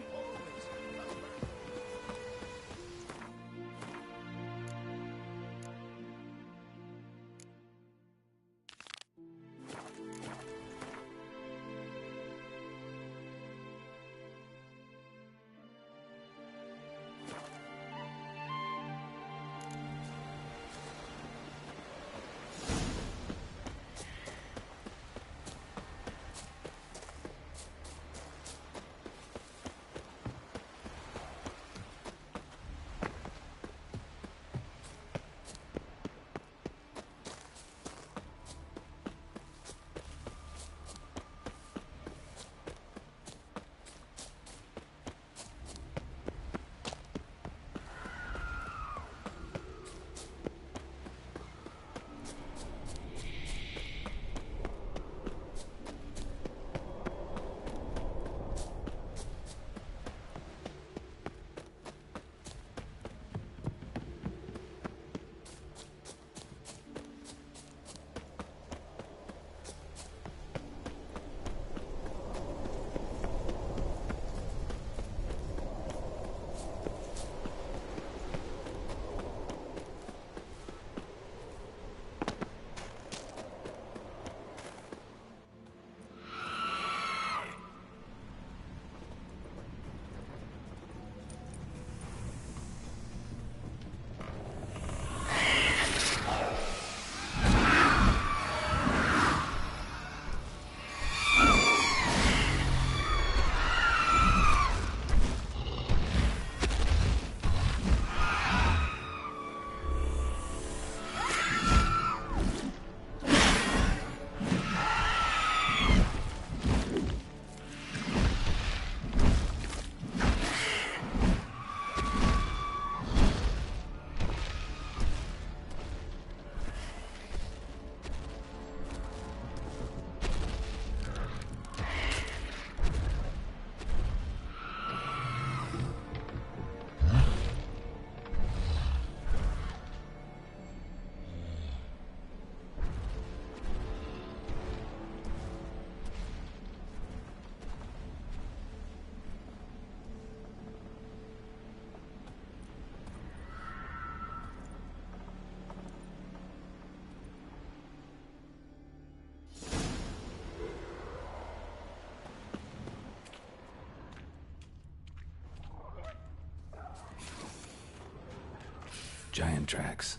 Giant tracks.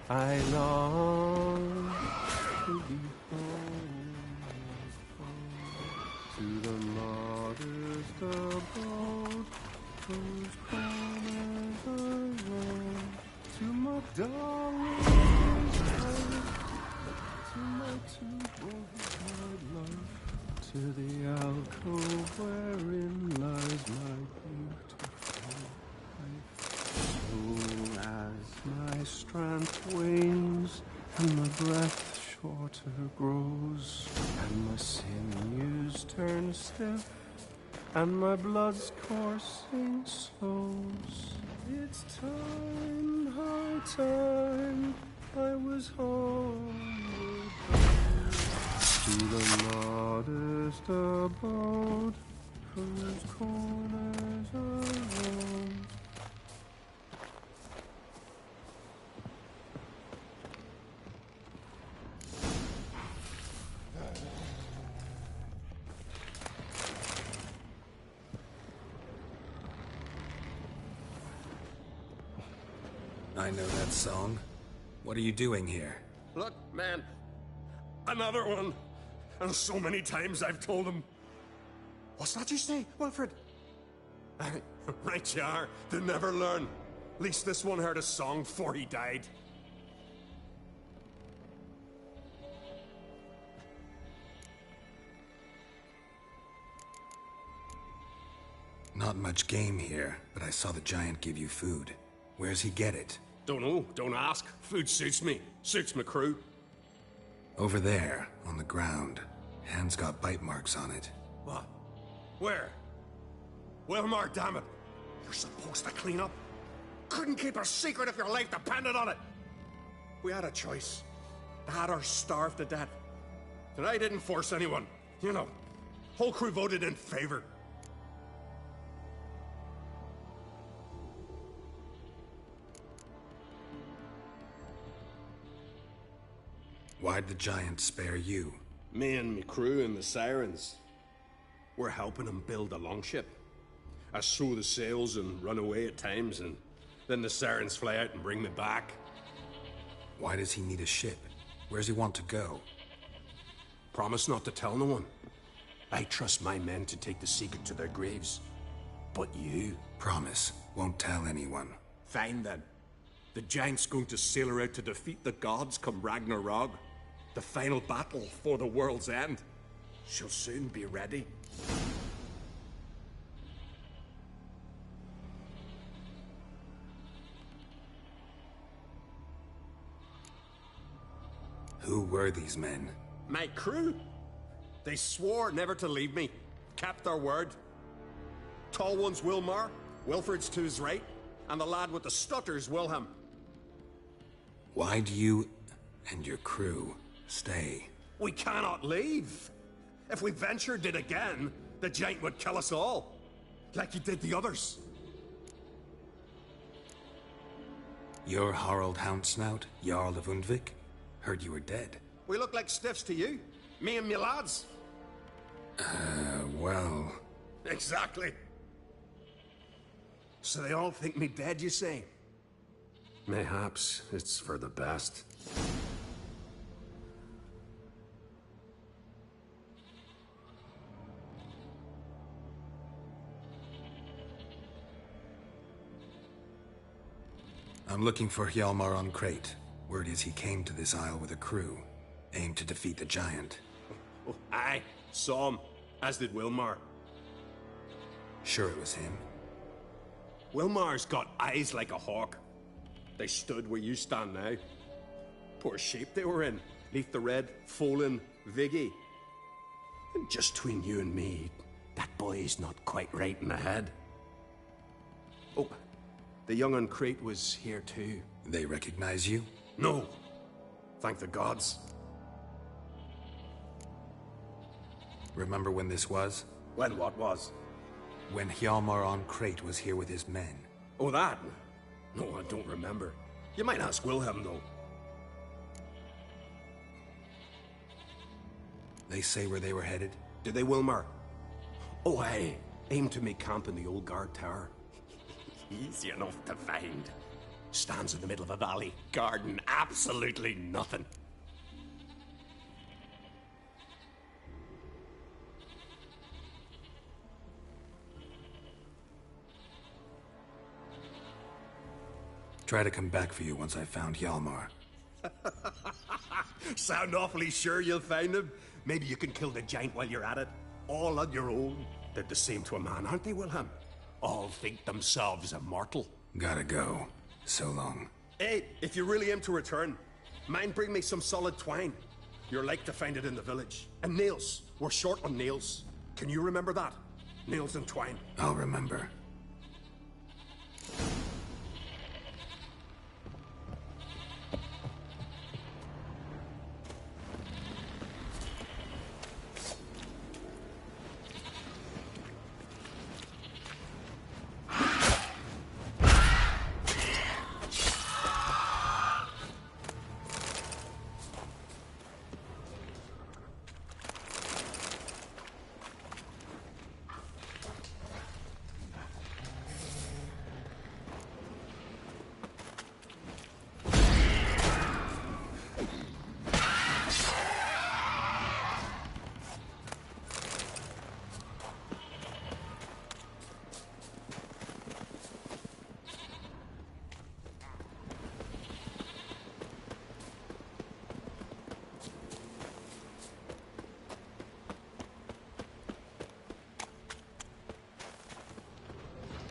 I long to be home, to the modest abode, whose corners I roam, to my darling's house, to my two boys I love, to the alcove wherein lies my beautiful wife. So as my strength wanes and my breath shorter grows, and my sinews turn stiff, and my blood's coursing slows, it's time, high time, I was homeward bound, to the modest abode, whose corners I roam. I know that song. What are you doing here? Look, man. Another one. And so many times I've told him. What's that you say, Wilfred? Right you are. They never learn. At least this one heard a song before he died. Not much game here, but I saw the giant give you food. Where's he get it? Don't know. Don't ask. Food suits me. Suits my crew. Over there, on the ground. Hand's got bite marks on it. What? Where? Wilmar, damn it. You're supposed to clean up. Couldn't keep a secret if your life depended on it. We had a choice. The Hatter starved to death. And I didn't force anyone. You know, whole crew voted in favor. Why'd the giant spare you? Me and me crew and the Sirens. We're helping him build a longship. I sew the sails and run away at times, and then the Sirens fly out and bring me back. Why does he need a ship? Where's he want to go? Promise not to tell no one. I trust my men to take the secret to their graves. But you... Promise. Won't tell anyone. Fine then. The giant's going to sail her out to defeat the gods come Ragnarok. The final battle for the world's end. She'll soon be ready. Who were these men? My crew. They swore never to leave me. Kept their word. Tall one's Wilmar, Wilfred's to his right, and the lad with the stutter's Wilhelm. Why'd you and your crew stay? We cannot leave. If we ventured it again, the giant would kill us all. Like he did the others. You're Harald Houndsnout, Jarl of Undvik? Heard you were dead. We look like stiffs to you. Me and me lads. Well... Exactly. So they all think me dead, you say? Mayhaps it's for the best. I'm looking for Hjalmar on Crate. Word is he came to this isle with a crew, aimed to defeat the giant. Oh, aye, saw him, as did Wilmar. Sure it was him? Wilmar's got eyes like a hawk. They stood where you stand now. Poor shape they were in. Neath the red, Folin, Viggy. And just between you and me, that boy's not quite right in the head. Oh, The young un Crete was here too. They recognize you? No. Thank the gods. Remember when this was? When what was? When Hjalmar on Crete was here with his men. Oh, that? No, I don't remember. You might ask Wilhelm, though. They say where they were headed? Did they, Wilmar? Oh, aye. Aim to make camp in the old guard tower. Easy enough to find. Stands in the middle of a valley. Garden absolutely nothing. Try to come back for you once I've found Hjalmar. Sound awfully sure you'll find him? Maybe you can kill the giant while you're at it. All on your own. Did the same to a man, aren't they, Wilhelm? All think themselves immortal. Gotta go. So long. Hey, if you really aim to return, mind bring me some solid twine. You're like to find it in the village. And nails. We're short on nails. Can you remember that? Nails and twine. I'll remember.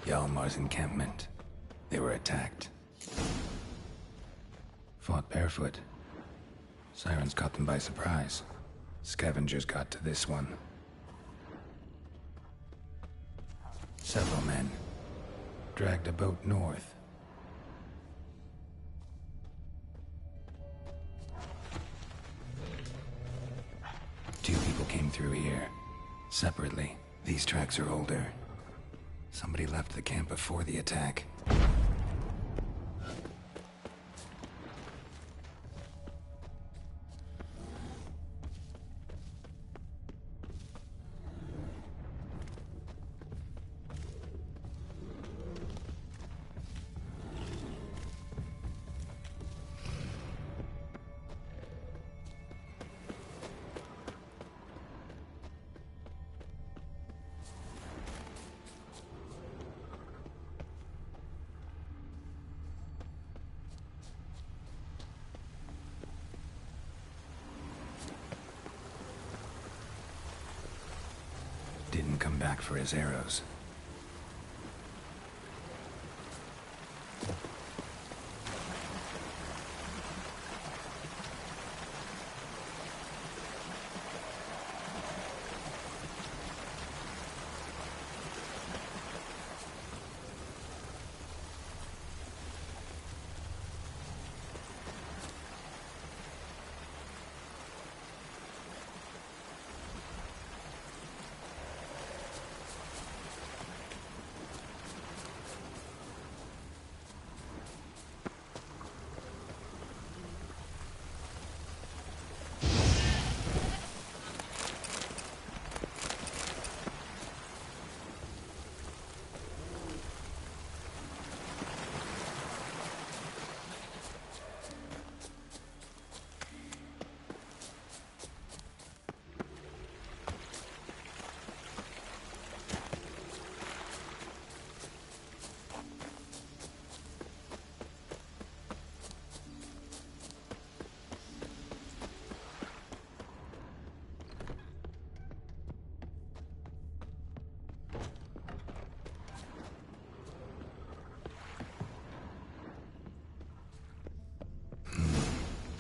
Hjalmar's encampment. They were attacked. Fought barefoot. Sirens caught them by surprise. Scavengers got to this one. Several men. Dragged a boat north. Two people came through here. Separately. These tracks are older. Somebody left the camp before the attack. Didn't come back for his arrows.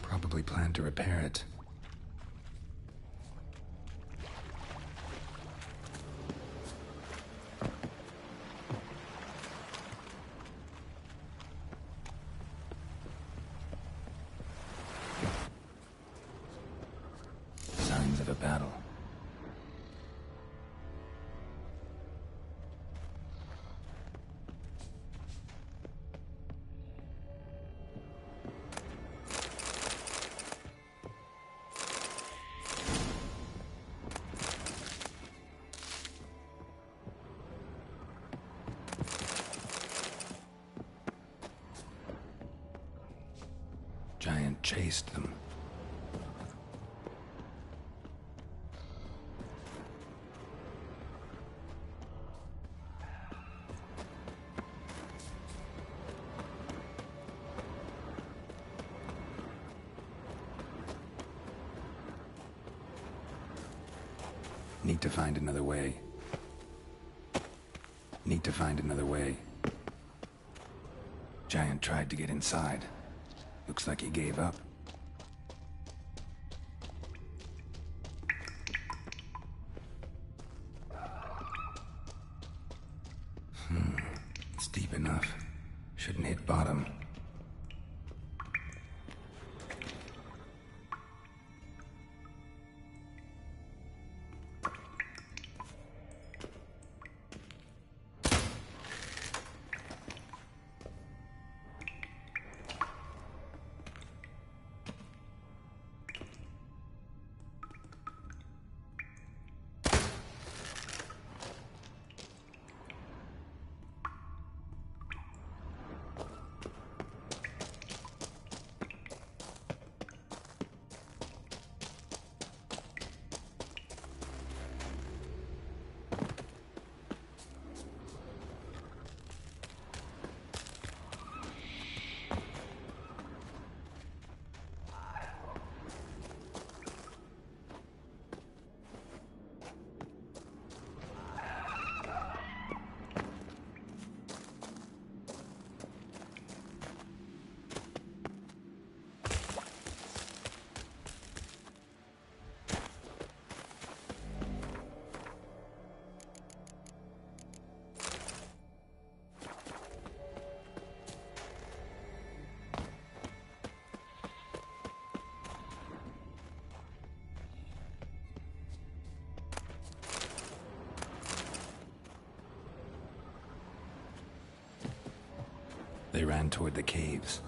Probably planned to repair it. chased them. Need to find another way. Need to find another way. Giant tried to get inside. Looks like he gave up. It's deep enough. Shouldn't hit bottom. They ran toward the caves.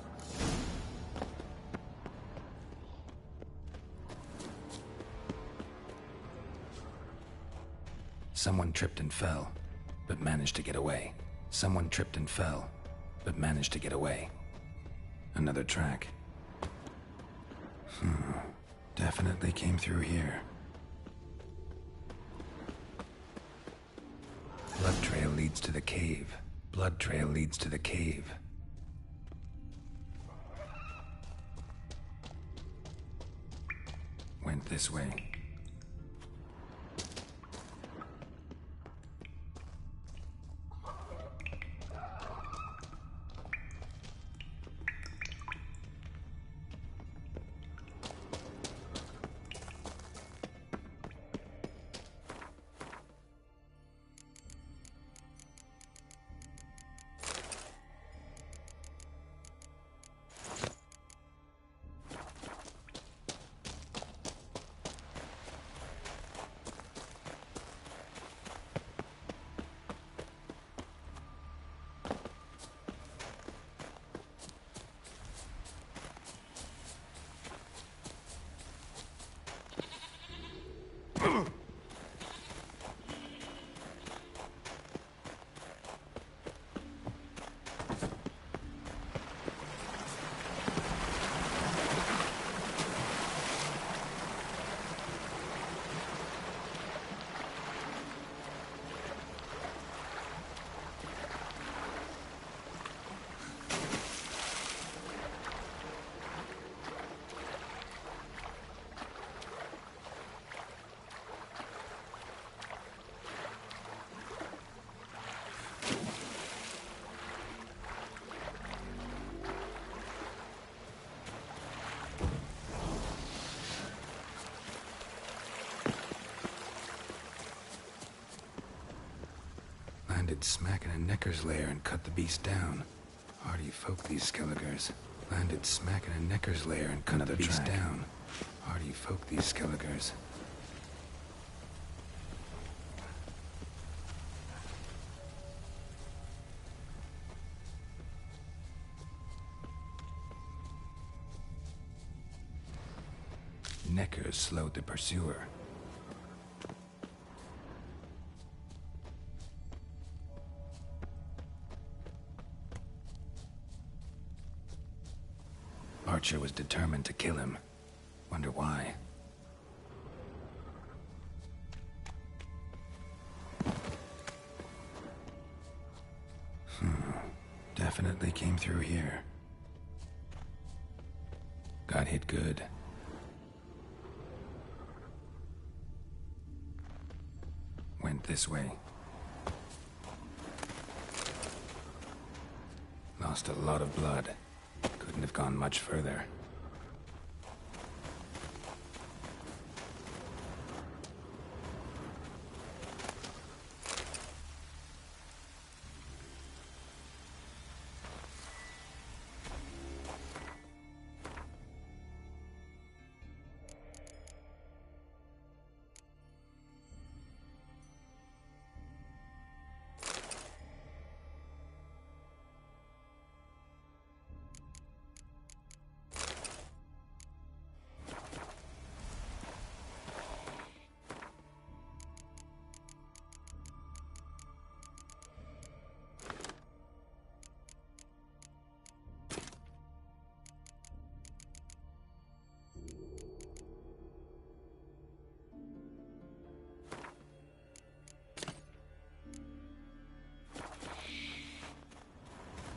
Someone tripped and fell, but managed to get away. Someone tripped and fell, but managed to get away. Another track. Definitely came through here. Blood trail leads to the cave. Blood trail leads to the cave. Went this way. Landed smack in a necker's lair and cut the beast down. Hardy folk, these Skelligers. Landed smack in a necker's lair and cut the beast down. Hardy folk, these Skelligers. Neckers slowed the pursuer. Archer was determined to kill him. Wonder why. Definitely came through here. Got hit good. Went this way. Lost a lot of blood. Couldn't have gone much further.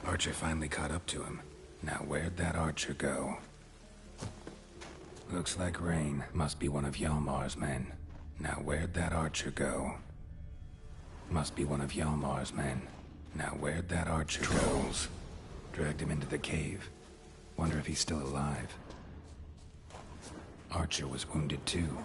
Archer finally caught up to him. Now where'd that Archer go? Looks like Rain must be one of Yalmar's men. Now where'd that Archer go? Must be one of Yalmar's men. Now where'd that Archer go? Dragged him into the cave. Wonder if he's still alive. Archer was wounded too.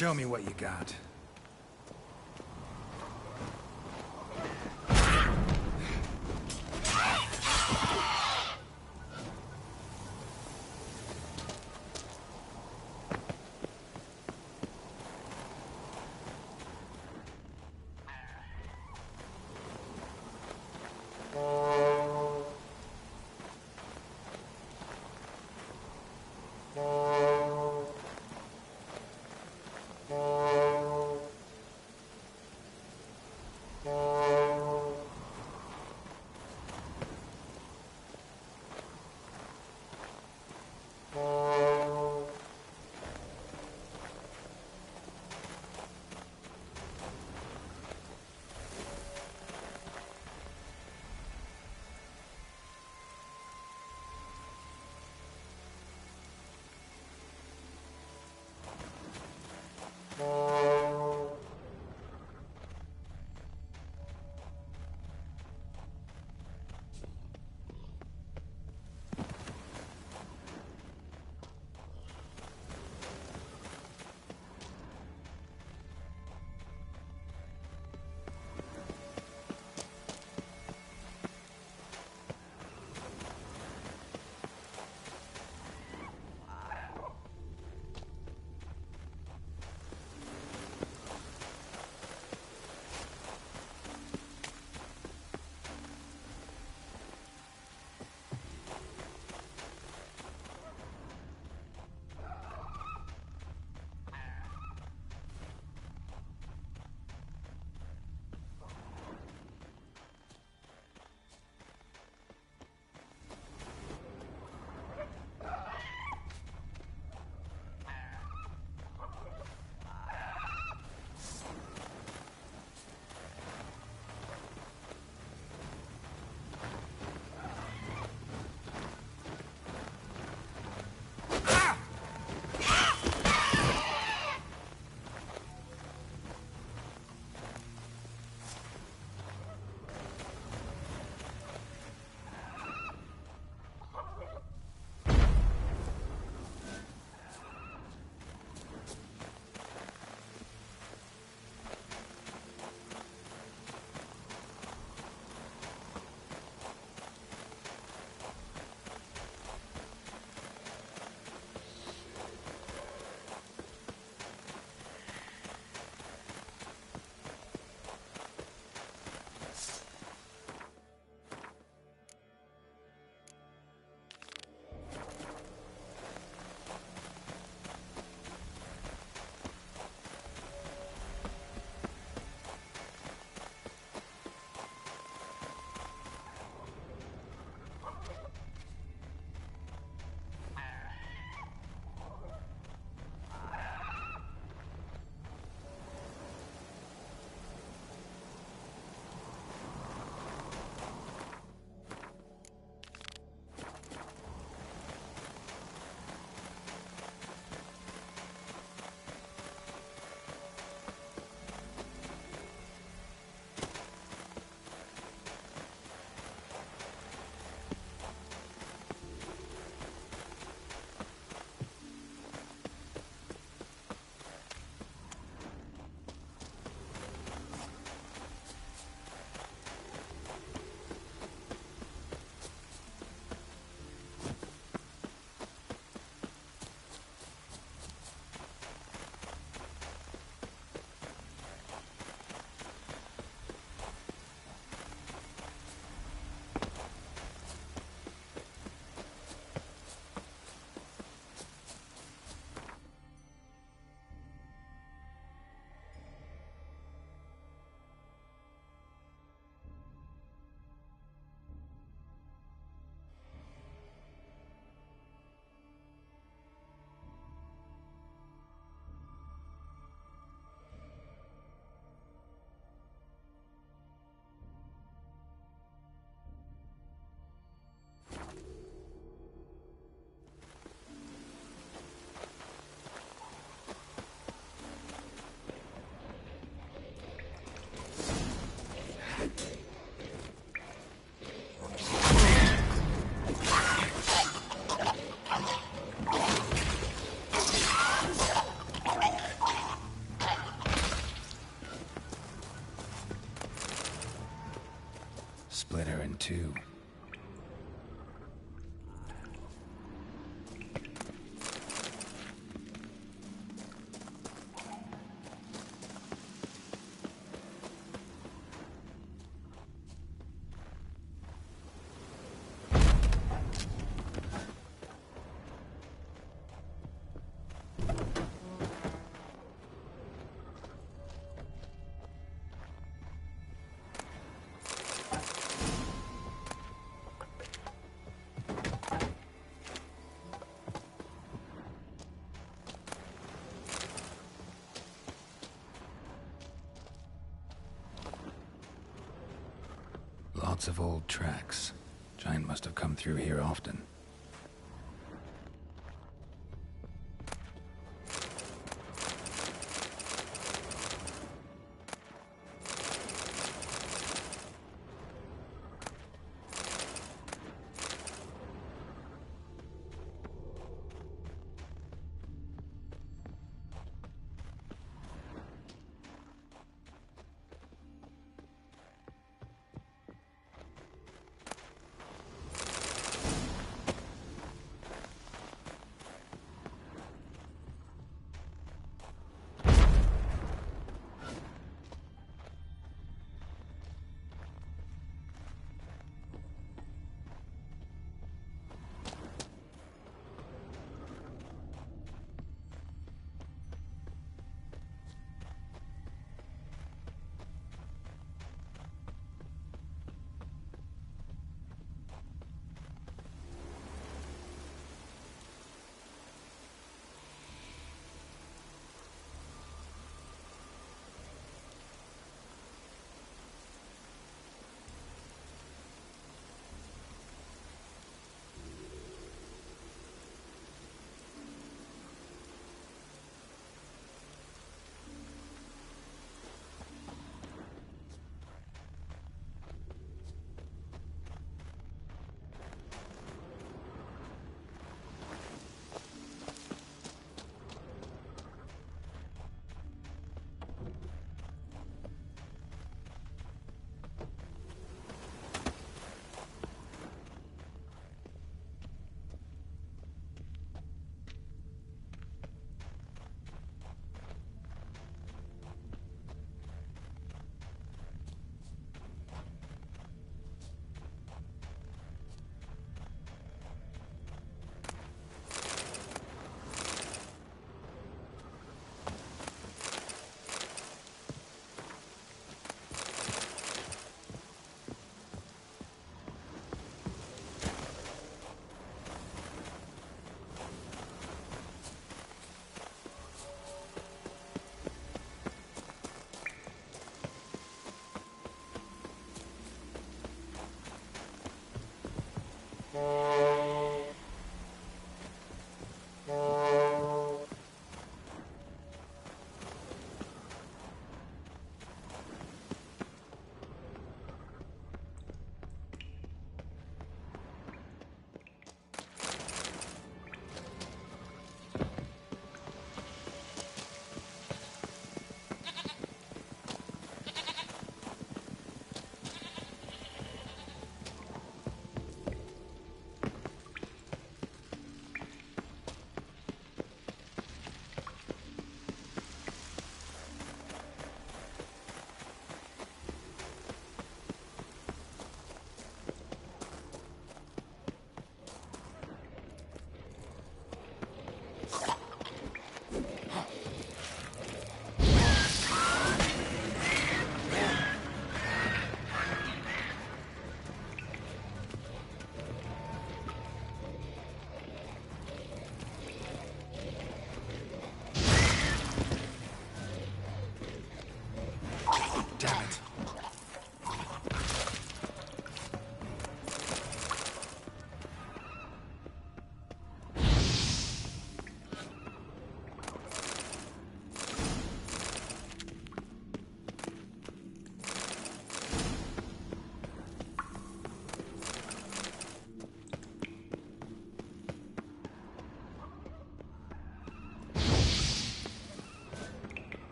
Show me what you got. too. Lots of old tracks. Giant must have come through here often.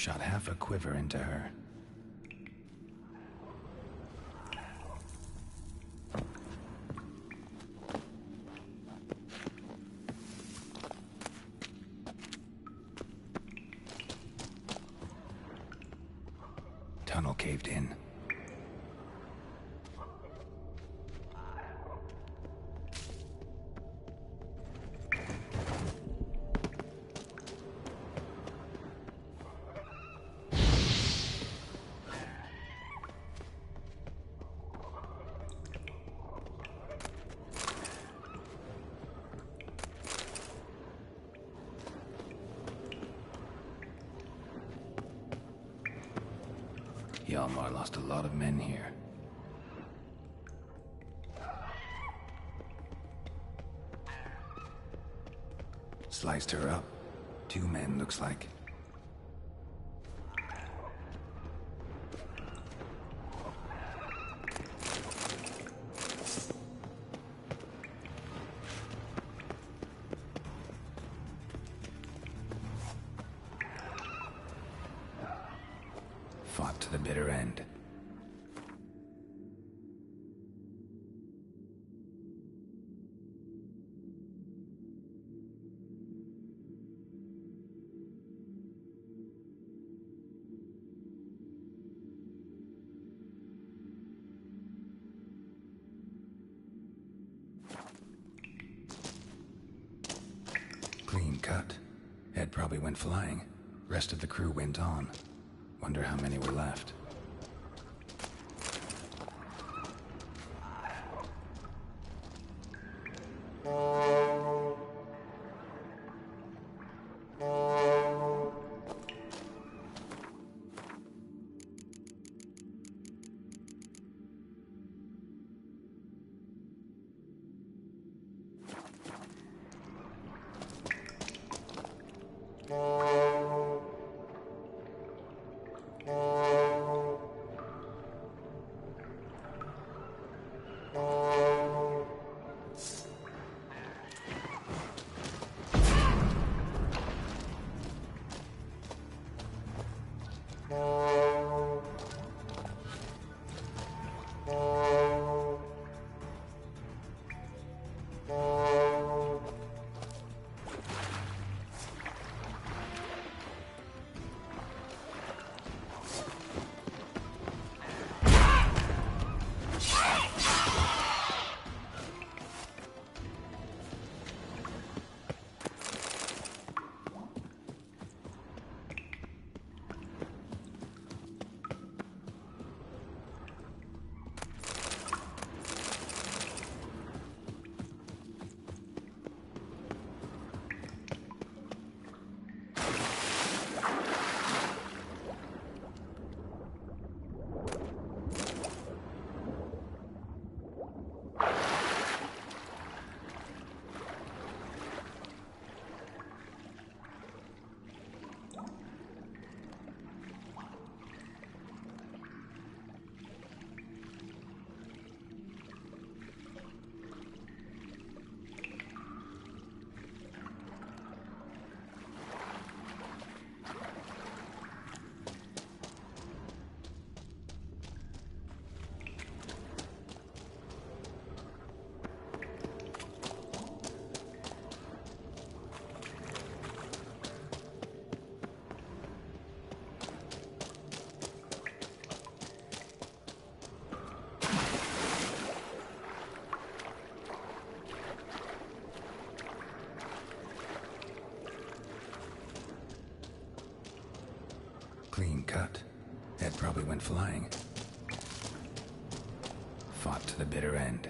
Shot half a quiver into her. Tunnel caved in. Hjalmar lost a lot of men here. Sliced her up. 2 men, looks like. Fought to the bitter end. Clean cut. Head probably went flying. Rest of the crew went on. Wonder how many were left. Clean cut. Head probably went flying. Fought to the bitter end.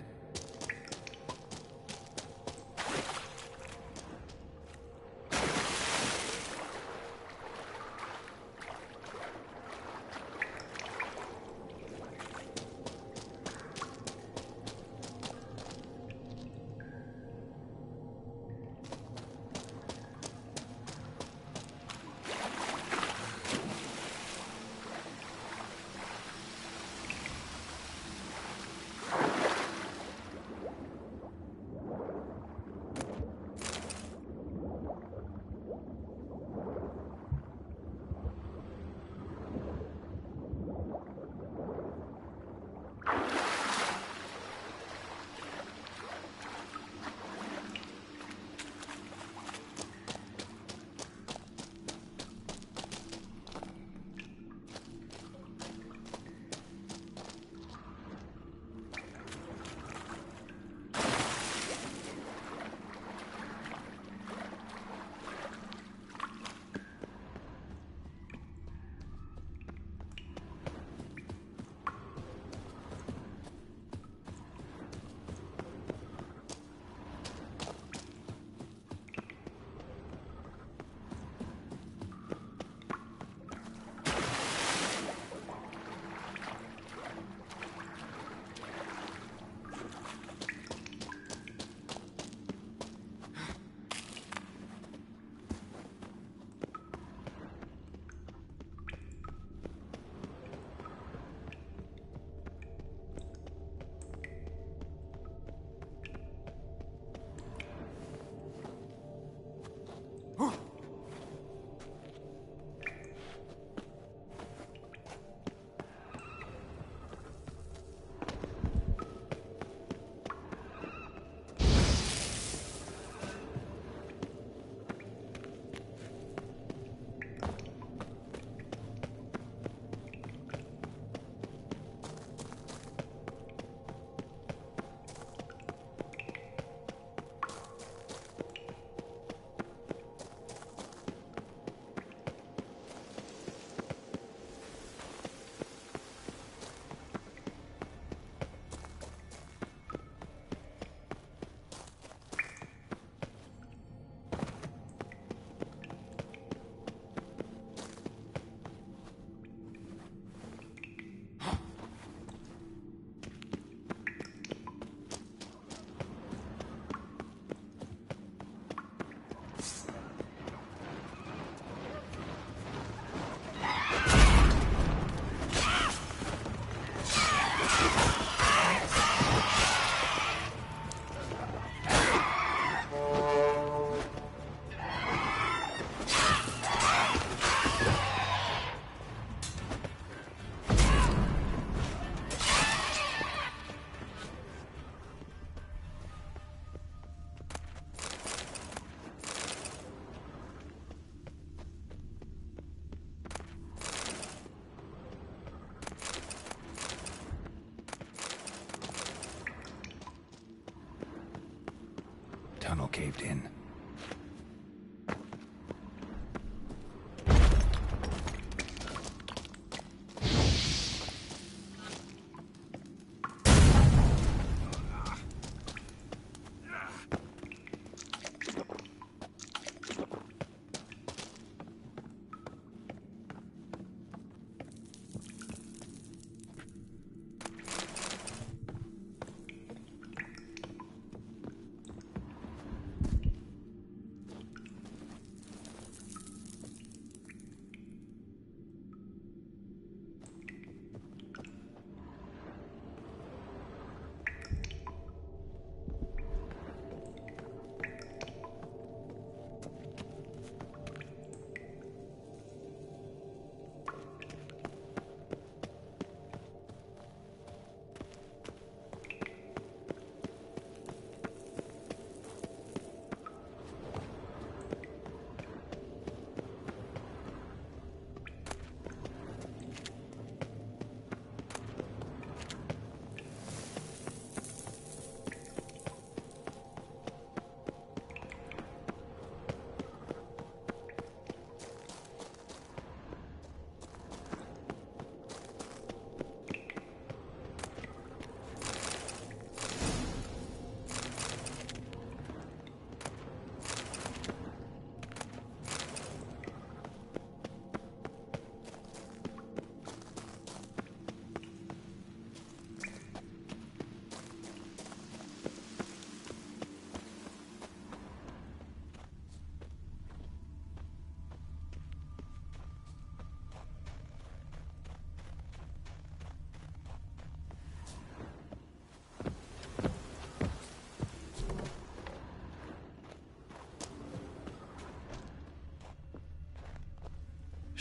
tunnel caved in.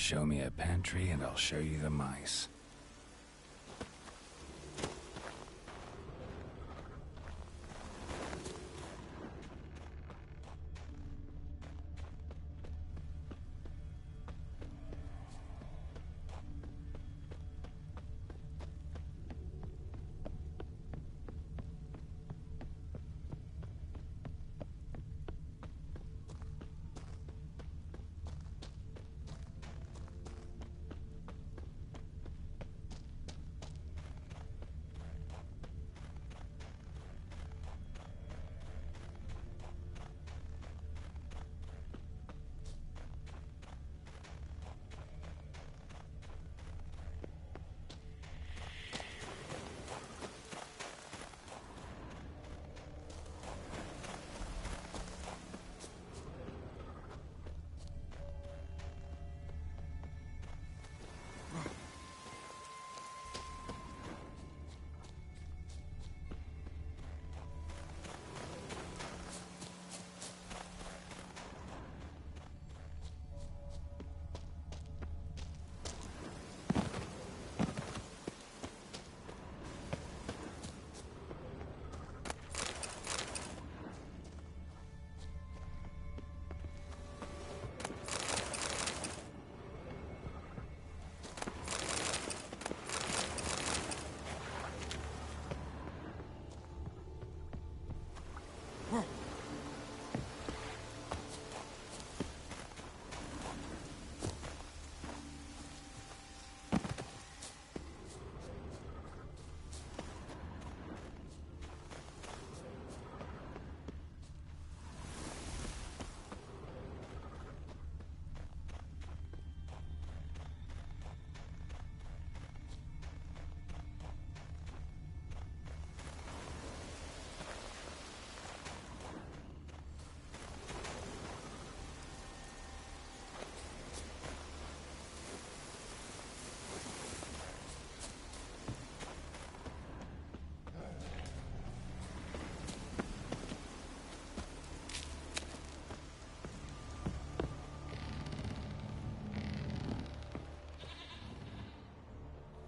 Show me a pantry and I'll show you the mice.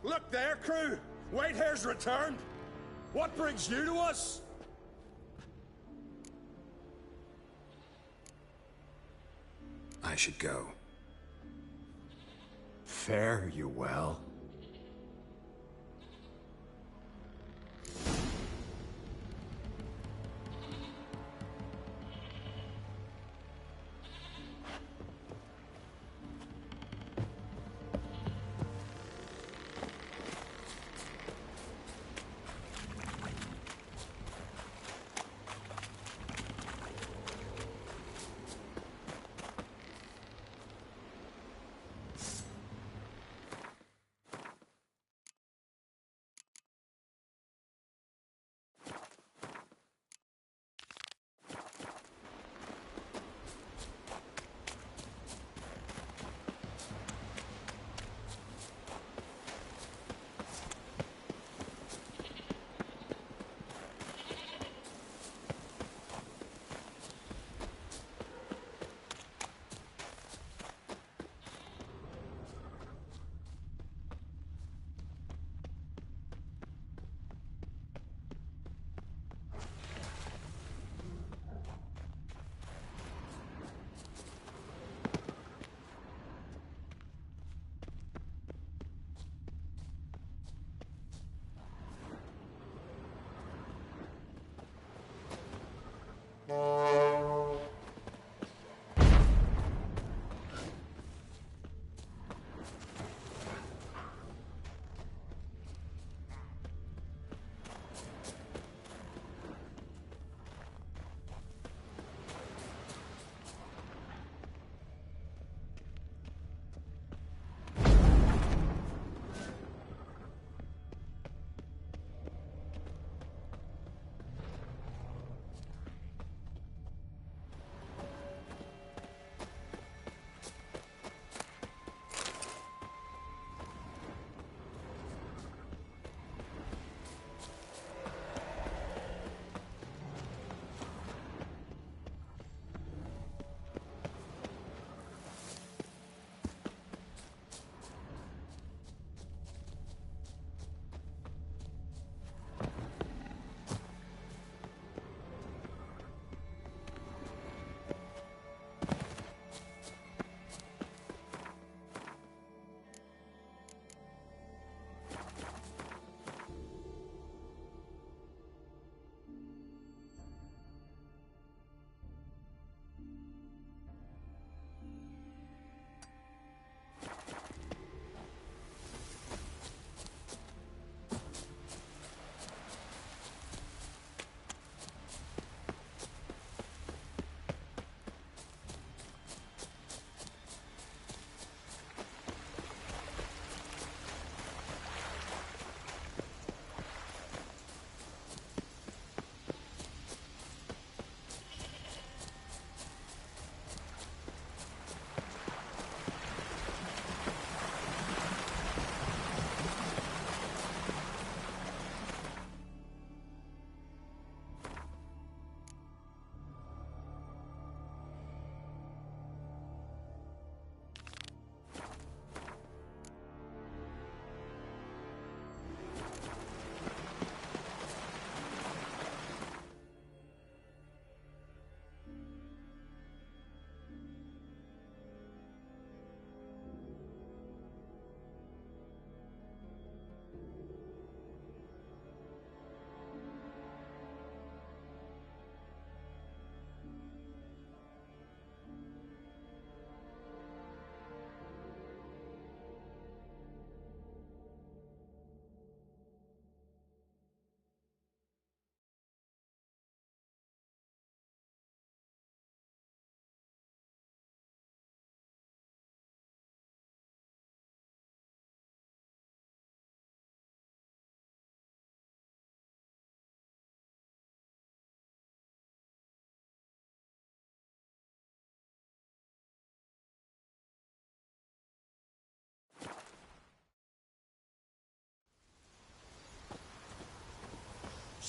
Look there, crew! Whitehair's returned! What brings you to us? I should go. Fare you well.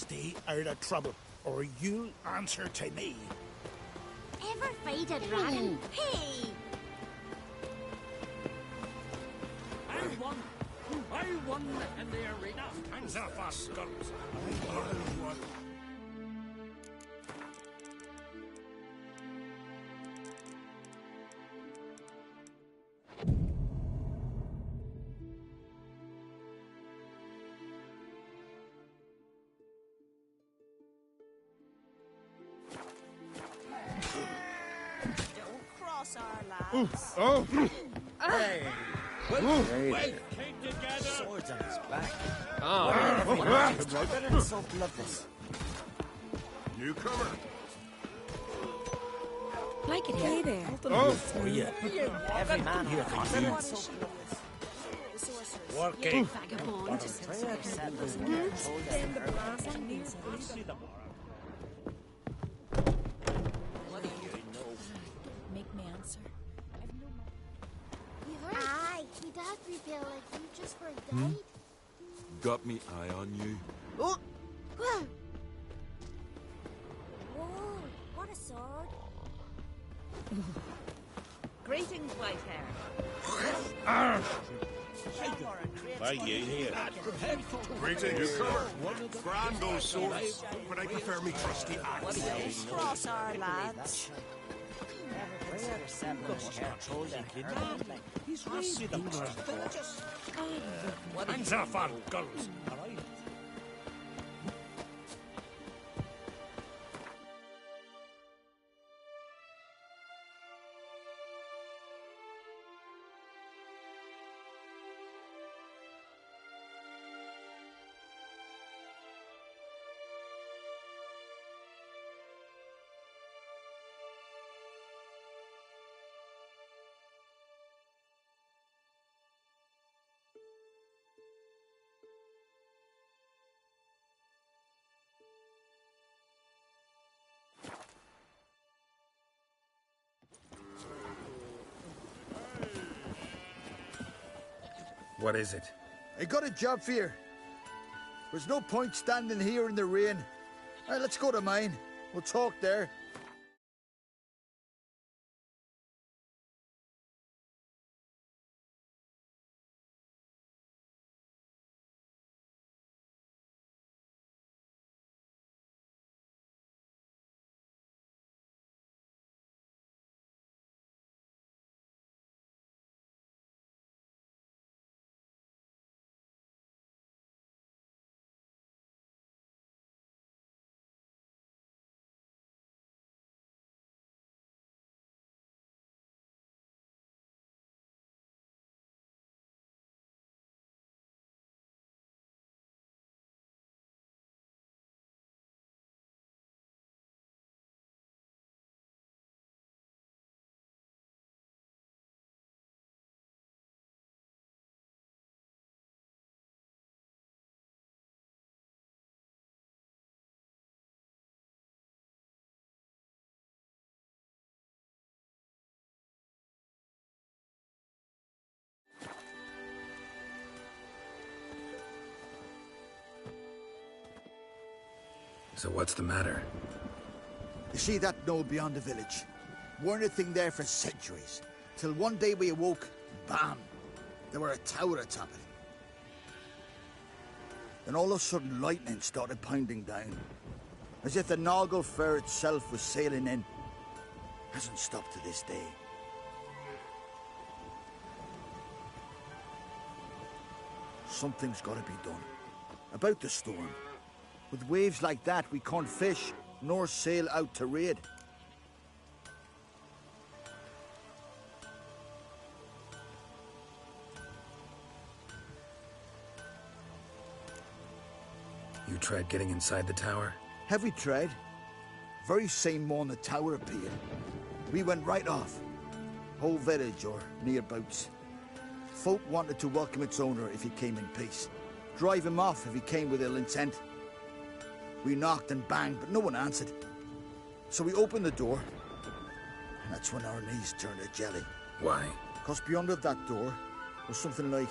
Stay out of trouble, or you'll answer to me. Ever fight a dragon? Hey! I won in the arena. Hands off our skulls. Don't cross our lines. Oh! Hey! Wait! Swords on his back. Oh! Better so bloodless. Newcomer. Like it here. There. Oh! For you. Every man here can use. Working. Vagabond. Make me answer. Aye, we dad reveal like you just were died. Got me eye on you. Oh! Whoa! Whoa, what a sword. Greetings, Whitehair. Why you here? Greetings. Newcomer. Grand those swords, but I prefer me trusty axe. Cross our lads. Hands off our guns. What is it? I got a job for you. There's no point standing here in the rain. All right, let's go to mine. We'll talk there. So what's the matter? You see that knoll beyond the village? Weren't a thing there for centuries. Till one day we awoke, bam! There were a tower atop it. Then all of a sudden lightning started pounding down. As if the Noggle Fair itself was sailing in. Hasn't stopped to this day. Something's gotta be done. About the storm. With waves like that, we can't fish, nor sail out to raid. You tried getting inside the tower? Have we tried? Very same morning the tower appeared. We went right off. Whole village or nearabouts. Folk wanted to welcome its owner if he came in peace. Drive him off if he came with ill intent. We knocked and banged, but no one answered. So we opened the door, and that's when our knees turned to jelly. Why? Because beyond of that door was something like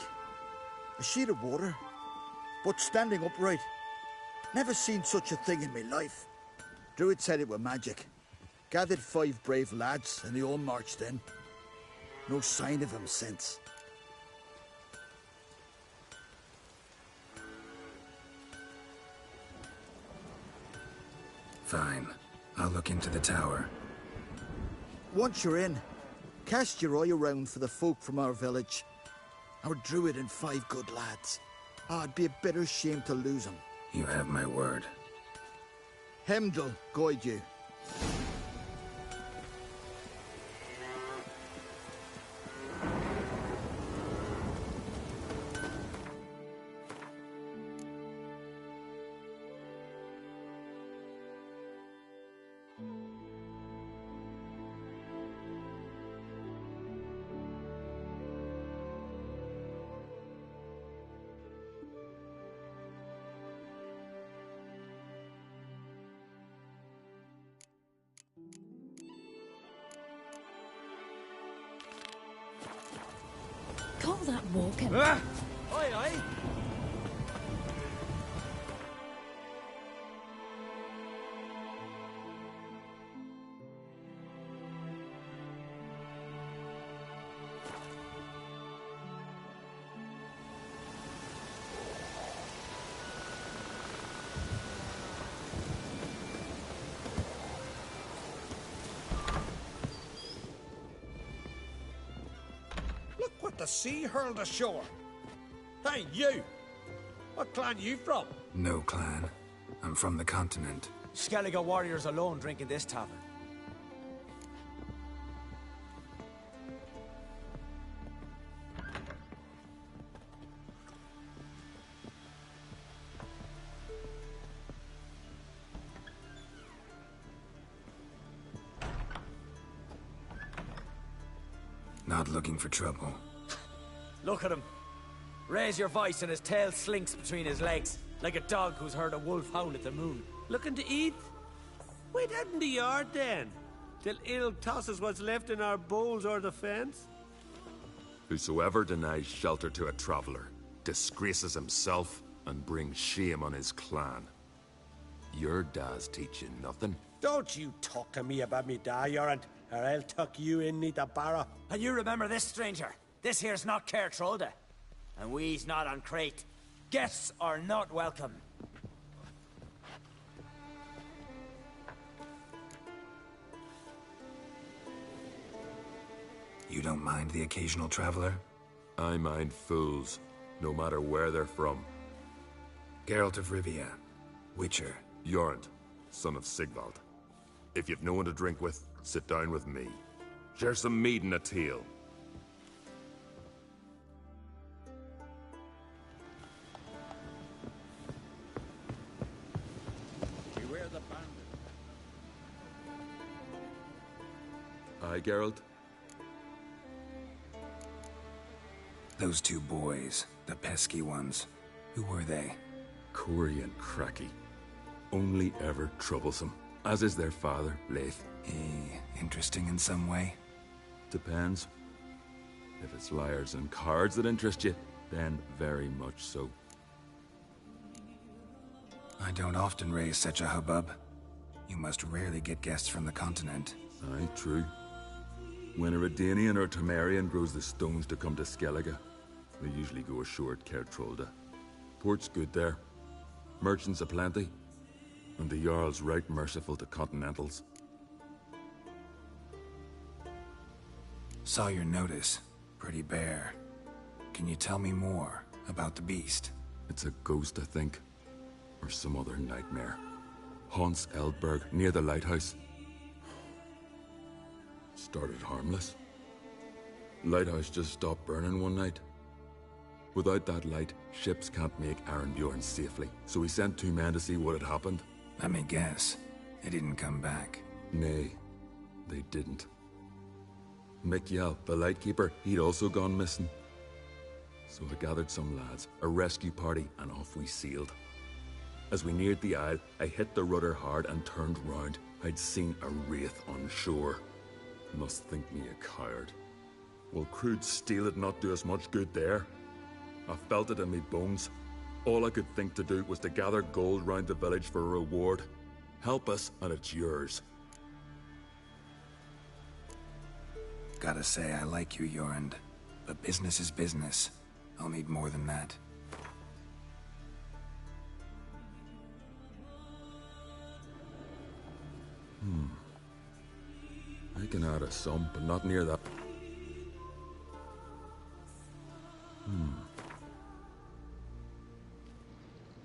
a sheet of water, but standing upright. Never seen such a thing in me life. Druid said it were magic. Gathered 5 brave lads and they all marched in. No sign of him since. Fine. I'll look into the tower. Once you're in, cast your eye around for the folk from our village. Our druid and 5 good lads. It'd be a bitter shame to lose them. You have my word. Hemdall, guide you. Call that walking. Oi, oi! The sea hurled ashore. Hey, you! What clan you from? No clan. I'm from the continent. Skellige warriors alone drink in this tavern. Not looking for trouble. Look at him. Raise your voice and his tail slinks between his legs, like a dog who's heard a wolf howl at the moon. Looking to eat? Wait out in the yard then, till ill tosses what's left in our bowls or the fence. Whosoever denies shelter to a traveller disgraces himself and brings shame on his clan. Your da's teach you nothing. Don't you talk to me about me da, Yorant, or I'll tuck you in neath the barrow. And you remember this, stranger? This here's not Cair Trolda, and we's not on Crate. Guests are not welcome. You don't mind the occasional traveler? I mind fools, no matter where they're from. Geralt of Rivia, Witcher. Jorund, son of Sigvald. If you've no one to drink with, sit down with me. Share some mead and a teal. Beware the bandit. Aye, Geralt? Those 2 boys, the pesky ones. Who were they? Corey and Cracky. Only ever troublesome. As is their father, Leif. Interesting in some way? Depends. If it's liars and cards that interest you, then very much so. I don't often raise such a hubbub. You must rarely get guests from the continent. Aye, true. When a Redanian or Temerian grows the stones to come to Skellige, they usually go ashore at Cair Trolda. Port's good there. Merchants aplenty. And the Jarl's right merciful to continentals. Saw your notice. Pretty bare. Can you tell me more about the beast? It's a ghost, I think. Or some other nightmare. Haunts Eldberg, near the lighthouse. Started harmless. Lighthouse just stopped burning one night. Without that light, ships can't make Arenbjorn safely, so we sent 2 men to see what had happened. Let me guess. They didn't come back. Nay, they didn't. Mikyal, the lightkeeper, he'd also gone missing. So I gathered some lads, a rescue party, and off we sailed. As we neared the isle, I hit the rudder hard and turned round. I'd seen a wraith on shore. Must think me a coward. Will crude steel it not do us much good there? I felt it in me bones. All I could think to do was to gather gold round the village for a reward. Help us, and it's yours. Gotta say, I like you, Jorund. But business is business. I'll need more than that. I can add a sum, but not near that.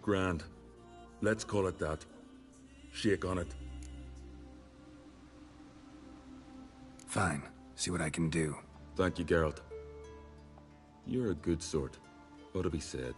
Grand. Let's call it that. Shake on it. Fine. See what I can do. Thank you, Geralt. You're a good sort. Ought to be said.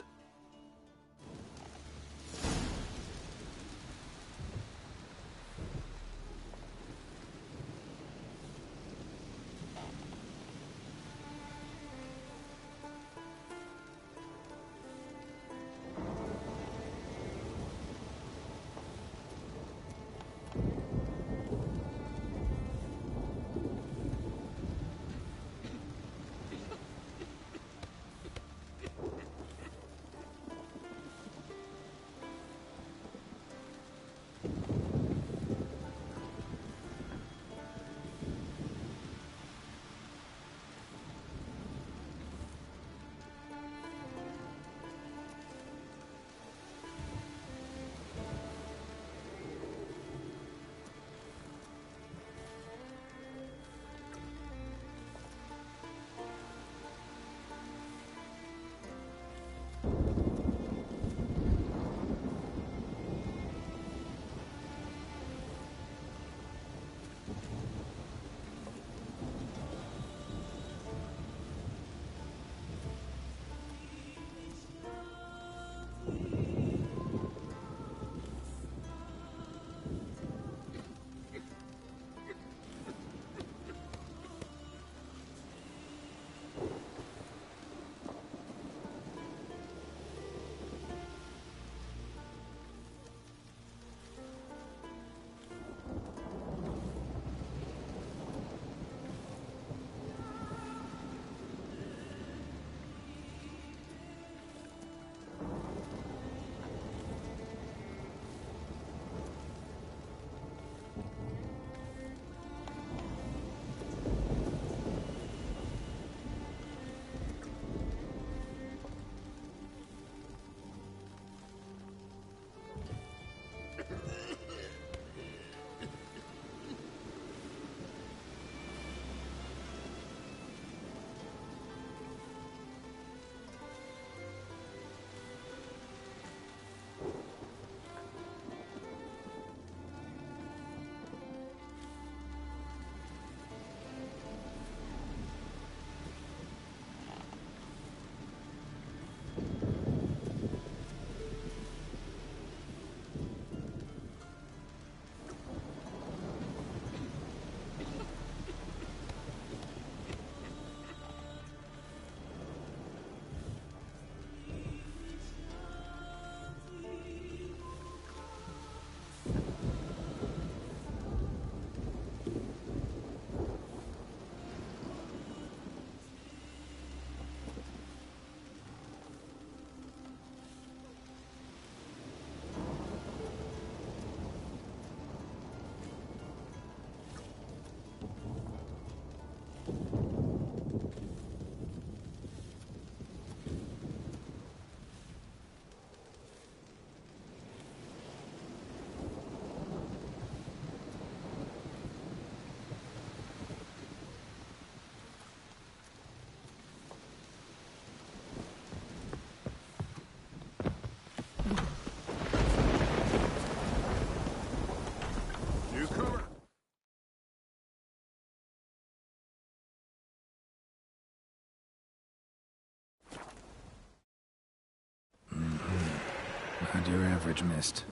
Not your average mist.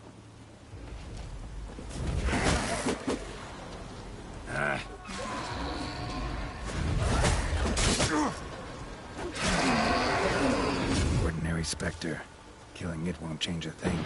Ordinary specter. Killing it won't change a thing.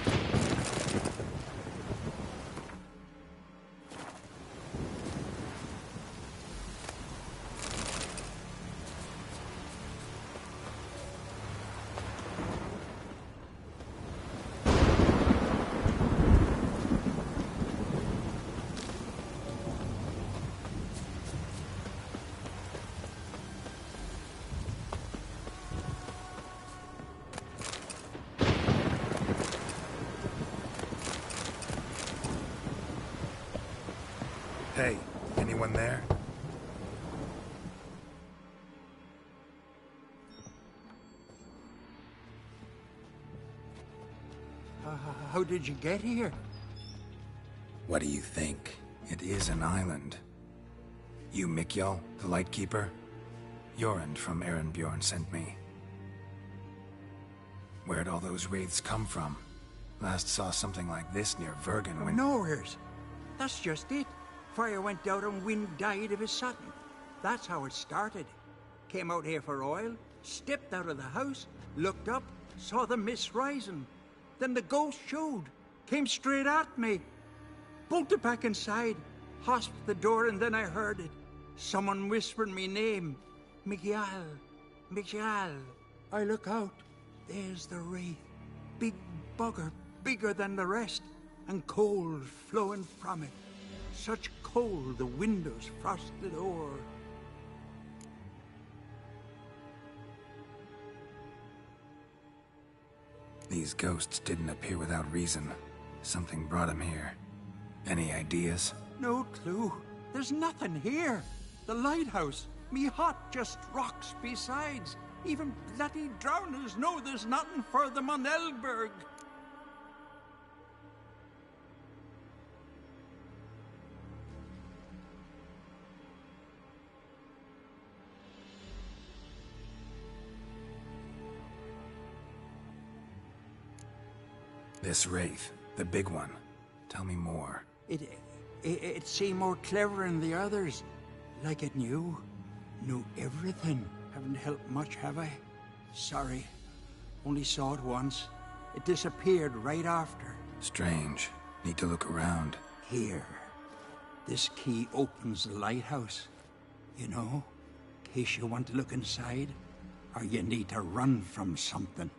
Hey, anyone there? How did you get here? What do you think? It is an island. You Mikjal, the Lightkeeper? Jorund from Erenbjorn sent me. Where'd all those wraiths come from? Last saw something like this near Vergen when... Nowheres. That's just it. Fire went out and wind died of a sudden. That's how it started. Came out here for oil, stepped out of the house, looked up, saw the mist rising. Then the ghost showed, came straight at me. Bolted back inside, hosped the door, and then I heard it. Someone whispered me name. Mikjal. Mikjal. I look out. There's the wraith. Big bugger, bigger than the rest, and cold flowing from it. Such cold the windows frosted o'er. These ghosts didn't appear without reason. Something brought them here. Any ideas? No clue. There's nothing here. The lighthouse, me hut, just rocks besides. Even bloody drowners know there's nothing for them on Elberg. This wraith, the big one. Tell me more. It seemed more clever than the others. Like it knew everything. Haven't helped much, have I? Sorry. Only saw it once. It disappeared right after. Strange. Need to look around. Here. This key opens the lighthouse. You know, in case you want to look inside, or you need to run from something.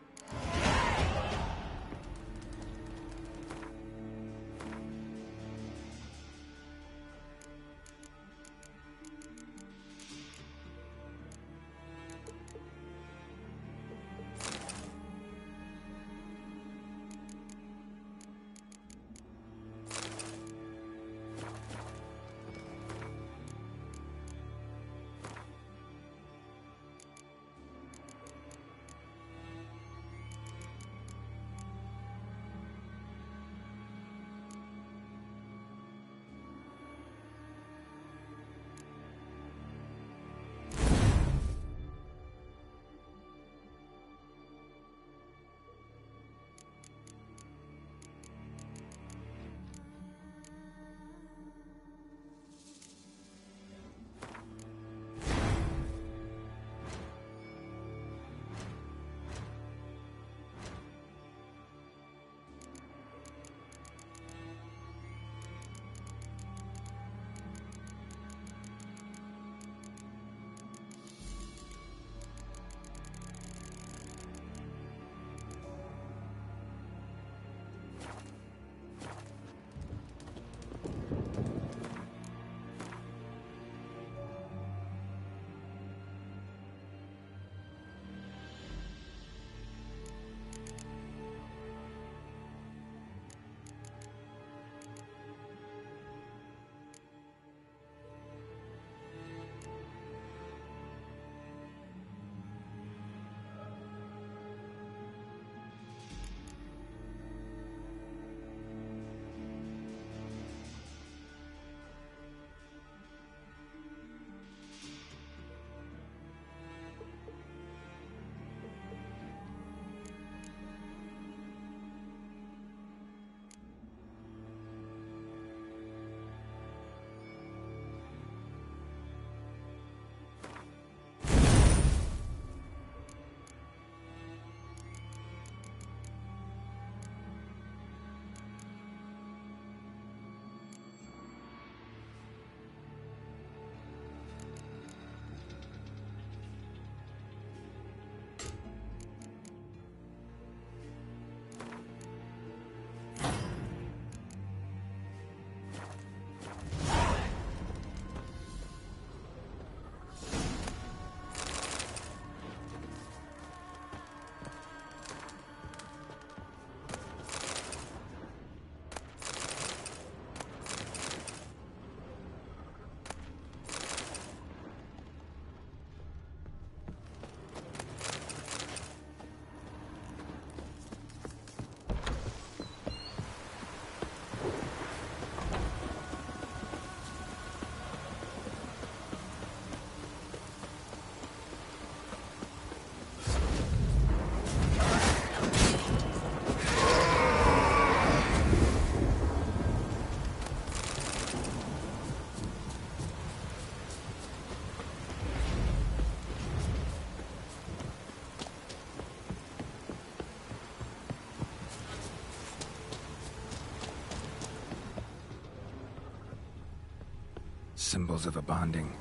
Symbols of a bonding.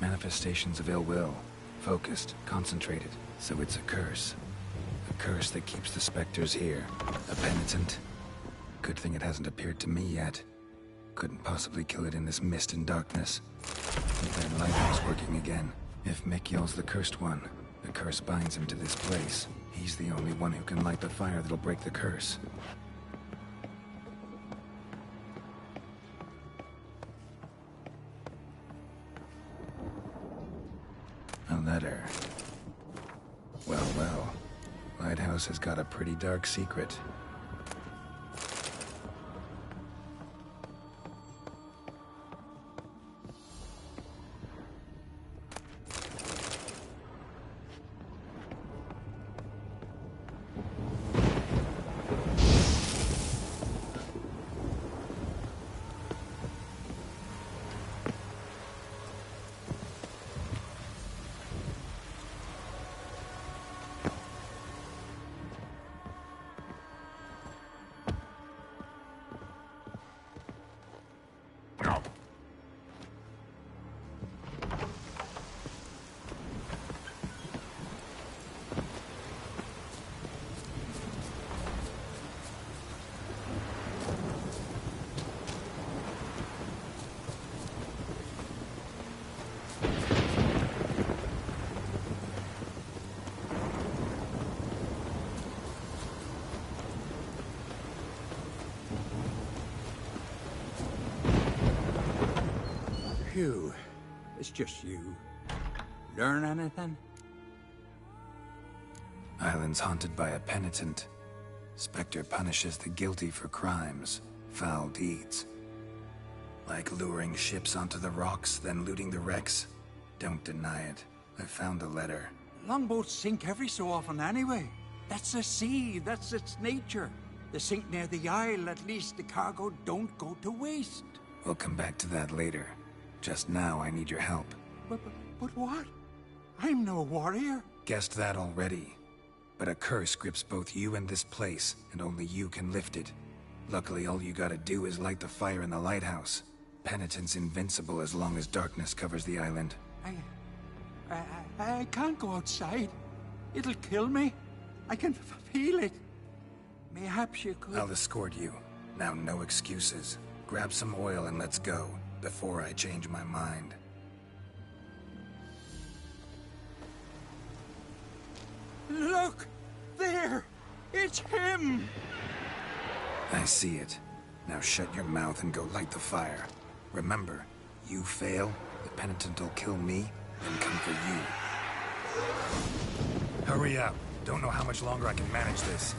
Manifestations of ill will. Focused, concentrated. So it's a curse. A curse that keeps the specters here. A penitent. Good thing it hasn't appeared to me yet. Couldn't possibly kill it in this mist and darkness. That lighthouse working again. If Mikyol's the cursed one, the curse binds him to this place. He's the only one who can light the fire that'll break the curse. A letter. Well, well. Lighthouse has got a pretty dark secret. Phew. It's just you. Learn anything? Island's haunted by a penitent. Spectre punishes the guilty for crimes, foul deeds. Like luring ships onto the rocks, then looting the wrecks. Don't deny it. I found the letter. Longboats sink every so often anyway. That's the sea, that's its nature. They sink near the isle, at least the cargo don't go to waste. We'll come back to that later. Just now, I need your help. But what? I'm no warrior. Guessed that already. But a curse grips both you and this place, and only you can lift it. Luckily, all you gotta do is light the fire in the lighthouse. Penitent's invincible as long as darkness covers the island. I can't go outside. It'll kill me. I can feel it. Mayhaps you could... I'll escort you. Now, no excuses. Grab some oil and let's go, before I change my mind. Look! There! It's him! I see it. Now shut your mouth and go light the fire. Remember, you fail, the penitent will kill me and come for you. Hurry up. Don't know how much longer I can manage this.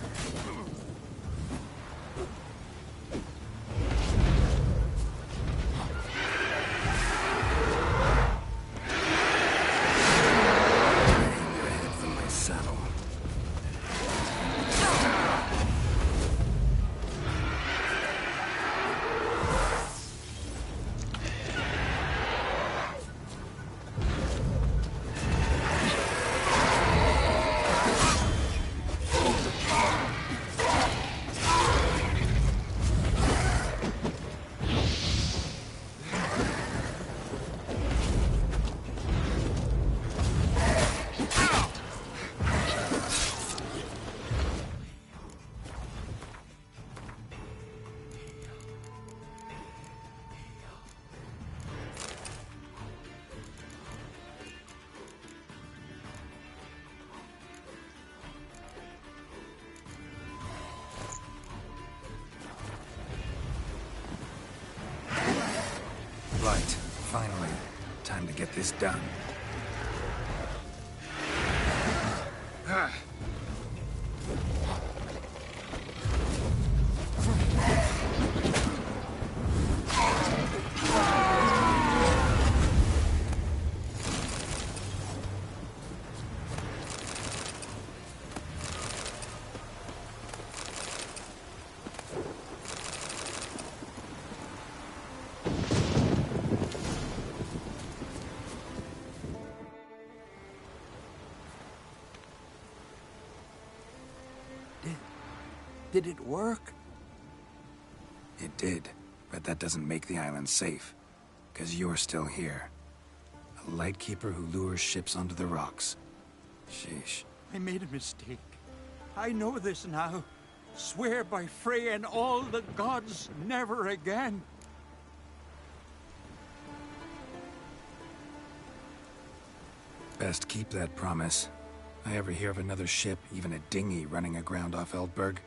Right, finally. Time to get this done. Did it work? It did, but that doesn't make the island safe. 'Cause you're still here. A lightkeeper who lures ships onto the rocks. Sheesh. I made a mistake. I know this now. Swear by Frey and all the gods, never again. Best keep that promise. I ever hear of another ship, even a dinghy, running aground off Eldberg,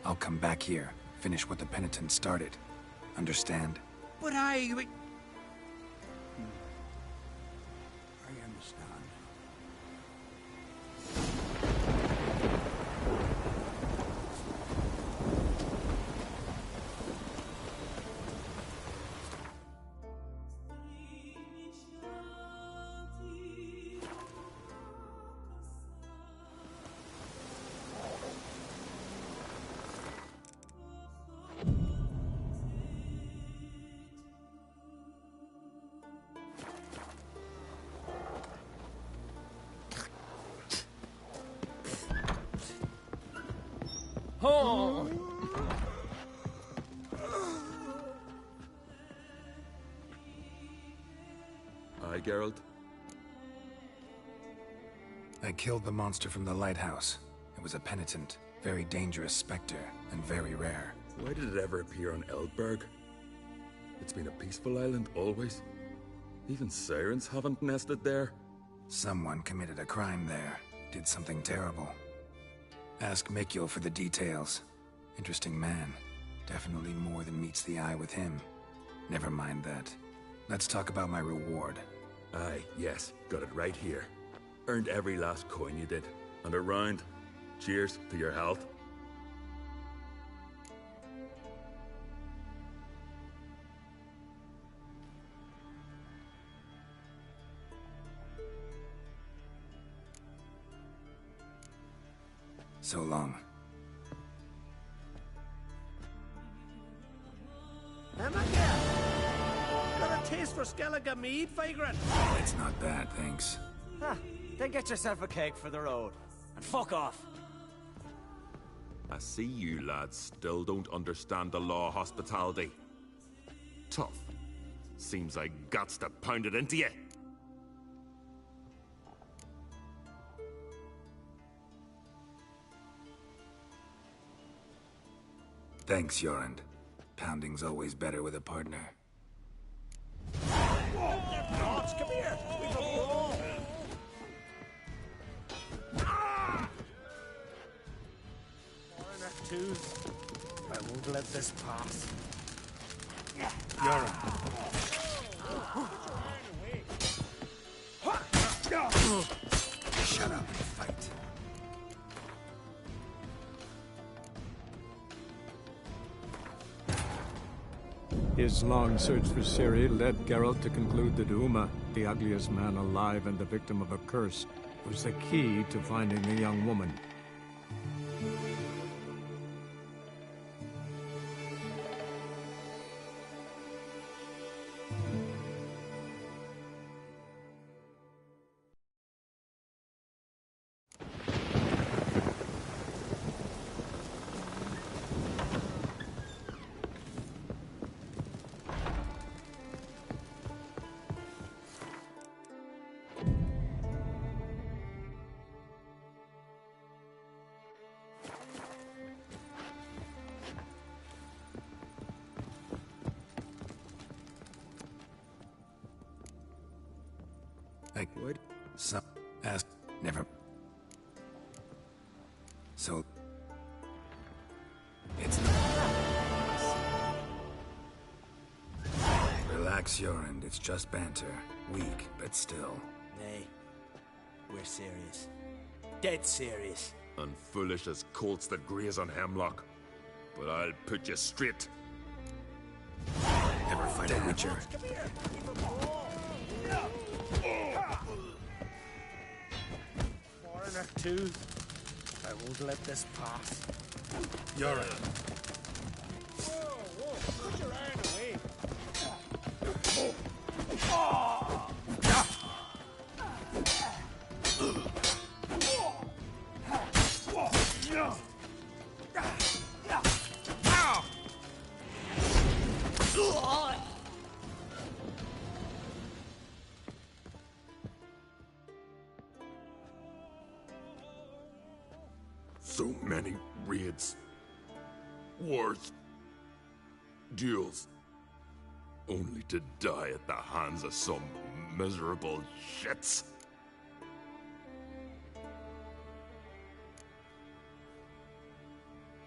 I'll come back here, finish what the penitent started. Understand? But I understand. Oh! Aye, Geralt? I killed the monster from the lighthouse. It was a penitent, very dangerous specter, and very rare. Why did it ever appear on Eldberg? It's been a peaceful island, always. Even sirens haven't nested there. Someone committed a crime there. Did something terrible. Ask Mikkel for the details. Interesting man. Definitely more than meets the eye with him. Never mind that. Let's talk about my reward. Aye, yes. Got it right here. Earned every last coin you did. And a round. Cheers to your health. So long. Emma, got a taste for Skellige mead, vagrant? It's not bad, thanks. Huh. Then get yourself a cake for the road. And fuck off. I see you lads still don't understand the law of hospitality. Tough. Seems I gots to pound it into you. Thanks, Jorund. Pounding's always better with a partner. Gods, come here! We've a brawl! Foreigner tooth. I won't let this pass. Jorund. Shut up and fight. His long search for Ciri led Geralt to conclude that Uma, the ugliest man alive and the victim of a curse, was the key to finding the young woman. I would. Some ask never. So it's not. Relax, Jorund. It's just banter. Weak, but still. Nay. We're serious. Dead serious. And foolish as colts that graze on hemlock. But I'll put you straight. Never fight a witcher. Foreigner tooth. I won't let this pass. Jorund. Whoa, put your iron away. So many raids, wars, duels, only to die at the hands of some miserable shits.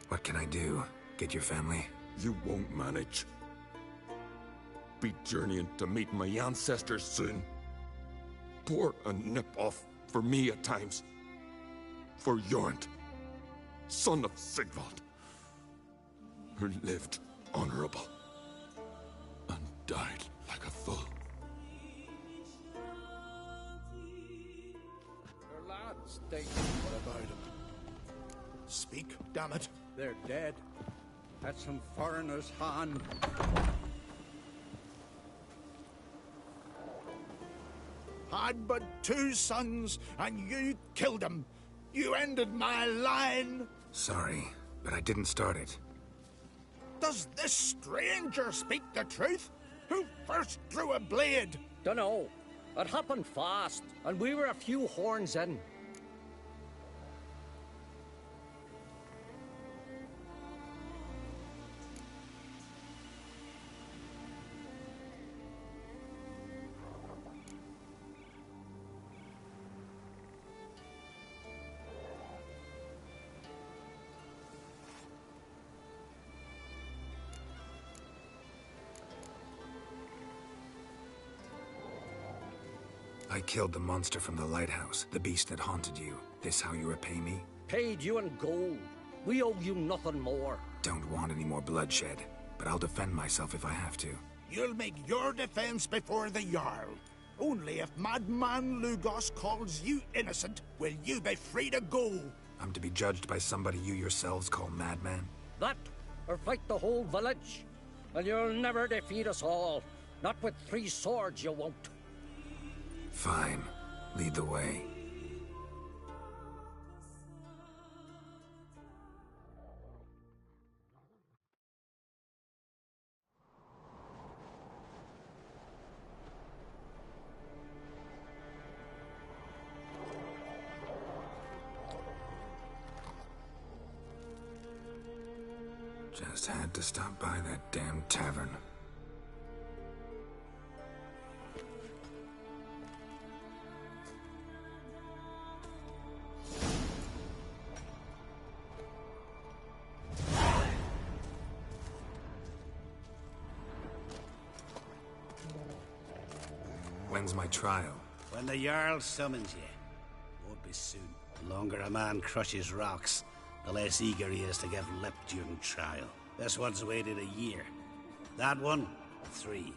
What can I do? Get your family? You won't manage. Be journeying to meet my ancestors soon. Pour a nip off for me at times. For Jornt, son of Sigvald, who lived honorable and died like a fool. Their lads, they... What about them? Speak, damn it. They're dead. At some foreigner's hand. Had but 2 sons, and you killed them. You ended my line. Sorry, but I didn't start it. Does this stranger speak the truth? Who first drew a blade? Dunno. It happened fast, and we were a few horns in. I killed the monster from the lighthouse, the beast that haunted you. This how you repay me? Paid you in gold. We owe you nothing more. Don't want any more bloodshed, but I'll defend myself if I have to. You'll make your defense before the Jarl. Only if Madman Lugos calls you innocent will you be free to go. I'm to be judged by somebody you yourselves call madman? That, or fight the whole village. And you'll never defeat us all. Not with 3 swords, you won't. Fine. Lead the way. Just had to stop by that damn tavern. When's my trial? When the Jarl summons you. Won't be soon. The longer a man crushes rocks, the less eager he is to give lip during trial. This one's waited a year. That one, 3.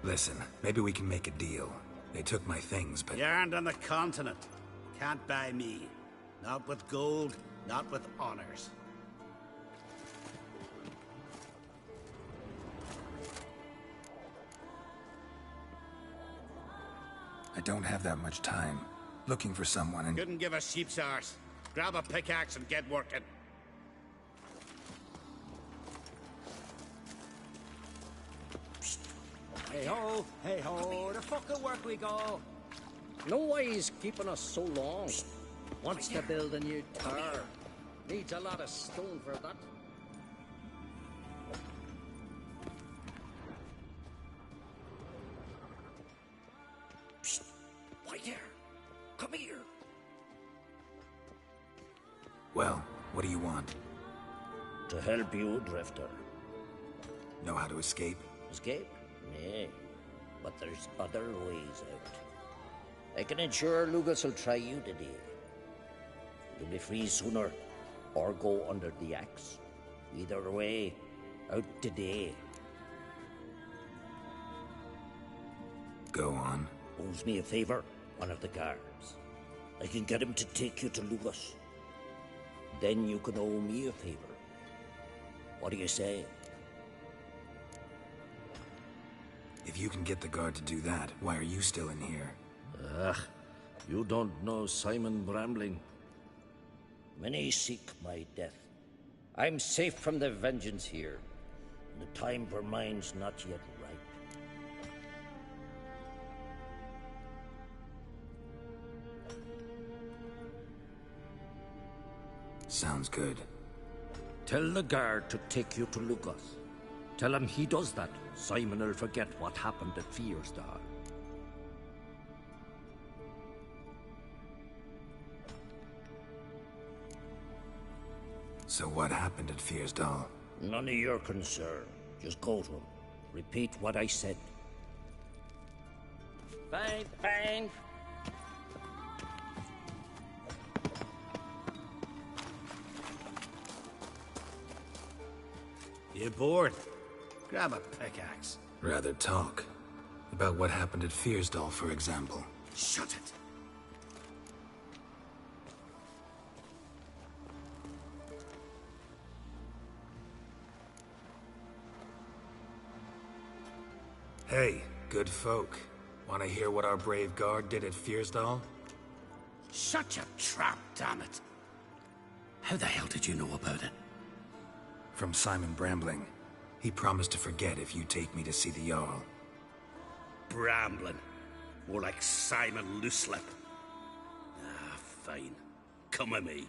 Listen, maybe we can make a deal. They took my things, but... You aren't on the continent. Can't buy me. Not with gold, not with honors. I don't have that much time. Looking for someone and... Couldn't give a sheep's arse. Grab a pickaxe and get working. Hey ho, the fucking work we go. No way he's keeping us so long. Wants to build a new tower. Needs a lot of stone for that. Wait here. Come here. Well, what do you want? To help you, Drifter. Know how to escape? Escape? Nay. But there's other ways out. I can ensure Lucas will try you today. You'll be free sooner, or go under the axe. Either way, out today. Go on. Owes me a favor, one of the guards. I can get him to take you to Lucas. Then you can owe me a favor. What do you say? If you can get the guard to do that, why are you still in here? Ugh, you don't know Simon Brambling. Many seek my death. I'm safe from their vengeance here. The time for mine's not yet ripe. Sounds good. Tell the guard to take you to Lucas. Tell him he does that. Simon will forget what happened at Fiersdal. So what happened at Fiersdal? None of your concern. Just go to him. Repeat what I said. Fine, fine. You bored? Grab a pickaxe. Rather talk. About what happened at Fiersdal, for example. Shut it. Hey, good folk. Want to hear what our brave guard did at Fiersdal? Shut your trap, damn it. How the hell did you know about it? From Simon Brambling. He promised to forget if you take me to see the Jarl. Brambling. More like Simon Looselip. Ah, fine. Come with me.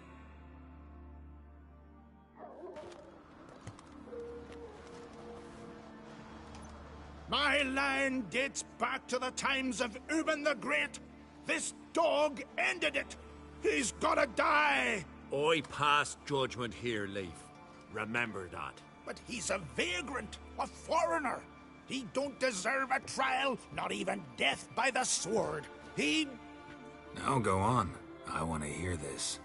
My line dates back to the times of Ubin the Great. This dog ended it. He's gotta die. I pass judgment here, Leif. Remember that. But he's a vagrant, a foreigner. He don't deserve a trial, not even death by the sword. He... Now go on. I want to hear this.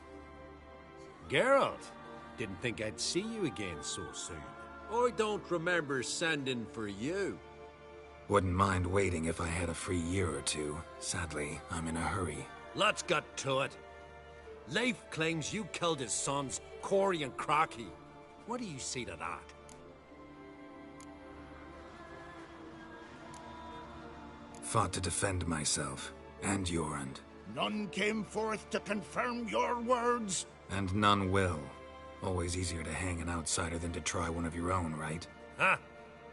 Geralt, didn't think I'd see you again so soon. I don't remember sending for you. Wouldn't mind waiting if I had a free year or two. Sadly, I'm in a hurry. Let's get to it. Leif claims you killed his sons, Corey and Crocky. What do you say to that? Fought to defend myself, and Jorund. None came forth to confirm your words. And none will. Always easier to hang an outsider than to try one of your own, right? Ha!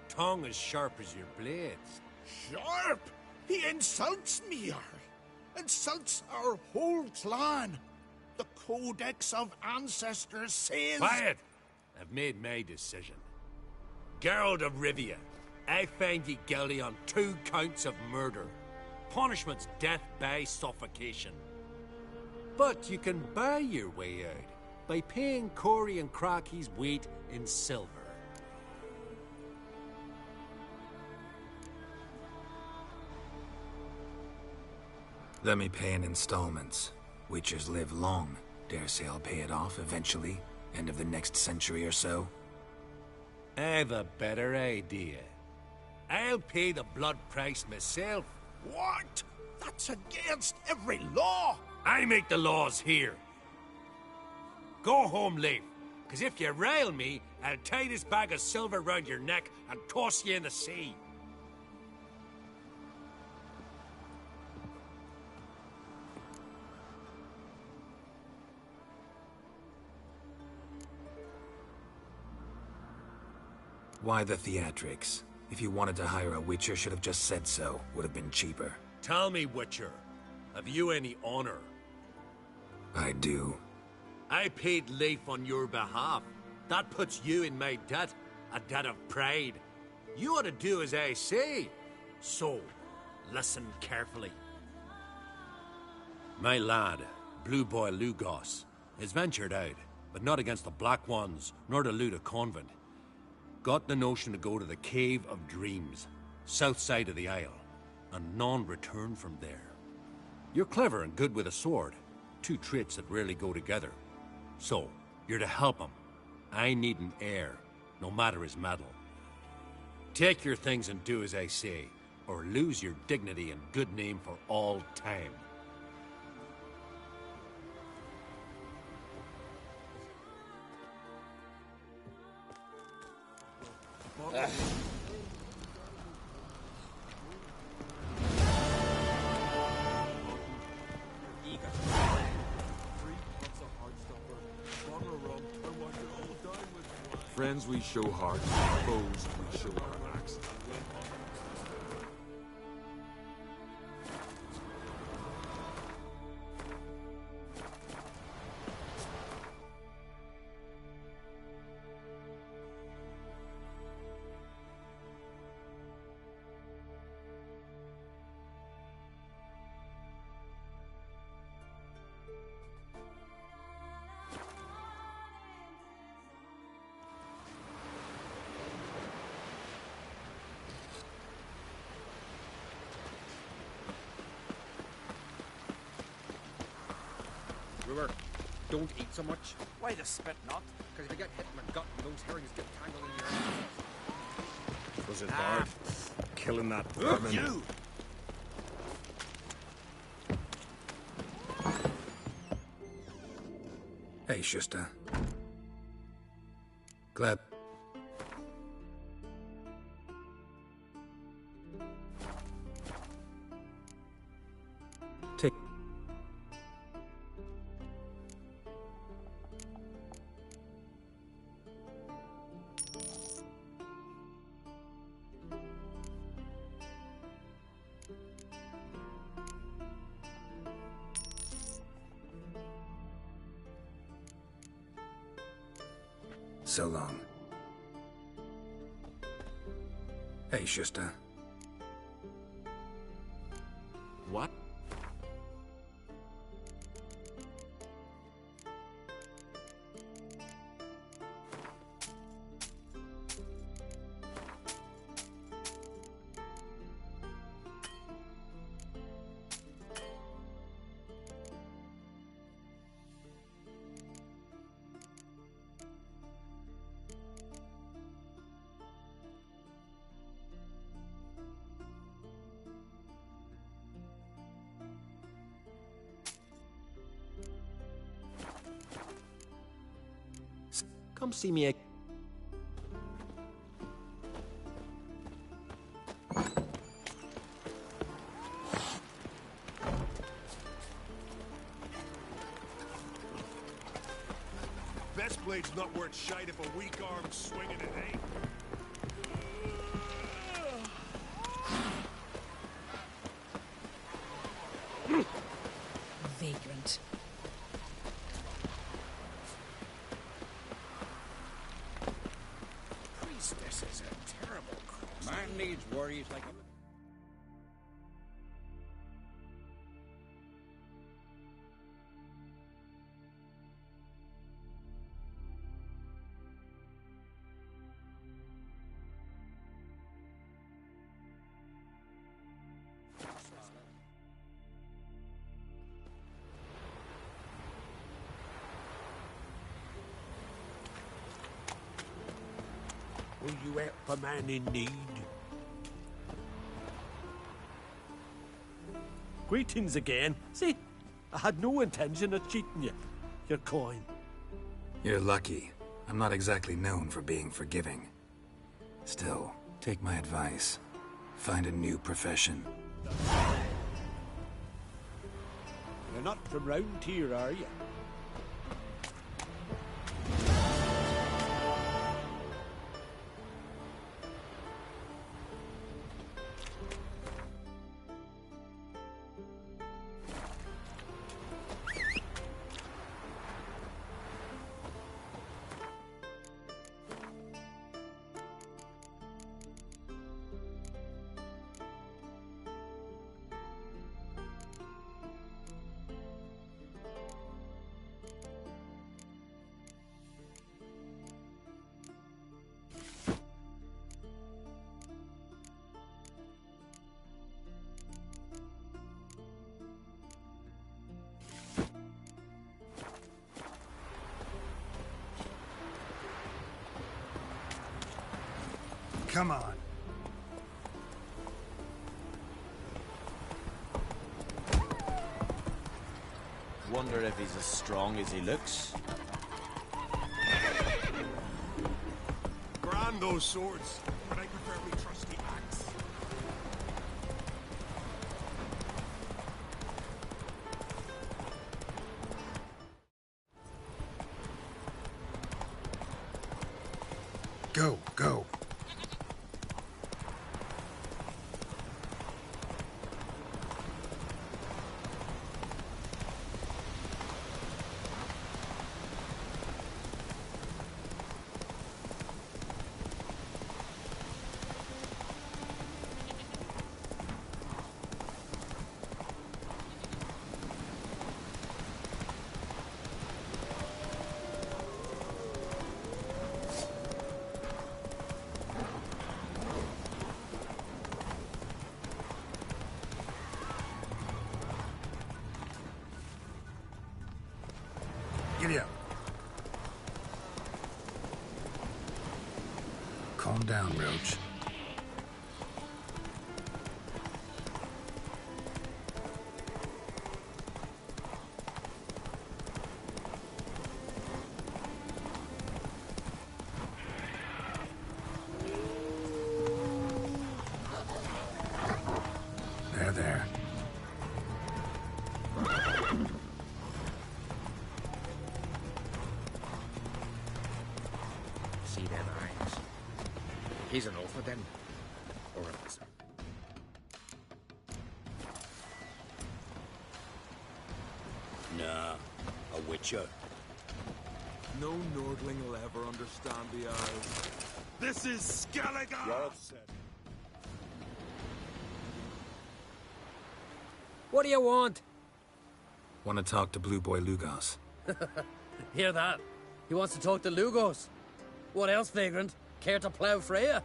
Tongue as sharp as your blades. Sharp? He insults me, insults our whole clan. The Codex of Ancestors says... Quiet! I've made my decision. Geralt of Rivia, I find ye guilty on 2 counts of murder. Punishment's death by suffocation. But you can buy your way out by paying Corey and Crocky's weight in silver. Let me pay in installments. Witchers live long. Dare say I'll pay it off eventually. End of the next century or so. I've a better idea. I'll pay the blood price myself. What? That's against every law! I make the laws here. Go home, Leif, because if you rile me, I'll tie this bag of silver round your neck and toss you in the sea. Why the theatrics? If you wanted to hire a Witcher, should have just said so. Would have been cheaper. Tell me, Witcher, have you any honor? I do. I paid Leif on your behalf. That puts you in my debt, a debt of pride. You ought to do as I say. So, listen carefully. My lad, Blue Boy Lugos, has ventured out, but not against the Black Ones, nor to loot a convent. Got the notion to go to the Cave of Dreams, south side of the Isle, and none return from there. You're clever and good with a sword, 2 traits that rarely go together. So, you're to help him. I need an heir, no matter his mettle. Take your things and do as I say, or lose your dignity and good name for all time. friends we show heart, foes we show our axe. Brewer, don't eat so much. Why the spit not? Because if you get hit in the gut, those herrings get tangled in your ass. Was it hard? Killing that vermin. You! Hey, Schuster. Gleb. Take. So long. Hey, Schuster. What? Come see me. Best blade's not worth shite if a weak arm's swinging it, eh? Vagrant. Priestess is a terrible cross. Man needs worries like a... Will you help a man in need? Greetings again. See, I had no intention of cheating you. Your coin. You're lucky. I'm not exactly known for being forgiving. Still, take my advice. Find a new profession. You're not from round here, are you? Come on. Wonder if he's as strong as he looks. Grand those swords, but I prefer me trusty axe. Go, go. Giddy up. Calm down, Roach. There. See them eyes. He's an alpha then. Or else. Nah, a witcher. No Nordling will ever understand the Isles. This is Skellige! You're upset. What do you want? Want to talk to Blue Boy Lugos. Hear that? He wants to talk to Lugos. What else, vagrant? Care to plough Freya?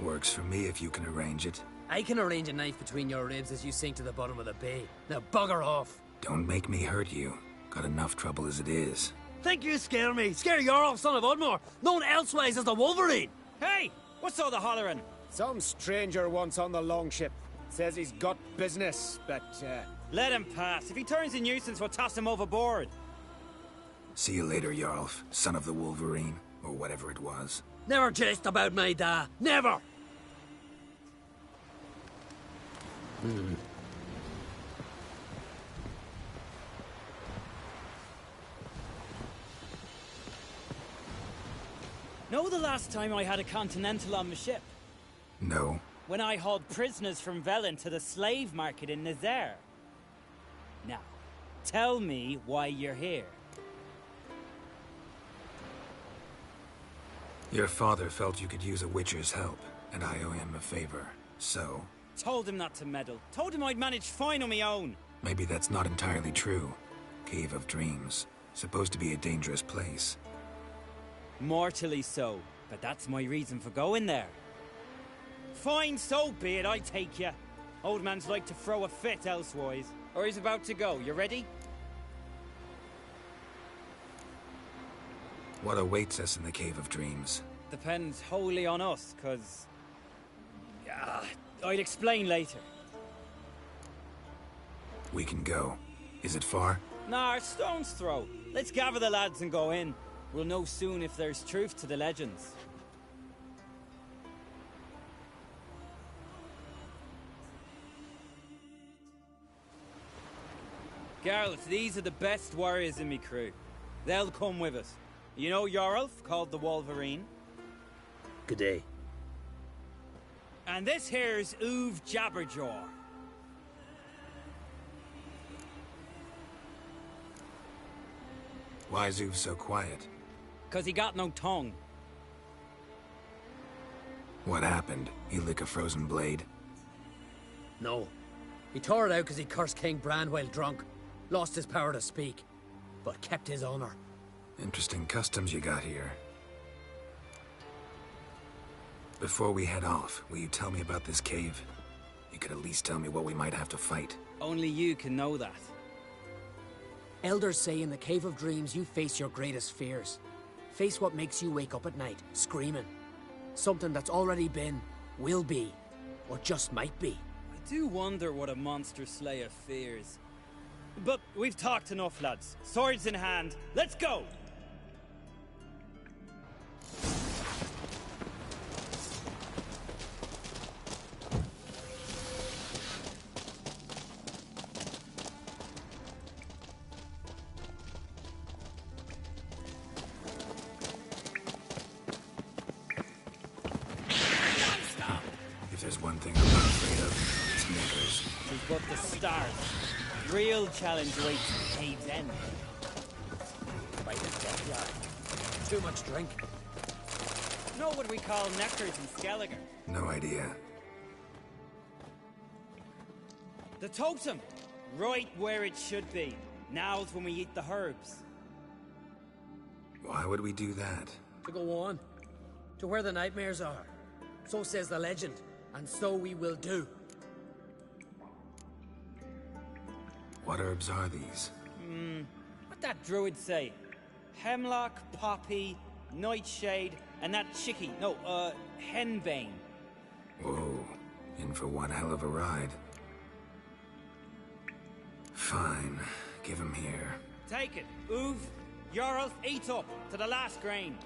Works for me if you can arrange it. I can arrange a knife between your ribs as you sink to the bottom of the bay. Now bugger off. Don't make me hurt you. Got enough trouble as it is. Think you scare me? Scare Jarl, son of Udmore, known elsewise as the Wolverine. Hey, what's all the hollering? Some stranger once on the longship. Says he's got business, but let him pass. If he turns a nuisance, we'll toss him overboard. See you later, Jarlf, son of the Wolverine, or whatever it was. Never jest about my da. Never! Know the last time I had a Continental on my ship? No. When I hauled prisoners from Velen to the slave market in Nazaire. Now, tell me why you're here. Your father felt you could use a witcher's help, and I owe him a favor, so... Told him not to meddle. Told him I'd manage fine on my own. Maybe that's not entirely true. Cave of Dreams. Supposed to be a dangerous place. Mortally so, but that's my reason for going there. Fine, so be it, I take you. Old man's like to throw a fit elsewise. Or he's about to go, you ready? What awaits us in the Cave of Dreams? Depends wholly on us, cause... I'd explain later. We can go. Is it far? Nah, stone's throw. Let's gather the lads and go in. We'll know soon if there's truth to the legends. Geralt, these are the best warriors in me crew. They'll come with us. You know Jarlf, called the Wolverine? Good day. And this here's Uve Jabberjaw. Why is Uve so quiet? 'Cause he got no tongue. What happened? He lick a frozen blade? No. He tore it out because he cursed King Bran while drunk. Lost his power to speak. But kept his honor. Interesting customs you got here. Before we head off, will you tell me about this cave? You could at least tell me what we might have to fight. Only you can know that. Elders say in the Cave of Dreams you face your greatest fears. Face what makes you wake up at night, screaming. Something that's already been, will be, or just might be. I do wonder what a monster slayer fears. But we've talked enough, lads. Swords in hand, let's go! If there's one thing I'm not afraid of, it's niggers. It's but the start. Real challenge waits at Cave's End. By the deathyard. Too much drink. Know what we call neckers in Skellige? No idea. The totem! Right where it should be. Now's when we eat the herbs. Why would we do that? To go on. To where the nightmares are. So says the legend. And so we will do. What herbs are these? What that druid say? Hemlock, poppy, nightshade, and that chicky. No, henbane. Whoa. In for one hell of a ride. Fine. Give him here. Take it. Oov, Jarl, eat up to the last grain.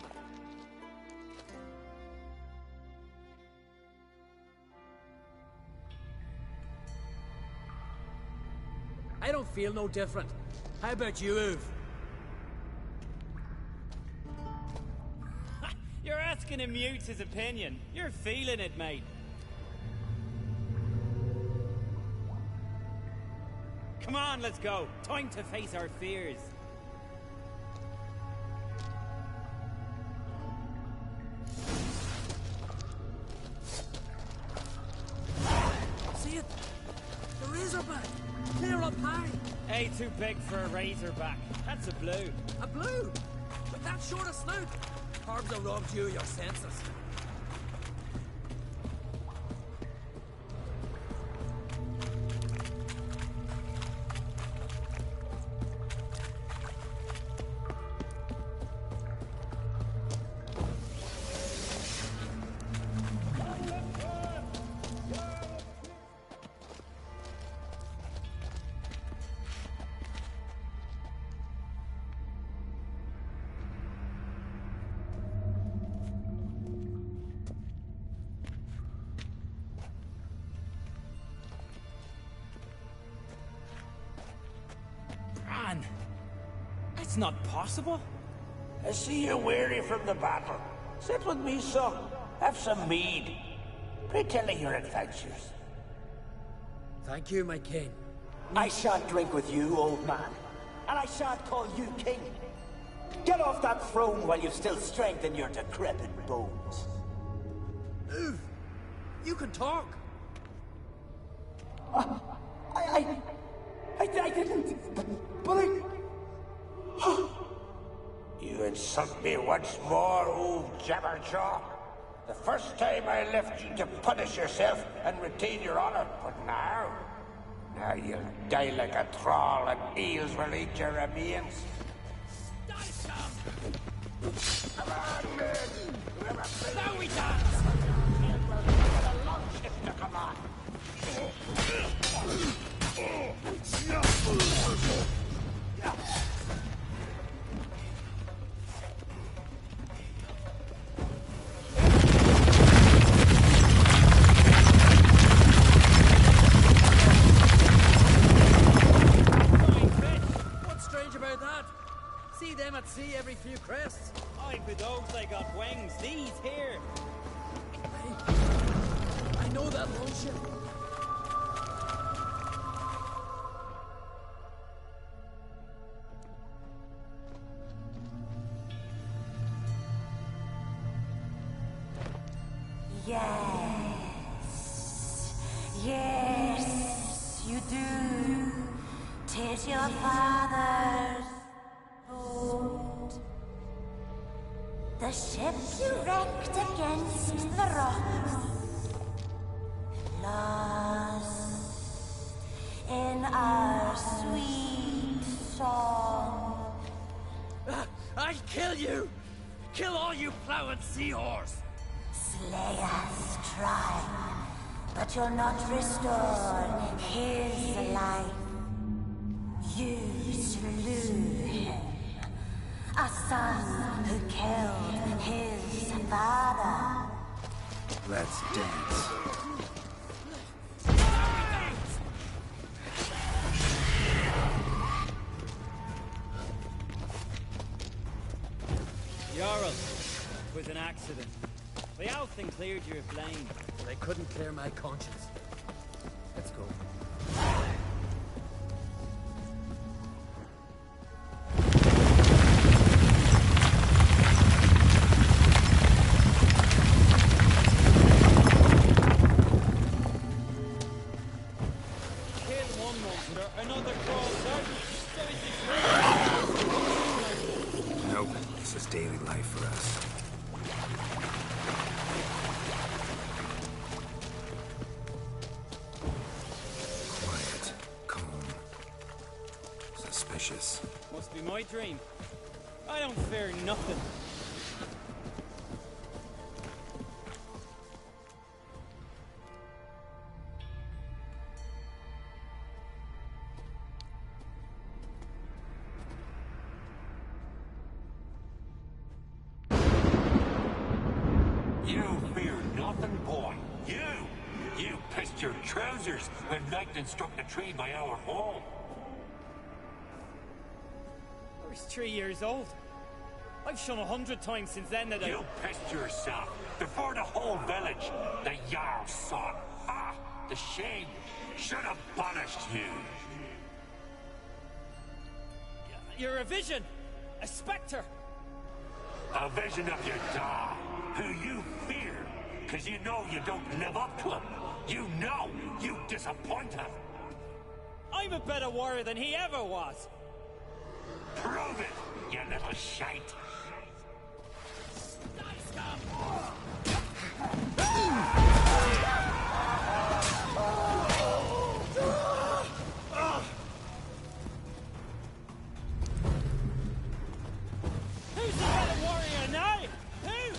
I don't feel no different. How about you, Uv? You're asking him mute his opinion. You're feeling it, mate. Come on, let's go. Time to face our fears. See it? The razorback! Clear up high! Hey, too big for a razorback. That's a blue. A blue? With that short a snout? Carbs have robbed you of your senses. That's not possible. I see you're weary from the battle. Sit with me, son. Have some mead. Pray tell me your adventures. Thank you, my king. I shan't drink with you, old man. And I shan't call you king. Get off that throne while you've still strength in your decrepit bones. Uv, you can talk. I didn't. But I... You insult me once more, old Jabberjaw. The first time I left you to punish yourself and retain your honor, but now you'll die like a thrall and eels will eat your remains. Come on, men! Now we dance! The longship to come on! See them at sea every few crests. Aye, for those they got wings. These here. I know that longship. Yes, you do. 'Tis your father's boat. The ship you wrecked against the rocks, lost in our sweet song. I'll kill you! Kill all you plowing seahorse! Slay us, try, but you'll not restore his life. You slew him. A son who killed his father. Let's dance. Jarl, it was an accident. The Althing cleared you of blame. They couldn't clear my conscience. Let's go. Kill one monster, another crawls out. Nope, this is daily life for us. Quiet, calm, suspicious. Must be my dream. I don't fear nothing. You fear nothing, boy. You pissed your trousers when lightning struck the tree by our home. I was 3 years old. I've shone 100 times since then that You pissed yourself before the whole village. The Jarl's son. Ah, the shame should have punished you. You're a vision! A spectre! A vision of your dad, who you fear, because you know you don't live up to him. You know you disappoint him. I'm a better warrior than he ever was! Prove it, you little shite. Who's the better warrior now? Who?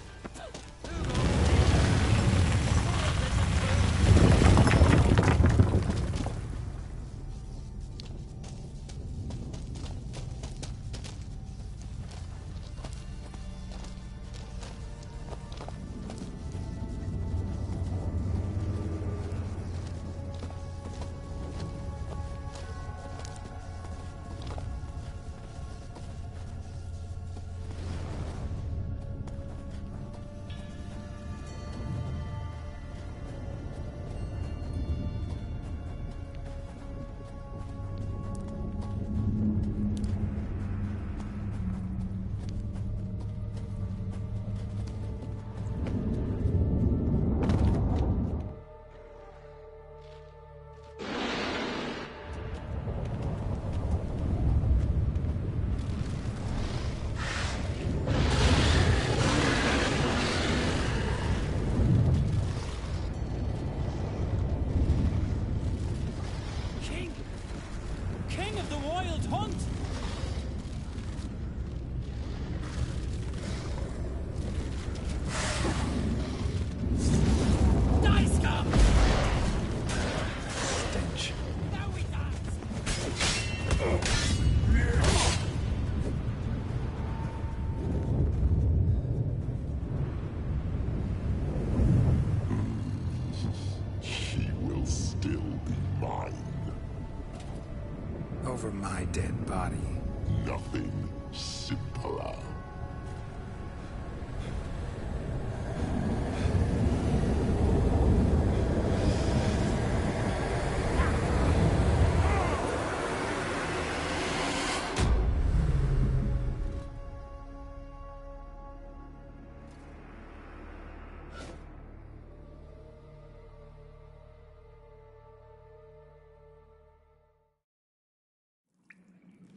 King of the Wild Hunt! Die, scum! Stench. Now we dance! She will still be mine. Over my dead body. Nothing simpler.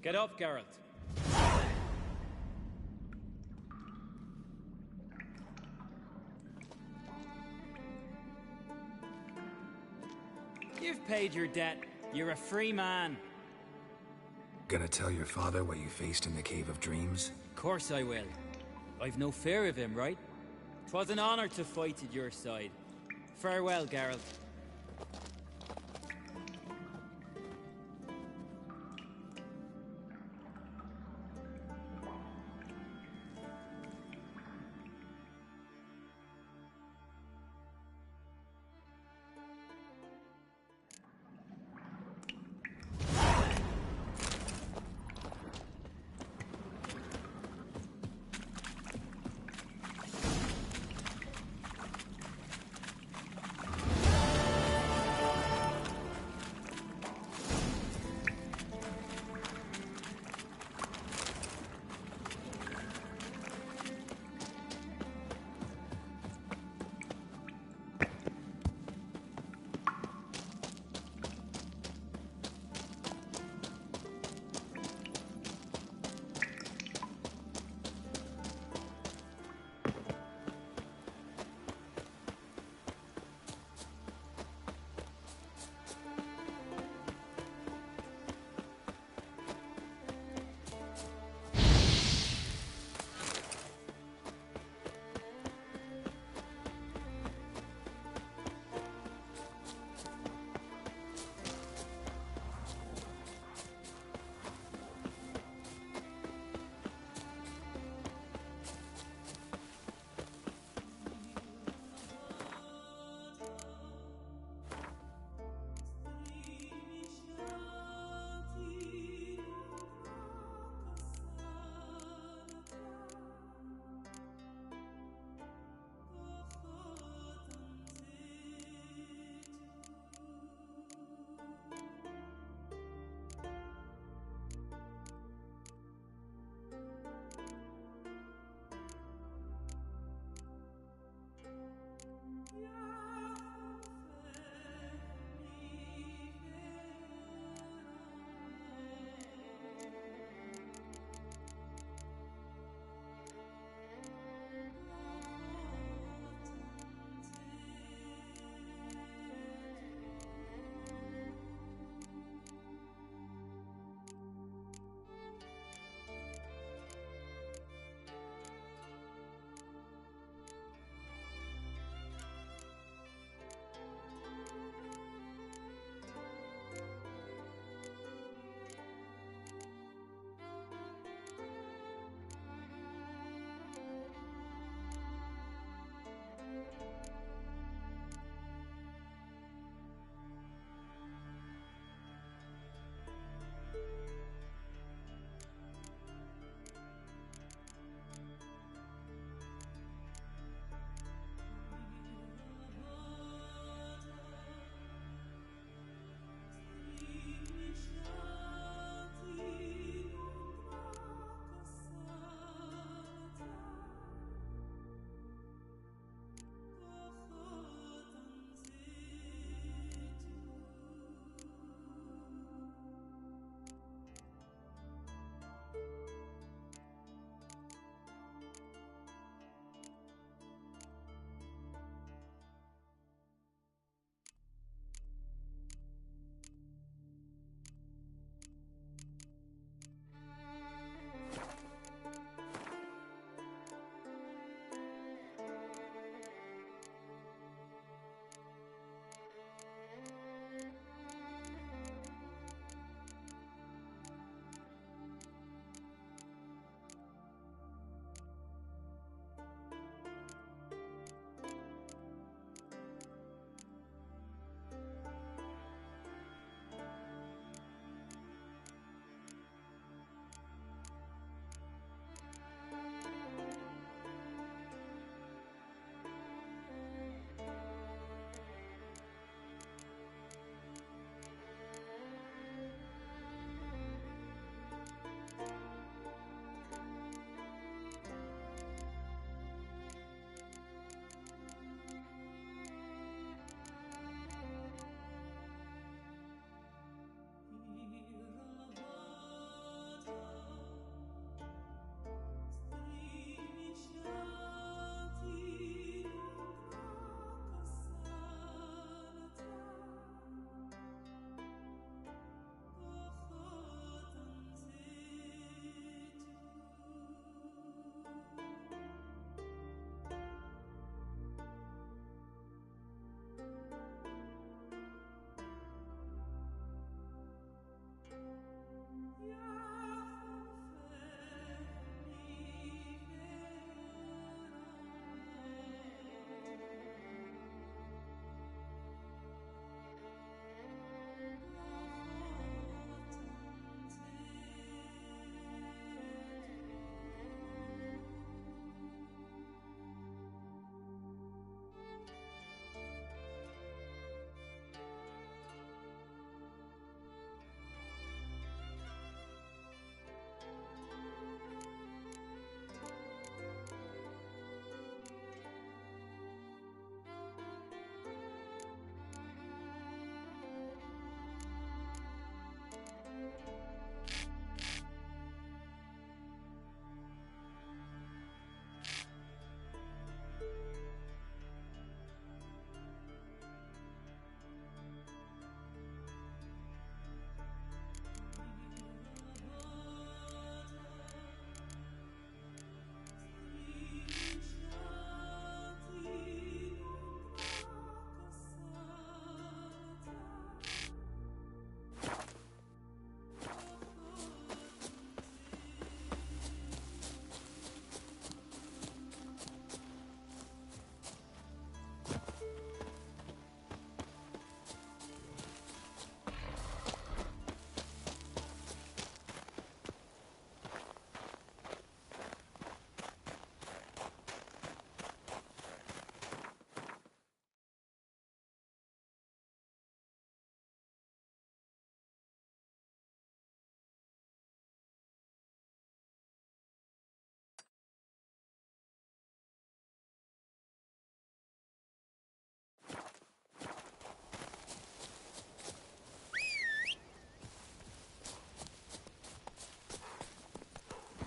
Get up, Geralt. You've paid your debt. You're a free man. Gonna tell your father what you faced in the Cave of Dreams? Of course I will. I've no fear of him, right? 'Twas an honor to fight at your side. Farewell, Geralt.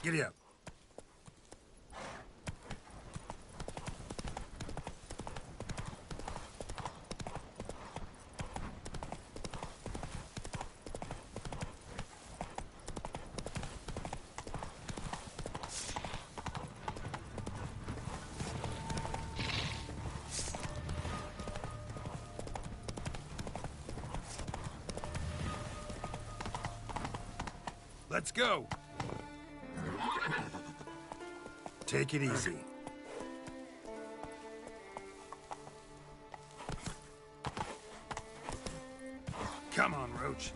Giddy up. Let's go. Take it easy. Come on, Roach.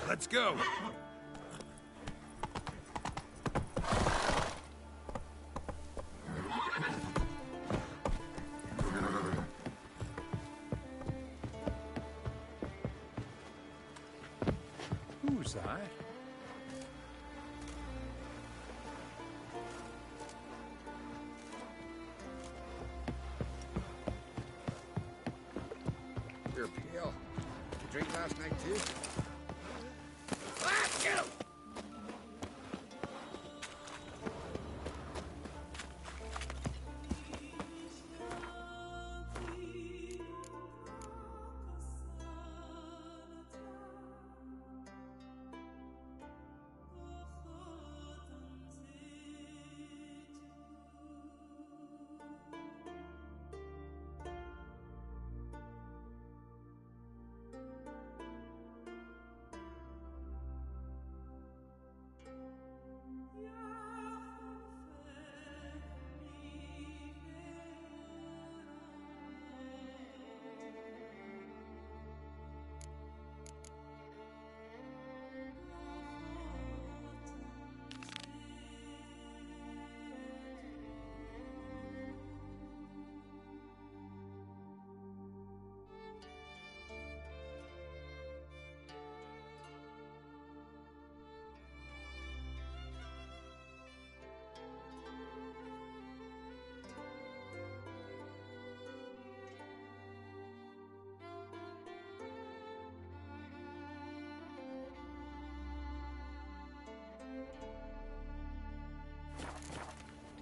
Let's go. Who's that? You're pale. You drink last night too? Ah, get him!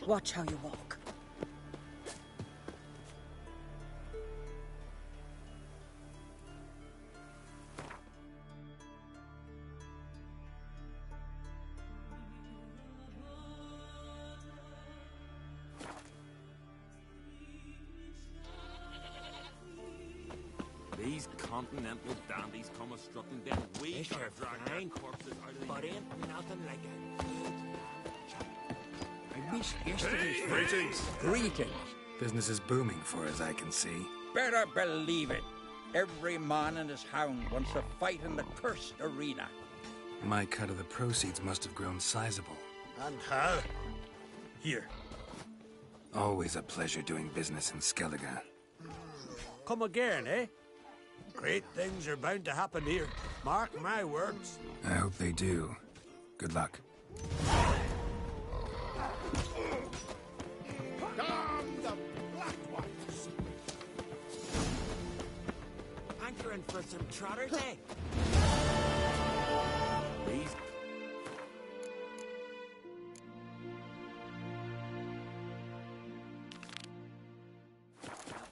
Watch how you walk. These continental dandies come a-strutting down. We Yes, gotta you're drag their fine, corpses out of the but air. ain't nothing like a good chat. I missed yesterday's Hey, fight. greetings. Greetings. Business is booming for as I can see. Better believe it. Every man and his hound wants to fight in the cursed arena. My cut of the proceeds must have grown sizable. And how? Here. Always a pleasure doing business in Skellige. Come again, eh? Great things are bound to happen here. Mark my words. I hope they do. Good luck. Damn the black ones! Hankering for some trotters, eh? These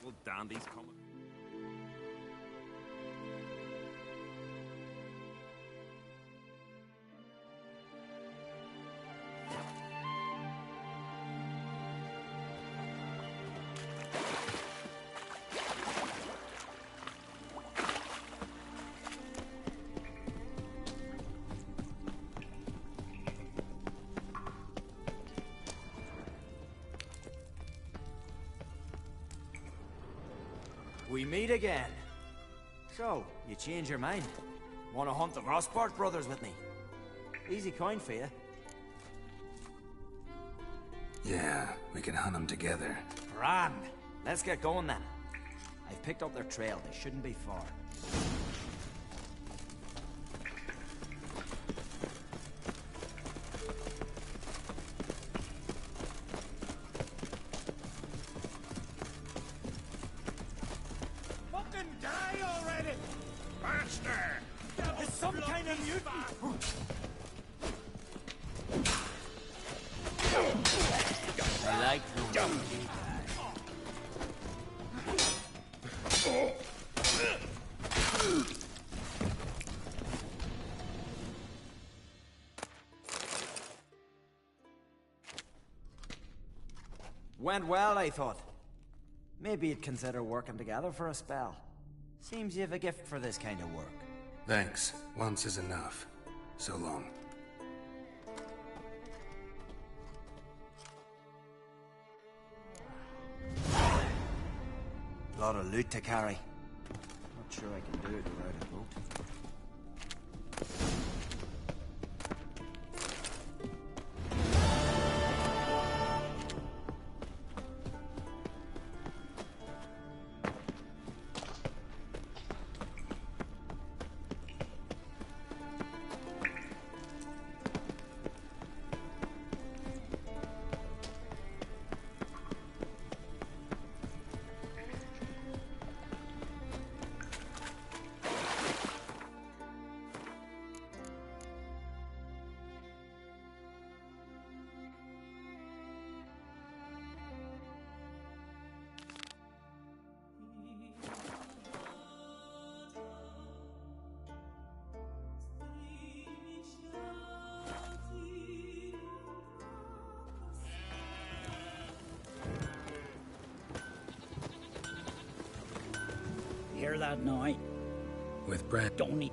little dandies come. We meet again. So, you change your mind? Want to hunt the Rossport brothers with me? Easy coin for you. Yeah, we can hunt them together. Grand. Let's get going then. I've picked up their trail. They shouldn't be far. some kind of mutant! I like the way you Went well, I thought. Maybe you'd consider working together for a spell. Seems you have a gift for this kind of work. Thanks. Once is enough. So long. Lot of loot to carry. Not sure I can do it without a boat. Hear that now? With Brad. Don't need.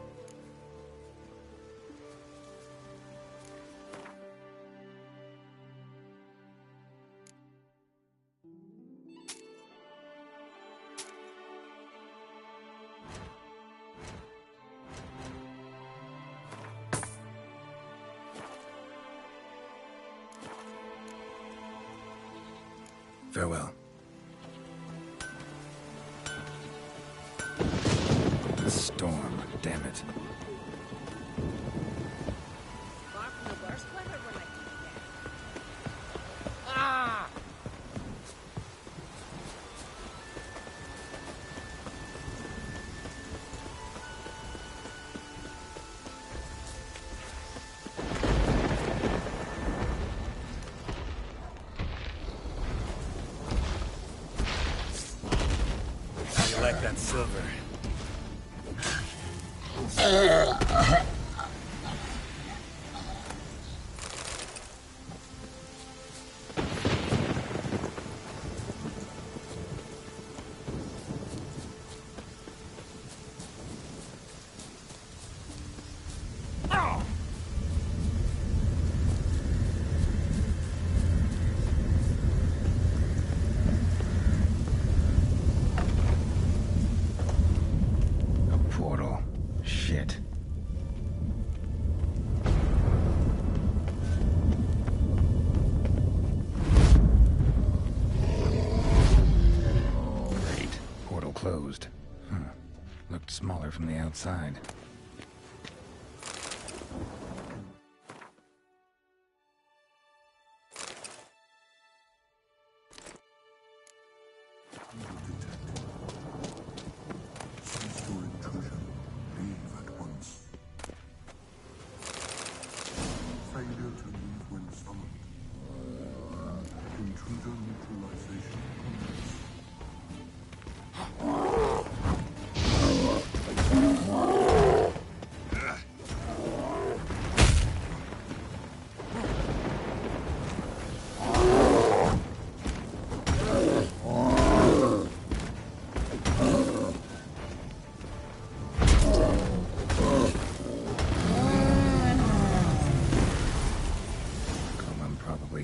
Farewell. Storm, damn it. Far from the worst weather we're likely to get. Ah! How you like that silver? Portal. Shit. Great. Portal closed. Looked smaller from the outside.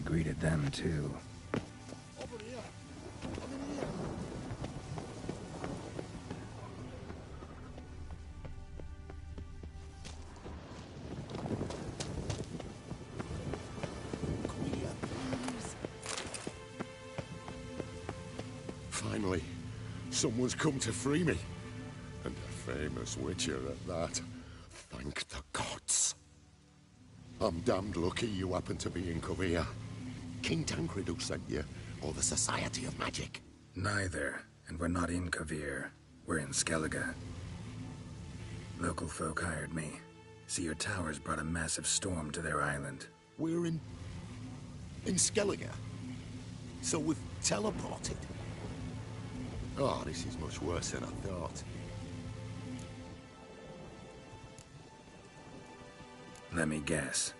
Greeted them too. Finally, someone's come to free me. And a famous witcher at that. Thank the gods. I'm damned lucky you happen to be in Kovir. King Tancred who sent you, or the Society of Magic? Neither, and we're not in Kovir. We're in Skellige. Local folk hired me. See, your towers brought a massive storm to their island. We're in Skellige. So we've teleported. Oh, this is much worse than I thought. Let me guess.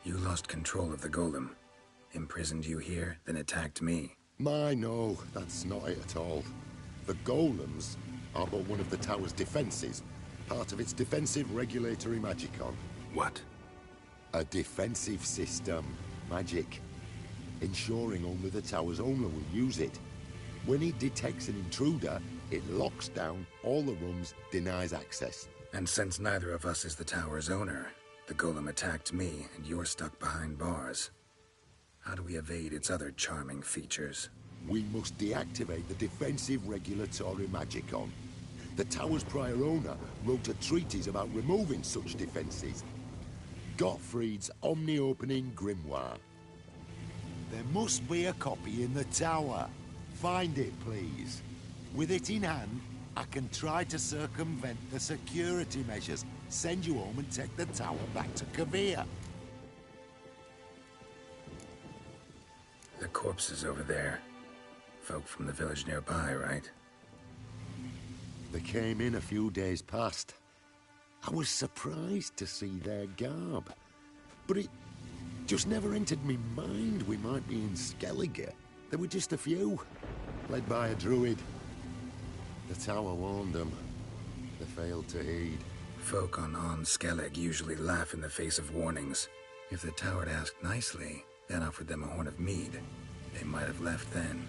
You lost control of the golem. Imprisoned you here, then attacked me. No, that's not it at all. The golems are but one of the tower's defenses, part of its defensive regulatory magicon. What? A defensive system. Magic. Ensuring only the tower's owner will use it. When it detects an intruder, it locks down all the rooms, denies access. And since neither of us is the tower's owner, the golem attacked me, and you're stuck behind bars. How do we evade its other charming features? We must deactivate the defensive regulatory magicon. The tower's prior owner wrote a treatise about removing such defenses. Gottfried's omni-opening grimoire. There must be a copy in the tower. Find it, please. With it in hand, I can try to circumvent the security measures, send you home and take the tower back to Kavir. The corpses over there. Folk from the village nearby, right? They came in a few days past. I was surprised to see their garb. But it just never entered me mind we might be in Skellige. There were just a few, led by a druid. The tower warned them. They failed to heed. Folk on Skellig usually laugh in the face of warnings. If the tower had asked nicely, then offered them a horn of mead, they might have left then.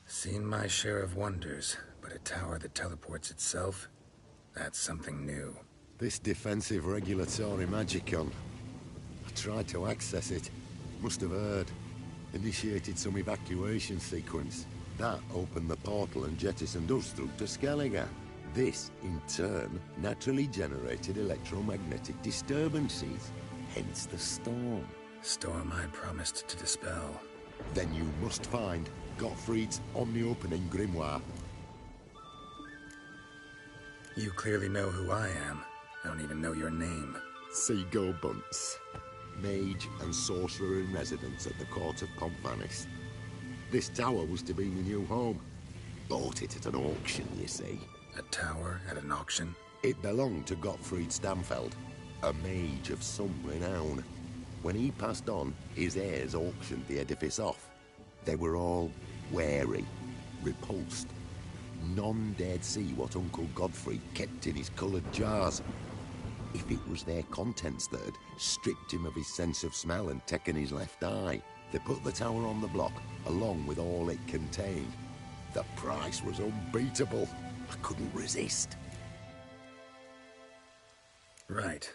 Seen my share of wonders, but a tower that teleports itself? That's something new. This defensive regulatory magicon. I tried to access it. Must have heard. Initiated some evacuation sequence. That opened the portal and jettisoned us through to Skellige. This, in turn, naturally generated electromagnetic disturbances. Hence the storm. Storm I promised to dispel. Then you must find Gottfried's omni-opening grimoire. You clearly know who I am. I don't even know your name. Seagull Bunce. Mage and sorcerer in residence at the court of Pomphanis. This tower was to be my new home. Bought it at an auction, you see. A tower at an auction? It belonged to Gottfried Stamfeld, a mage of some renown. When he passed on, his heirs auctioned the edifice off. They were all wary, repulsed. None dared see what Uncle Godfrey kept in his coloured jars. If it was their contents that had stripped him of his sense of smell and taken his left eye, they put the tower on the block, along with all it contained. The price was unbeatable. I couldn't resist. Right.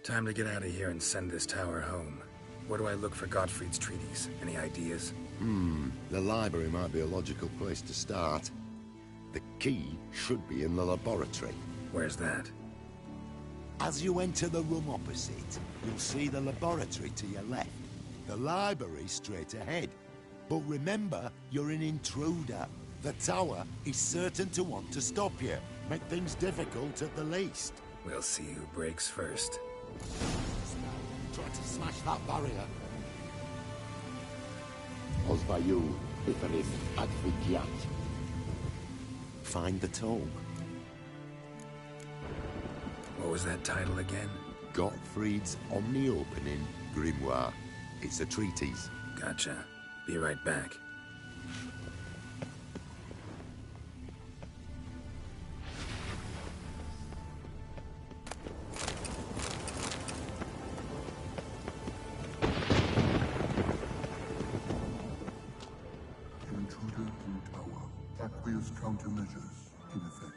Time to get out of here and send this tower home. Where do I look for Gottfried's treatise? Any ideas? The library might be a logical place to start. The key should be in the laboratory. Where's that? As you enter the room opposite, you'll see the laboratory to your left. The library straight ahead. But remember, you're an intruder. The tower is certain to want to stop you. Make things difficult at the least. We'll see who breaks first. Try to smash that barrier. Ozvayu, Iferim, Advigyat. Find the tome. What was that title again? Gottfried's Omni-Opening Grimoire. It's a treatise. Gotcha. Be right back. Intruder in tower. Aqueous countermeasures in effect.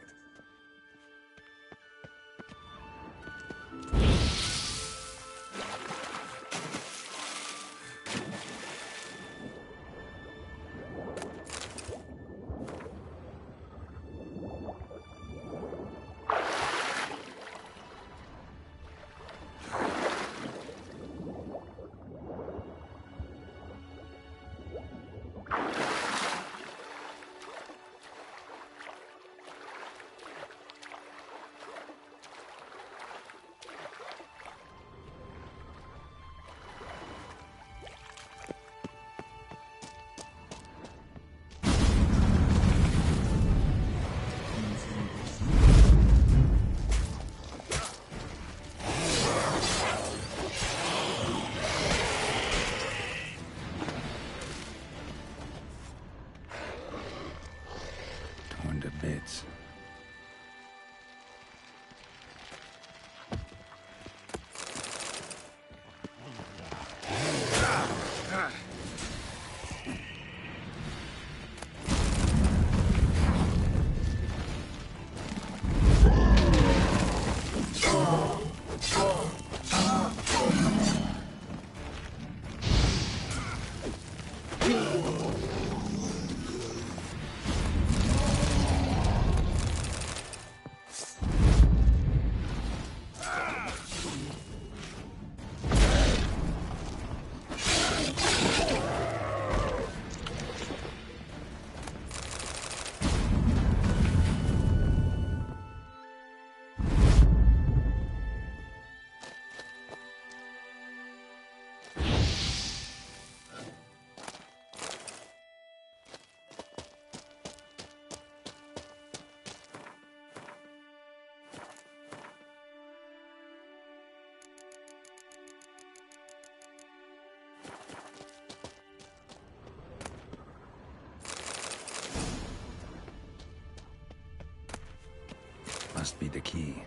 must be the key.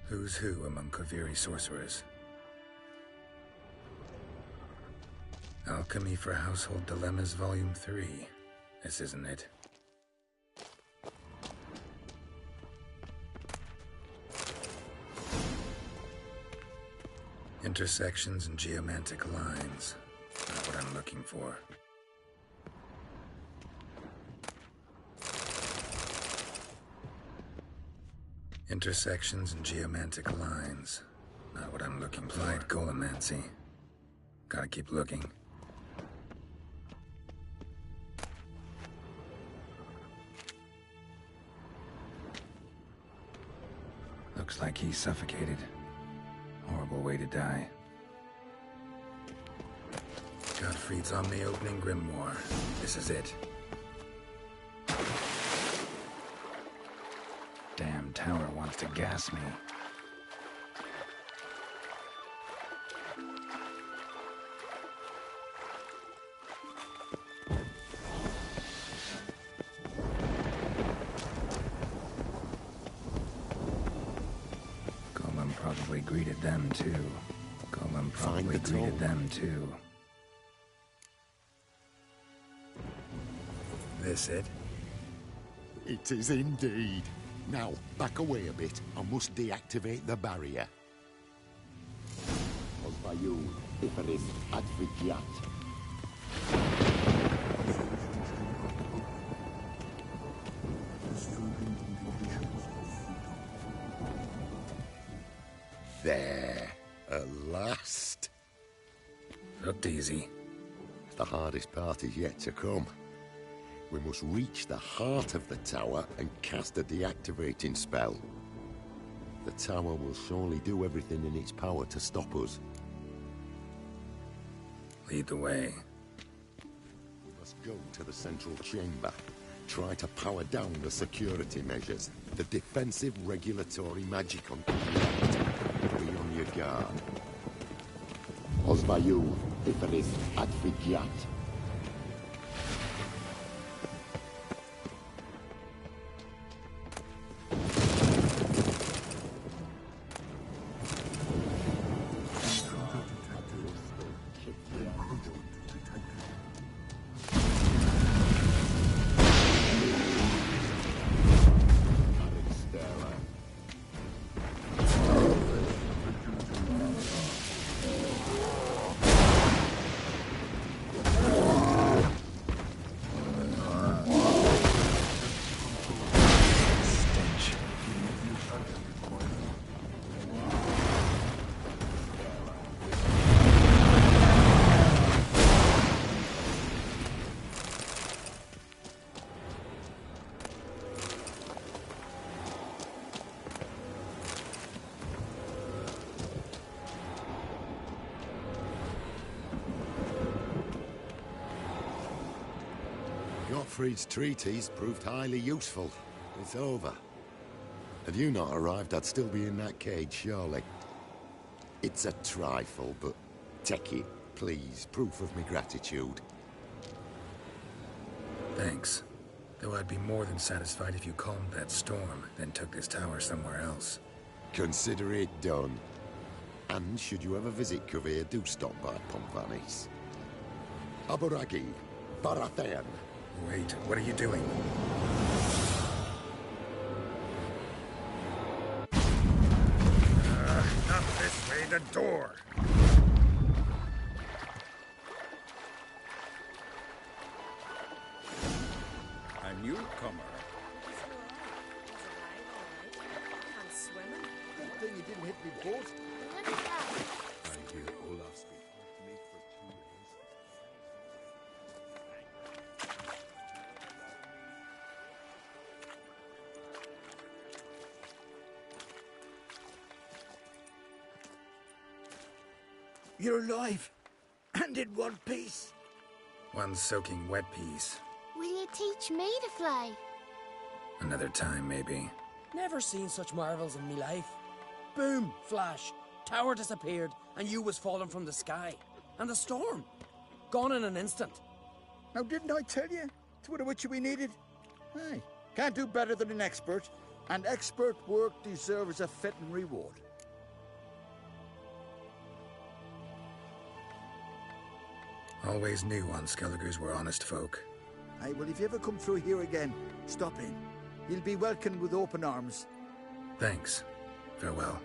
Who's who among Kaviri sorcerers? Alchemy for Household Dilemmas, Volume 3. This isn't it. Intersections and geomantic lines. Not what I'm looking for. Intersections and geomantic lines. Not what I'm looking for. Applied Golomancy. Gotta keep looking. Looks like he's suffocated. Horrible way to die. Gottfried's Omni-Opening Grimoire. This is it. Damn tower wants to gas me. Golem probably greeted them too. Golem probably greeted them too. This it? It is indeed. Now, back away a bit. I must deactivate the barrier. Osvayu, Iferis, Advigiat. There. At last. Looked easy. The hardest part is yet to come. We must reach the heart of the tower and cast a deactivating spell. The tower will surely do everything in its power to stop us. Lead the way. We must go to the central chamber. Try to power down the security measures. The defensive regulatory magicon. Be on your guard. Osvayu, Iferis, Advigiat. Gottfried's treatise proved highly useful. It's over. Had you not arrived, I'd still be in that cage, surely. It's a trifle, but take it, please. Proof of my gratitude. Thanks. Though I'd be more than satisfied if you calmed that storm, then took this tower somewhere else. Consider it done. And should you ever visit Kavir, do stop by Pompvanis. Aburagi, Barathan. Wait, what are you doing? Not this way, the door. A newcomer. thing you didn't hit me boat. I hear Olaf's been hard to make for 2 days. You're alive. And in one piece. One soaking wet piece. Will you teach me to fly? Another time, maybe. Never seen such marvels in me life. Boom, flash, tower disappeared, and you was falling from the sky. And the storm, gone in an instant. Now, didn't I tell you? It's what we needed. Hey, can't do better than an expert. And expert work deserves a fitting reward. Always knew on Skelligers were honest folk. Aye, well, if you ever come through here again, stop in. You'll be welcomed with open arms. Thanks. Farewell.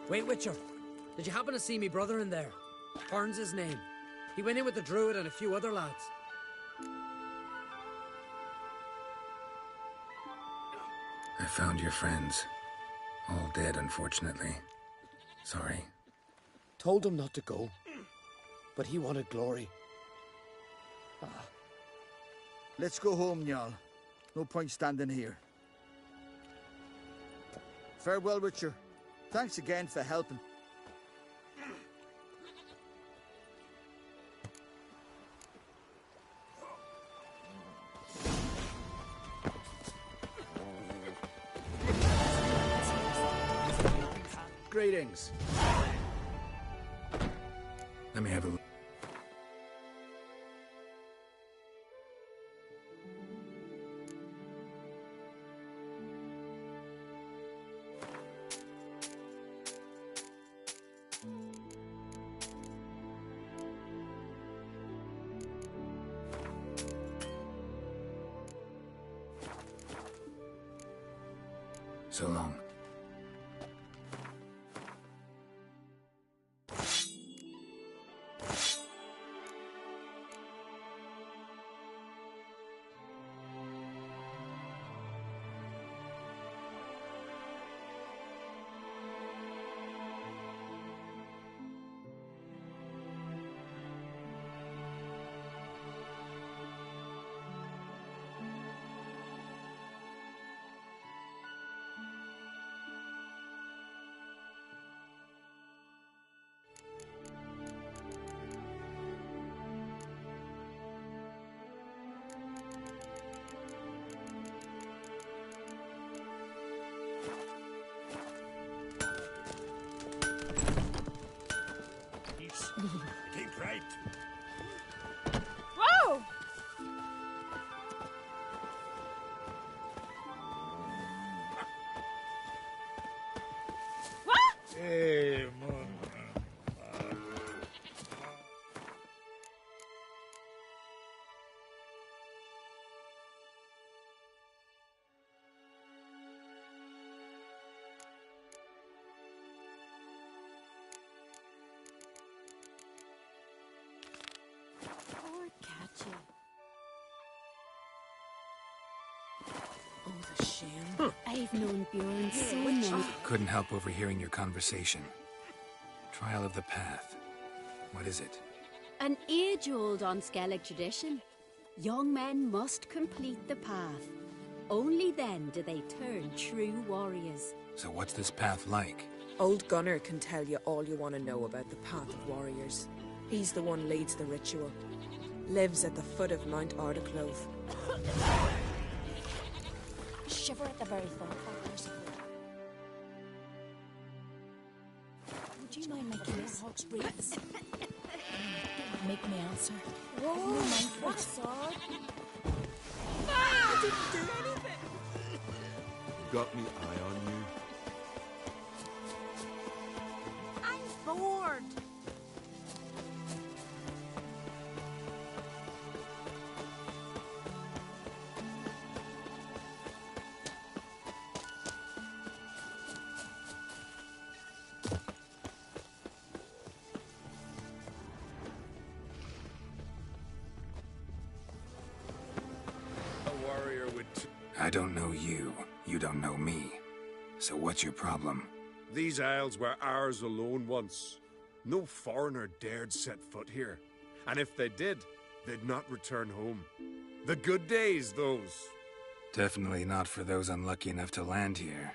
Wait, Witcher. Did you happen to see me brother in there? Horn's his name. He went in with the druid and a few other lads. I found your friends. All dead, unfortunately. Sorry. Told him not to go. But he wanted glory. Let's go home, Jarl. No point standing here. Farewell, Witcher. Thanks again for helping. Greetings. Let me have a look. So long. Keep right. Whoa! What? Hey, Poor Catchy. Oh, the shame. I've known Bjorn so many. Couldn't help overhearing your conversation. Trial of the Path. What is it? An age-old Unskellig tradition. Young men must complete the path. Only then do they turn true warriors. So what's this path like? Old Gunnar can tell you all you want to know about the Path of Warriors. He's the one leads the ritual. Lives at the foot of Mount Ardaclove. Shiver at the very thought of her. Would you mind making your hawks breathe? Make me answer. Whoa! No mind for it. Sword. I didn't do anything. Got me eye on you. I'm bored. A warrior with I don't know you. You don't know me. So what's your problem? These isles were ours alone once. No foreigner dared set foot here. And if they did, they'd not return home. The good days, those. Definitely not for those unlucky enough to land here.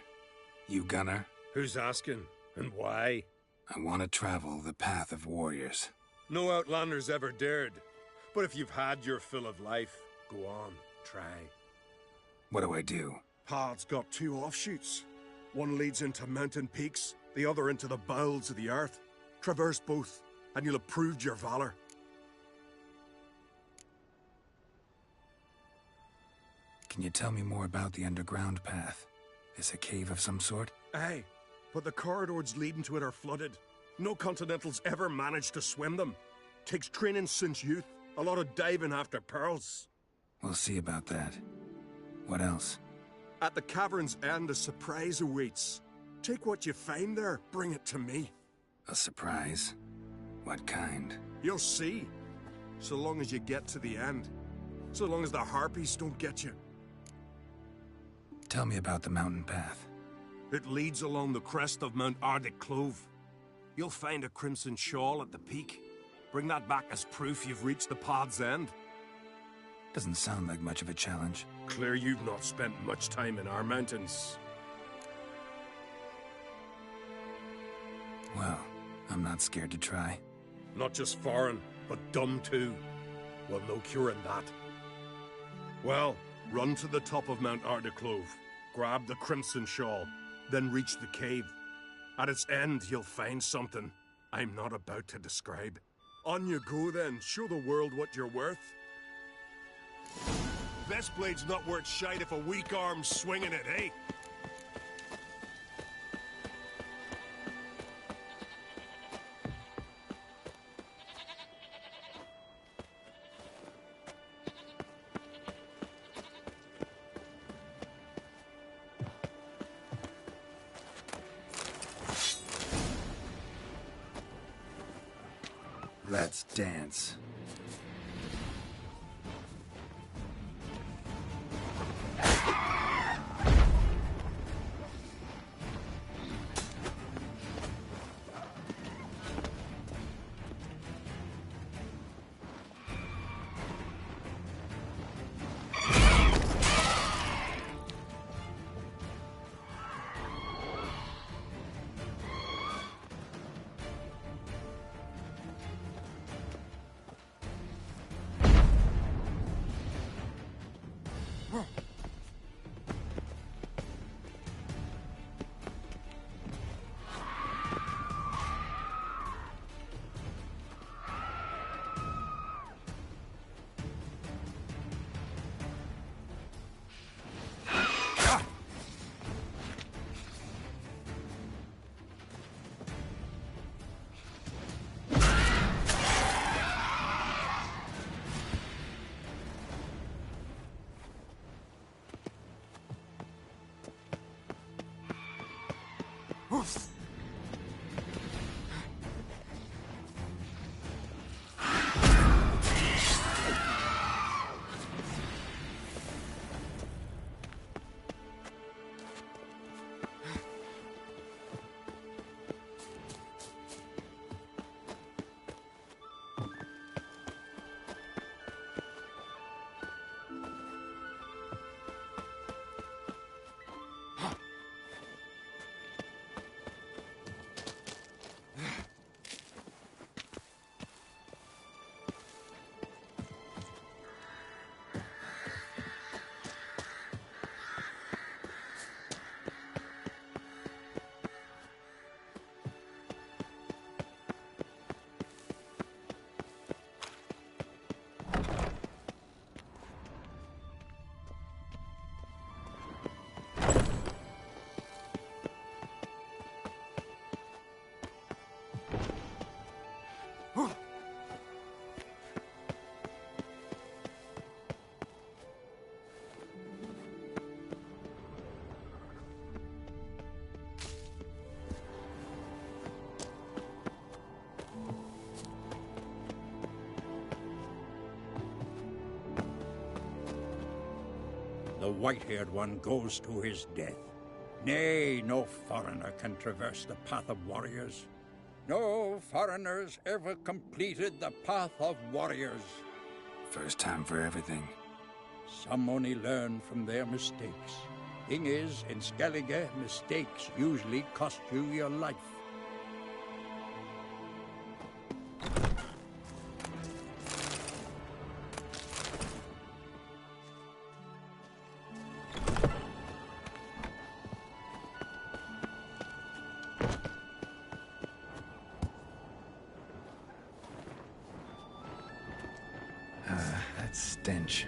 You gunner? Who's asking? And why? I want to travel the path of warriors. No outlanders ever dared. But if you've had your fill of life, go on, try. What do I do? Path's got two offshoots. One leads into mountain peaks, the other into the bowels of the earth. Traverse both, and you'll have proved your valor. Can you tell me more about the underground path? Is a cave of some sort? Aye, but the corridors leading to it are flooded. No Continentals ever managed to swim them. Takes training since youth. A lot of diving after pearls. We'll see about that. What else? At the cavern's end, a surprise awaits. Take what you find there, bring it to me. A surprise? What kind? You'll see. So long as you get to the end. So long as the harpies don't get you. Tell me about the mountain path. It leads along the crest of Mount Ardic Clove. You'll find a crimson shawl at the peak. Bring that back as proof you've reached the path's end. Doesn't sound like much of a challenge. Clear you've not spent much time in our mountains. Well, I'm not scared to try. Not just foreign, but dumb too. Well, no curing that. Well, run to the top of Mount Ardaclove, grab the crimson shawl, then reach the cave. At its end, you'll find something I'm not about to describe. On you go then, show the world what you're worth. Best blade's not worth shite if a weak arm's swinging it, eh? Let's dance. white-haired one goes to his death. Nay, no foreigner can traverse the path of warriors. No foreigners ever completed the path of warriors. First time for everything. Some only learn from their mistakes. Thing is, in Skellige, mistakes usually cost you your life. That stench.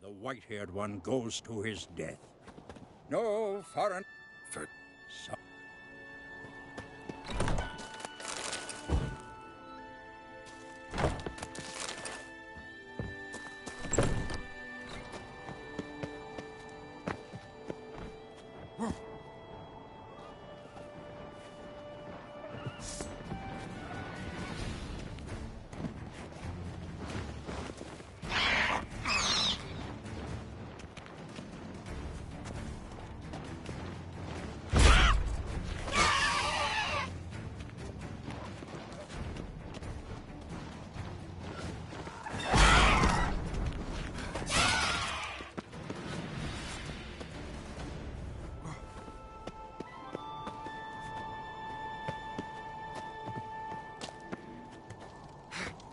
The white-haired one goes to his death. No foreign... For...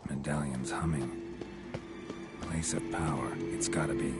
Medallion's humming. Place of power, it's gotta be.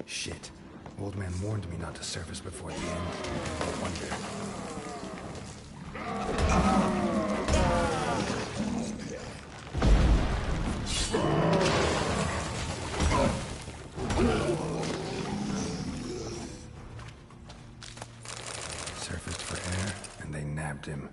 Shit. Old man warned me not to surface before the end. No wonder. Surfaced for air, and they nabbed him.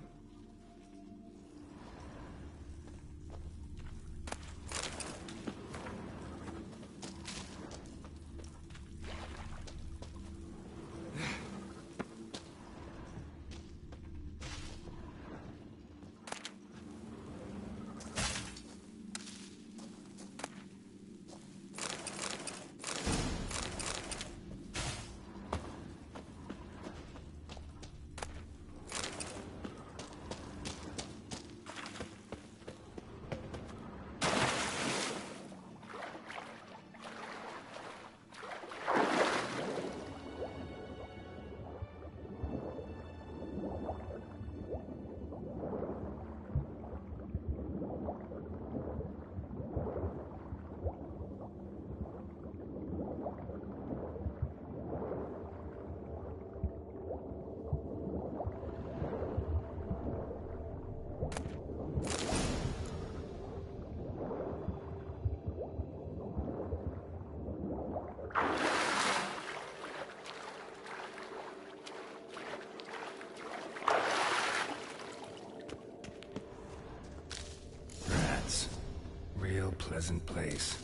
Real pleasant place.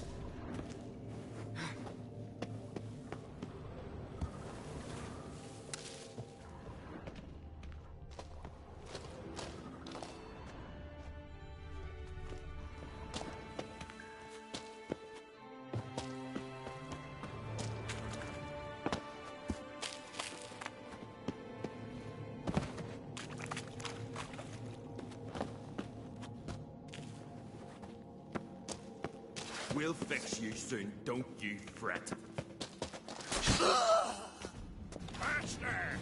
We'll fix you soon, don't you fret. Faster!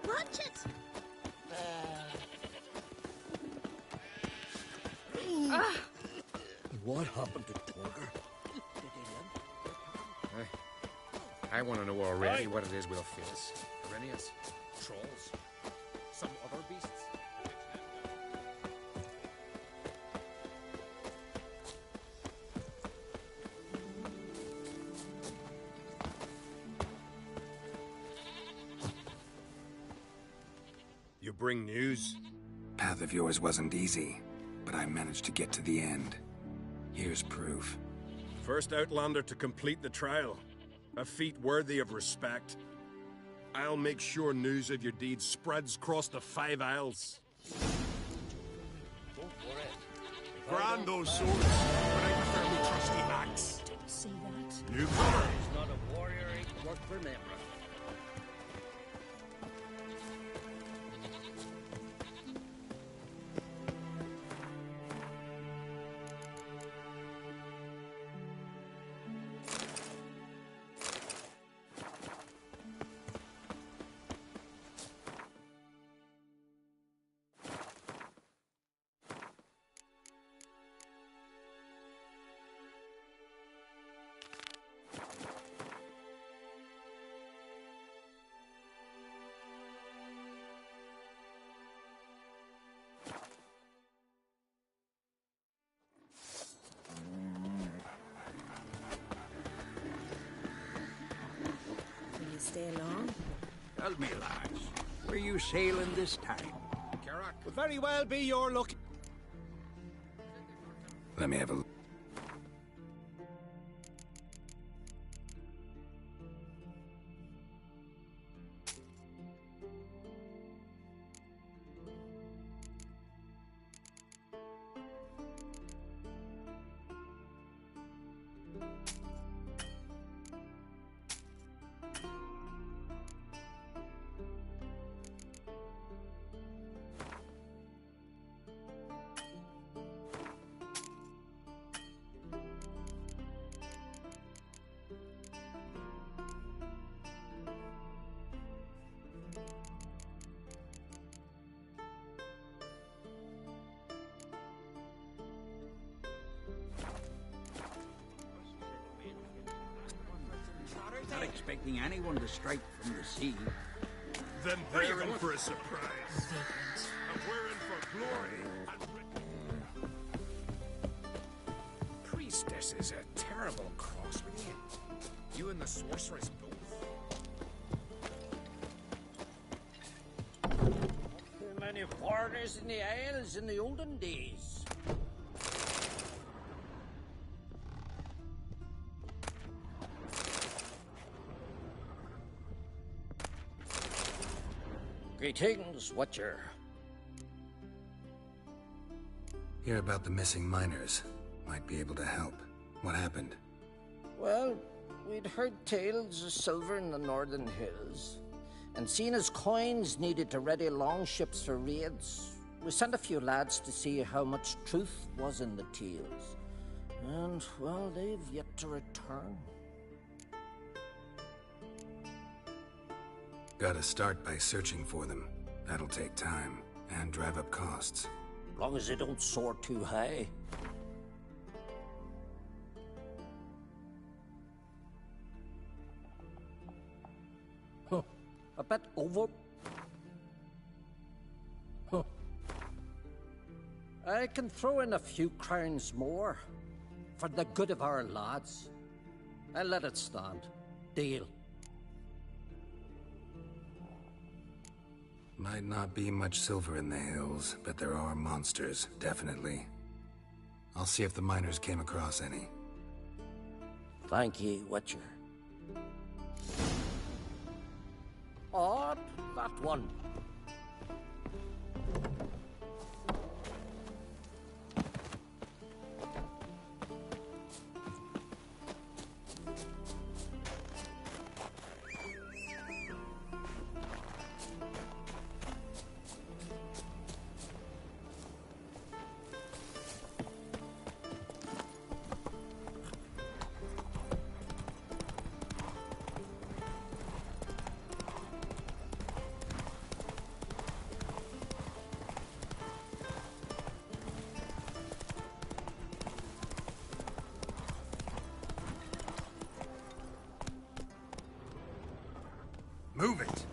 Watch it! What happened to Torger? I want to know already what it is we'll face. Arrhenius? Trolls? Some other beasts? You bring news? Path of yours wasn't easy, but I managed to get to the end. Here's proof. First Outlander to complete the trial. A feat worthy of respect. I'll make sure news of your deeds spreads across the 5 Isles. Grand those swords, but I prefer my trusty axe. Didn't see that. You He's not a warrior, ain't work for memory. Will you stay long? Tell me, lads, where you sailing this time? Carrack. Could very well be your luck. Let me have a look. Not expecting anyone to strike from the sea. Then they're in for a surprise. And we're in for glory. Priestess is a terrible cross with you. You and the sorceress both. Too many foreigners in the Isles in the olden days. Greetings, Watcher. Hear about the missing miners. Might be able to help. What happened? Well, we'd heard tales of silver in the northern hills, and seen as coins needed to ready longships for raids, we sent a few lads to see how much truth was in the tales. And, well, they've yet to return. Gotta start by searching for them. That'll take time, and drive up costs. Long as they don't soar too high. Huh. A bit over. Huh. I can throw in a few crowns more, for the good of our lads. I'll let it stand. Deal. Might not be much silver in the hills, but there are monsters, definitely. I'll see if the miners came across any. Thank ye, Witcher. Odd, that one. Move it!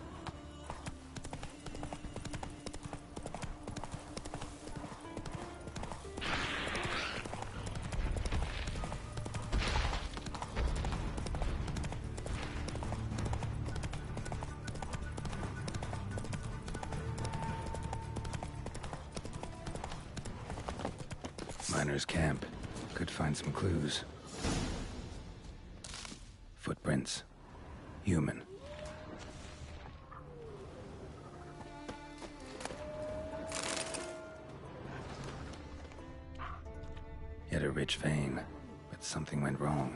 Miners' camp. Could find some clues. Footprints. Human. Hit a rich vein, but something went wrong.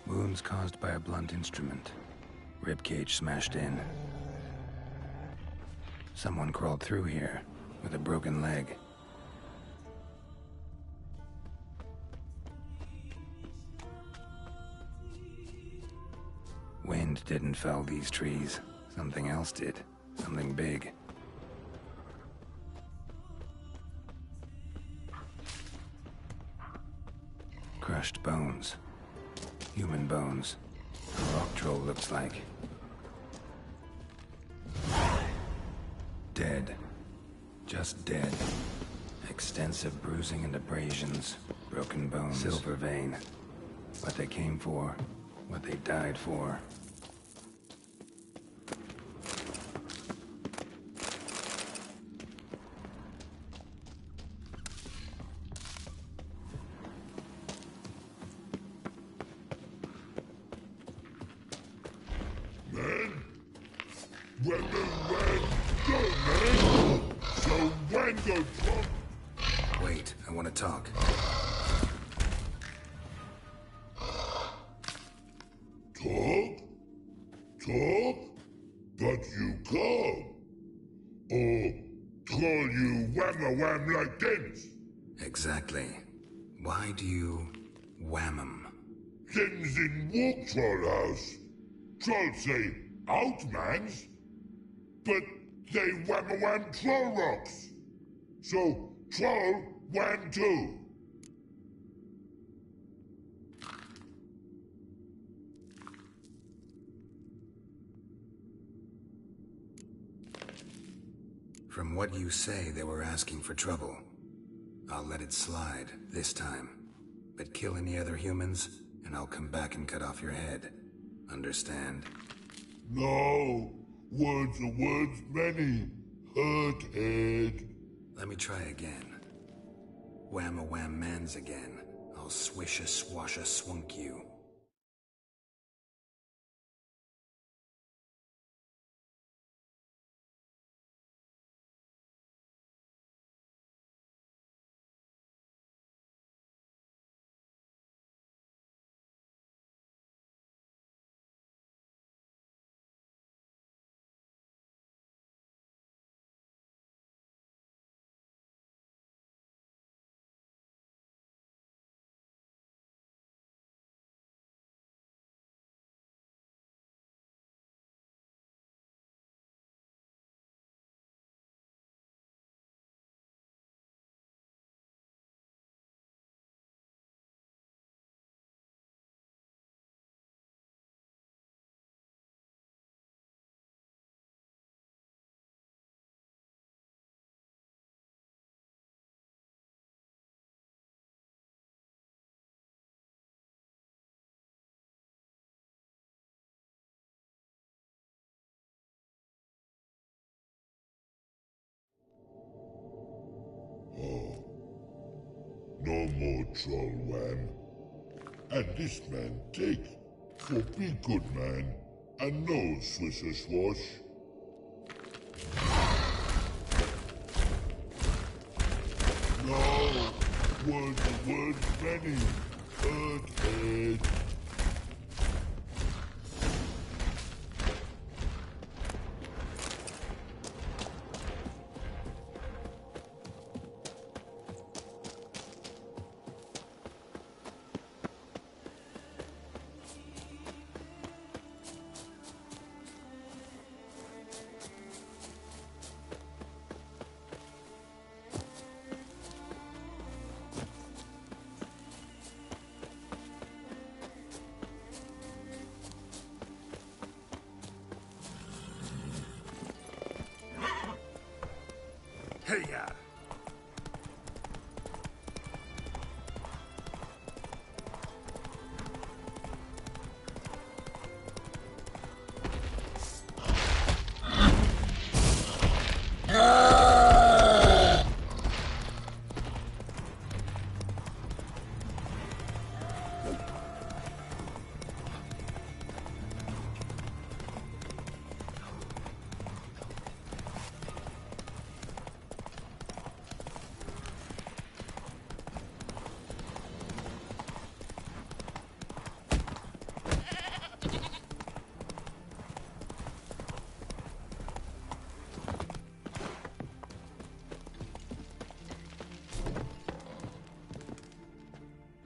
Wounds caused by a blunt instrument. Ribcage smashed in. Someone crawled through here with a broken leg. Wind didn't fell these trees. Something else did. Something big. crushed bones. Human bones. A rock troll looks like. Dead. Just dead. Extensive bruising and abrasions. Broken bones. Silver vein. What they came for. What they died for. Wait, I want to talk. Talk? Talk? But you come. Or call you wham-a-wham like things? Exactly. Why do you wham 'em? Things in walk troll house. Trolls say outmans, but they wham-a-wham troll rocks. So troll wham too. From what you say, they were asking for trouble. I'll let it slide this time. But kill any other humans, and I'll come back and cut off your head. Understand? No. Words are words many. Hurt head. Let me try again. Wham-a-wham mans again. I'll swish-a-swash-a-swunk you. No more troll wham. And this man take. For be good man, and no swish-a-swash. No, words are words many. Hurt head. Hey-ya!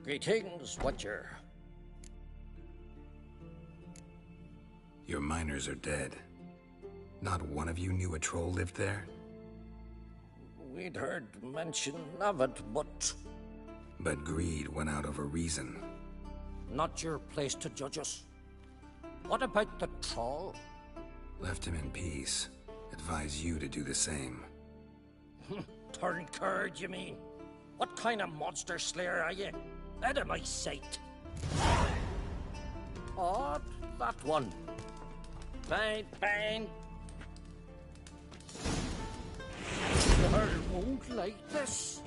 Greetings, Watcher. Your miners are dead. Not one of you knew a troll lived there? We'd heard mention of it, but But greed won out over reason. Not your place to judge us. What about the troll? Left him in peace. Advise you to do the same. Turn curd, you mean? What kind of monster slayer are you? Out of my sight. Oh, that one. Fine, fine. I won't like this.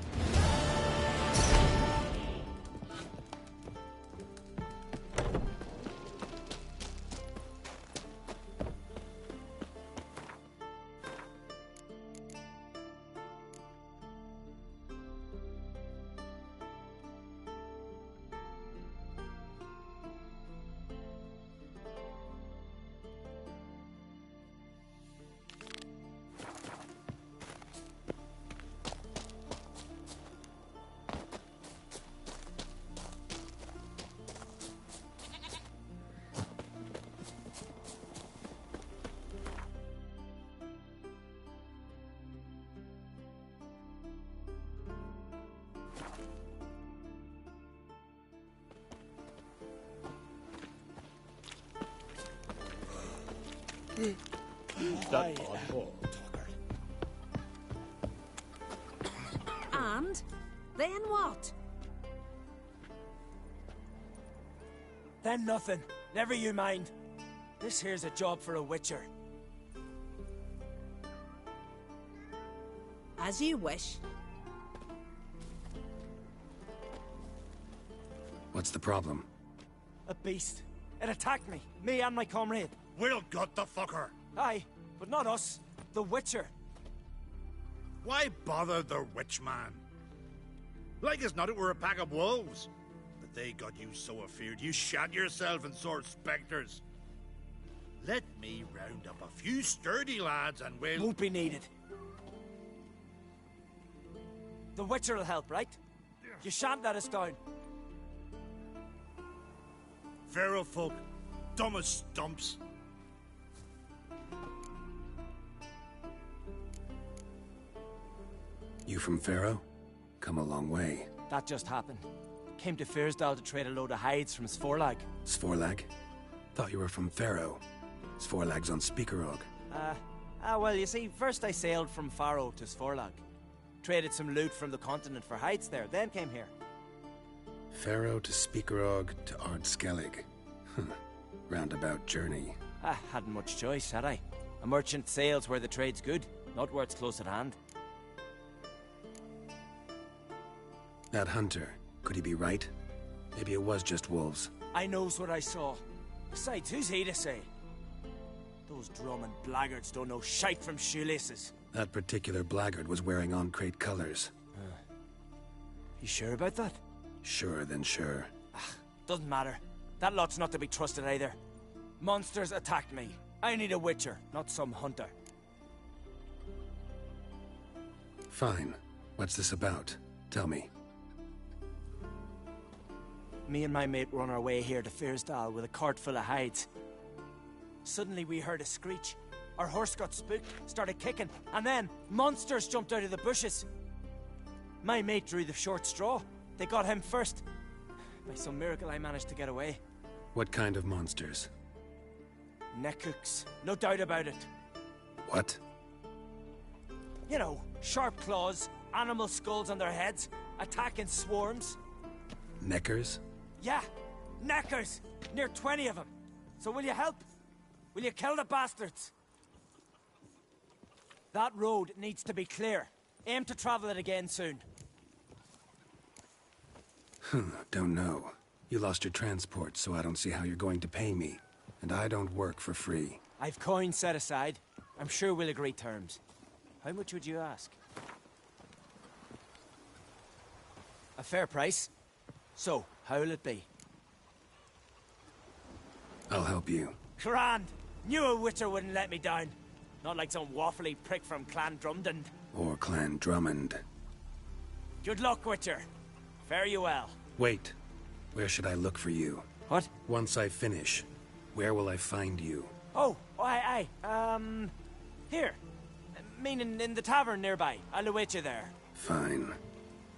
And then what? Then nothing. Never you mind. This here's a job for a witcher. As you wish. What's the problem? A beast. It attacked me. Me and my comrade. We'll gut the fucker. Aye, but not us. The Witcher. Why bother the witch man? Like as not it were a pack of wolves. But they got you so afeard you shat yourself and saw spectres. Let me round up a few sturdy lads and we'll... Won't be needed. The Witcher will help, right? You shan't let us down. Feral folk, dumb as stumps. You from Pharaoh? Come a long way. That just happened. Came to Fyrsdal to trade a load of hides from Sforlag. Sforlag? Thought you were from Pharaoh. Sforlag's on Speakerog. Well, you see, first I sailed from Faro to Sforlag. Traded some loot from the continent for hides there, then came here. Pharaoh to Speakerog to Ardskellig. Roundabout journey. I hadn't much choice, had I? A merchant sails where the trade's good, not where it's close at hand. That hunter, could he be right? Maybe it was just wolves. I knows what I saw. Besides, who's he to say? Those drumming blackguards don't know shite from shoelaces. That particular blackguard was wearing on-crate colors. You sure about that? Sure than sure. Doesn't matter. That lot's not to be trusted either. Monsters attacked me. I need a witcher, not some hunter. Fine. What's this about? Tell me. Me and my mate were on our way here to Fyrsdal with a cart full of hides. Suddenly we heard a screech. Our horse got spooked, started kicking, and then monsters jumped out of the bushes. My mate drew the short straw. They got him first. By some miracle I managed to get away. What kind of monsters? Neckhooks, no doubt about it. What? You know, sharp claws, animal skulls on their heads, attack in swarms. Neckers? Yeah, neckers! Near 20 of them. So will you help? Will you kill the bastards? That road needs to be clear. Aim to travel it again soon. Don't know. You lost your transport, so I don't see how you're going to pay me. And I don't work for free. I've coin set aside. I'm sure we'll agree terms. How much would you ask? A fair price. So, how'll it be? I'll help you. Grand! Knew a witcher wouldn't let me down. Not like some waffly prick from Clan Drumdon. Or Clan Drummond. Good luck, witcher. Fare you well. Wait. Where should I look for you? What? Once I finish, where will I find you? Oh, aye. Here. Meaning in the tavern nearby. I'll await you there. Fine.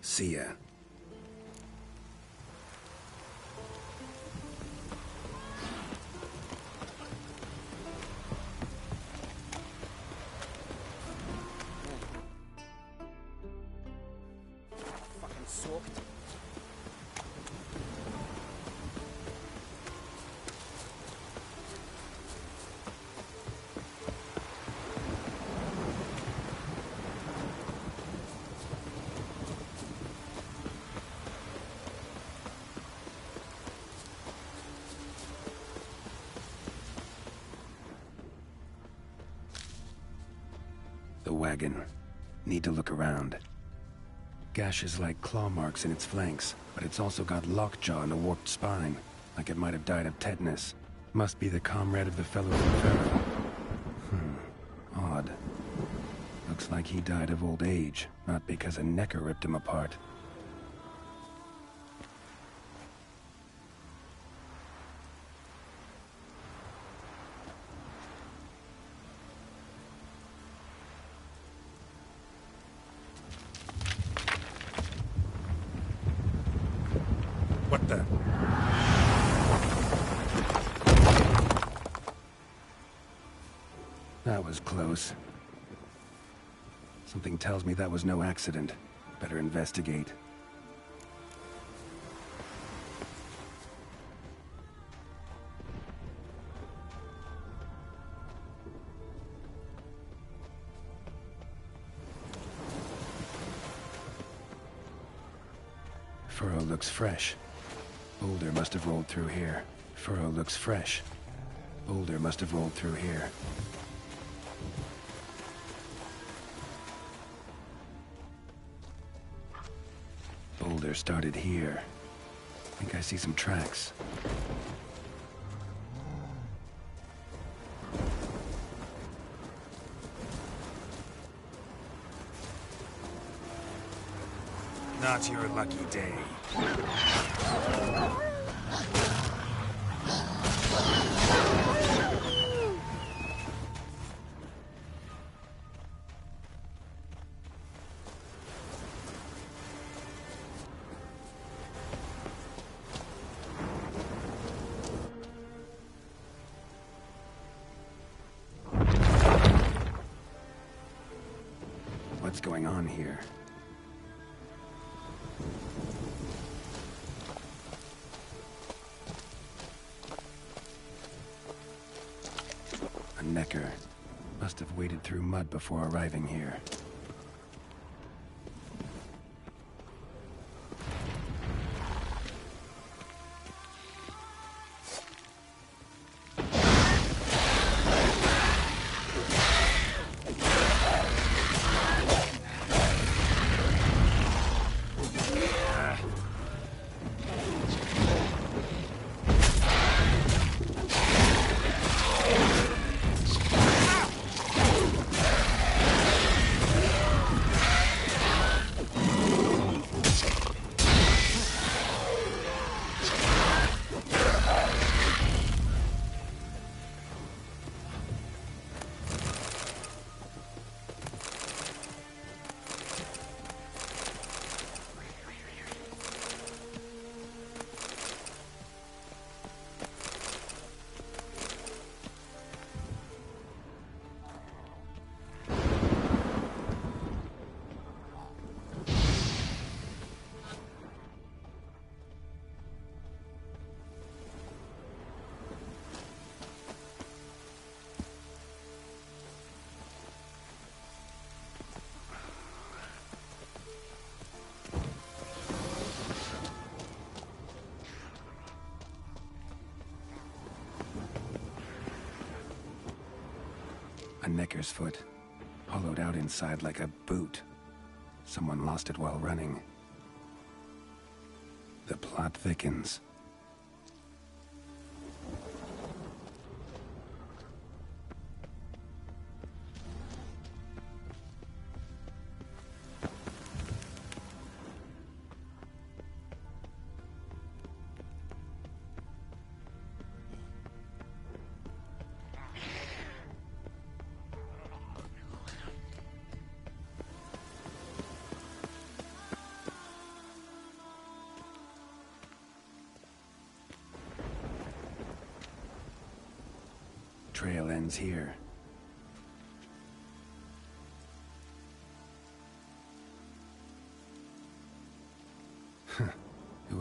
See ya. talking. The wagon. Need to look around. Gashes like claw marks in its flanks, but it's also got lockjaw and a warped spine, like it might have died of tetanus. Must be the comrade of the fellow from Pharaoh. Odd. Looks like he died of old age, not because a necker ripped him apart. What the? That was close. Something tells me that was no accident. Better investigate. Furrow looks fresh. Boulder must have rolled through here. Furrow looks fresh. Boulder must have rolled through here. Boulder started here. I think I see some tracks. Not your lucky day. What's going on here? A necker. Must have waded through mud before arriving here. A necker's foot, hollowed out inside like a boot. Someone lost it while running. The plot thickens. Trail ends here.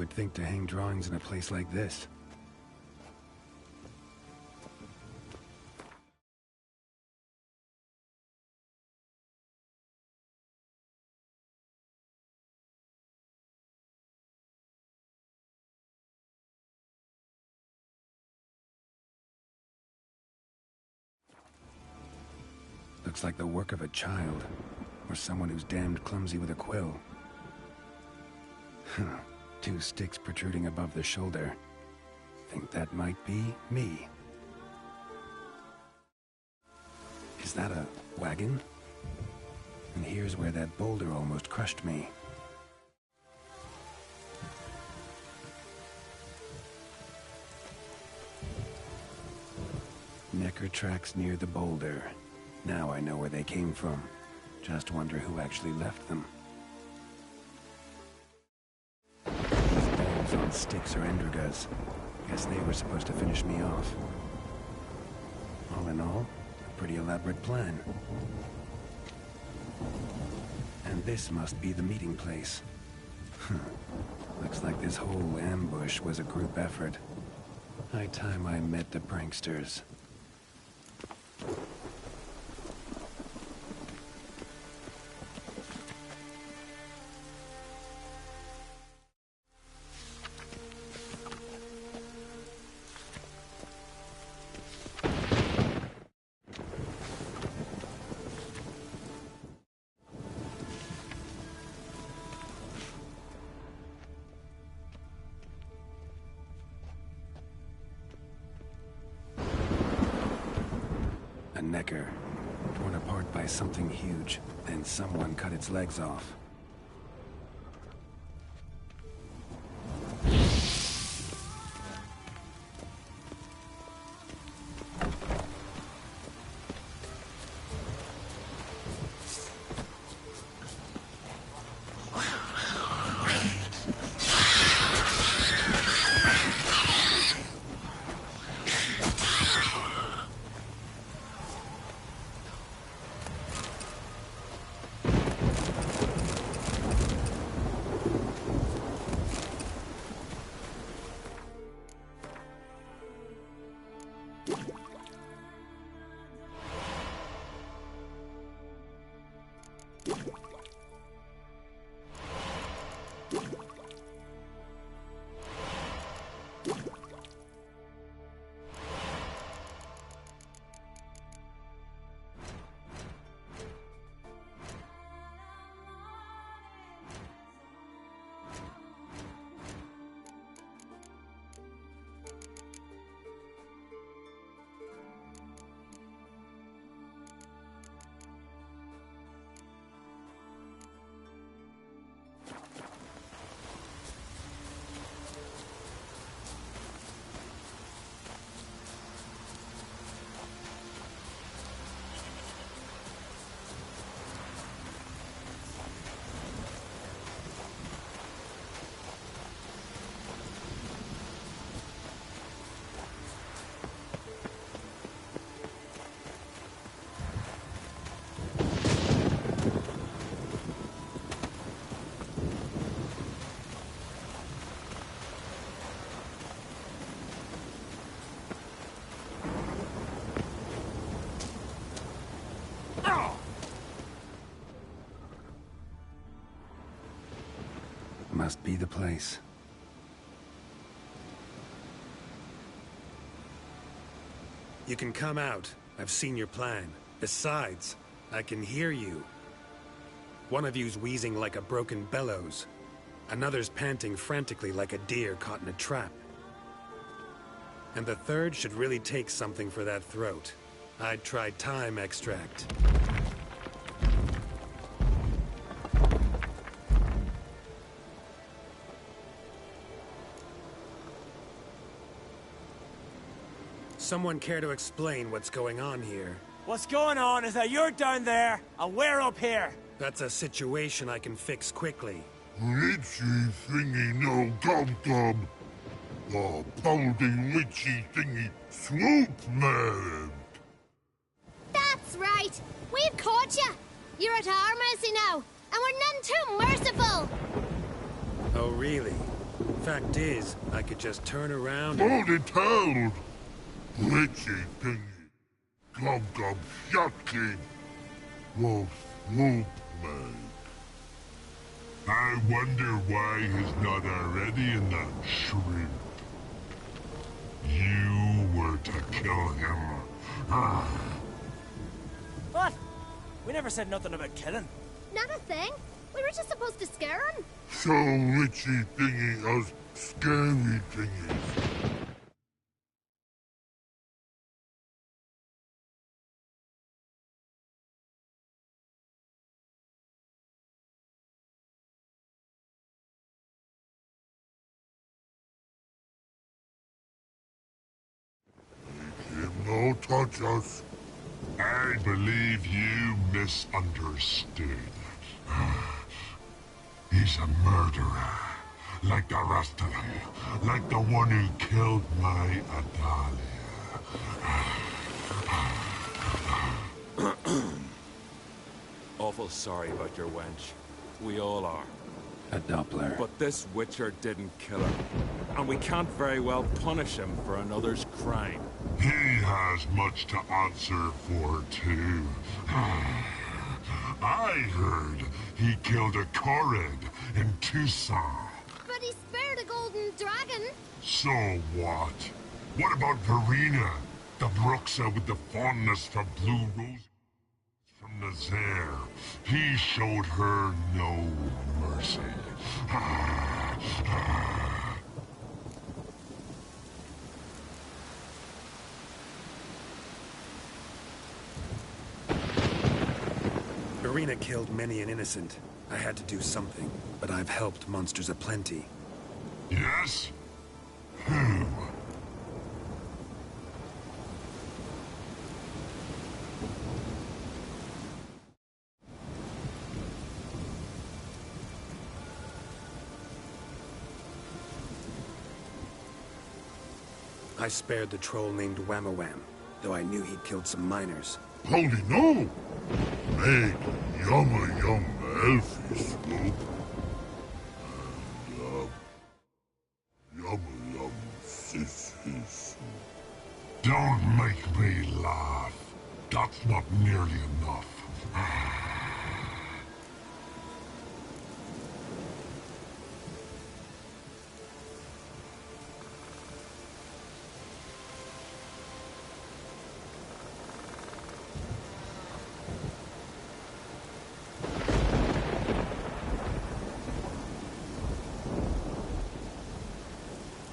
would think to hang drawings in a place like this? Looks like the work of a child, or someone who's damned clumsy with a quill. Huh. 2 sticks protruding above the shoulder. Think that might be me. Is that a wagon? And here's where that boulder almost crushed me. Necker tracks near the boulder. Now I know where they came from. Just wonder who actually left them. These balls on sticks are Endrigas. Guess they were supposed to finish me off. All in all, a pretty elaborate plan. And this must be the meeting place. Looks like this whole ambush was a group effort. High time I met the pranksters. A Necker, torn apart by something huge, then someone cut its legs off. Must be the place. You can come out. I've seen your plan. Besides, I can hear you. One of you's wheezing like a broken bellows. Another's panting frantically like a deer caught in a trap. And the third should really take something for that throat. I'd try thyme extract. Someone care to explain what's going on here? What's going on is that you're down there, and we're up here. That's a situation I can fix quickly. Witchy thingy no dum-dum. The bolding witchy thingy swoop man. That's right. We've caught you. You're at our mercy now, and we're none too merciful. Oh, really? Fact is, I could just turn around Hold it down! Witchy thingy. Glum glum shot king. Wolf whoop man. I wonder why he's not already in that shrimp. You were to kill him. What? We never said nothing about killing. Not a thing. We were just supposed to scare him. So witchy thingy has scary thingies. No touch us. I believe you misunderstood. He's a murderer, like the rest of them, like the one who killed my Adalia. Awful sorry about your wench. We all are. A Doppler. But this Witcher didn't kill her. And we can't very well punish him for another's crime. He has much to answer for, too. I heard he killed a Korred in Tucson. But he spared a golden dragon. So what? What about Verena, the Bruxa with the fondness for blue roses from Nazaire? He showed her no mercy. Verena killed many an innocent. I had to do something, but I've helped monsters aplenty. Yes? Who? I spared the troll named Whamawam, though I knew he'd killed some miners. Holy no! Make yumma yum elfie swoop. And yumma yum sissies. Don't make me laugh. That's not nearly enough.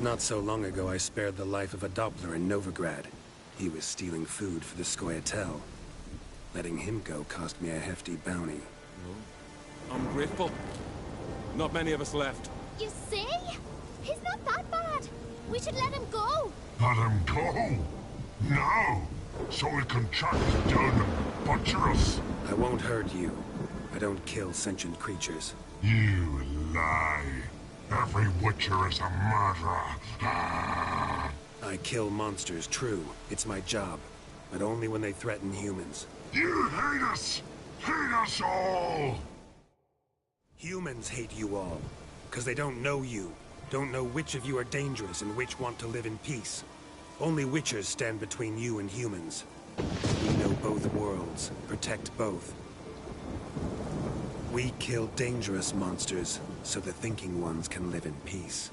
Not so long ago, I spared the life of a Doppler in Novigrad. He was stealing food for the Scoia'tael. Letting him go cost me a hefty bounty. I'm grateful. Not many of us left. You see? He's not that bad. We should let him go. Let him go? No! So he can track us down and butcher us. I won't hurt you. I don't kill sentient creatures. You lie. Every Witcher is a murderer. I kill monsters, true. It's my job. But only when they threaten humans. You hate us! Hate us all! Humans hate you all. Because they don't know you. Don't know which of you are dangerous and which want to live in peace. Only Witchers stand between you and humans. We know both worlds. Protect both. We kill dangerous monsters, so the thinking ones can live in peace.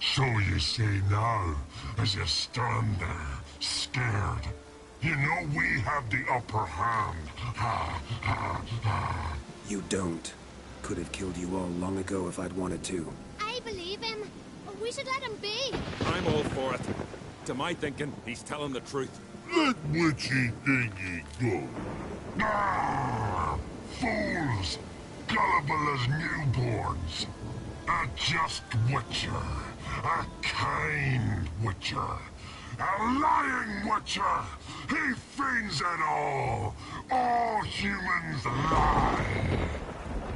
So you say now, as you stand there, scared. You know we have the upper hand. You don't. Could have killed you all long ago if I'd wanted to. I believe him. We should let him be. I'm all for it. To my thinking, he's telling the truth. Let witchy thingy go. Fools! Gullible as newborns. A just Witcher. A kind Witcher. A lying Witcher. He feigns it all. All humans lie.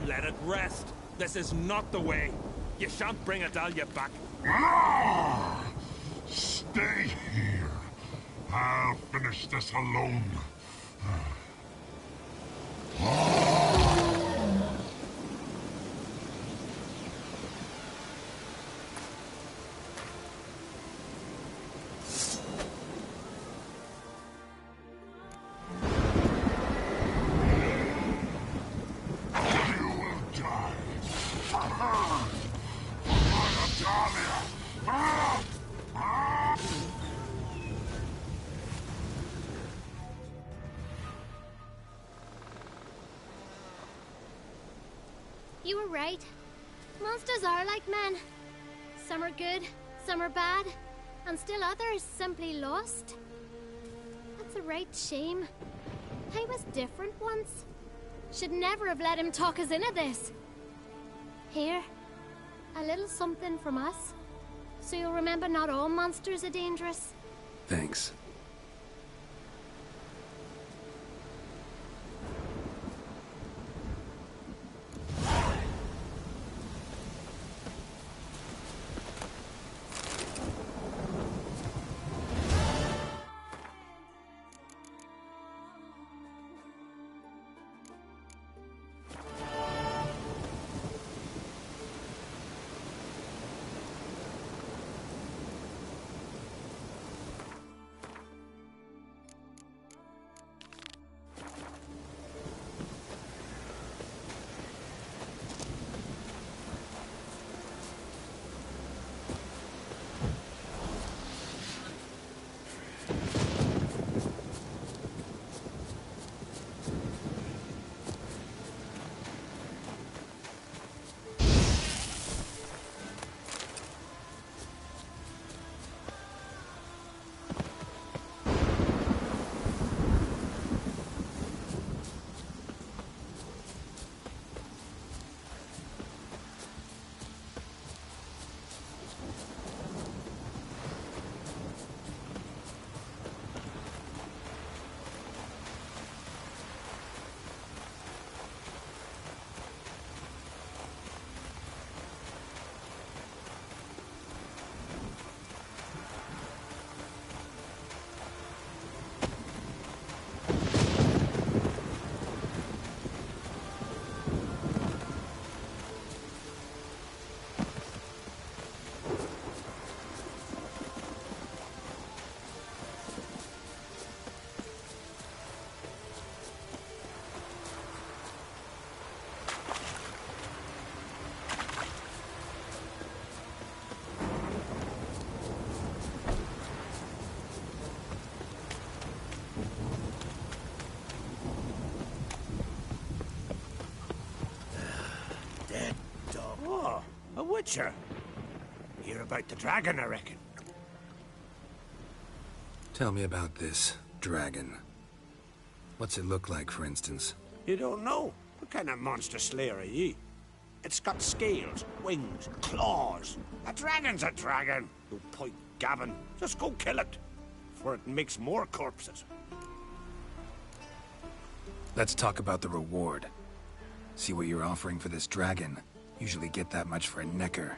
Let it rest. This is not the way. You shan't bring Adalia back. No! Stay here. I'll finish this alone. You were right. Monsters are like men. Some are good, some are bad, and still others simply lost. That's a right shame. I was different once. Should never have let him talk us into this. Here, a little something from us, so you'll remember not all monsters are dangerous. Thanks. A witcher. Hear about the dragon, I reckon. Tell me about this dragon. What's it look like, for instance? You don't know? What kind of monster slayer are ye? It's got scales, wings, claws. A dragon's a dragon. No point gabbing. Just go kill it, for it makes more corpses. Let's talk about the reward. See what you're offering for this dragon. Usually get that much for a necker.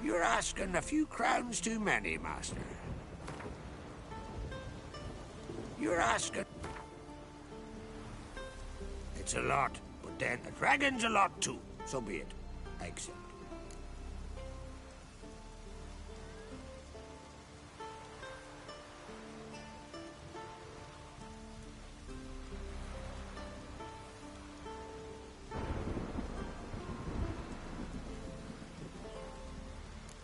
You're asking a few crowns too many, Master. You're asking... It's a lot, but then a dragon's a lot too. So be it. I accept.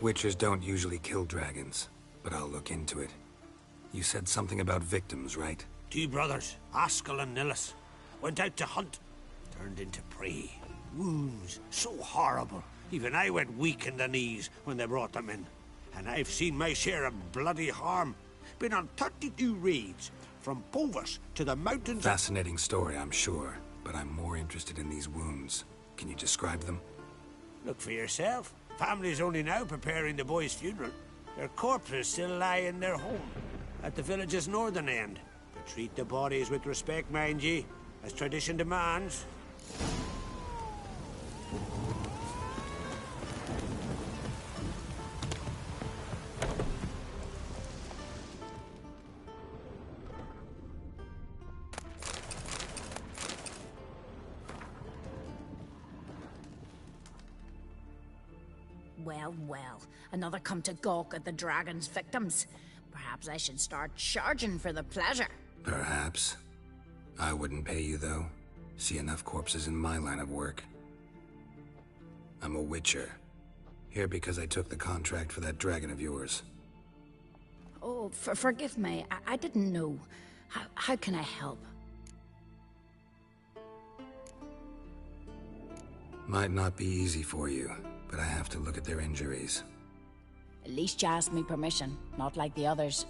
Witchers don't usually kill dragons, but I'll look into it. You said something about victims, right? 2 brothers, Askell and Nillis, went out to hunt, turned into prey. Wounds so horrible, even I went weak in the knees when they brought them in. And I've seen my share of bloody harm. Been on 32 raids, from Povus to the mountains... Fascinating story, I'm sure, but I'm more interested in these wounds. Can you describe them? Look for yourself. Family's only now preparing the boy's funeral. Their corpses still lie in their home, at the village's northern end. But treat the bodies with respect, mind ye, as tradition demands. Well, well. Another come to gawk at the dragon's victims. Perhaps I should start charging for the pleasure. Perhaps. I wouldn't pay you, though. See enough corpses in my line of work. I'm a witcher. Here because I took the contract for that dragon of yours. Oh, forgive me. I didn't know. How can I help? Might not be easy for you, but I have to look at their injuries. At least you asked me permission, not like the others.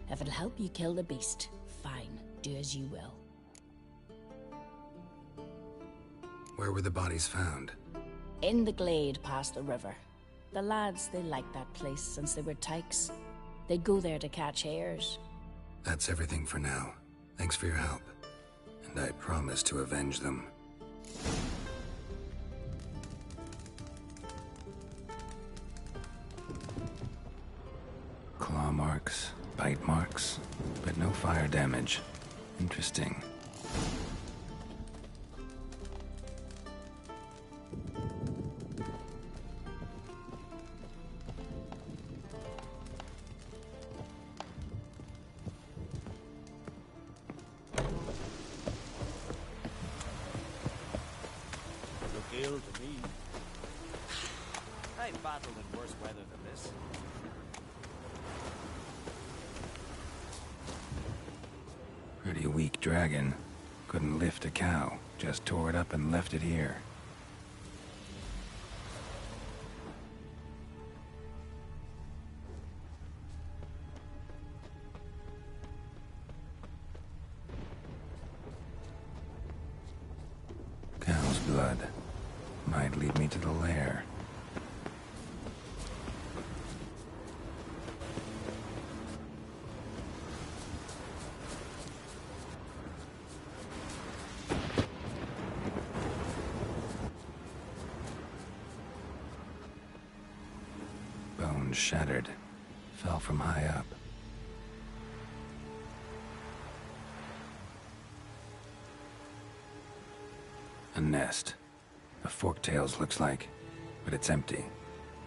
If it'll help you kill the beast, fine. Do as you will. Where were the bodies found? In the glade past the river. The lads, they liked that place since they were tykes. They'd go there to catch hares. That's everything for now. Thanks for your help. And I promise to avenge them. Claw marks, bite marks, but no fire damage. Interesting. Look ill to me. I've battled in worse weather than this. Pretty weak dragon. Couldn't lift a cow. Just tore it up and left it here. Cow's blood. Might lead me to the lair. Bones shattered. Fell from high up. A nest. A forktails looks like, but it's empty.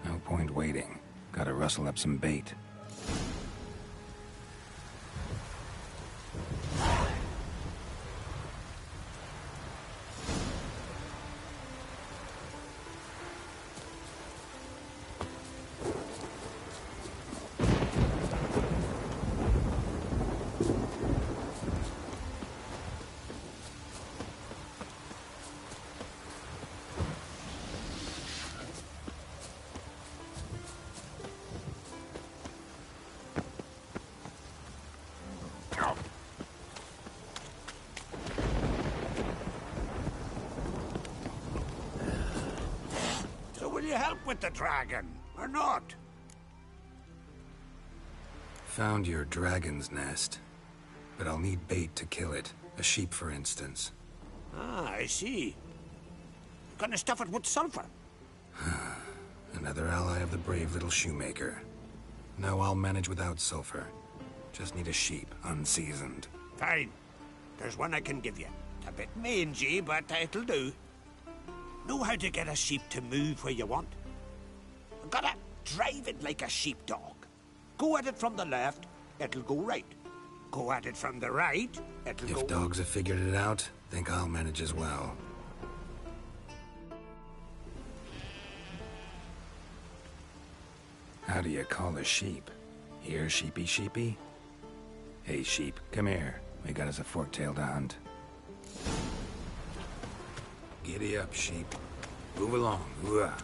No point waiting. Gotta rustle up some bait. So will you help with the dragon, or not? Found your dragon's nest, but I'll need bait to kill it. A sheep, for instance. Ah, I see. Gonna stuff it with sulfur. Another ally of the brave little shoemaker. No, I'll manage without sulfur. Just need a sheep, unseasoned. Fine. There's one I can give you. A bit mangy, but it'll do. Know how to get a sheep to move where you want? Gotta drive it like a sheepdog. Go at it from the left, it'll go right. Go at it from the right, it'll go... If dogs have figured it out, think I'll manage as well. How do you call a sheep? Here, sheepy sheepy? Hey, sheep, come here. We got us a fork-tailed hound. Giddy up, sheep. Move along. Ooh-ah.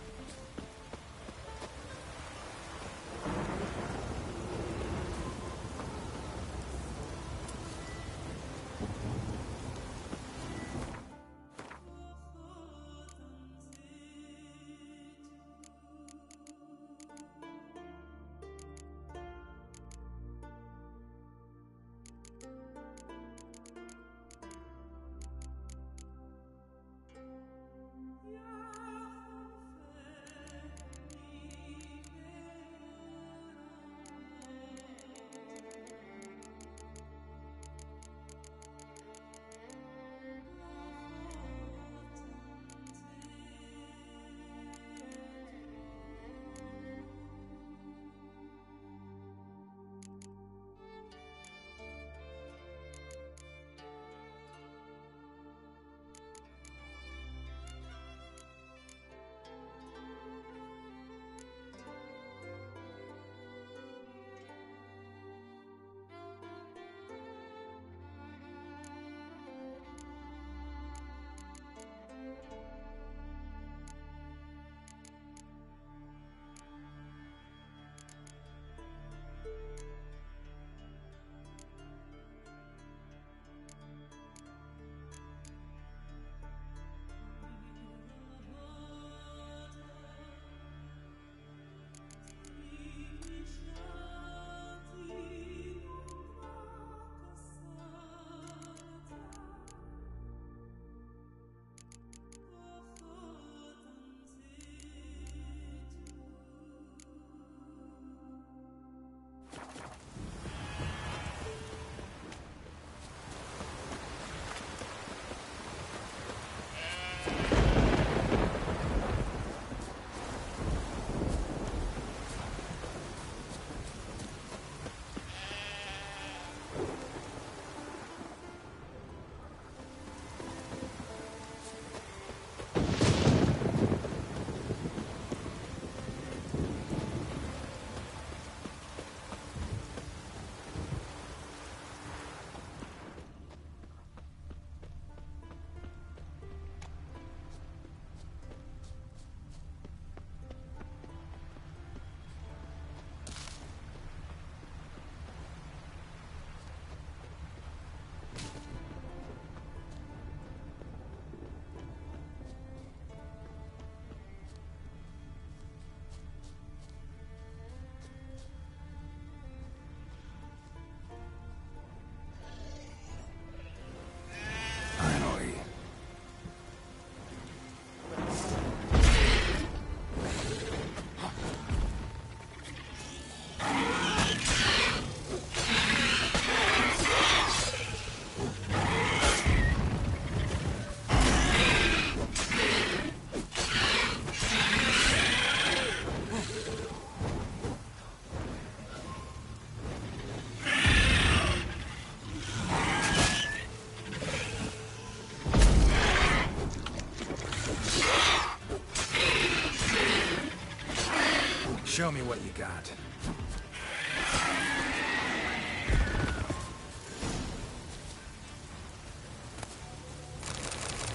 Show me what you got.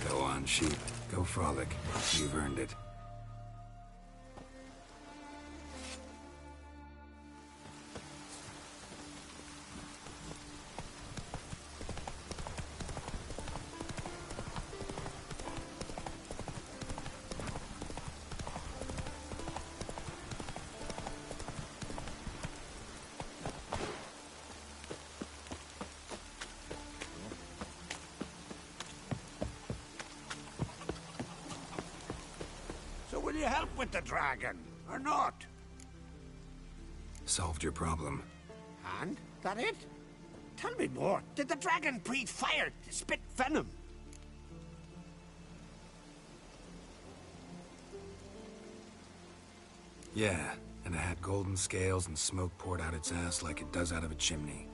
Go on, sheep. Go frolic. You've earned it. So will you help with the dragon, or not? Solved your problem. And? That it? Tell me more. Did the dragon breathe fire to spit venom? Yeah, and it had golden scales and smoke poured out its ass like it does out of a chimney.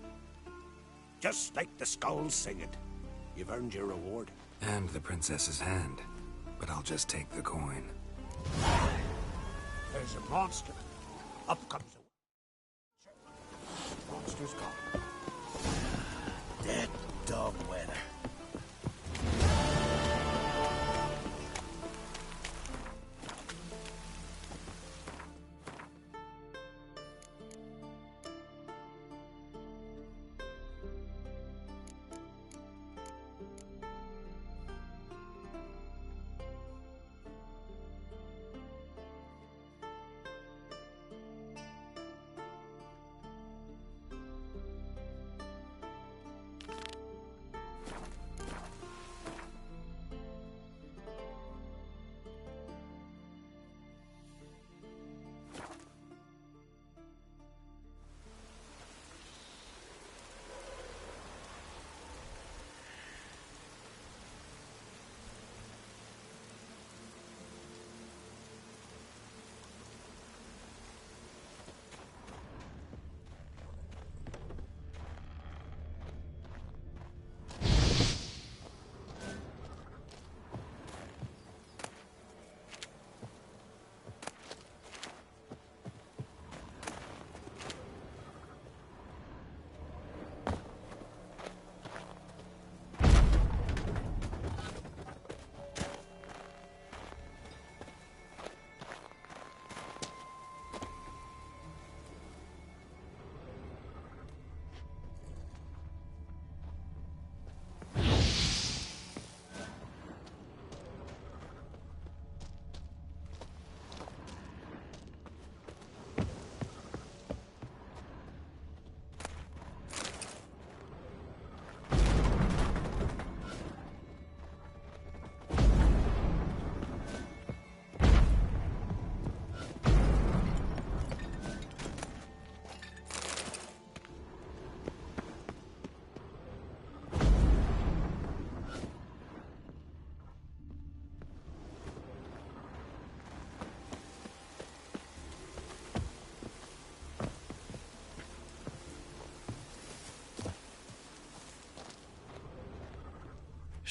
Just like the skulls sing it. You've earned your reward. And the princess's hand. But I'll just take the coin. There's a monster. Up comes the monster's gone. Dead dog weather.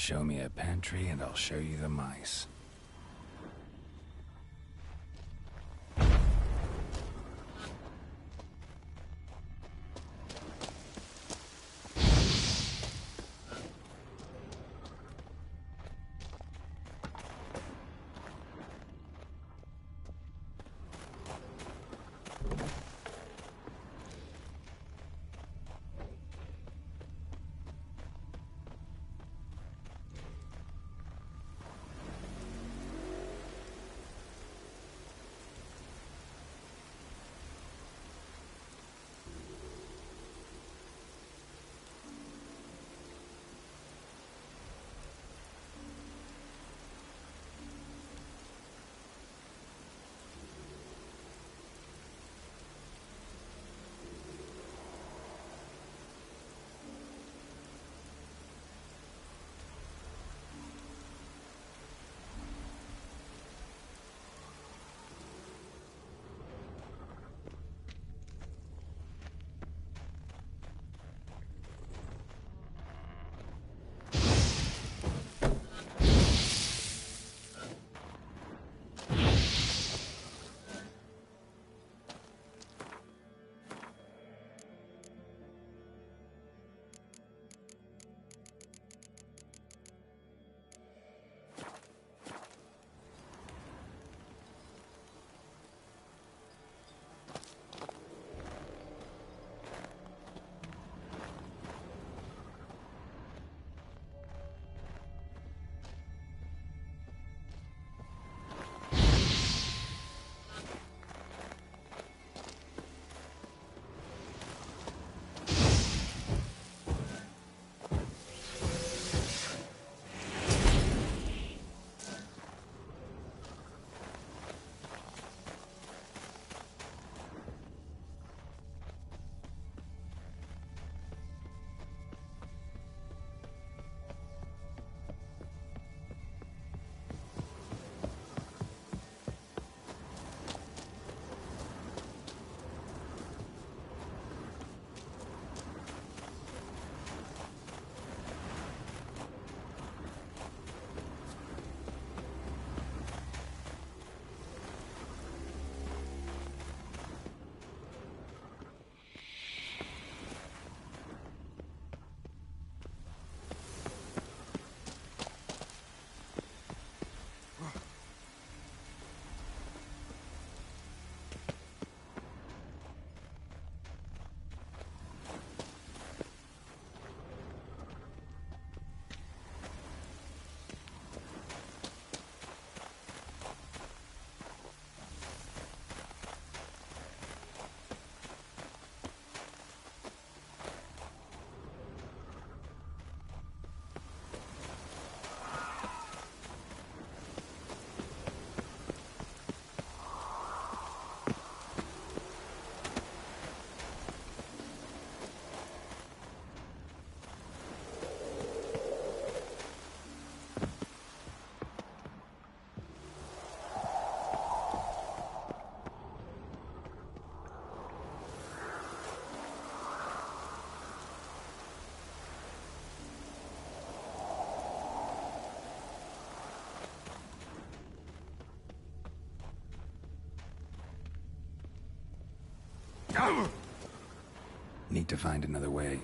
Show me a pantry and I'll show you the mice. Need to find another way.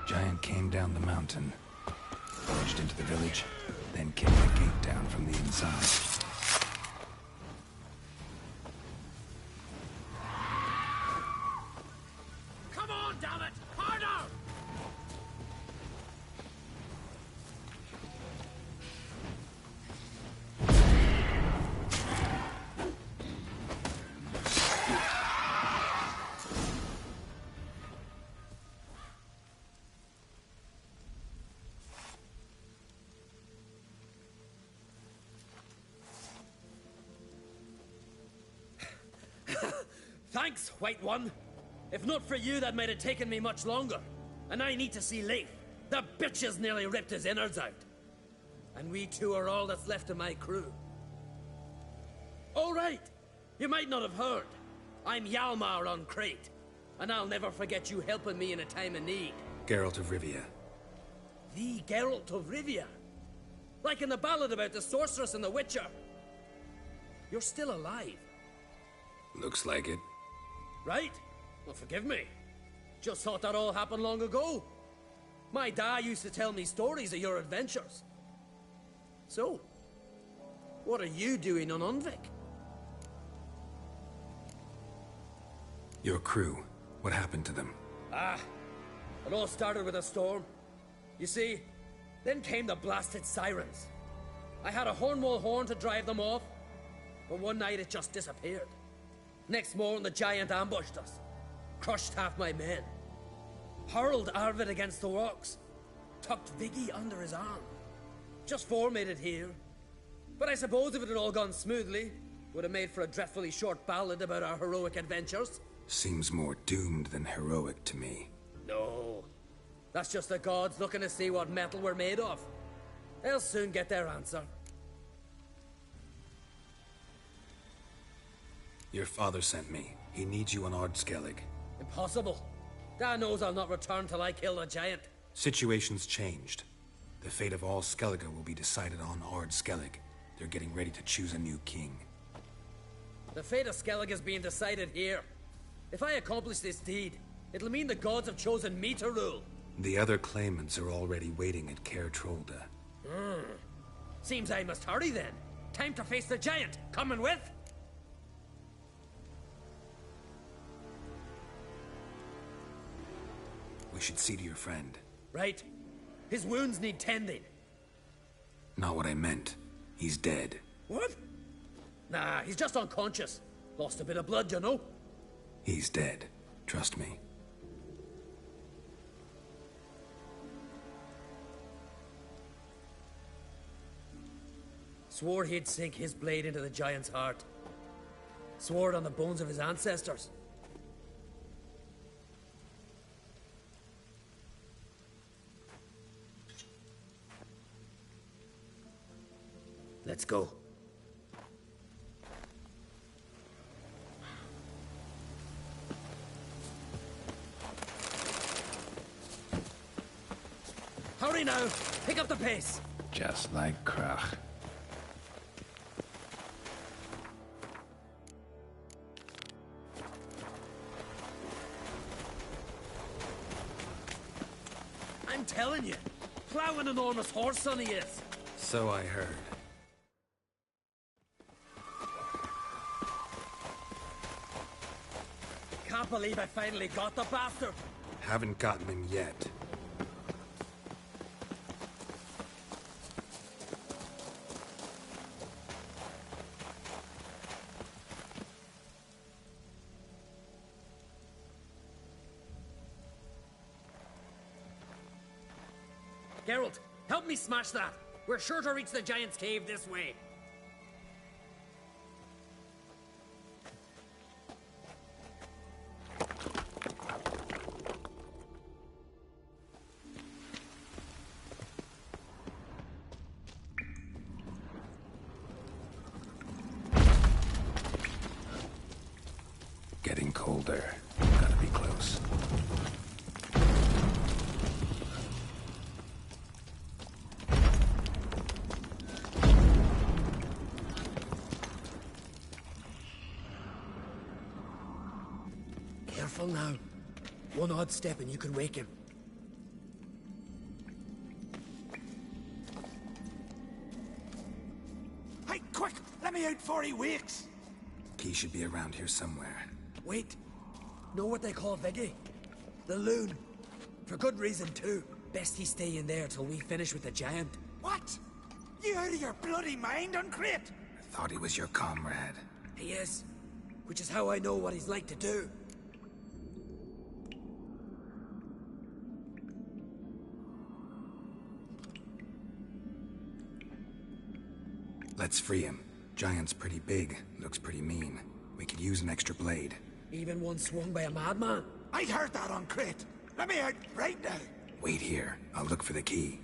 Giant came down the mountain, forged into the village, then kicked the gate down from the inside. Come on, damn it! Harder! Thanks, White One. If not for you, that might have taken me much longer. And I need to see Leif. The bitch has nearly ripped his innards out. And we two are all that's left of my crew. All right. You might not have heard. I'm Hjalmar on Crete. And I'll never forget you helping me in a time of need. Geralt of Rivia. The Geralt of Rivia. Like in the ballad about the sorceress and the witcher. You're still alive. Looks like it. Right? Well, forgive me. Just thought that all happened long ago. My dad used to tell me stories of your adventures. So, what are you doing on Unvik? Your crew. What happened to them? It all started with a storm. You see, then came the blasted sirens. I had a Hornwall horn to drive them off, but one night it just disappeared. Next morning, the giant ambushed us, crushed half my men, hurled Arvid against the rocks, tucked Viggy under his arm. Just four made it here. But I suppose if it had all gone smoothly, would have made for a dreadfully short ballad about our heroic adventures. Seems more doomed than heroic to me. No. That's just the gods looking to see what metal we're made of. They'll soon get their answer. Your father sent me. He needs you on Ard Skellig. Impossible. Dad knows I'll not return till I kill the giant. Situation's changed. The fate of all Skellige will be decided on Ard Skellig. They're getting ready to choose a new king. The fate of Skellig is being decided here. If I accomplish this deed, it'll mean the gods have chosen me to rule. The other claimants are already waiting at Caer Trolda. Seems I must hurry then. Time to face the giant. Coming with? We should see to your friend. Right. His wounds need tending. Not what I meant. He's dead. What? Nah, he's just unconscious. Lost a bit of blood, you know? He's dead. Trust me. Swore he'd sink his blade into the giant's heart. Swore it on the bones of his ancestors. Let's go. Hurry now! Pick up the pace! Just like Krach. I'm telling you, plow an enormous horse son he is. So I heard. Can't believe I finally got the bastard. Haven't gotten him yet. Geralt, help me smash that. We're sure to reach the Giant's Cave this way. Getting colder. Gotta be close. Careful now. One odd step and you can wake him. Hey, quick! Let me out before he wakes! Key should be around here somewhere. Wait. Know what they call Viggy? The loon. For good reason, too. Best he stay in there till we finish with the giant. What? You out of your bloody mind, Uncrate? I thought he was your comrade. He is. Which is how I know what he's like to do. Let's free him. Giant's pretty big, looks pretty mean. We could use an extra blade. Even one swung by a madman. I heard that, Uncrate. Let me out right now. Wait here. I'll look for the key.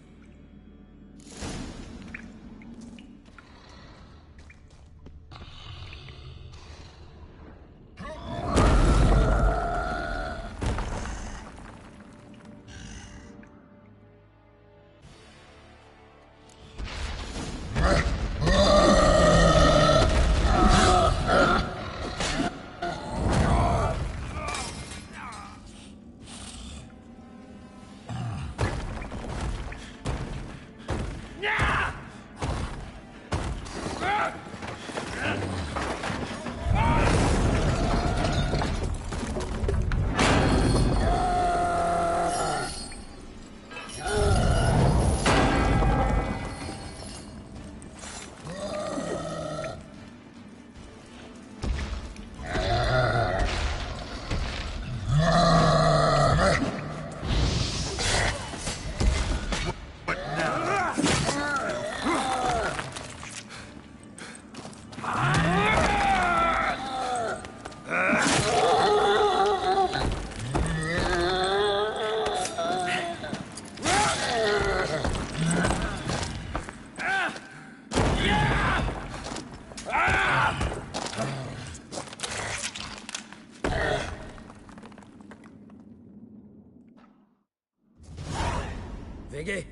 Viggy?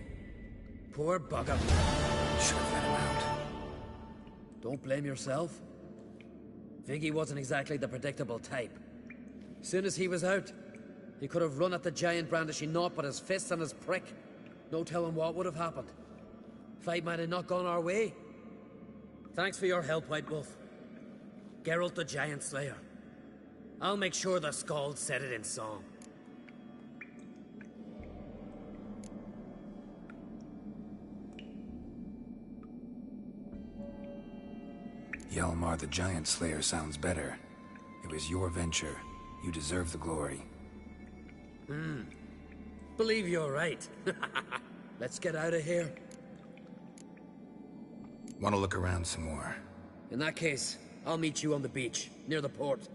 Poor bugger. Should have let him out. Don't blame yourself. Viggy wasn't exactly the predictable type. Soon as he was out, he could have run at the giant brandishing naught but his fists and his prick. No telling what would have happened. Fight might have not gone our way. Thanks for your help, White Wolf. Geralt the Giant Slayer. I'll make sure the Scald said it in song. Hjalmar the Giant Slayer sounds better. It was your venture. You deserve the glory. Believe you're right. Let's get out of here. Want to look around some more? In that case, I'll meet you on the beach, near the port.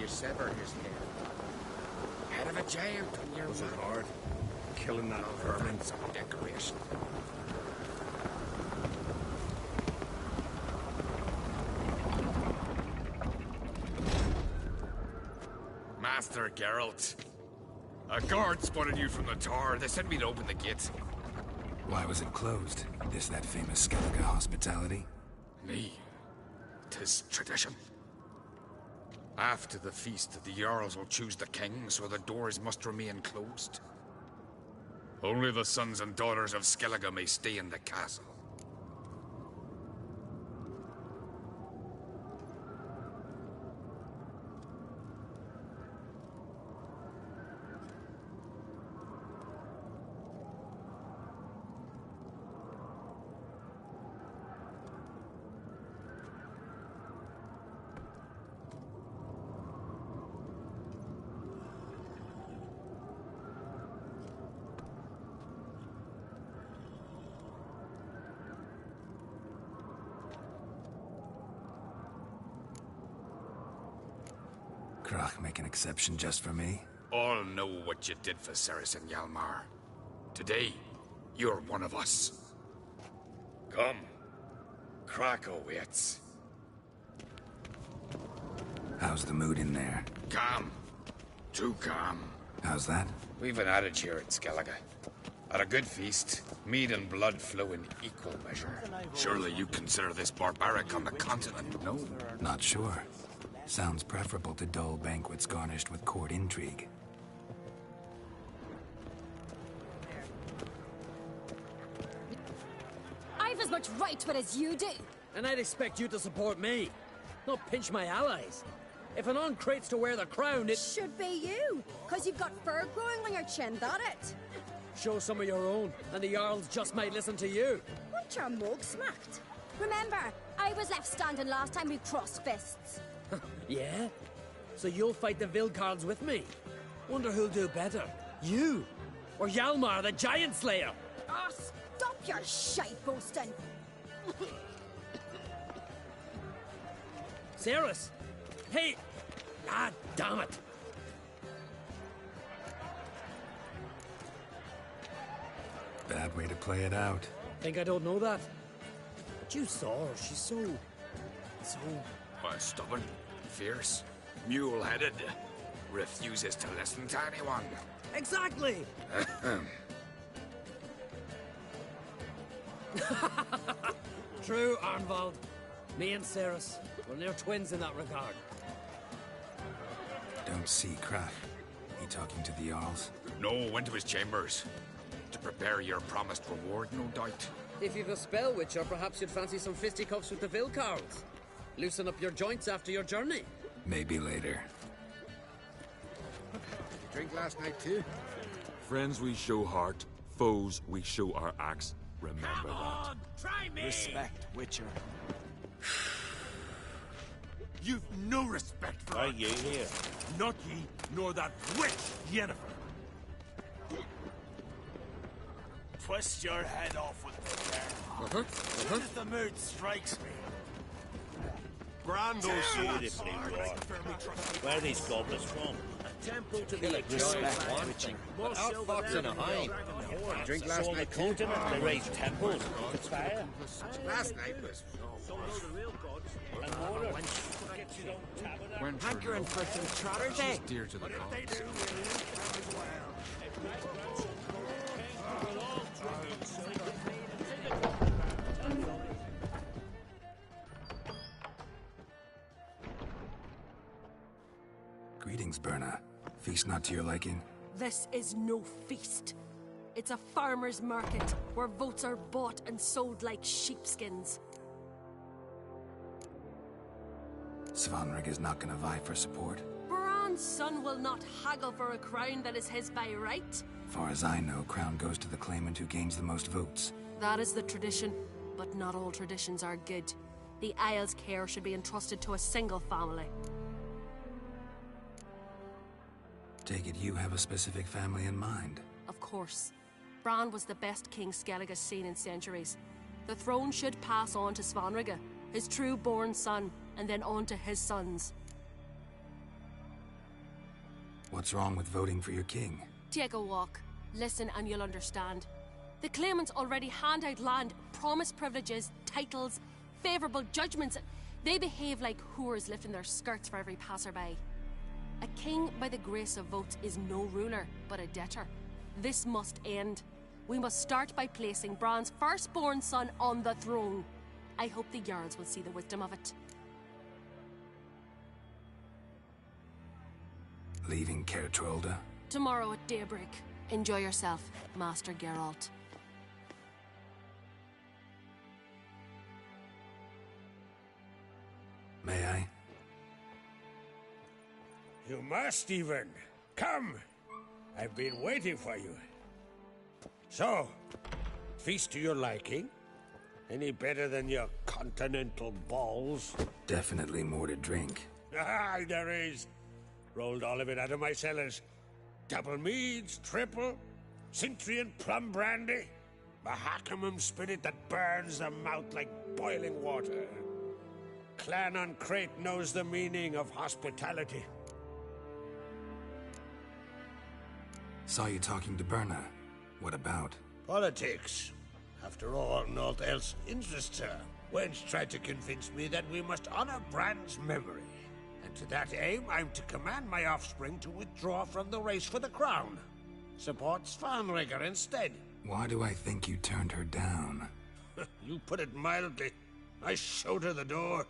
sever his head. Head of a giant on your Was it map. hard? Killing that vermin? Some decoration. Master Geralt. A guard spotted you from the tower. They sent me to open the gate. Why was it closed? Is that famous Skellige hospitality? Me. 'Tis tradition. After the feast, the Jarls will choose the king, so the doors must remain closed. Only the sons and daughters of Skellige may stay in the castle. Krach make an exception just for me? All know what you did for Ceres and Hjalmar. Today, you're one of us. Come. Krakow waits. How's the mood in there? Calm. Too calm. How's that? We've an adage here at Skellige. At a good feast, mead and blood flow in equal measure. Surely you consider this barbaric on the continent, no? Not sure. Sounds preferable to dull banquets garnished with court intrigue. I've as much right to it as you do. And I'd expect you to support me, not pinch my allies. If an on-crate's to wear the crown, it should be you, because you've got fur growing on your chin, that it? Show some of your own, and the Jarls just might listen to you. Want your mug smacked? Remember, I was left standing last time we crossed fists. Yeah? So you'll fight the Vilcards with me? Wonder who'll do better, you or Hjalmar the Giant Slayer? Oh, stop your shite boasting! Ceres! Hey! Ah, damn it! Bad way to play it out. Think I don't know that? But you saw her, she's so... Stubborn, fierce, mule-headed. Refuses to listen to anyone. Exactly! True, Arnvald. Me and Ceres, we're near twins in that regard. Don't see Krach. He talking to the Jarls? No, went to his chambers. To prepare your promised reward, no doubt. If you've a spell witcher, perhaps you'd fancy some fisticuffs with the Vilcards. Loosen up your joints after your journey. Maybe later. Drink last night too? Friends we show heart, foes we show our axe. Remember that. Try me! Respect, Witcher. You've no respect for Are you here? Not ye, nor that witch, Yennefer. Twist your head off with the chair. As soon as the mood strikes me. Grand old swords. Where are these goblins from? A temple to the Respect, Witcher. But our fox in a hind. Drink last So on the night too? continent they raise temples. It's fire. Last night was... And water. Get your own tabernacle. Hankering for some trotters, eh? Dear to the gods. Greetings, Berna. Feast not to your liking? This is no feast. It's a farmer's market where votes are bought and sold like sheepskins. Svanrig is not gonna vie for support. Bran's son will not haggle for a crown that is his by right. Far as I know, crown goes to the claimant who gains the most votes. That is the tradition, but not all traditions are good. The Isle's care should be entrusted to a single family. Take it you have a specific family in mind. Of course. Bran was the best king Skellige has seen in centuries. The throne should pass on to Svanrige, his true-born son, and then on to his sons. What's wrong with voting for your king? Take a walk. Listen and you'll understand. The claimants already hand out land, promise privileges, titles, favourable judgments. They behave like whores lifting their skirts for every passerby. A king by the grace of votes is no ruler, but a debtor. This must end. We must start by placing Bran's firstborn son on the throne. I hope the Jarls will see the wisdom of it. Leaving Kertrolda? Tomorrow at daybreak. Enjoy yourself, Master Geralt. May I? You must, Stephen. Come! I've been waiting for you. So, feast to your liking? Any better than your continental balls? Definitely more to drink. Ah, there is. Rolled all of it out of my cellars. Double meads, triple, Cintrian plum brandy, Mahakimum spirit that burns the mouth like boiling water. Clan on Crate knows the meaning of hospitality. Saw you talking to Berna. What about? Politics. After all, naught else interests her. Wench tried to convince me that we must honor Bran's memory. And to that aim, I'm to command my offspring to withdraw from the race for the crown. Support Svanrigger instead. Why do I think you turned her down? You put it mildly. I showed her the door.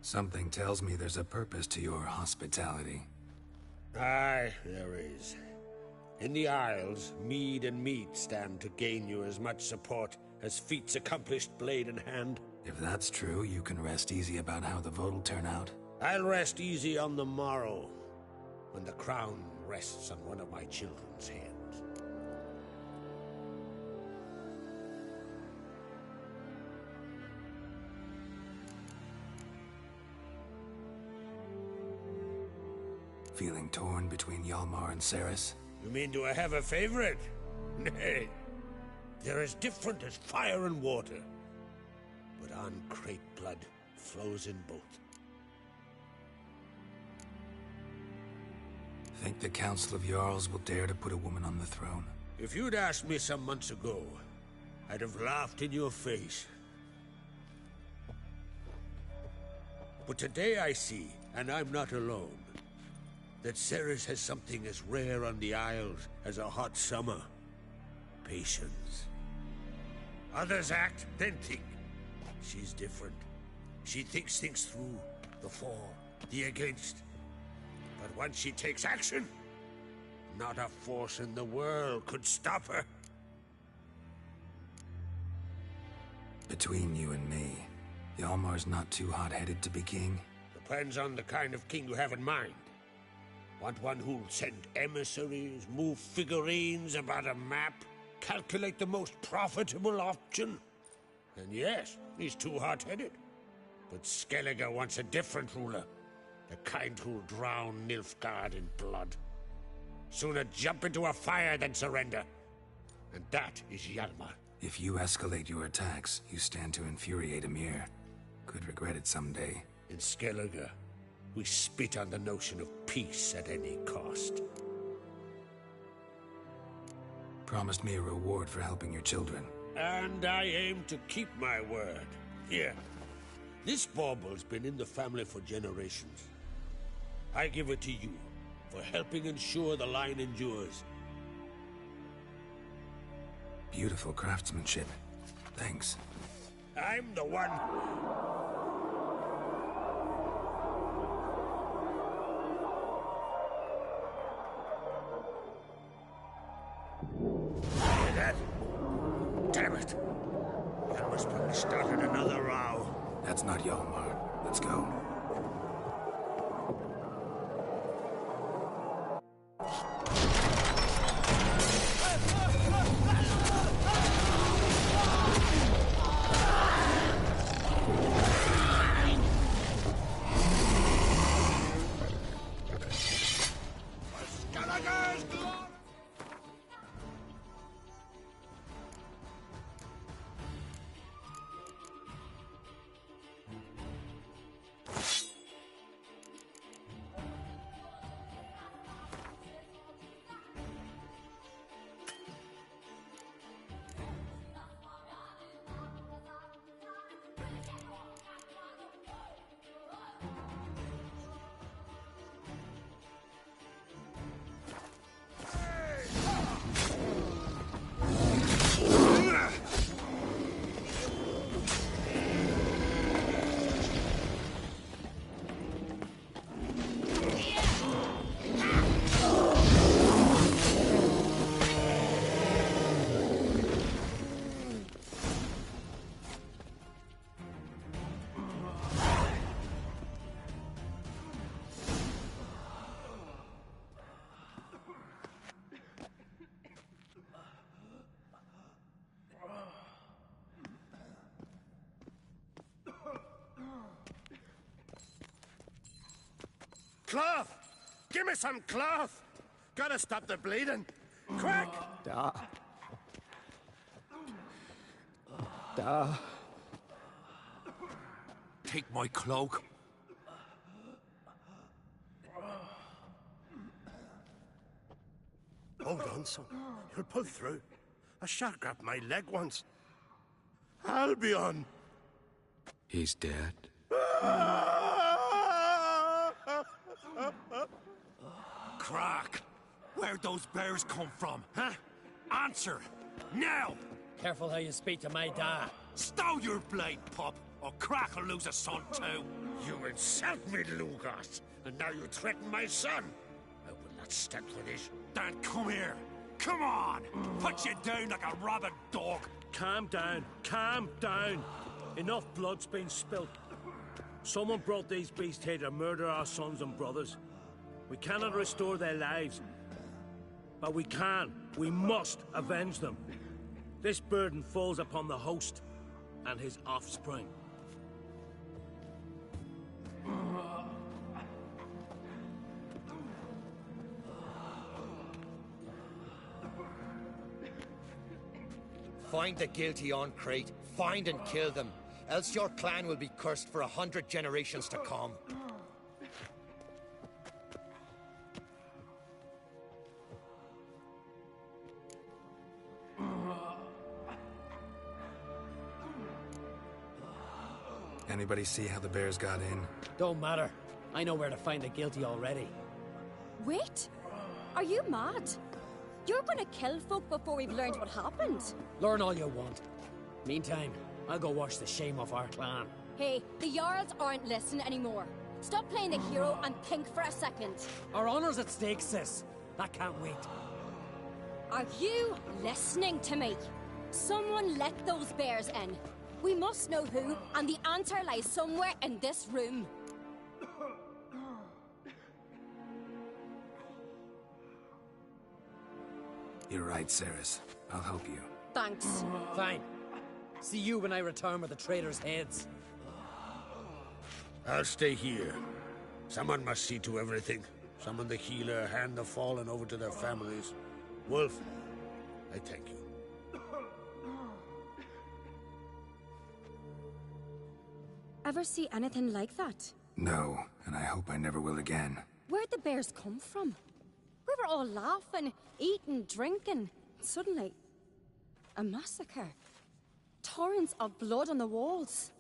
Something tells me there's a purpose to your hospitality. Aye, there is. In the Isles, mead and meat stand to gain you as much support as feats accomplished blade in hand. If that's true, you can rest easy about how the vote will turn out. I'll rest easy on the morrow, when the crown rests on one of my children's heads. Feeling torn between Hjalmar and Ceres? You mean do I have a favorite? Nay. They're as different as fire and water. But on Crate blood flows in both. Think the Council of Jarls will dare to put a woman on the throne? If you'd asked me some months ago, I'd have laughed in your face. But today I see, and I'm not alone, that Ceres has something as rare on the Isles as a hot summer. Patience. Others act, then think. She's different. She thinks things through, the for, the against. But once she takes action, not a force in the world could stop her. Between you and me, Hjalmar's not too hot-headed to be king? Depends on the kind of king you have in mind. Want one who'll send emissaries, move figurines about a map, calculate the most profitable option? And yes, he's too hot-headed. But Skellige wants a different ruler. The kind who'll drown Nilfgaard in blood. Sooner jump into a fire than surrender. And that is Hjalmar. If you escalate your attacks, you stand to infuriate Emir. Could regret it someday. In Skellige, we spit on the notion of peace at any cost. Promised me a reward for helping your children. And I aim to keep my word. Here. This bauble's been in the family for generations. I give it to you, for helping ensure the line endures. Beautiful craftsmanship. Thanks. I'm the one. Hear that? Damn it! That must have started another row. That's not Hjalmar. Let's go. Cloth! Give me some cloth! Gotta stop the bleeding. Quick! Da. Da. Take my cloak. Hold on, son. You'll pull through. A shot grabbed my leg once. Albion! He's dead. Crack! Where'd those bears come from, huh? Answer! Now! Careful how you speak to my dad. Stow your blade, pup, or Crack will lose a son too. You insult me, Lugas, and now you threaten my son. I will not stand for this. Dan, come here. Come on! Put you down like a rabid dog. Calm down. Calm down. Enough blood's been spilt. Someone brought these beasts here to murder our sons and brothers. We cannot restore their lives. But we can. We must avenge them. This burden falls upon the host and his offspring. Find the guilty on Crete. Find and kill them. Else your clan will be cursed for 100 generations to come. Anybody see how the bears got in? Don't matter. I know where to find the guilty already. Wait! Are you mad? You're gonna kill folk before we've learned what happened. Learn all you want. Meantime, I'll go wash the shame off our clan. Hey, the Jarls aren't listening anymore. Stop playing the hero and think for a second. Our honor's at stake, sis. That can't wait. Are you listening to me? Someone let those bears in. We must know who, and the answer lies somewhere in this room. You're right, Ceres. I'll help you. Thanks. Fine. See you when I return with the traitors' heads. I'll stay here. Someone must see to everything. Summon the healer, hand the fallen over to their families. Wolf, I thank you. Ever see anything like that? No, and I hope I never will again. Where'd the bears come from? We were all laughing, eating, drinking. Suddenly, a massacre. Torrents of blood on the walls.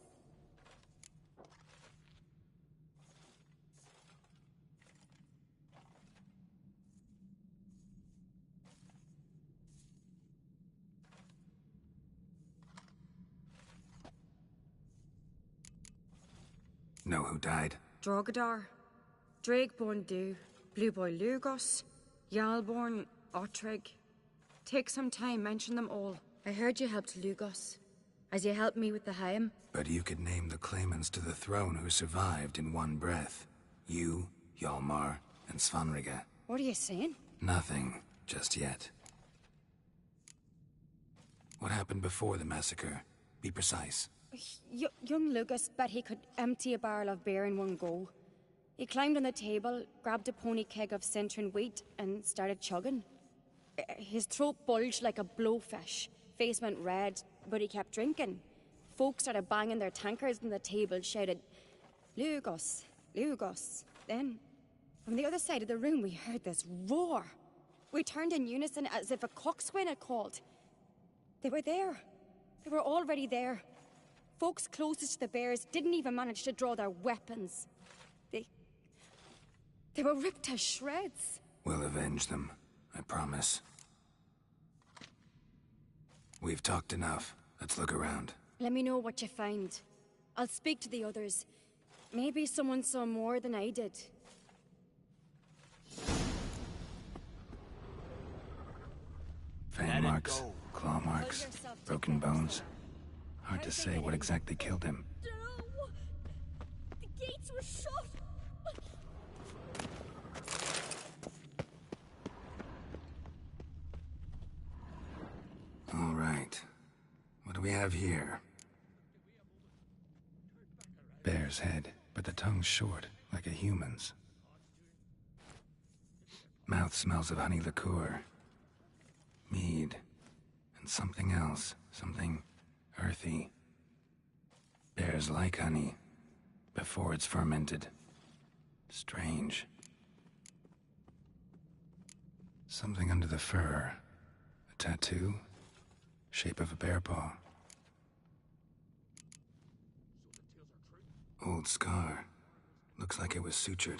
Know who died? Drogadar, Drakeborn Du, Blue Boy Lugos, Yalborn, Ottrig. Take some time, mention them all. I heard you helped Lugos, as you helped me with the Haim. But you could name the claimants to the throne who survived in one breath. You, Hjalmar, and Svanrige. What are you saying? Nothing, just yet. What happened before the massacre? Be precise. Young Lucas bet he could empty a barrel of beer in one go. He climbed on the table, grabbed a pony keg of Centron wheat, and started chugging. His throat bulged like a blowfish, face went red, but he kept drinking. Folks started banging their tankards on the table, shouted, "Lugos, Lugos." Then, from the other side of the room, we heard this roar. We turned in unison as if a coxswain had called. They were there. They were already there. Folks closest to the bears didn't even manage to draw their weapons. They were ripped to shreds. We'll avenge them, I promise. We've talked enough. Let's look around. Let me know what you find. I'll speak to the others. Maybe someone saw more than I did. Fang marks, claw marks, broken bones. Hard to say what exactly killed him. No! The gates were shut! All right. What do we have here? Bear's head, but the tongue's short, like a human's. Mouth smells of honey liqueur. Mead. And something else. Something earthy. Bears like honey. Before it's fermented. Strange. Something under the fur. A tattoo? Shape of a bear paw. Old scar. Looks like it was sutured.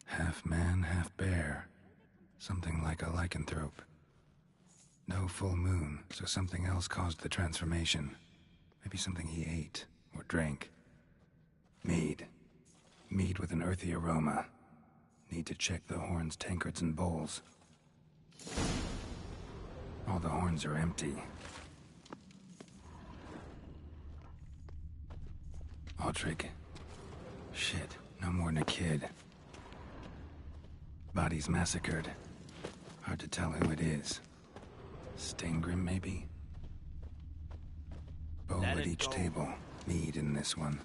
Half man, half bear. Something like a lycanthrope. No full moon, so something else caused the transformation. Maybe something he ate or drank. Mead. Mead with an earthy aroma. Need to check the horns, tankards, and bowls. All the horns are empty. Aldrich. Shit, no more than a kid. Bodies massacred. Hard to tell who it is. Stengrim, maybe? Bowl at each table. Mead in this one.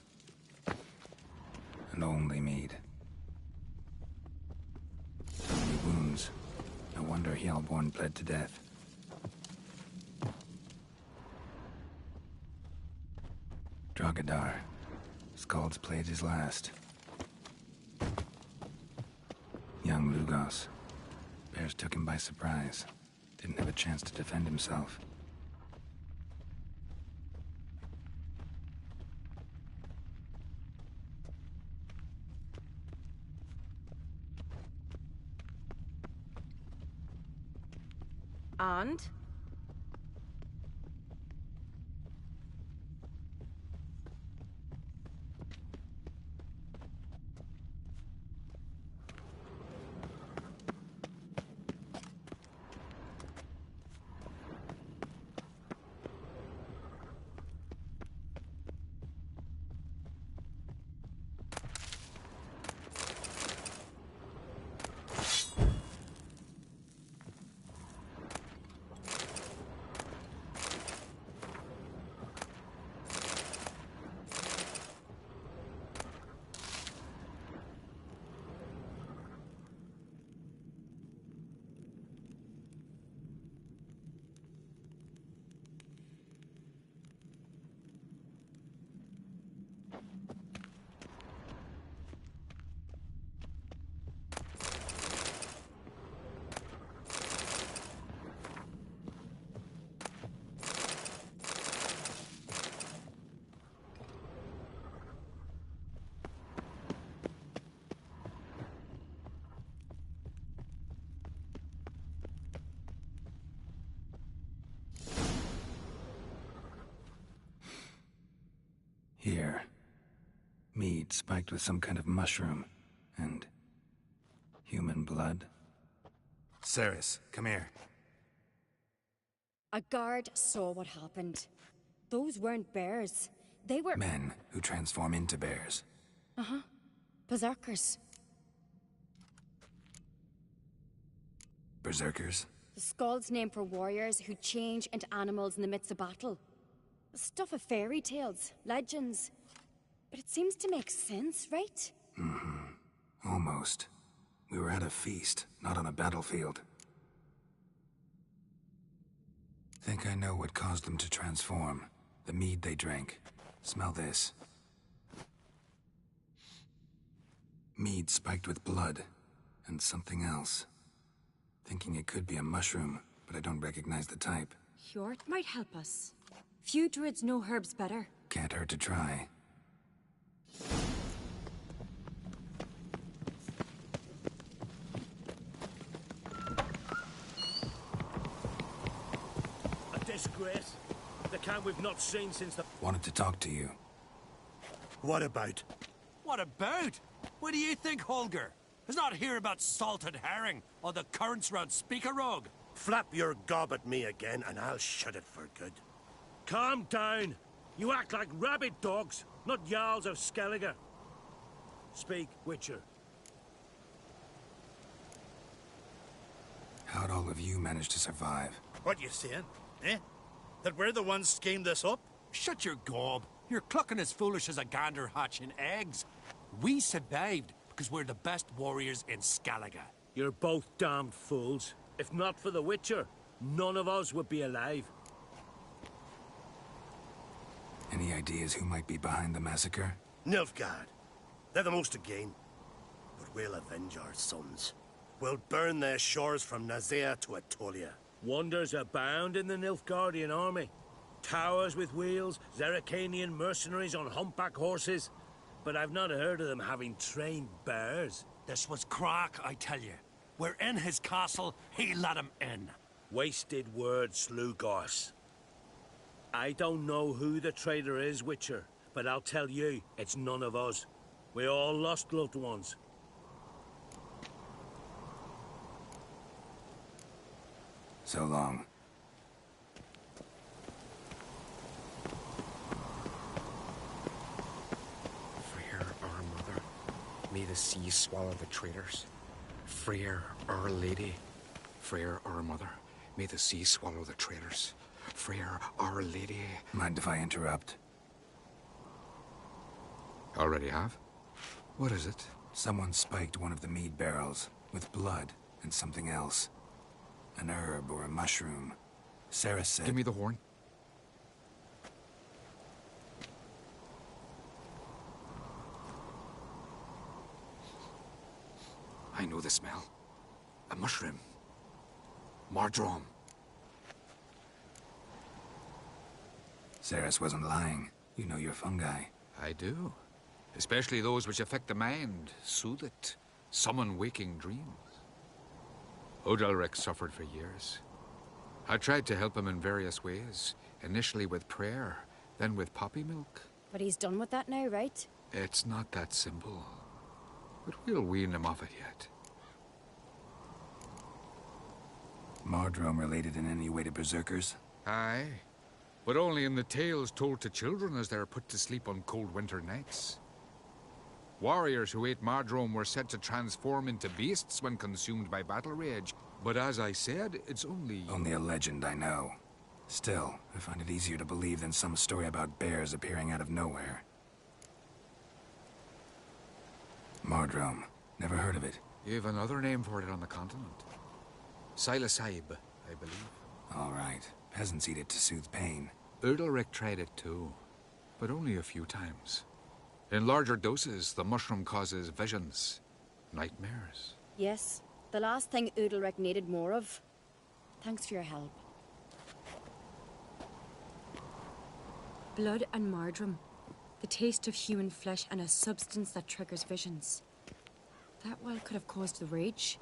And only mead. So many wounds. No wonder Hellborn bled to death. Drogadar. Skald's played his last. Young Lugos. Bears took him by surprise. Didn't have a chance to defend himself. And? Here. Mead spiked with some kind of mushroom. And... human blood. Ceres, come here. A guard saw what happened. Those weren't bears. They were... Men who transform into bears. Uh-huh. Berserkers. Berserkers? The Skald's name for warriors who change into animals in the midst of battle. Stuff of fairy tales, legends. But it seems to make sense, right? Mm-hmm. Almost. We were at a feast, not on a battlefield. Think I know what caused them to transform. The mead they drank. Smell this. Mead spiked with blood. And something else. Thinking it could be a mushroom, but I don't recognize the type. Hjort might help us. Few druids know herbs better. Can't hurt to try. A disgrace. The kind we've not seen since the... Wanted to talk to you. What about? What about? What do you think, Holger? Is not here about salted herring or the currents round Speakerog. Flap your gob at me again and I'll shut it for good. Calm down. You act like rabid dogs, not Jarls of Skellige. Speak, Witcher. How'd all of you manage to survive? What you saying, eh? That we're the ones schemed this up? Shut your gob. You're clucking as foolish as a gander hatching eggs. We survived because we're the best warriors in Skellige. You're both damned fools. If not for the Witcher, none of us would be alive. Any ideas who might be behind the massacre? Nilfgaard. They're the most again. But we'll avenge our sons. We'll burn their shores from Nazea to Atolia. Wonders abound in the Nilfgaardian army. Towers with wheels, Zerrikanian mercenaries on humpback horses. But I've not heard of them having trained bears. This was crack, I tell you. We're in his castle, he let him in. Wasted words, Slugos. I don't know who the traitor is, Witcher, but I'll tell you, it's none of us. We all lost loved ones. So long. Freyr, our mother, may the sea swallow the traitors. Freyr, our lady. Freyr, our mother, may the sea swallow the traitors. Freyr, our lady. Mind if I interrupt? Already have? What is it? Someone spiked one of the mead barrels with blood and something else. An herb or a mushroom. Sarah said... Give me the horn. I know the smell. A mushroom. Mardrome. Saris wasn't lying. You know your fungi. I do. Especially those which affect the mind, soothe it, summon waking dreams. Odalric suffered for years. I tried to help him in various ways, initially with prayer, then with poppy milk. But he's done with that now, right? It's not that simple. But we'll wean him off it yet. Mardrome related in any way to berserkers? Aye. But only in the tales told to children as they're put to sleep on cold winter nights. Warriors who ate Mardrome were said to transform into beasts when consumed by battle rage. But as I said, it's only... Only a legend, I know. Still, I find it easier to believe than some story about bears appearing out of nowhere. Mardrome. Never heard of it. You've another name for it on the continent. Silasaib, I believe. All right. Peasants eat it to soothe pain. Udalric tried it too, but only a few times. In larger doses, the mushroom causes visions, nightmares. Yes, the last thing Udalric needed more of. Thanks for your help. Blood and Mardrome. The taste of human flesh and a substance that triggers visions. That well could have caused the rage.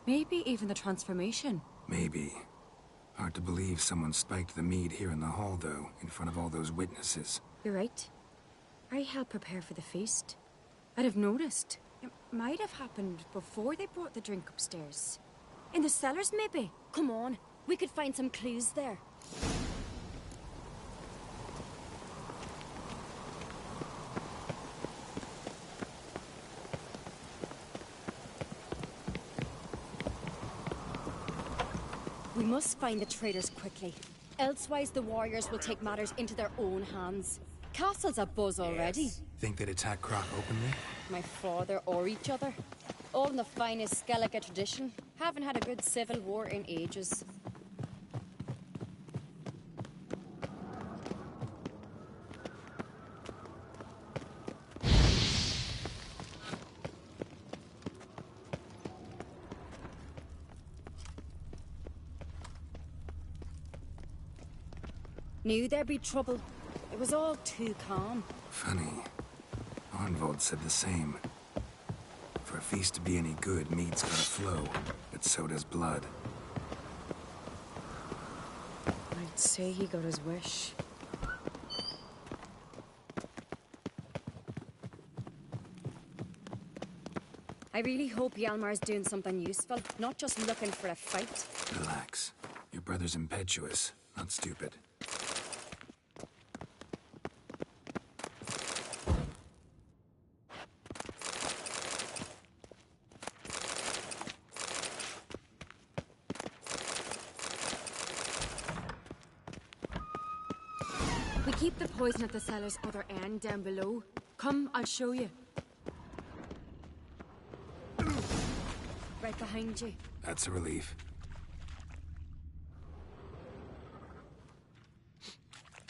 Maybe even the transformation. Maybe. Hard to believe someone spiked the mead here in the hall, though, in front of all those witnesses. You're right. I helped prepare for the feast. I'd have noticed. It might have happened before they brought the drink upstairs. In the cellars, maybe? Come on, we could find some clues there. We must find the traitors quickly. Elsewise, the warriors will take matters into their own hands. Castle's abuzz already. Think they'd attack Croc openly? My father or each other. All in the finest Skellige tradition. Haven't had a good civil war in ages. Knew there'd be trouble. It was all too calm. Funny. Arnvold said the same. For a feast to be any good, mead's gotta flow, but so does blood. I'd say he got his wish. I really hope Hjalmar's doing something useful, not just looking for a fight. Relax. Your brother's impetuous, not stupid. We keep the poison at the cellar's other end down below. Come, I'll show you. right behind you. That's a relief.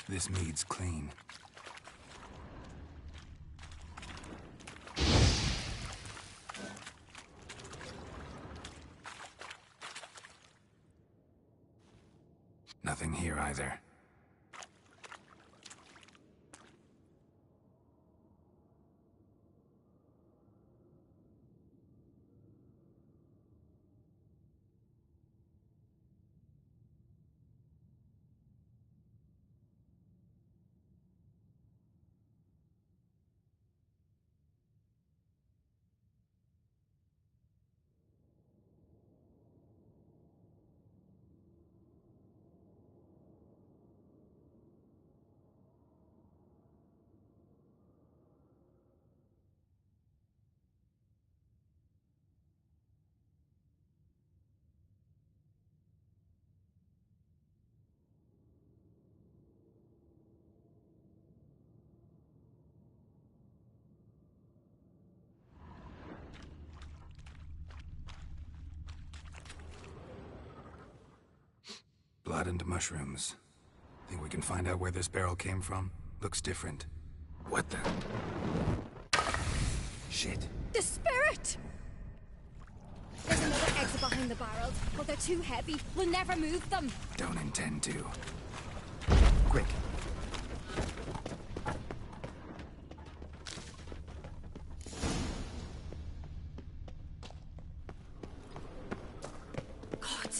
This mead's clean. Nothing here either. Blood and mushrooms. Think we can find out where this barrel came from? Looks different. What the? Shit. The spirit! There's another exit behind the barrels, but they're too heavy. We'll never move them. Don't intend to. Quick. God,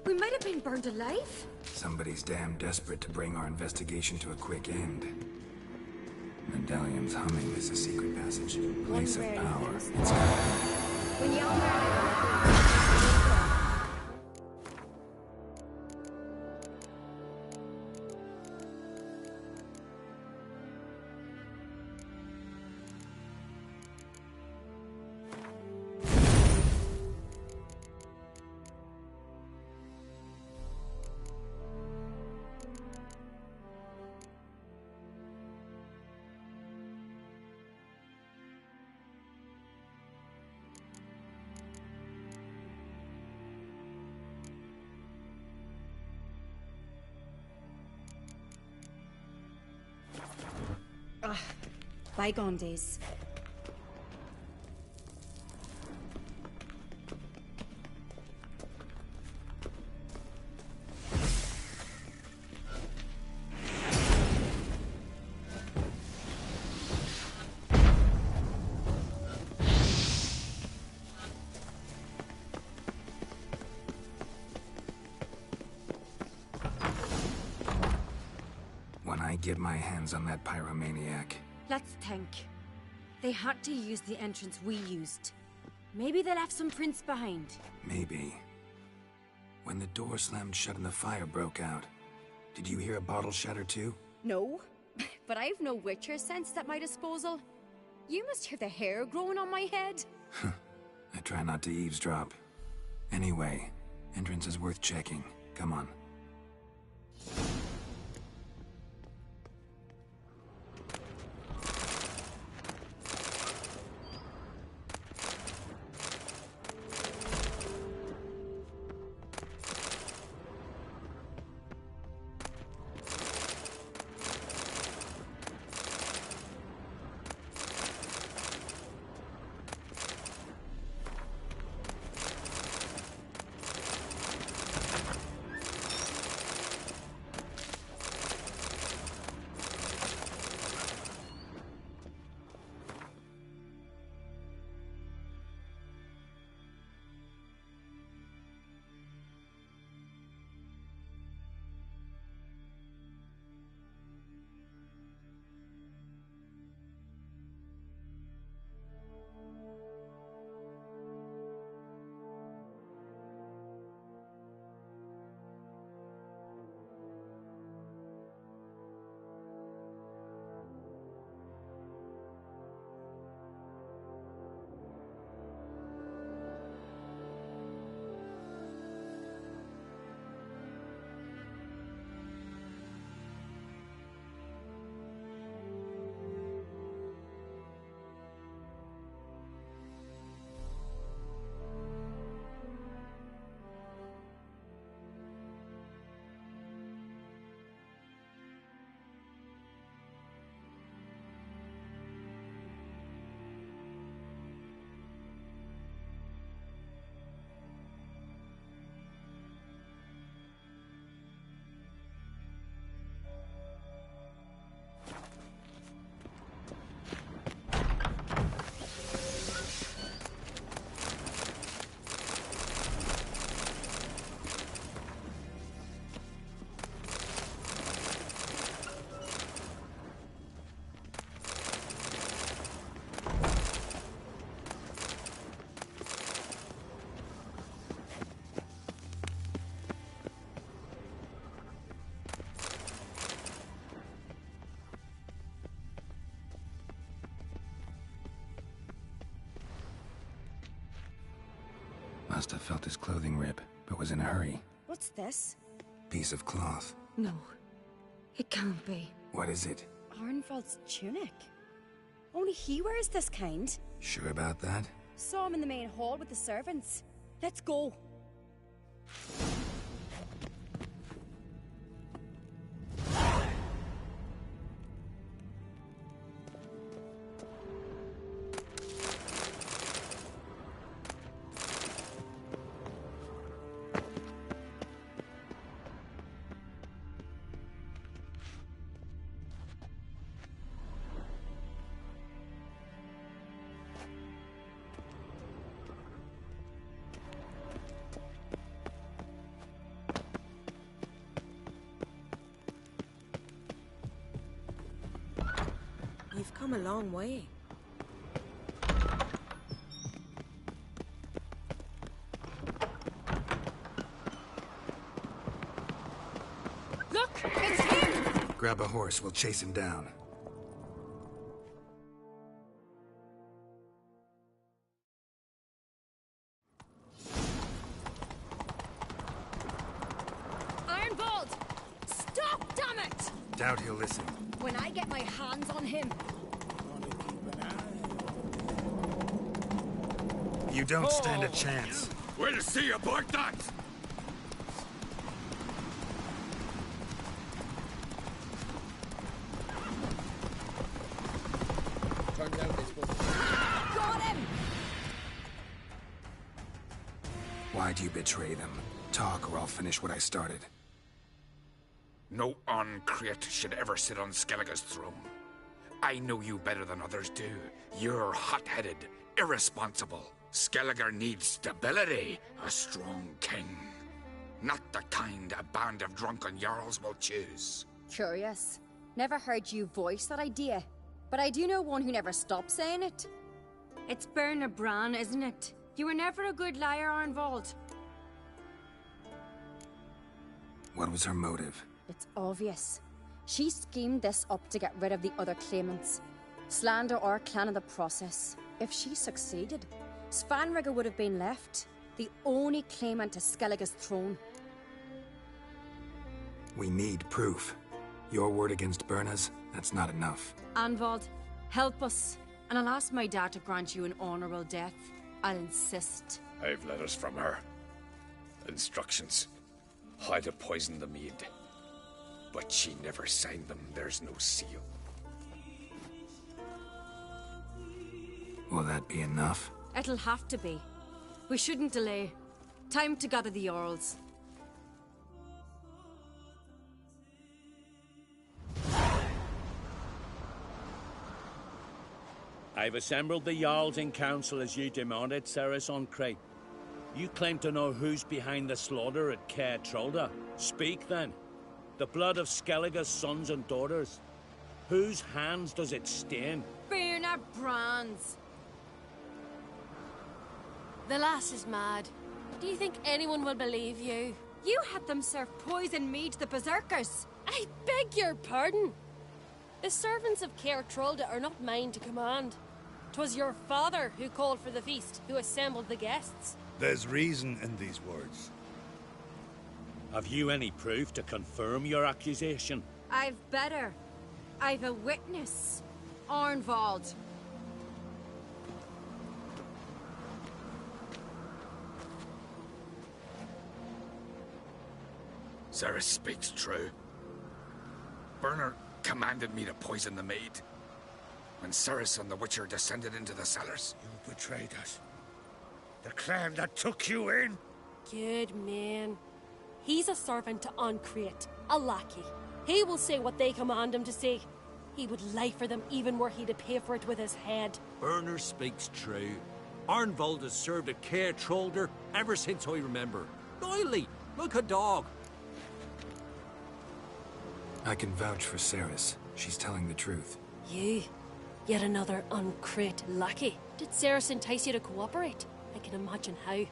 we might have been burned alive. Somebody's damn desperate to bring our investigation to a quick end. Medallion's humming is a secret passage. Place of power. It's When you all bygone days. When I get my hands on that pyromaniac. Let's think. They had to use the entrance we used. Maybe they left some prints behind. Maybe. When the door slammed shut and the fire broke out, did you hear a bottle shatter too? No, but I've no Witcher sense at my disposal. You must hear the hair growing on my head. I try not to eavesdrop. Anyway, entrance is worth checking. Come on. Must have felt his clothing rip, but was in a hurry. What's this? Piece of cloth. No. It can't be. What is it? Arnvald's tunic. Only he wears this kind. Sure about that? Saw him in the main hall with the servants. Let's go. You've come a long way. Look! It's him! Grab a horse, we'll chase him down. Arnvald! Stop, damn it! Doubt he'll listen. When I get my hands on him. You don't stand a chance. We'll see about that! Turns out this was... Got him! Why'd you betray them? Talk or I'll finish what I started. No Uncreate should ever sit on Skellige's throne. I know you better than others do. You're hot-headed, irresponsible. Skellige needs stability, a strong king. Not the kind a band of drunken jarls will choose. Curious. Never heard you voice that idea. But I do know one who never stops saying it. It's Berna Bran, isn't it? You were never a good liar, Arnvald. What was her motive? It's obvious. She schemed this up to get rid of the other claimants. Slander our clan in the process. If she succeeded, Svanrige would have been left, the only claimant to Skellige's throne. We need proof. Your word against Berna's, that's not enough. Arnvald, help us, and I'll ask my dad to grant you an honorable death. I'll insist. I've letters from her. Instructions. How to poison the mead. But she never signed them. There's no seal. Will that be enough? It'll have to be. We shouldn't delay. Time to gather the Jarls. I've assembled the Jarls in council as you demanded, Ceres on Crate. You claim to know who's behind the slaughter at Caer Trolda. Speak then. The blood of Skellige's sons and daughters. Whose hands does it stain? Berna Bran's. The lass is mad. Do you think anyone will believe you? You had them serve poison mead to the berserkers. I beg your pardon. The servants of Caer Trolda are not mine to command. 'Twas your father who called for the feast, who assembled the guests. There's reason in these words. Have you any proof to confirm your accusation? I've better. I've a witness. Arnvald. Ceres speaks true. Berner commanded me to poison the maid. When Ceres and the Witcher descended into the cellars. You betrayed us. The clan that took you in. Good man. He's a servant to Uncreate, a lackey. He will say what they command him to say. He would lie for them even were he to pay for it with his head. Berner speaks true. Arnvald has served at Caer Trolder ever since I remember. Loyally, like a dog. I can vouch for Ceres. She's telling the truth. You? Yet another Uncreate lackey. Did Ceres entice you to cooperate? I can imagine how.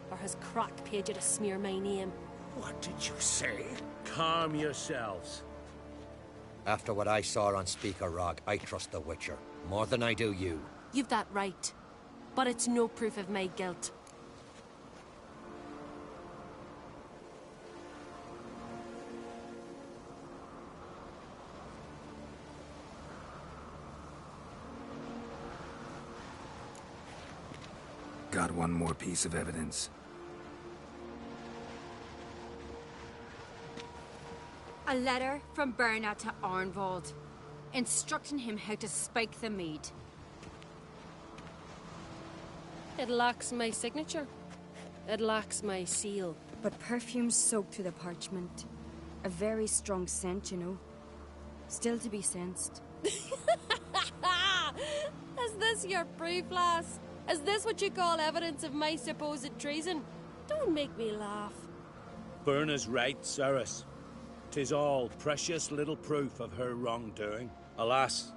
Or has Crack paid you to smear my name? What did you say? Calm yourselves. After what I saw on Speaker Rock, I trust the Witcher. More than I do you. You've that right. But it's no proof of my guilt. Got one more piece of evidence. A letter from Berna to Arnvald, instructing him how to spike the mead. It lacks my signature. It lacks my seal. But perfume soaked through the parchment. A very strong scent, you know. Still to be sensed. Is this your proof, lass? Is this what you call evidence of my supposed treason? Don't make me laugh. Berna's right, Ceres. 'Tis all precious little proof of her wrongdoing. Alas,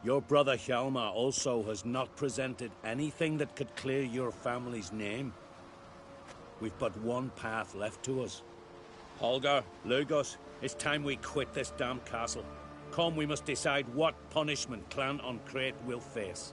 your brother Hjalmar also has not presented anything that could clear your family's name. We've but one path left to us. Holger, Lugos, it's time we quit this damn castle. Come, we must decide what punishment Clan on Crete will face.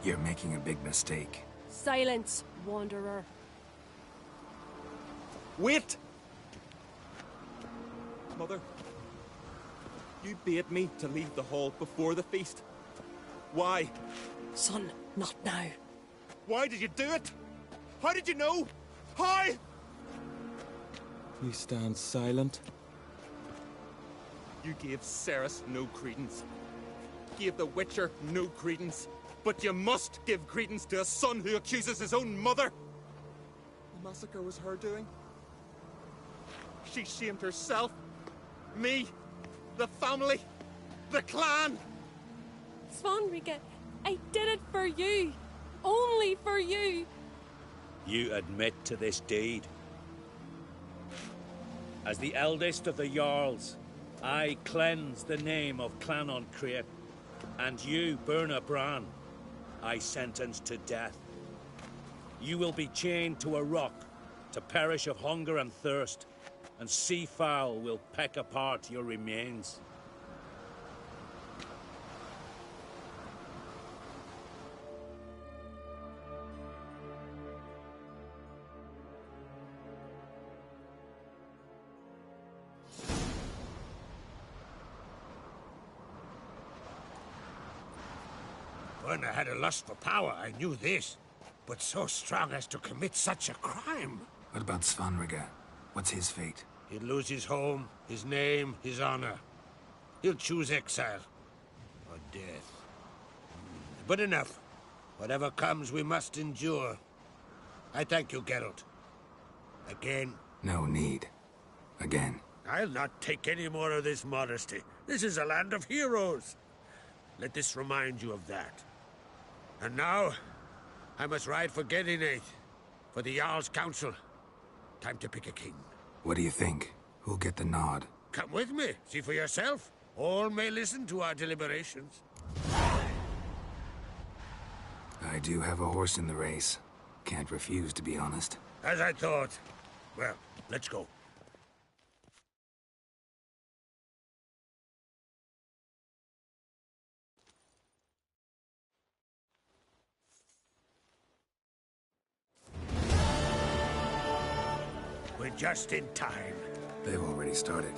You're making a big mistake. Silence, wanderer. Wait! Mother, you bade me to leave the hall before the feast. Why? Son, not now. Why did you do it? How did you know? How? You stand silent. You gave Ceres no credence. Gave the Witcher no credence. But you must give credence to a son who accuses his own mother. The massacre was her doing. She shamed herself, me, the family, the clan. Svanrika, I did it for you. Only for you. You admit to this deed. As the eldest of the Jarls, I cleanse the name of Clan on Crete, and you, Berna Bran, I sentence to death. You will be chained to a rock to perish of hunger and thirst, and sea fowl will peck apart your remains. Berna had a lust for power, I knew this. But so strong as to commit such a crime. What about Svanrika? What's his fate? He'll lose his home, his name, his honor. He'll choose exile. Or death. But enough. Whatever comes, we must endure. I thank you, Geralt. Again. No need. Again. I'll not take any more of this modesty. This is a land of heroes. Let this remind you of that. And now, I must ride for Gedinate, for the Jarl's Council. Time to pick a king. What do you think? Who'll get the nod? Come with me, see for yourself. All may listen to our deliberations. I do have a horse in the race. Can't refuse, to be honest. As I thought. Well, let's go. We're just in time. They've already started.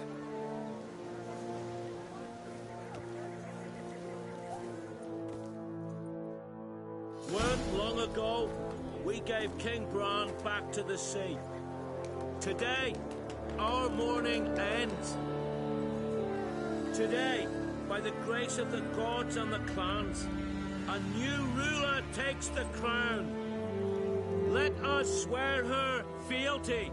Weren't long ago, we gave King Bran back to the sea. Today, our mourning ends. Today, by the grace of the gods and the clans, a new ruler takes the crown. Let us swear her fealty.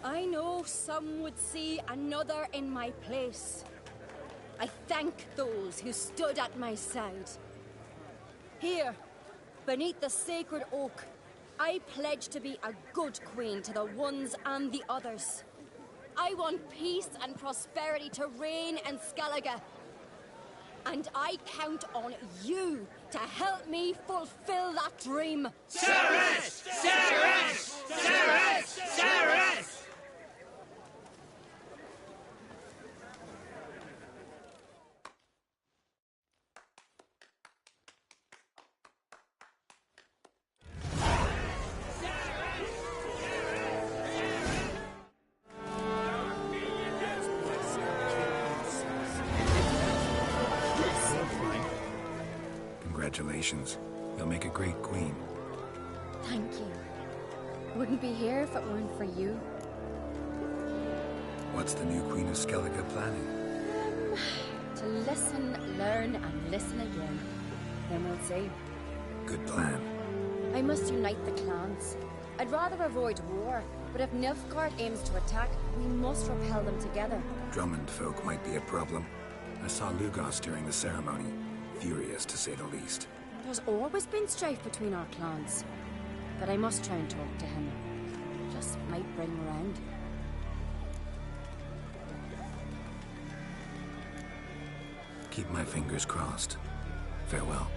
I know some would see another in my place. I thank those who stood at my side. Here, beneath the sacred oak, I pledge to be a good queen to the ones and the others. I want peace and prosperity to reign in Skellige. And I count on you to help me fulfill that dream. Ceres! Ceres! Ceres! Ceres! Congratulations. You'll make a great queen. Thank you. Wouldn't be here if it weren't for you. What's the new Queen of Skellige planning? To listen, learn, and listen again. Then we'll see. Good plan. I must unite the clans. I'd rather avoid war, but if Nilfgaard aims to attack, we must repel them together. Drummond folk might be a problem. I saw Lugos during the ceremony. Furious, to say the least. There's always been strife between our clans. But I must try and talk to him. Just might bring him around. Keep my fingers crossed. Farewell.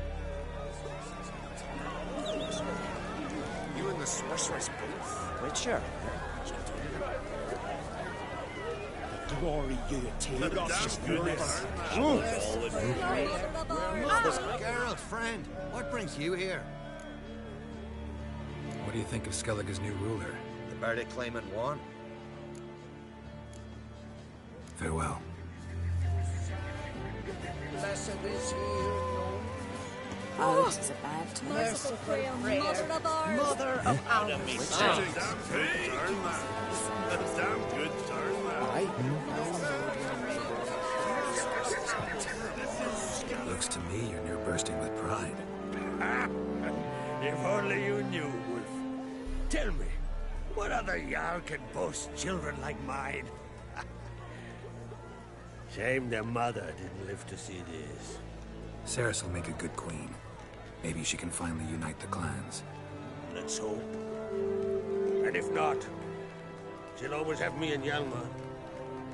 You and the sorceress both? Witcher? Glory you take us. Geralt, friend, what brings you here? What do you think of Skellige's new ruler? The verdict claimant won. Farewell. Blessed is he. Oh, this is a bad time. Merciful prayer, Mother of ours. Mother of our That's a damn good turn, Looks to me you're near bursting with pride. If only you knew, Wolf. Tell me, what other Jarl can boast children like mine? Shame their mother didn't live to see this. Ceres will make a good queen. Maybe she can finally unite the clans. Let's hope. And if not, she'll always have me and Hjalmar.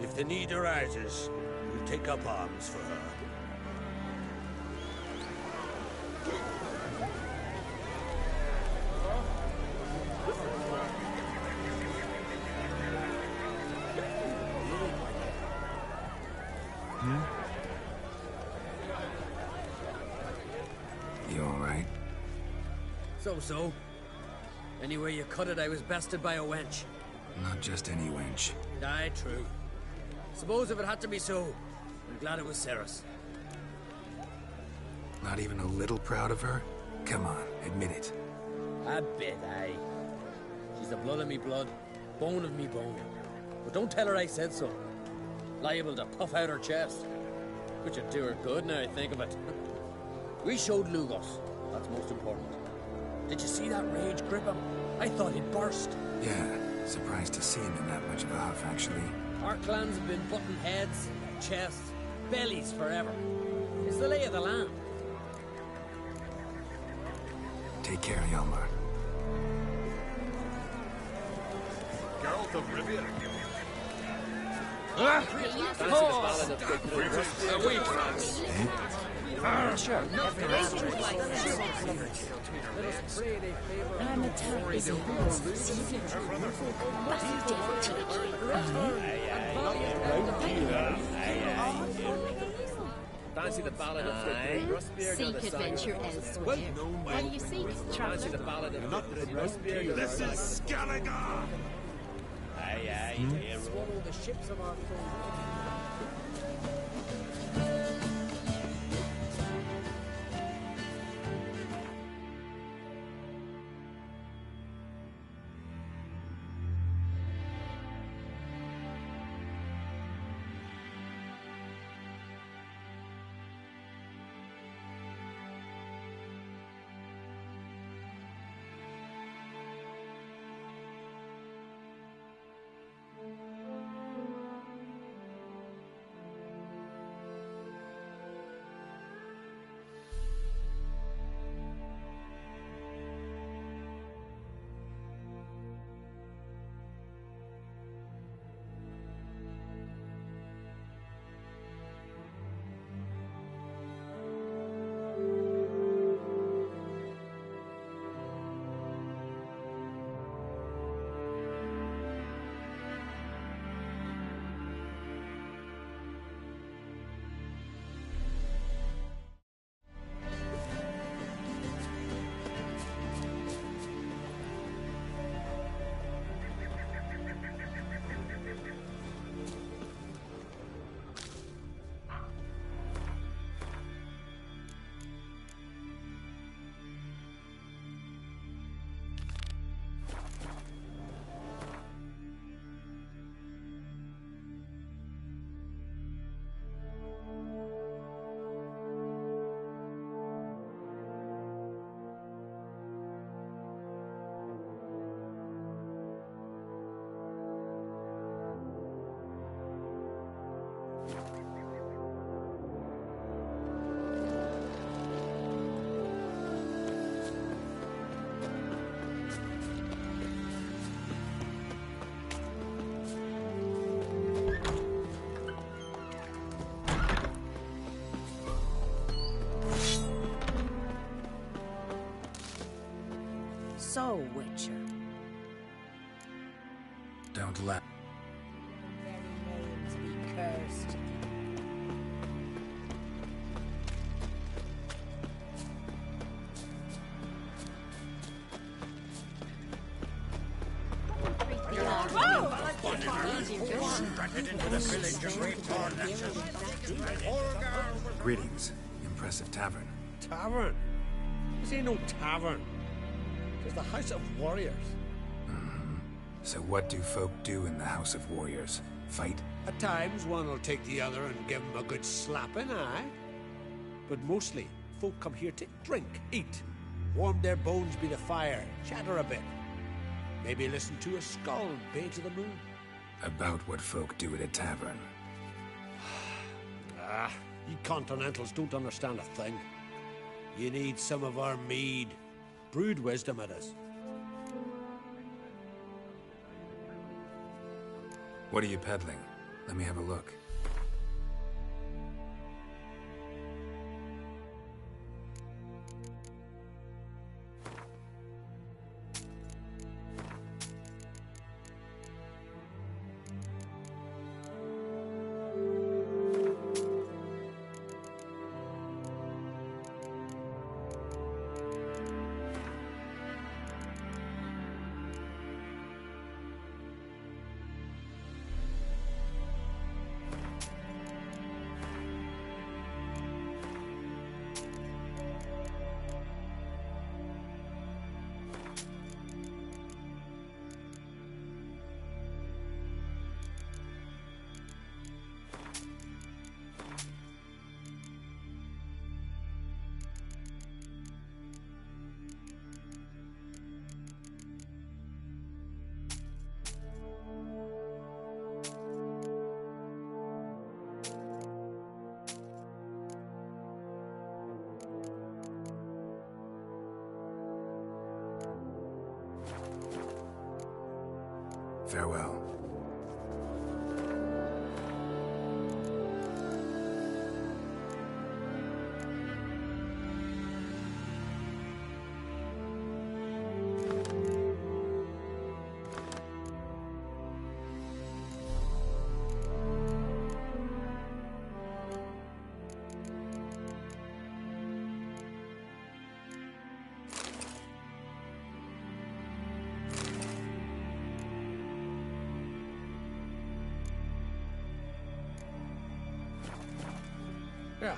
If the need arises, we'll take up arms for her. You alright? So. Anywhere you cut it, I was bested by a wench. Not just any wench. Aye, true. Suppose if it had to be so, I'm glad it was Ceres. Not even a little proud of her? Come on, admit it. A bit, aye. She's the blood of me blood, bone of me bone. But don't tell her I said so. Liable to puff out her chest. Which would do her good now I think of it. We showed Lugos. That's most important. Did you see that rage grip him? I thought he'd burst. Yeah, surprised to see him in that much of a huff, actually. Our clans have been butting heads, chests, bellies forever. It's the lay of the land. Take care, Yalmar. Geralt of Rivia. Sure. I'm a type is a Fancy the ballad of Rustbeard. Seek adventure elsewhere. What do you seek, Fancy the ballad of Rustbeard. This is Skellige! Swallow the ships of our foes. So, Witcher. Don't laugh. Names be cursed. Greetings. Impressive tavern. Tavern? This ain't no tavern. It's the House of Warriors. So what do folk do in the House of Warriors? Fight? At times, one will take the other and give him a good slapping, aye. But mostly, folk come here to drink, eat, warm their bones by the fire, chatter a bit. Maybe listen to a skull bay to the moon. About what folk do at a tavern. You Continentals don't understand a thing. You need some of our mead. Brewed wisdom at us. What are you peddling? Let me have a look. Farewell. Yeah.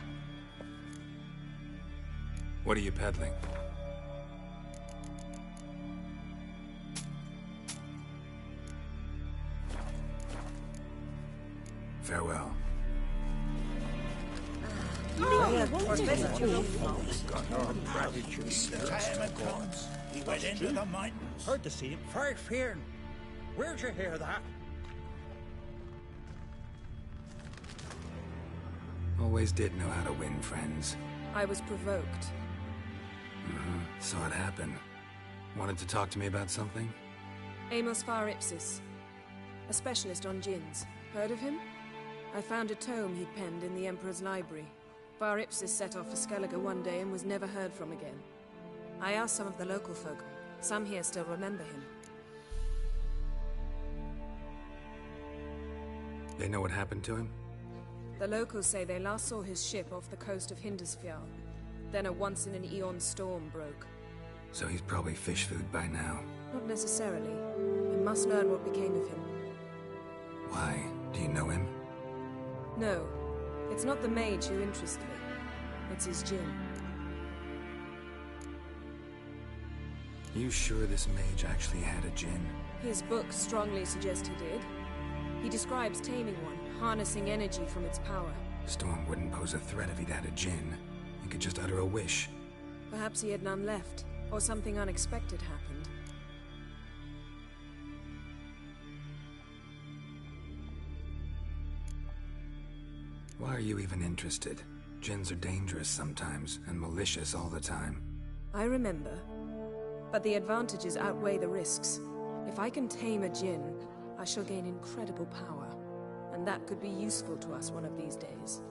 What are you peddling? Farewell. He went into the mountains. Heard the same. Very fearing. Where'd you hear that? Always did know how to win friends. I was provoked. Saw it happen. Wanted to talk to me about something? Amos Var Ipsis, a specialist on djinns. Heard of him? I found a tome he'd penned in the Emperor's library. Var Ipsis set off for Skellige one day and was never heard from again. I asked some of the local folk. Some here still remember him. They know what happened to him? The locals say they last saw his ship off the coast of Hindisfjall. Then a once-in-an-eon storm broke. So he's probably fish food by now. Not necessarily. I must learn what became of him. Why? Do you know him? No. It's not the mage who interests me. It's his djinn. You sure this mage actually had a djinn? His books strongly suggest he did. He describes taming one, harnessing energy from its power. Storm wouldn't pose a threat if he'd had a djinn. He could just utter a wish. Perhaps he had none left, or something unexpected happened. Why are you even interested? Djinns are dangerous sometimes, and malicious all the time. I remember. But the advantages outweigh the risks. If I can tame a djinn, I shall gain incredible power. And that could be useful to us one of these days.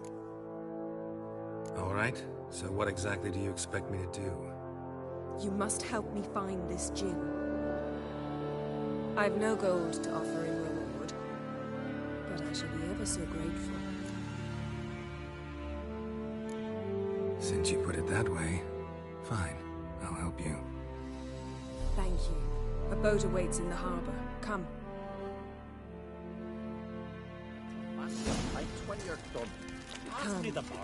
All right. So what exactly do you expect me to do? You must help me find this djinn. I've no gold to offer in reward, but I shall be ever so grateful. Since you put it that way, fine. I'll help you. Thank you. A boat awaits in the harbor. Come. Come.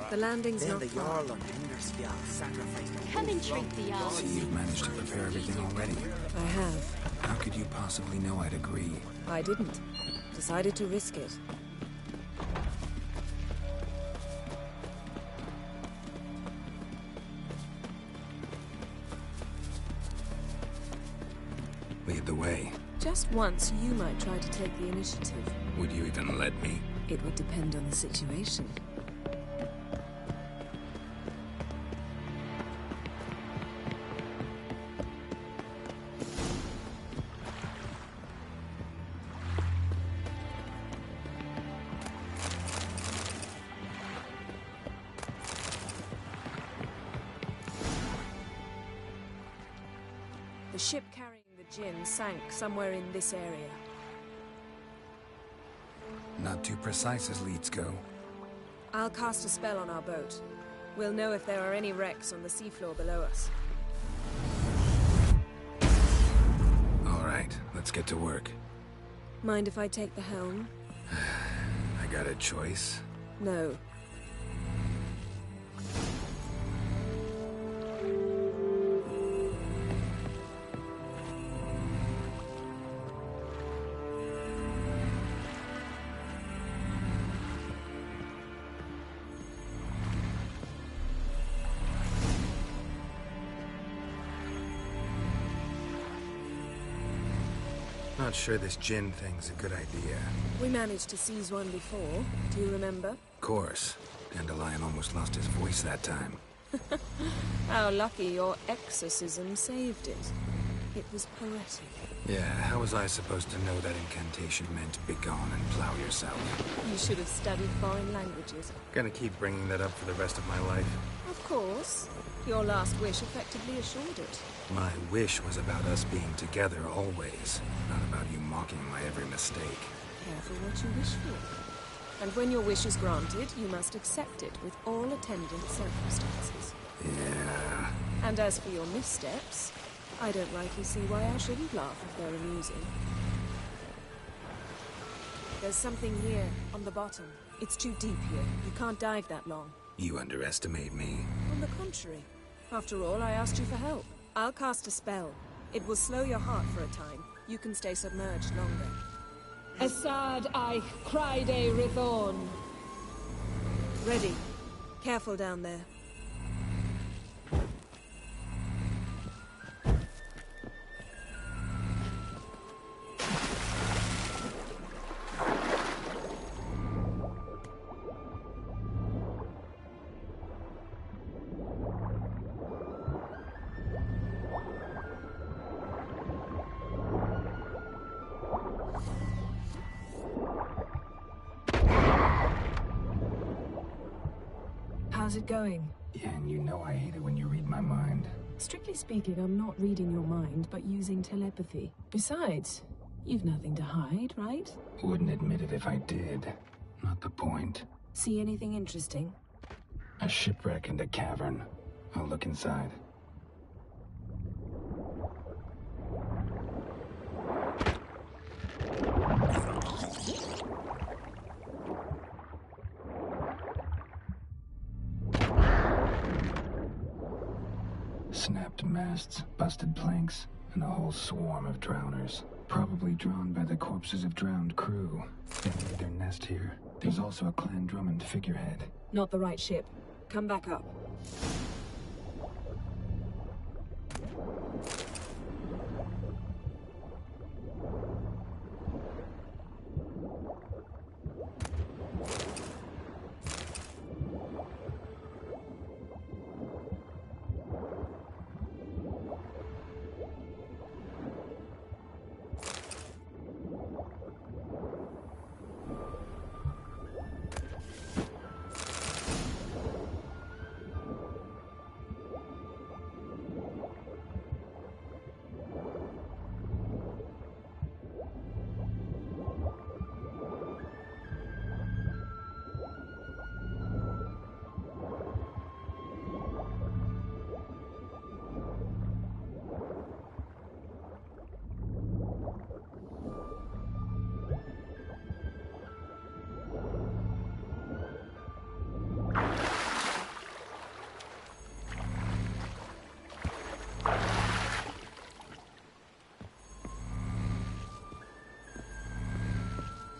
The landing's not far. Come and treat the Jarl. So you've managed to prepare everything already? I have. How could you possibly know I'd agree? I didn't. Decided to risk it. Lead the way. Just once, you might try to take the initiative. Would you even let me? It would depend on the situation. The ship carrying the djinn sank somewhere in this area. Not too precise as leads go. I'll cast a spell on our boat. We'll know if there are any wrecks on the seafloor below us. All right, let's get to work. Mind if I take the helm? I got a choice. No. Not sure this djinn thing's a good idea. We managed to seize one before. Do you remember? Of course. Dandelion almost lost his voice that time. How lucky your exorcism saved it. It was poetic. Yeah, how was I supposed to know that incantation meant begone and plow yourself? You should have studied foreign languages. Gonna keep bringing that up for the rest of my life. Of course. Your last wish effectively assured it. My wish was about us being together always, not about you mocking my every mistake. Careful what you wish for. And when your wish is granted, you must accept it with all attendant circumstances. Yeah. And as for your missteps, I don't rightly see why I shouldn't laugh if they're amusing. There's something here, on the bottom. It's too deep here. You can't dive that long. You underestimate me. On the contrary. After all, I asked you for help. I'll cast a spell. It will slow your heart for a time. You can stay submerged longer. Assad I cried a Rithorn. Ready. Careful down there. How's it going? Yeah, and you know I hate it when you read my mind. Strictly speaking, I'm not reading your mind, but using telepathy. Besides, you've nothing to hide, right? Wouldn't admit it if I did. Not the point. See anything interesting? A shipwreck and a cavern. I'll look inside. Snapped masts, busted planks, and a whole swarm of drowners. Probably drawn by the corpses of drowned crew. They made their nest here. There's also a Clan Drummond figurehead. Not the right ship. Come back up.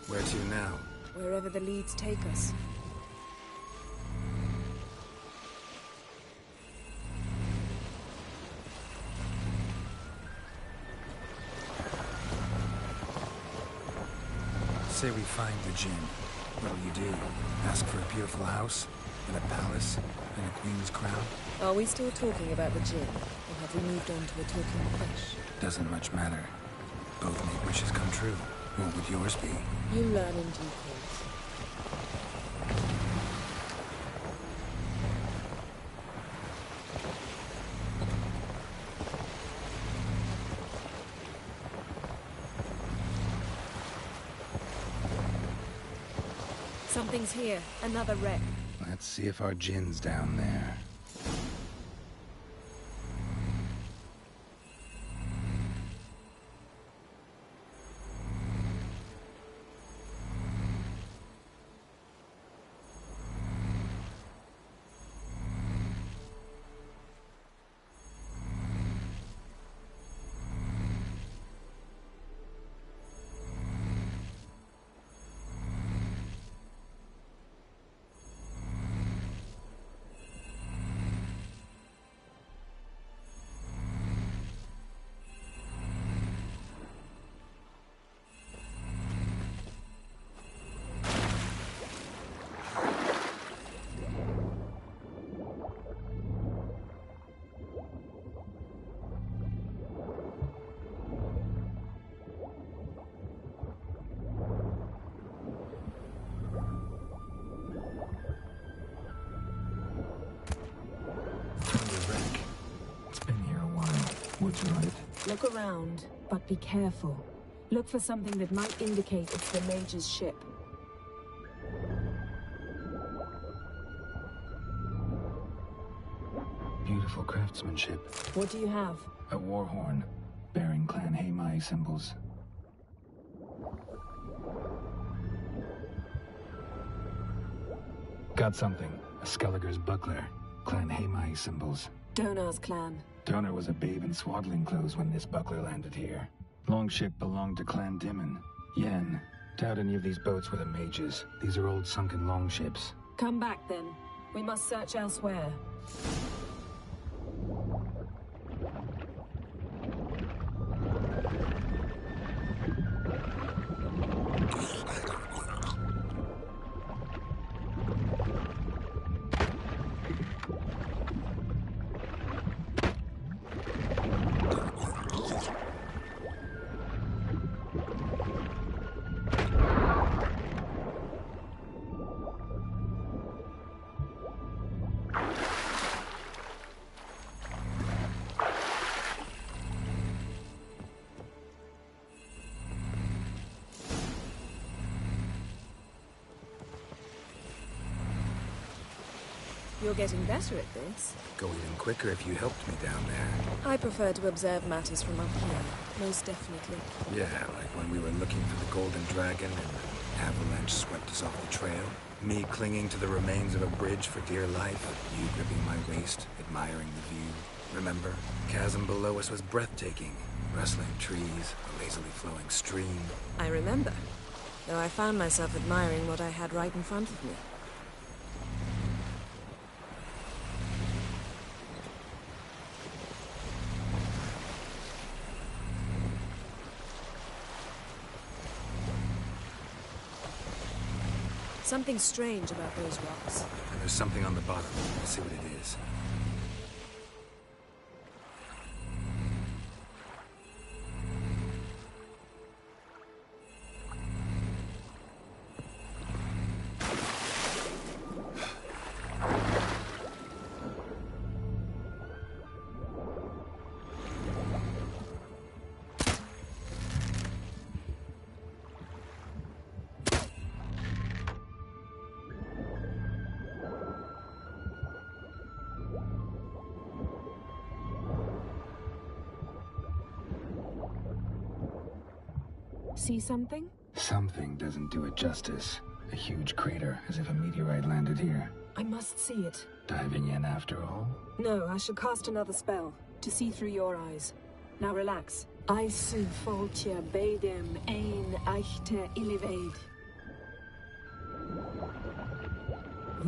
Where to now? Wherever the leads take us. Say we find the Jinn. What'll you do? Ask for a beautiful house? And a palace? And a queen's crown? Are we still talking about the Jinn? Or have we moved on to a talking fish? Doesn't much matter. Both make wishes come true. What would yours be? You learn in due course. Something's here. Another wreck. Let's see if our Jinn's down there. What's right? Look around, but be careful. Look for something that might indicate it's the Mage's ship. Beautiful craftsmanship. What do you have? A war horn, bearing Clan Haimai symbols. Got something. A Skelliger's buckler. Clan Haimai symbols. Donar's clan. Donar was a babe in swaddling clothes when this buckler landed here. Longship belonged to Clan Dimon. Yen. Doubt any of these boats were the mages. These are old sunken longships. Come back then. We must search elsewhere. You're getting better at this. Go even quicker if you helped me down there. I prefer to observe matters from up here, most definitely. Yeah, like when we were looking for the Golden Dragon and the avalanche swept us off the trail. Me clinging to the remains of a bridge for dear life. You gripping my waist, admiring the view. Remember? Chasm below us was breathtaking. Rustling trees, a lazily flowing stream. I remember, though I found myself admiring what I had right in front of me. Something strange about those rocks. And there's something on the bottom. Let's see what it is. See something? Something doesn't do it justice. A huge crater, as if a meteorite landed here. I must see it. Diving in after all? No, I shall cast another spell, to see through your eyes. Now relax. Aisu foltja beidem ein eichte ilivaid.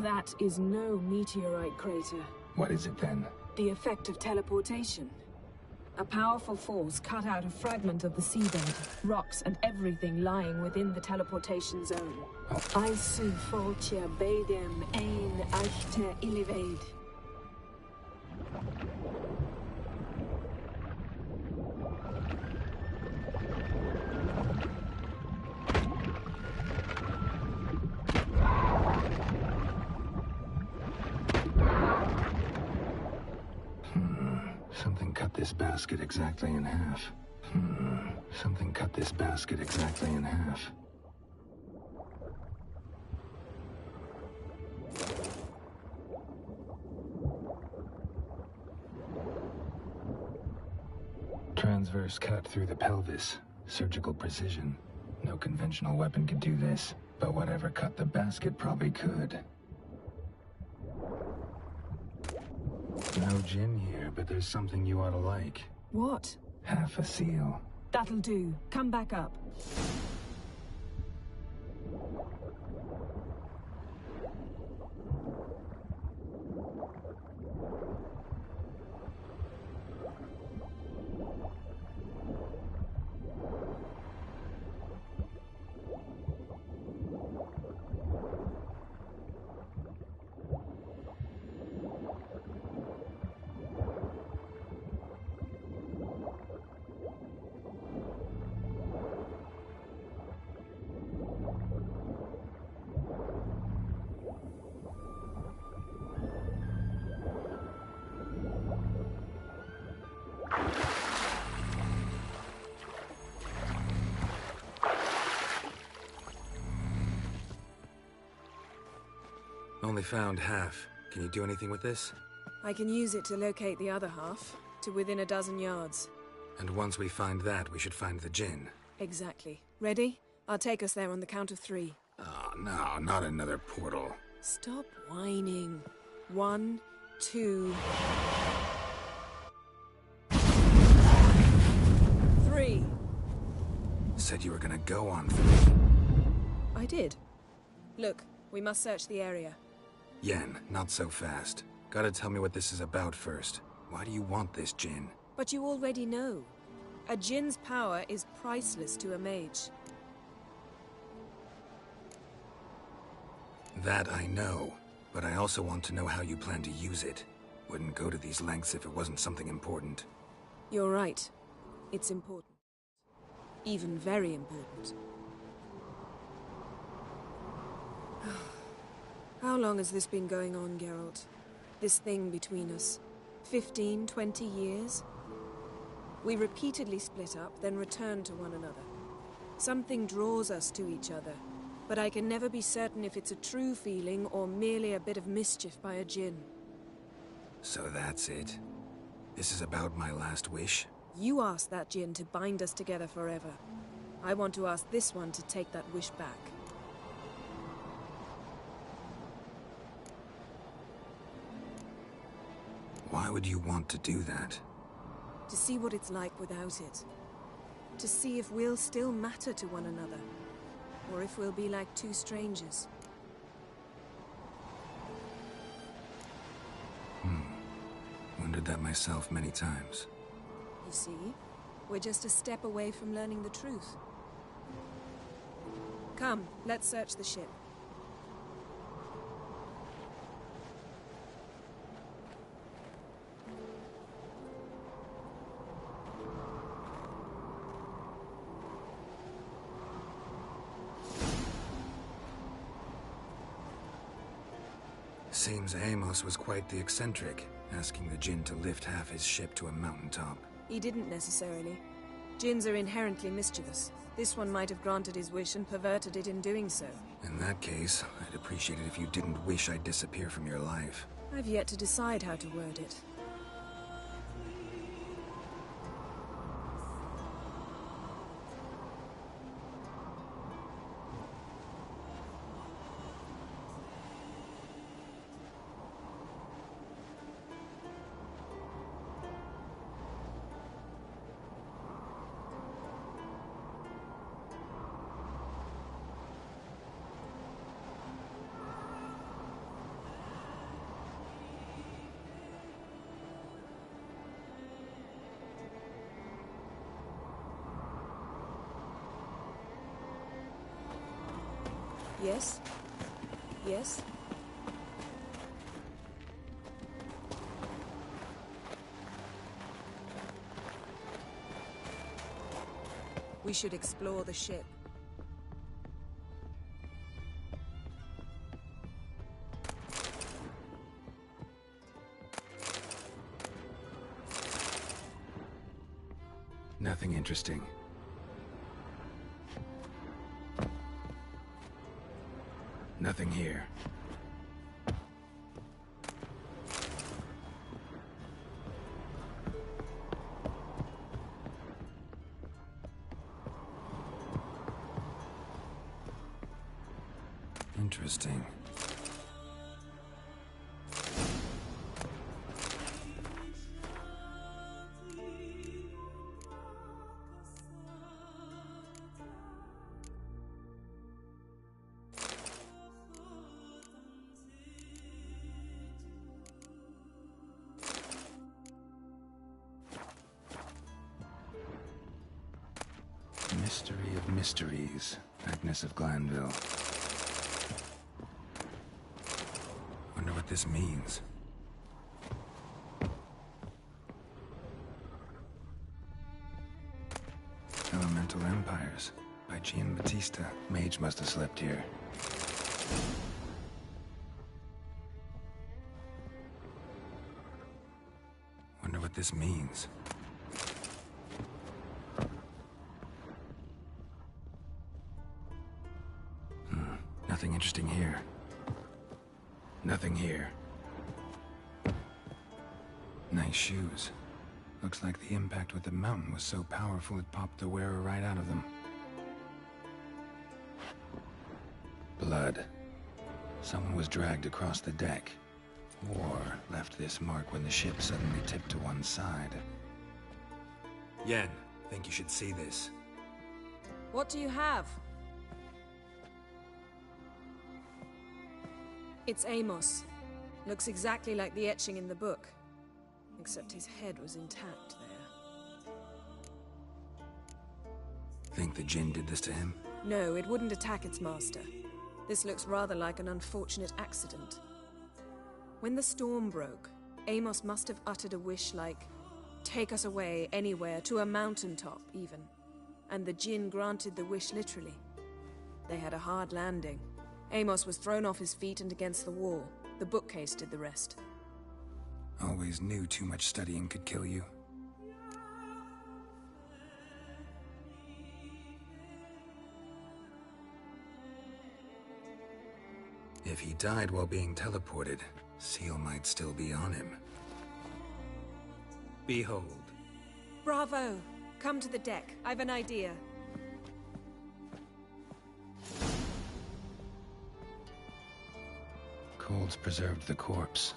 That is no meteorite crater. What is it then? The effect of teleportation. A powerful force cut out a fragment of the seabed, rocks and everything lying within the teleportation zone. Aisu foltja beidem ein eichte ilivaid. Something cut this basket exactly in half. Something cut this basket exactly in half. Transverse cut through the pelvis. Surgical precision. No conventional weapon could do this, but whatever cut the basket probably could. No gin here, but there's something you ought to like. What? Half a seal. That'll do. Come back up. only found half. Can you do anything with this? I can use it to locate the other half, to within a dozen yards. And once we find that, we should find the Jinn. Exactly. Ready? I'll take us there on the count of 3. Oh, no, not another portal. Stop whining. 1, 2... 3. Said you were gonna go on 3. I did. Look, we must search the area. Yen, not so fast. Gotta tell me what this is about first. Why do you want this Jinn? But you already know. A Jinn's power is priceless to a mage. That I know, but I also want to know how you plan to use it. Wouldn't go to these lengths if it wasn't something important. You're right. It's important. Even very important. How long has this been going on, Geralt? This thing between us? 15, 20 years? We repeatedly split up, then returned to one another. Something draws us to each other, but I can never be certain if it's a true feeling or merely a bit of mischief by a Jinn. So that's it? This is about my last wish? You asked that Jinn to bind us together forever. I want to ask this one to take that wish back. Why would you want to do that? To see what it's like without it. To see if we'll still matter to one another. Or if we'll be like two strangers. Wondered that myself many times. You see? We're just a step away from learning the truth. Come, let's search the ship. Seems Amos was quite the eccentric, asking the Jinn to lift half his ship to a mountaintop. He didn't necessarily. Jinns are inherently mischievous. This one might have granted his wish and perverted it in doing so. In that case, I'd appreciate it if you didn't wish I'd disappear from your life. I've yet to decide how to word it. Yes? Yes? We should explore the ship. Nothing interesting. Nothing here. Interesting. Mystery of mysteries, Agnes of Glanville. Wonder what this means. Elemental Empires, by Gian Battista. Mage must have slept here. Wonder what this means. Nothing interesting here. Nothing here. Nice shoes. Looks like the impact with the mountain was so powerful it popped the wearer right out of them. Blood. Someone was dragged across the deck. War left this mark when the ship suddenly tipped to one side. Yen, think you should see this. What do you have? It's Amos. Looks exactly like the etching in the book. Except his head was intact there. Think the Jinn did this to him? No, it wouldn't attack its master. This looks rather like an unfortunate accident. When the storm broke, Amos must have uttered a wish like, "Take us away, anywhere, to a mountaintop, even." And the Jinn granted the wish literally. They had a hard landing. Amos was thrown off his feet and against the wall. The bookcase did the rest. Always knew too much studying could kill you. If he died while being teleported, Seal might still be on him. Behold. Bravo! Come to the deck. I've an idea. Cold's preserved the corpse.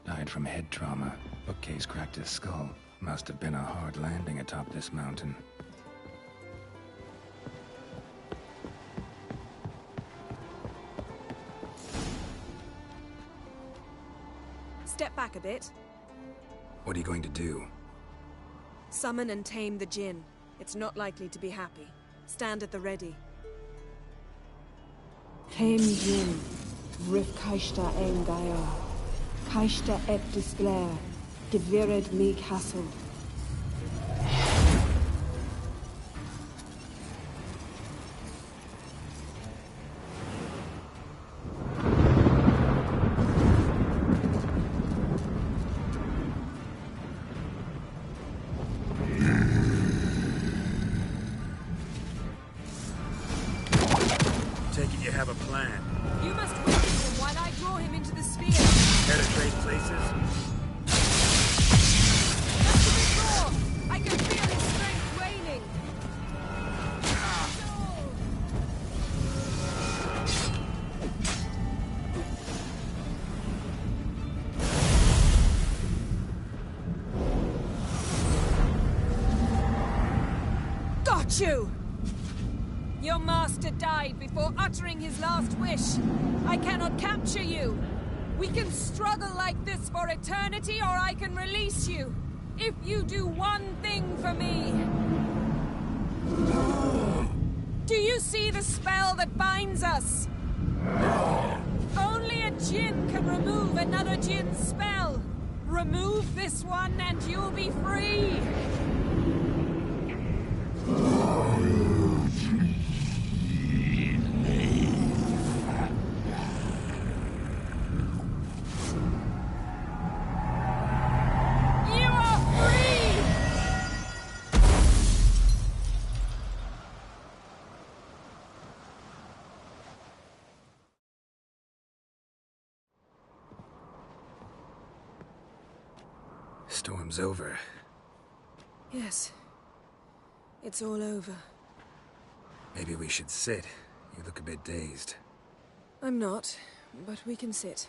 Died from head trauma. Bookcase cracked his skull. Must have been a hard landing atop this mountain. Step back a bit. What are you going to do? Summon and tame the Jinn. It's not likely to be happy. Stand at the ready. Tame Jinn, Rif Kaishta Engaya, Kaishta et Disglair, Devired me Castle. Take it you have a plan. You must wait him while I draw him into the sphere. Penetrate places? Just a bit more! I can feel his strength waning. Got you! Your master died before uttering his last wish. I cannot capture you. We can struggle like this for eternity, or I can release you. If you do one thing for me. Do you see the spell that binds us? Only a Jinn can remove another Jinn's spell. Remove this one and you'll be free. Storm's over. Yes. It's all over. Maybe we should sit. You look a bit dazed. I'm not, but we can sit.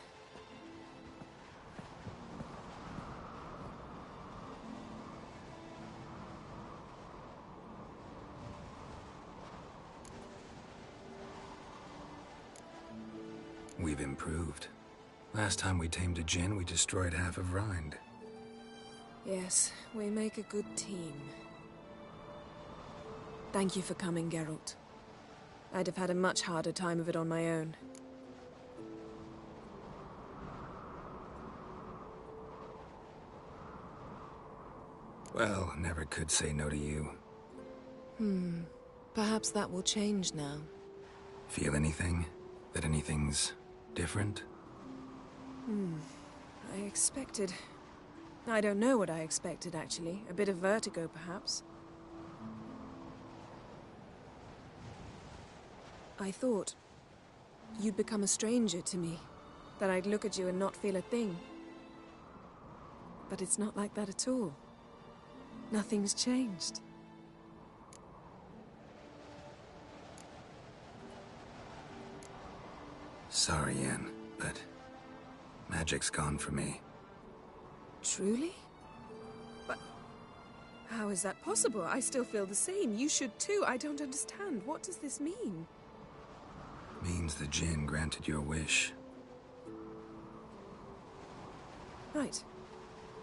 We've improved. Last time we tamed a Jinn, we destroyed half of Rind. Yes, we make a good team. Thank you for coming, Geralt. I'd have had a much harder time of it on my own. Well, never could say no to you. Perhaps that will change now. Feel anything? That anything's different? I expected... I don't know what I expected, actually. A bit of vertigo, perhaps. I thought... you'd become a stranger to me. That I'd look at you and not feel a thing. But it's not like that at all. Nothing's changed. Sorry, Yen, but magic's gone for me. Truly? But how is that possible? I still feel the same. You should too. I don't understand. What does this mean? Means the Jinn granted your wish. Right.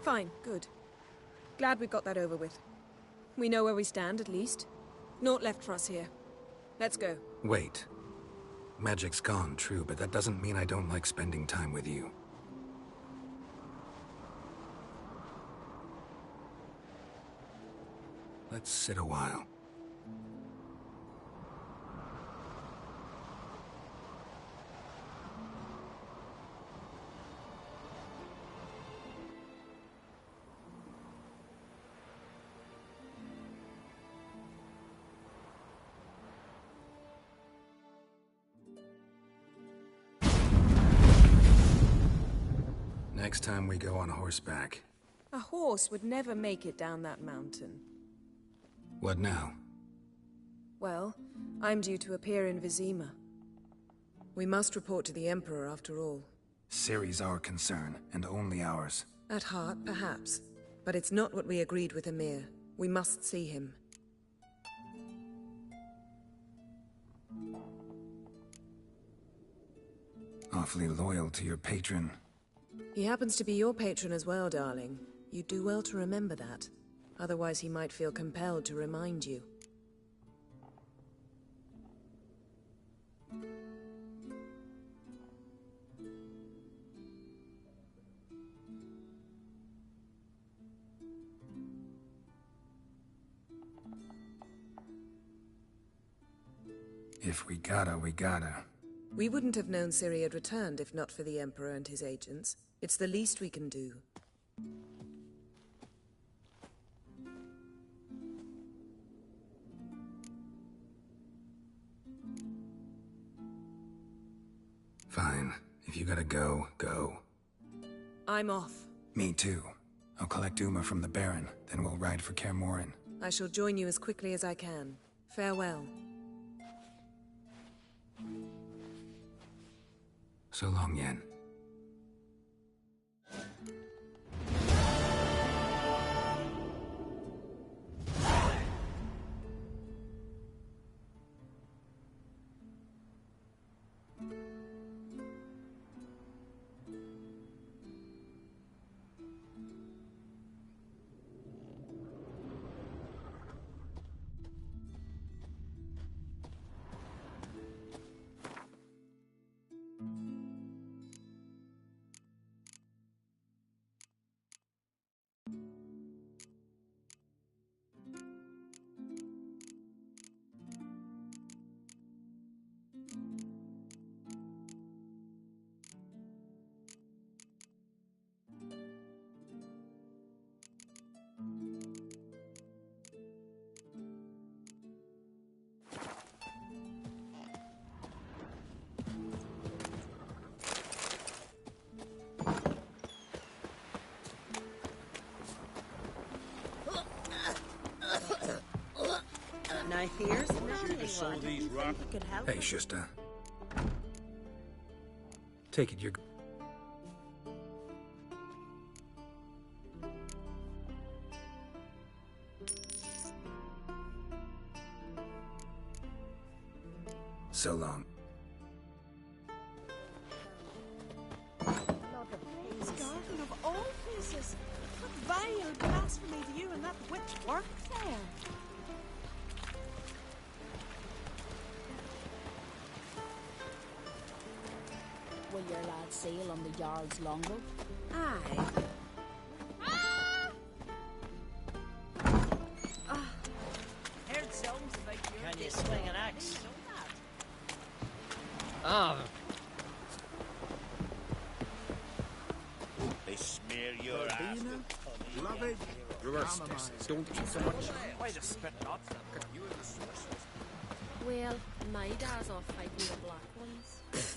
Fine. Good. Glad we've got that over with. We know where we stand, at least. Naught left for us here. Let's go. Wait. Magic's gone, true, but that doesn't mean I don't like spending time with you. Let's sit a while. Next time we go on horseback. A horse would never make it down that mountain. What now? Well, I'm due to appear in Vizima. We must report to the Emperor after all. Ciri's our concern, and only ours. At heart, perhaps. But it's not what we agreed with Emir. We must see him. Awfully loyal to your patron. He happens to be your patron as well, darling. You'd do well to remember that. Otherwise he might feel compelled to remind you. If we gotta, we gotta. We wouldn't have known Ciri had returned if not for the Emperor and his agents. It's the least we can do. Fine. If you gotta go, go. I'm off. Me too. I'll collect Uma from the Baron, then we'll ride for Kaer Morhen. I shall join you as quickly as I can. Farewell. So long, Yen. Now here's the lovely one. Hey, Shusta. Take it you're... So long. Garden of all places. What vile blasphemy do you and that witch work there? Will your lad sail on the Jarl's longboat? Aye. Heard songs about your... Can you swing an axe? Ah. They smear your ass with Love it. Reverse. Don't eat so much. Why the spit not? You and the sorceress. Well, my dad's off fighting the black ones.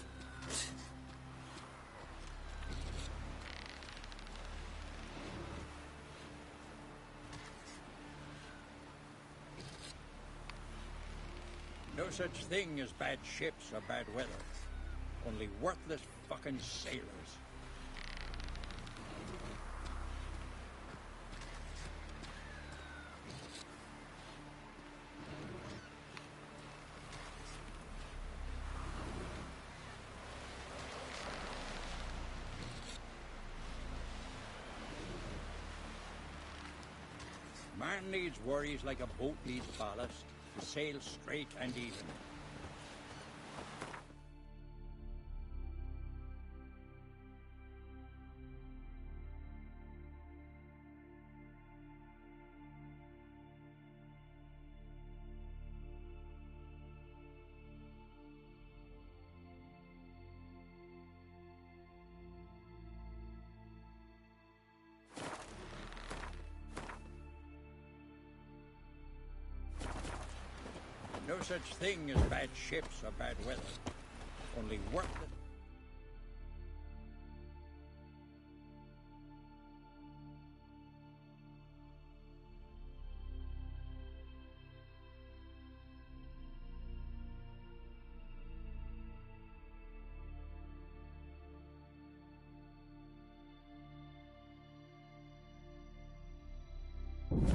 No such thing as bad ships or bad weather. Only worthless fucking sailors. Man needs worries like a boat needs ballast to sail straight and even. No such thing as bad ships or bad weather. Only worthless.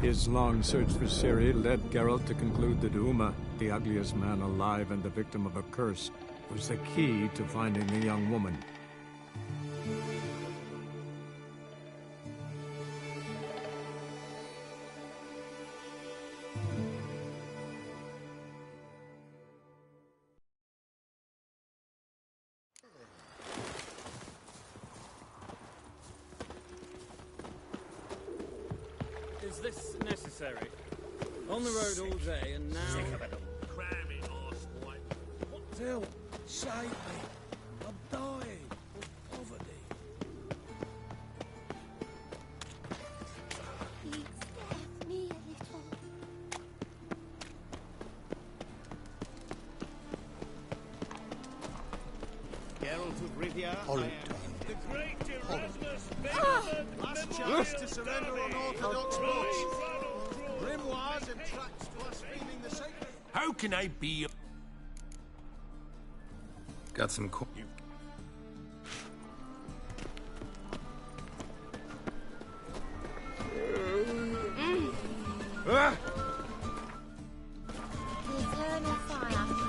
His long search for Ciri led Geralt to conclude that Uma, the ugliest man alive and the victim of a curse, was the key to finding the young woman. Is this necessary? On the road all day and now... Sick of it all. Crammy arsewhite. What the? Save me. I'm dying of poverty. Please spare me a little. Geralt of Rivia, Hold I am. it. The great Erasmus Last chance to surrender unorthodox books. Grimoires and tracts blaspheming the sacred. How can I be? Got some Ah! Eternal fire.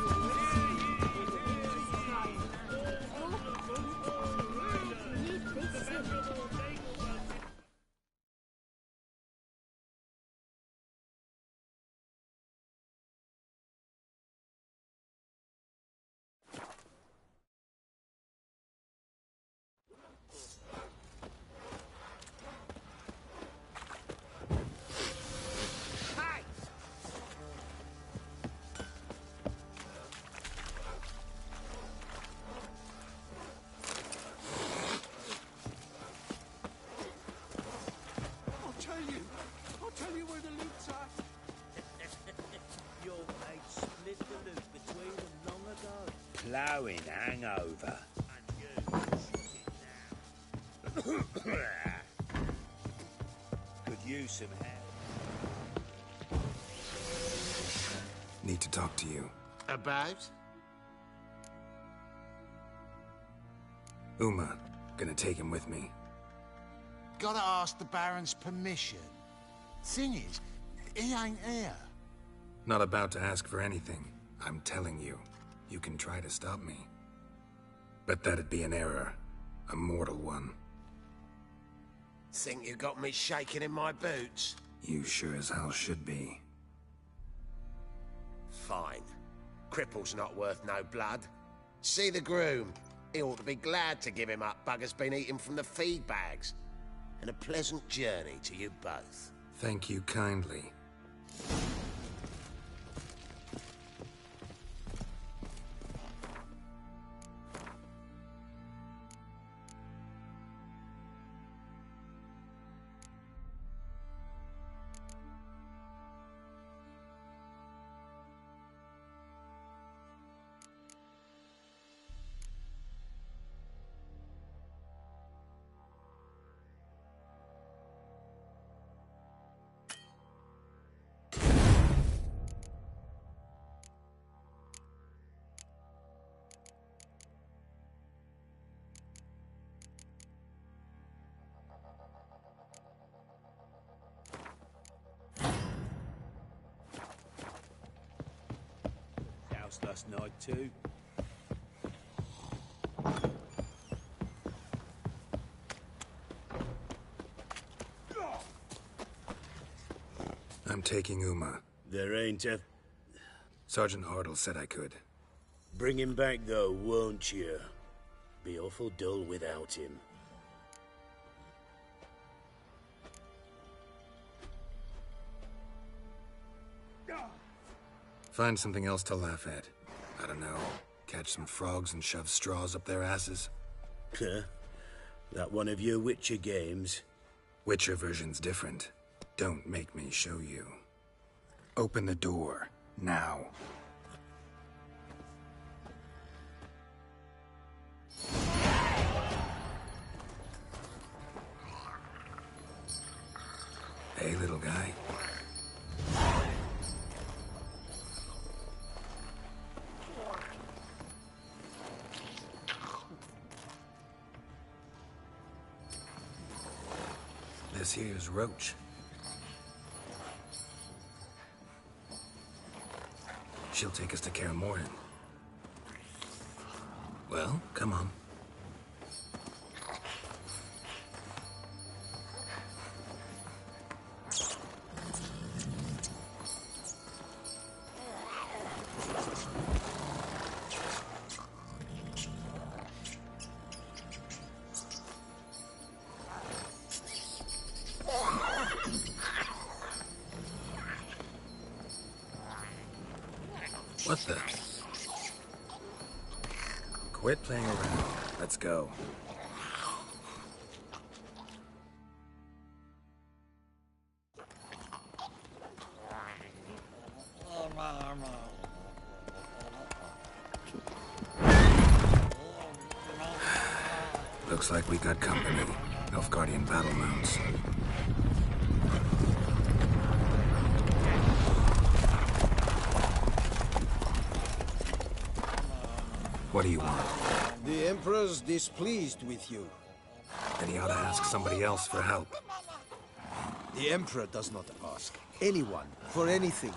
I'll tell you where the loot's at. Your mate split the loot between them long ago. Plowing hangover. Could use some help. Need to talk to you. About? Uma, gonna take him with me. Gotta ask the Baron's permission. Thing is, he ain't here. Not about to ask for anything. I'm telling you. You can try to stop me. But that'd be an error. A mortal one. Think you got me shaking in my boots? You sure as hell should be. Fine. Cripple's not worth no blood. See the groom. He ought to be glad to give him up. Bugger's been eating from the feed bags. And a pleasant journey to you both. Thank you kindly. last night, too. I'm taking Uma. There ain't a... Sergeant Hartle said I could. Bring him back, though, won't you? Be awful dull without him. Find something else to laugh at. I don't know. Catch some frogs and shove straws up their asses. Huh? That one of your Witcher games? Witcher version's different. Don't make me show you. Open the door. Now. Hey, little guy. This here's Roach. She'll take us to Kaer Morhen. Well, come on. What the? Quit playing around. Let's go. Looks like we got company. Nilfgaardian battle mounts. What do you want? The Emperor's displeased with you. Then he ought to ask somebody else for help. The Emperor does not ask anyone for anything.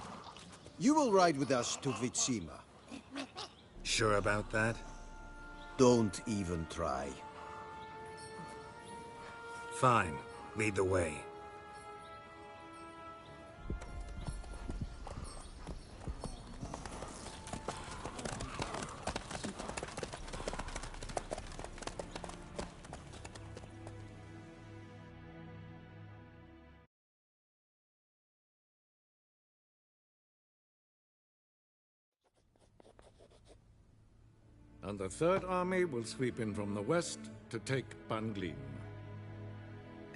You will ride with us to Vitsima. Sure about that? Don't even try. Fine. Lead the way. And the Third Army will sweep in from the west to take Banglin.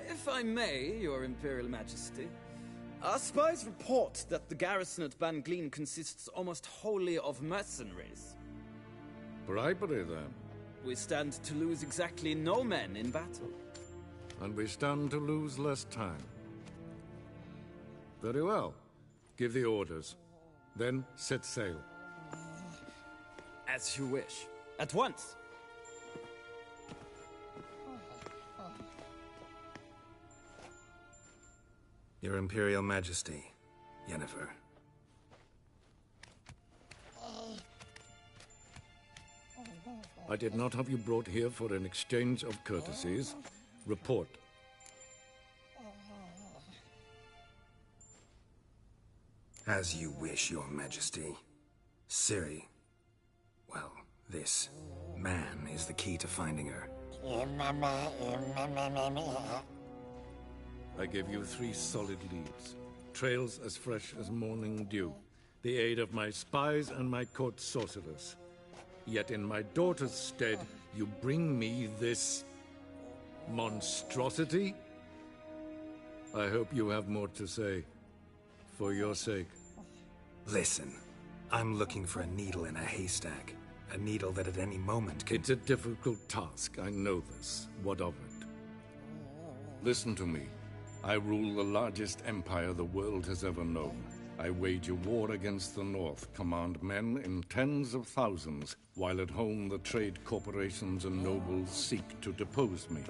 If I may, Your Imperial Majesty, our spies report that the garrison at Banglin consists almost wholly of mercenaries. Bribery, then. We stand to lose exactly no men in battle. And we stand to lose less time. Very well. Give the orders. Then set sail. As you wish. At once! Your Imperial Majesty, Yennefer. I did not have you brought here for an exchange of courtesies. Report. As you wish, Your Majesty. Ciri. Well, this man is the key to finding her. I gave you 3 solid leads. Trails as fresh as morning dew. The aid of my spies and my court sorcerers. Yet in my daughter's stead, you bring me this monstrosity? I hope you have more to say. For your sake. Listen, I'm looking for a needle in a haystack. A needle that at any moment can... It's a difficult task, I know this. What of it? Listen to me. I rule the largest empire the world has ever known. I wage a war against the North, command men in tens of thousands, while at home the trade corporations and nobles seek to depose me.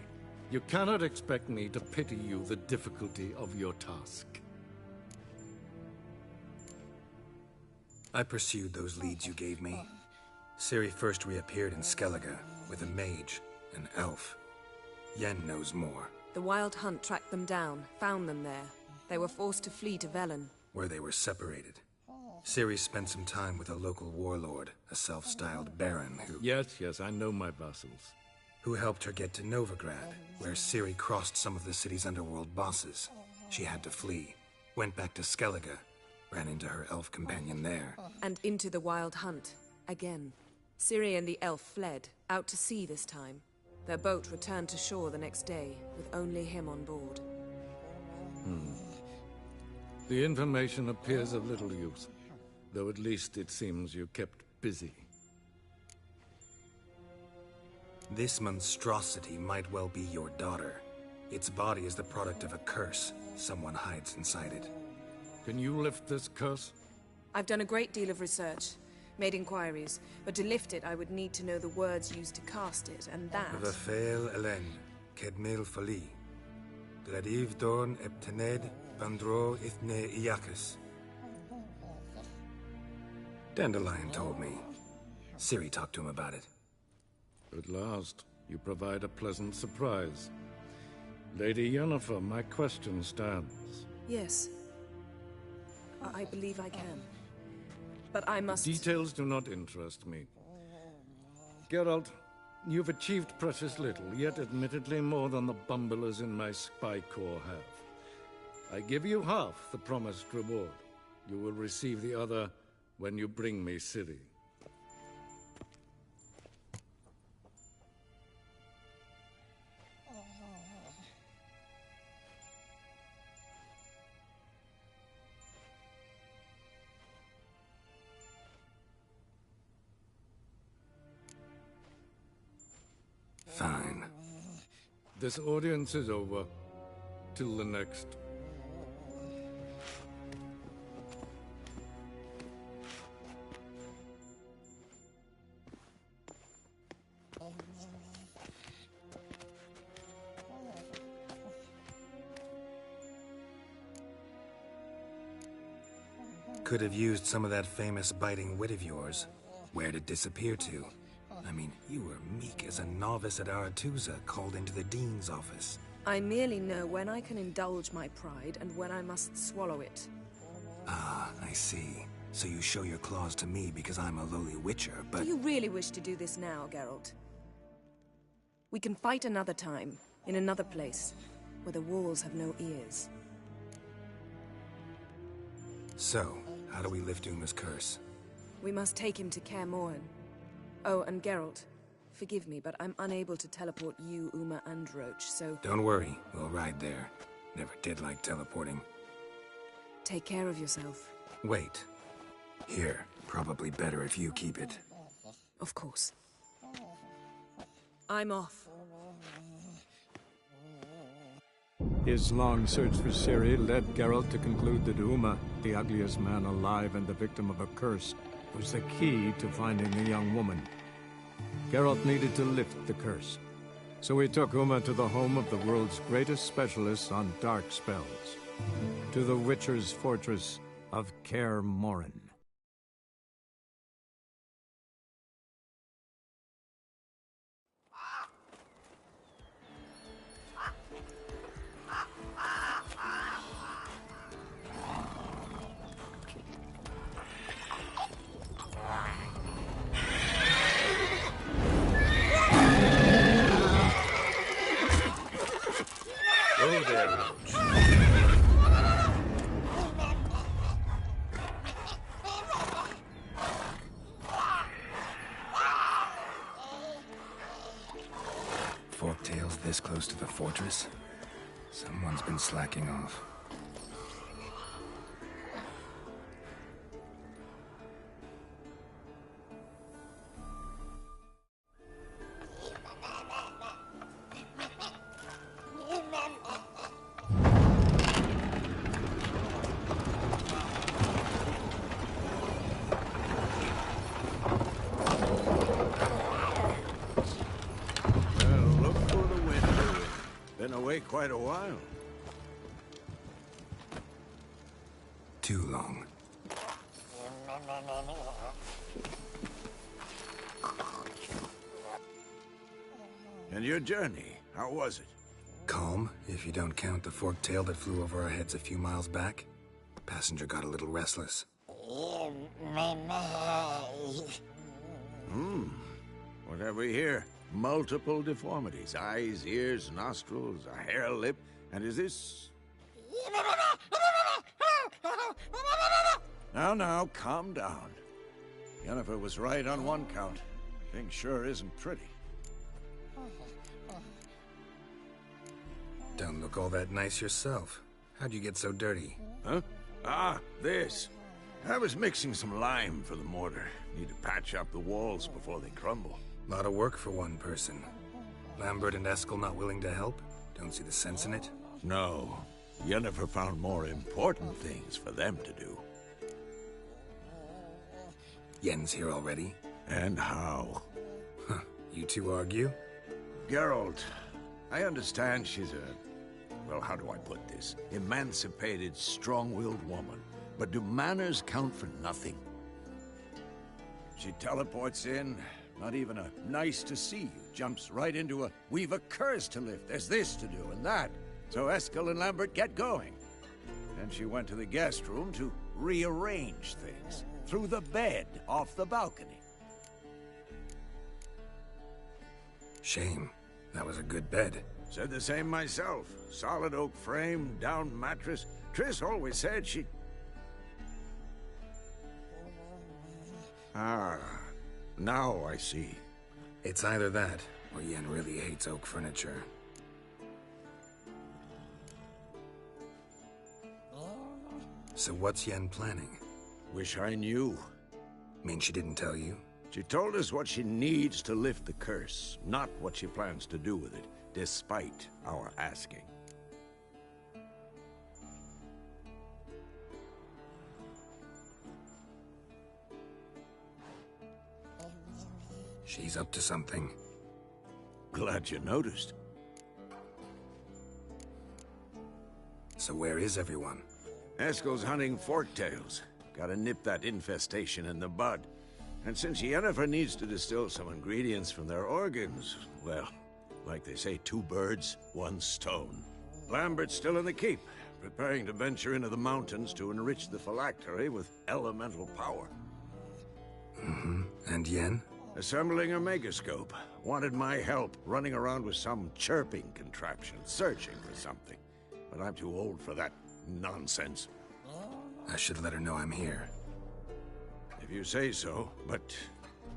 You cannot expect me to pity you the difficulty of your task. I pursued those leads you gave me. Ciri first reappeared in Skellige with a mage, an elf. Yen knows more. The Wild Hunt tracked them down, found them there. They were forced to flee to Velen, where they were separated. Ciri spent some time with a local warlord, a self-styled baron who... Yes, I know my vassals. Who helped her get to Novigrad, where Ciri crossed some of the city's underworld bosses. She had to flee, went back to Skellige, ran into her elf companion there. And into the Wild Hunt, again. Ciri and the elf fled, out to sea this time. Their boat returned to shore the next day, with only him on board. The information appears of little use, though at least it seems you kept busy. This monstrosity might well be your daughter. Its body is the product of a curse. Someone hides inside it. Can you lift this curse? I've done a great deal of research, made inquiries, but to lift it I would need to know the words used to cast it, and that... Vafel Elen, Kedmil Fali. Gladiv Dorn Eptened, Bandro Ithne Iacus. Dandelion told me. Ciri talked to him about it. At last, you provide a pleasant surprise. Lady Yennefer, my question stands. Yes. I believe I can. But I must... Details do not interest me. Geralt, you've achieved precious little, yet admittedly more than the bumblers in my spy corps have. I give you half the promised reward. You will receive the other when you bring me Ciri. Fine. This audience is over. Till the next. Could have used some of that famous biting wit of yours. Where'd it disappear to? I mean, you were meek as a novice at Aretusa, called into the Dean's office. I merely know when I can indulge my pride and when I must swallow it. Ah, I see. So you show your claws to me because I'm a lowly witcher, but... Do you really wish to do this now, Geralt? We can fight another time, in another place, where the walls have no ears. So, how do we lift Uma's curse? We must take him to Kaer Morhen. Oh, and Geralt, forgive me, but I'm unable to teleport you, Uma, and Roach, so... Don't worry, we'll ride there. Never did like teleporting. Take care of yourself. Wait. Here, probably better if you keep it. Of course. I'm off. His long search for Ciri led Geralt to conclude that Uma, the ugliest man alive and the victim of a curse, was the key to finding the young woman. Geralt needed to lift the curse, so he took Uma to the home of the world's greatest specialists on dark spells, to the Witcher's fortress of Kaer Morhen. Oh there, Roach. Forktails this close to the fortress? Someone's been slacking off. Quite a while. Too long. And your journey, how was it? Calm, if you don't count the forked tail that flew over our heads a few miles back. Passenger got a little restless. What have we here? Multiple deformities. Eyes, ears, nostrils, a hair lip. And is this... Now, calm down. Yennefer was right on one count. Thing sure isn't pretty. Don't look all that nice yourself. How'd you get so dirty? Huh? Ah, this. I was mixing some lime for the mortar. Need to patch up the walls before they crumble. Lot of work for one person. Lambert and Eskel not willing to help? Don't see the sense in it? No. Yennefer found more important things for them to do. Yen's here already? And how? Huh. You two argue? Geralt, I understand she's a... well, how do I put this? Emancipated, strong-willed woman. But do manners count for nothing? She teleports in, not even a nice to see you, jumps right into a we've a curse to lift, there's this to do and that. So Eskel and Lambert get going. Then she went to the guest room to rearrange things. Through the bed, off the balcony. Shame. That was a good bed. Said the same myself. Solid oak frame, down mattress. Triss always said she... Ah, now I see. It's either that, or Yen really hates oak furniture. So what's Yen planning? Wish I knew. Mean she didn't tell you? She told us what she needs to lift the curse, not what she plans to do with it, despite our asking. She's up to something. Glad you noticed. So where is everyone? Eskel's hunting forktails. Gotta nip that infestation in the bud. And since Yennefer needs to distill some ingredients from their organs, well, like they say, 2 birds, 1 stone. Lambert's still in the keep, preparing to venture into the mountains to enrich the phylactery with elemental power. Mm-hmm. And Yen? Assembling a megascope. Wanted my help running around with some chirping contraption, searching for something. But I'm too old for that nonsense. I should let her know I'm here. If you say so, but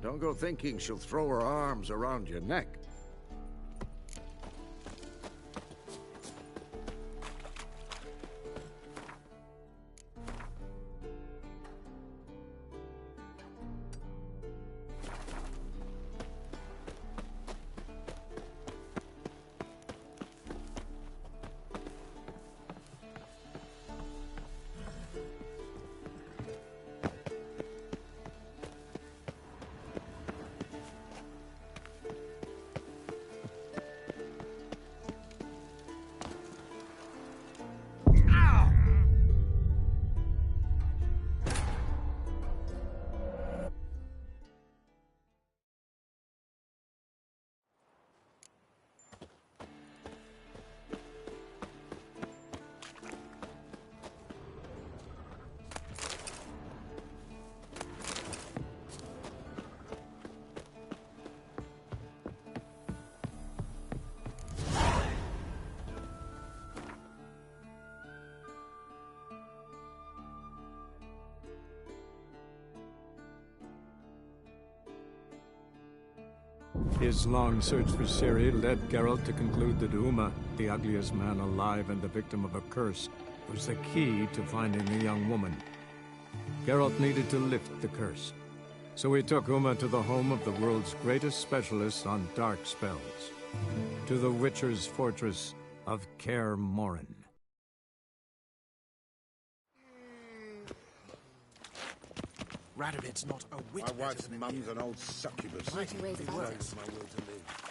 don't go thinking she'll throw her arms around your neck. His long search for Ciri led Geralt to conclude that Uma, the ugliest man alive and the victim of a curse, was the key to finding the young woman. Geralt needed to lift the curse, so he took Uma to the home of the world's greatest specialist on dark spells, to the Witcher's fortress of Kaer Morhen. Radovid's not a whit My wife's mum's an old succubus. Mighty ways about it. My will to live.